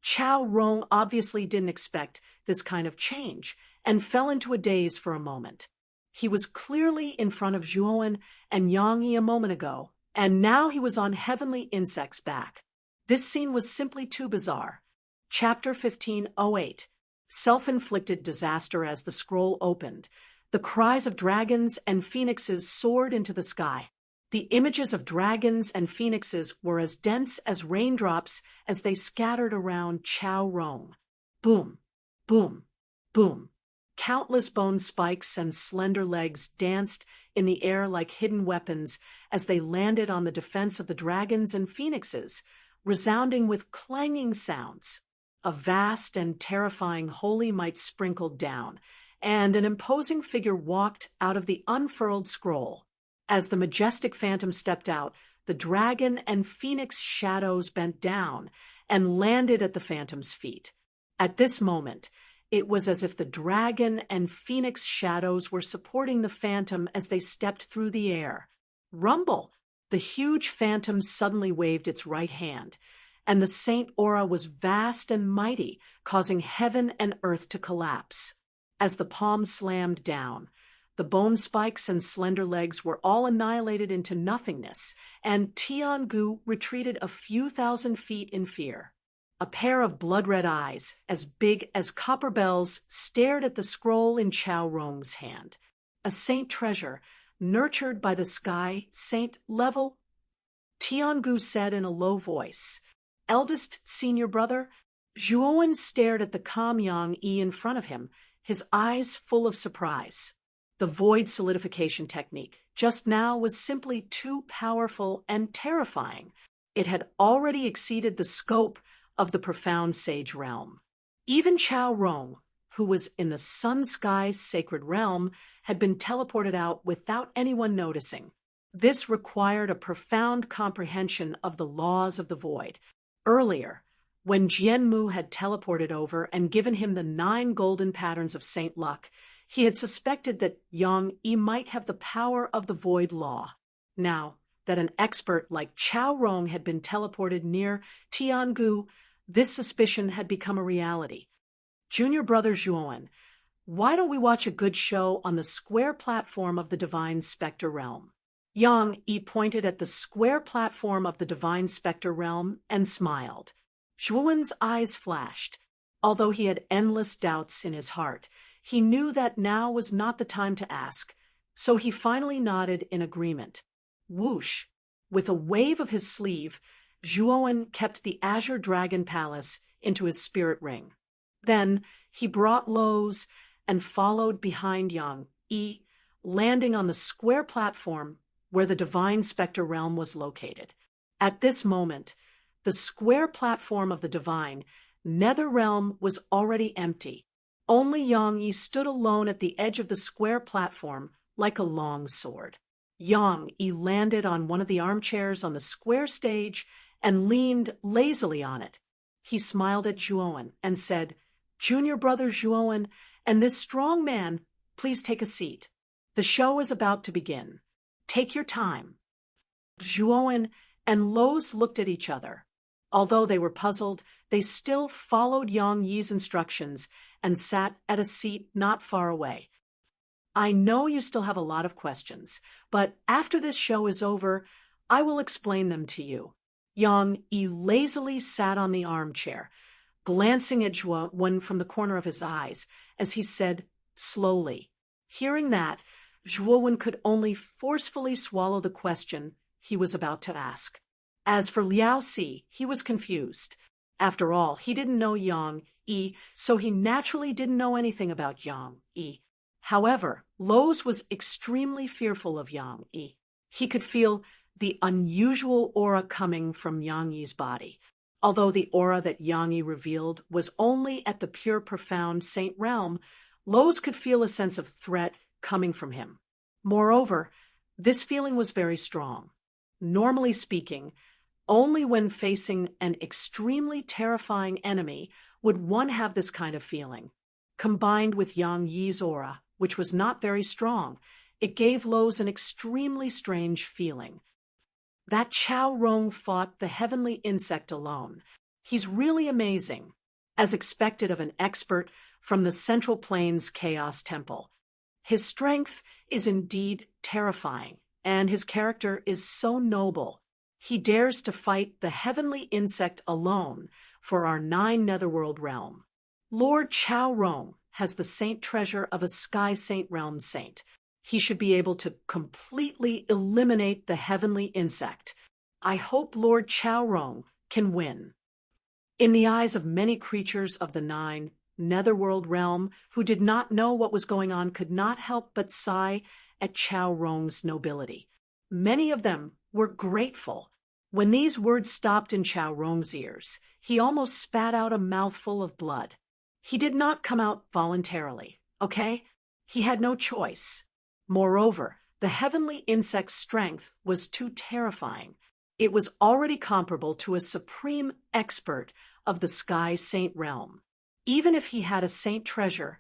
Chao Rong obviously didn't expect this kind of change and fell into a daze for a moment. He was clearly in front of Zhuowen and Yang Yi a moment ago, and now he was on Heavenly Insect's back. This scene was simply too bizarre. Chapter 1508. Self-inflicted disaster. As the scroll opened, the cries of dragons and phoenixes soared into the sky. The images of dragons and phoenixes were as dense as raindrops as they scattered around Chao Rong. Boom, boom, boom. Countless bone spikes and slender legs danced in the air like hidden weapons as they landed on the defense of the dragons and phoenixes, resounding with clanging sounds. A vast and terrifying holy might sprinkled down, and an imposing figure walked out of the unfurled scroll. As the majestic phantom stepped out, the dragon and phoenix shadows bent down and landed at the phantom's feet. At this moment, it was as if the dragon and phoenix shadows were supporting the phantom as they stepped through the air. Rumble! The huge phantom suddenly waved its right hand, and the saint aura was vast and mighty, causing heaven and earth to collapse. As the palm slammed down, the bone spikes and slender legs were all annihilated into nothingness, and Tiangu retreated a few thousand feet in fear. A pair of blood-red eyes, as big as copper bells, stared at the scroll in Chao Rong's hand. A saint treasure, nurtured by the sky saint level? Tiangu said in a low voice. Eldest senior brother? Zhuowen stared at the calm Yang Yi in front of him, his eyes full of surprise. The void solidification technique just now was simply too powerful and terrifying. It had already exceeded the scope of the profound sage realm. Even Chao Rong, who was in the sun-sky's sacred realm, had been teleported out without anyone noticing. This required a profound comprehension of the laws of the void. Earlier, when Jianmu had teleported over and given him the 9 golden patterns of Saint Luck, he had suspected that Yang Yi might have the power of the void law. Now that an expert like Chao Rong had been teleported near Tiangu, this suspicion had become a reality. Junior brother Zhuowen, why don't we watch a good show on the square platform of the Divine Spectre Realm? Yang Yi pointed at the square platform of the Divine Spectre Realm and smiled. Zhuowen's eyes flashed. Although he had endless doubts in his heart, he knew that now was not the time to ask, so he finally nodded in agreement. Whoosh! With a wave of his sleeve, Zhuowen kept the Azure Dragon Palace into his spirit ring. Then he brought Lowe's and followed behind Yang Yi, landing on the square platform where the Divine Spectre Realm was located. At this moment, the square platform of the Divine Nether Realm was already empty. Only Yang Yi stood alone at the edge of the square platform like a long sword. Yang Yi landed on one of the armchairs on the square stage and leaned lazily on it. He smiled at Zhuowen and said, Junior brother Zhuowen and this strong man, please take a seat. The show is about to begin. Take your time. Zhuowen and Lowe's looked at each other. Although they were puzzled, they still followed Yang Yi's instructions and sat at a seat not far away. I know you still have a lot of questions, but after this show is over, I will explain them to you. Yang Yi lazily sat on the armchair, glancing at Zhuowen from the corner of his eyes, as he said slowly. Hearing that, Zhuowen could only forcefully swallow the question he was about to ask. As for Liao Si, he was confused. After all, he didn't know Yang Yi, so he naturally didn't know anything about Yang Yi. However, Lowe's was extremely fearful of Yang Yi. He could feel the unusual aura coming from Yang Yi's body. Although the aura that Yang Yi revealed was only at the pure profound saint realm, Lowe's could feel a sense of threat coming from him. Moreover, this feeling was very strong. Normally speaking, only when facing an extremely terrifying enemy would one have this kind of feeling. Combined with Yang Yi's aura, which was not very strong, it gave Lowe's an extremely strange feeling. That Chao Rong fought the heavenly insect alone. He's really amazing, as expected of an expert from the Central Plains Chaos Temple. His strength is indeed terrifying, and his character is so noble. He dares to fight the heavenly insect alone for our 9 netherworld realm. Lord Chao Rong has the saint treasure of a sky saint realm saint. He should be able to completely eliminate the heavenly insect. I hope Lord Chaorong can win. In the eyes of many creatures of the nine netherworld realm who did not know what was going on could not help but sigh at Chaorong's nobility. Many of them were grateful. When these words stopped in Chaorong's ears, he almost spat out a mouthful of blood. He did not come out voluntarily, okay? He had no choice. Moreover, the heavenly insect's strength was too terrifying. It was already comparable to a supreme expert of the Sky Saint realm. Even if he had a saint treasure,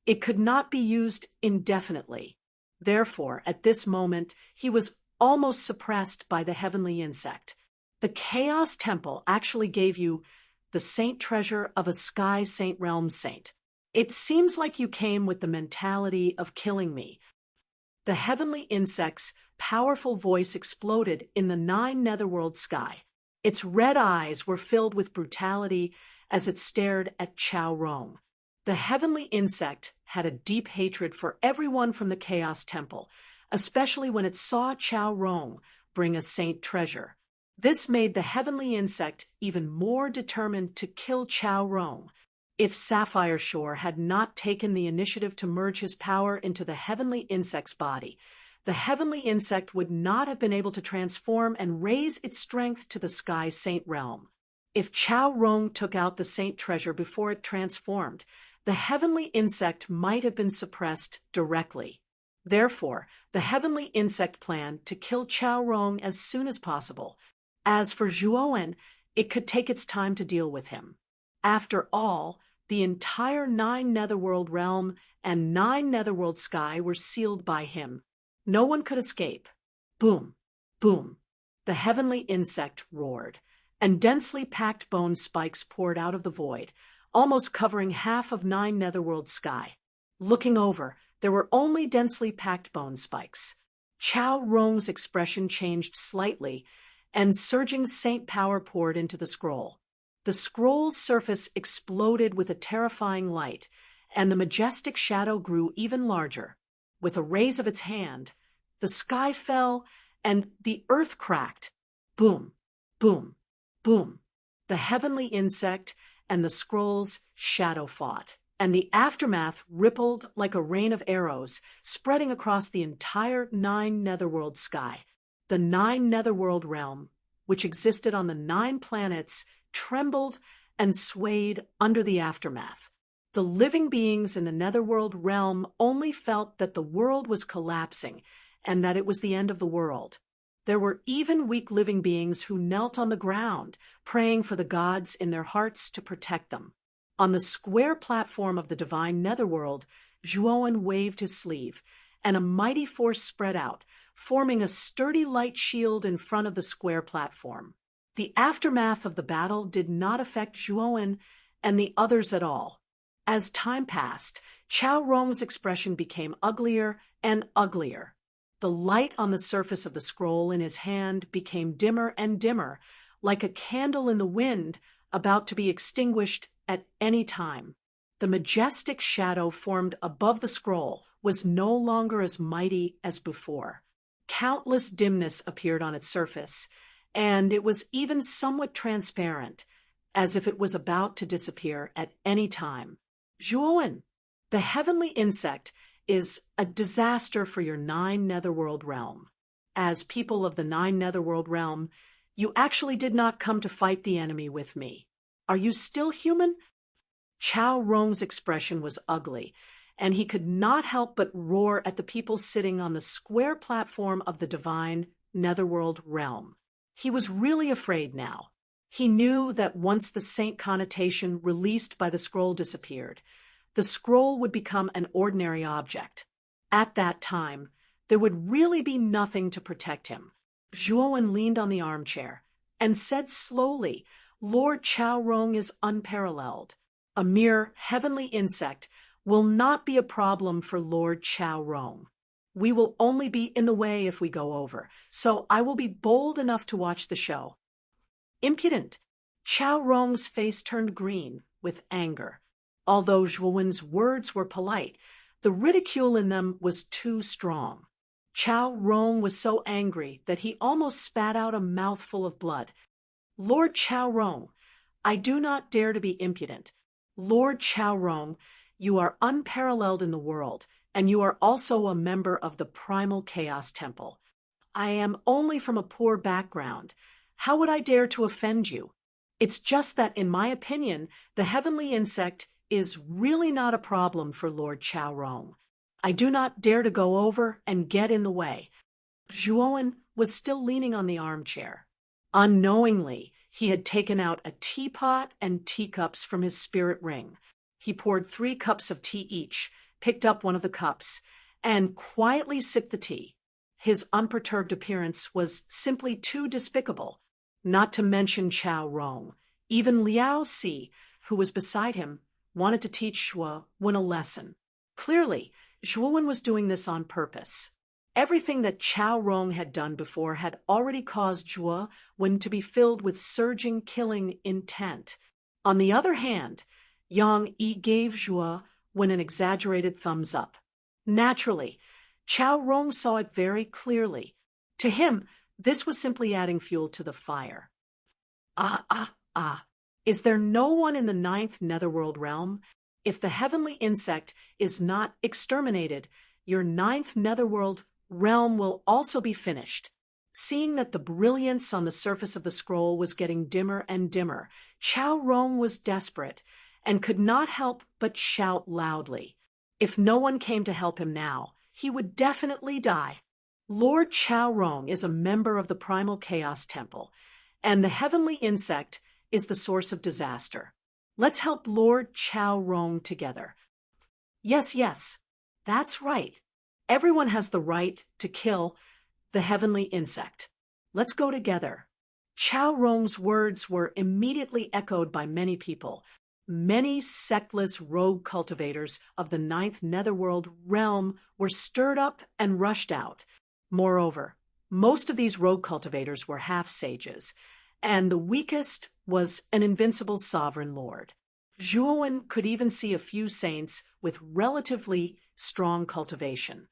it could not be used indefinitely. Therefore, at this moment, he was almost suppressed by the heavenly insect. The Chaos Temple actually gave you the saint treasure of a Sky Saint realm saint. It seems like you came with the mentality of killing me. The heavenly insect's powerful voice exploded in the nine netherworld sky. Its red eyes were filled with brutality as it stared at Chaorong. The heavenly insect had a deep hatred for everyone from the Chaos Temple, especially when it saw Chaorong bring a saint treasure. This made the heavenly insect even more determined to kill Chaorong. If Sapphire Shore had not taken the initiative to merge his power into the heavenly insect's body, the heavenly insect would not have been able to transform and raise its strength to the Sky Saint realm. If Chaorong took out the saint treasure before it transformed, the heavenly insect might have been suppressed directly. Therefore, the heavenly insect planned to kill Chaorong as soon as possible. As for Zhuowen, it could take its time to deal with him. After all, the entire nine netherworld realm and nine netherworld sky were sealed by him. No one could escape. Boom, boom. The heavenly insect roared, and densely packed bone spikes poured out of the void, almost covering half of nine netherworld sky. Looking over, there were only densely packed bone spikes. Chaorong's expression changed slightly, and surging saint power poured into the scroll. The scroll's surface exploded with a terrifying light, and the majestic shadow grew even larger. With a raise of its hand, the sky fell, and the earth cracked. Boom, boom, boom. The heavenly insect and the scroll's shadow fought, and the aftermath rippled like a rain of arrows, spreading across the entire nine netherworld sky. The nine netherworld realm, which existed on the 9 planets, trembled and swayed under the aftermath. The living beings in the netherworld realm only felt that the world was collapsing and that it was the end of the world. There were even weak living beings who knelt on the ground, praying for the gods in their hearts to protect them. On the square platform of the divine netherworld, Zhuowen waved his sleeve, and a mighty force spread out, forming a sturdy light shield in front of the square platform. The aftermath of the battle did not affect Zhuowen and the others at all. As time passed, Chaorong's expression became uglier and uglier. The light on the surface of the scroll in his hand became dimmer and dimmer, like a candle in the wind about to be extinguished at any time. The majestic shadow formed above the scroll was no longer as mighty as before. Countless dimness appeared on its surface, and it was even somewhat transparent, as if it was about to disappear at any time. Zhuowen, the heavenly insect, is a disaster for your nine netherworld realm. As people of the nine netherworld realm, you actually did not come to fight the enemy with me. Are you still human? Chaorong's expression was ugly, and he could not help but roar at the people sitting on the square platform of the divine netherworld realm. He was really afraid now. He knew that once the saint connotation released by the scroll disappeared, the scroll would become an ordinary object. At that time, there would really be nothing to protect him. Zhuowen leaned on the armchair and said slowly, "Lord Chaorong is unparalleled. A mere heavenly insect will not be a problem for Lord Chaorong. We will only be in the way if we go over, so I will be bold enough to watch the show." Impudent! Chaorong's face turned green with anger. Although Zhuowen's words were polite, The ridicule in them was too strong. Chao Rong was so angry that he almost spat out a mouthful of blood. Lord Chao Rong, I do not dare to be impudent. Lord Chao Rong, you are unparalleled in the world, and you are also a member of the Primal Chaos Temple. I am only from a poor background. How would I dare to offend you? It's just that, in my opinion, the heavenly insect is really not a problem for Lord Chao Rong. I do not dare to go over and get in the way. Zhuowen was still leaning on the armchair. Unknowingly, he had taken out a teapot and teacups from his spirit ring. He poured 3 cups of tea each, picked up one of the cups, and quietly sipped the tea. His unperturbed appearance was simply too despicable, not to mention Chao Rong. Even Liao Si, who was beside him, wanted to teach Zhuowen a lesson. Clearly, Zhuowen was doing this on purpose. Everything that Chao Rong had done before had already caused Zhuowen to be filled with surging, killing intent. On the other hand, Yang Yi gave Zhuowen an exaggerated thumbs up. Naturally, Chao Rong saw it very clearly. To him, this was simply adding fuel to the fire. Is there no one in the 9th netherworld realm? If the heavenly insect is not exterminated, your 9th netherworld realm will also be finished. Seeing that the brilliance on the surface of the scroll was getting dimmer and dimmer, Chao Rong was desperate and could not help but shout loudly. If no one came to help him now, he would definitely die. Lord Chao Rong is a member of the Primal Chaos Temple, and the heavenly insect is the source of disaster. Let's help Lord Chao Rong together. Yes, that's right. Everyone has the right to kill the heavenly insect. Let's go together. Chao Rong's words were immediately echoed by many people. Many sectless rogue cultivators of the 9th netherworld realm were stirred up and rushed out. Moreover, most of these rogue cultivators were half-sages, and the weakest was an invincible sovereign lord. Zhuowen could even see a few saints with relatively strong cultivation.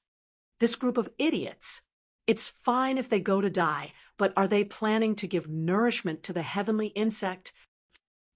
This group of idiots, it's fine if they go to die, but are they planning to give nourishment to the heavenly insect?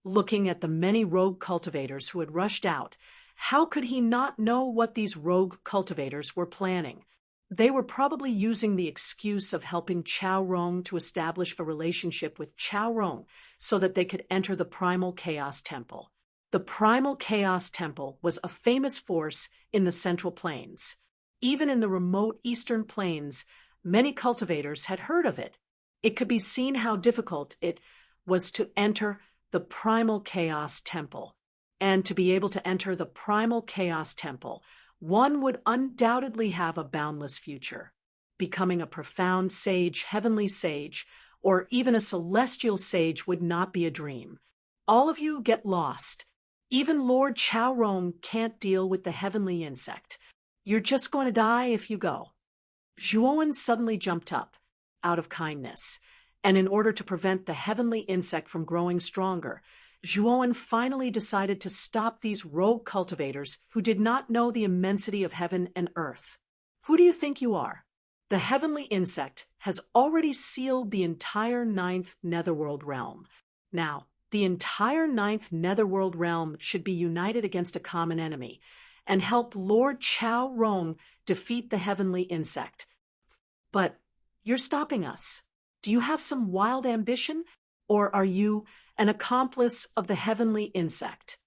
Looking at the many rogue cultivators who had rushed out, how could he not know what these rogue cultivators were planning? They were probably using the excuse of helping Chao Rong to establish a relationship with Chao Rong so that they could enter the Primal Chaos Temple. The Primal Chaos Temple was a famous force in the Central Plains. Even in the remote Eastern Plains, many cultivators had heard of it. It could be seen how difficult it was to enter the Primal Chaos Temple. And to be able to enter the Primal Chaos Temple, one would undoubtedly have a boundless future. Becoming a profound sage, heavenly sage, or even a celestial sage would not be a dream. All of you get lost. Even Lord Chao Rong can't deal with the heavenly insect. You're just going to die if you go. Zhuowen suddenly jumped up, out of kindness, and in order to prevent the heavenly insect from growing stronger, Zhuowen finally decided to stop these rogue cultivators who did not know the immensity of heaven and earth. Who do you think you are? The heavenly insect has already sealed the entire 9th netherworld realm. Now, the entire 9th netherworld realm should be united against a common enemy and help Lord Chao Rong defeat the heavenly insect. But you're stopping us. Do you have some wild ambition, or are you an accomplice of the heavenly insect?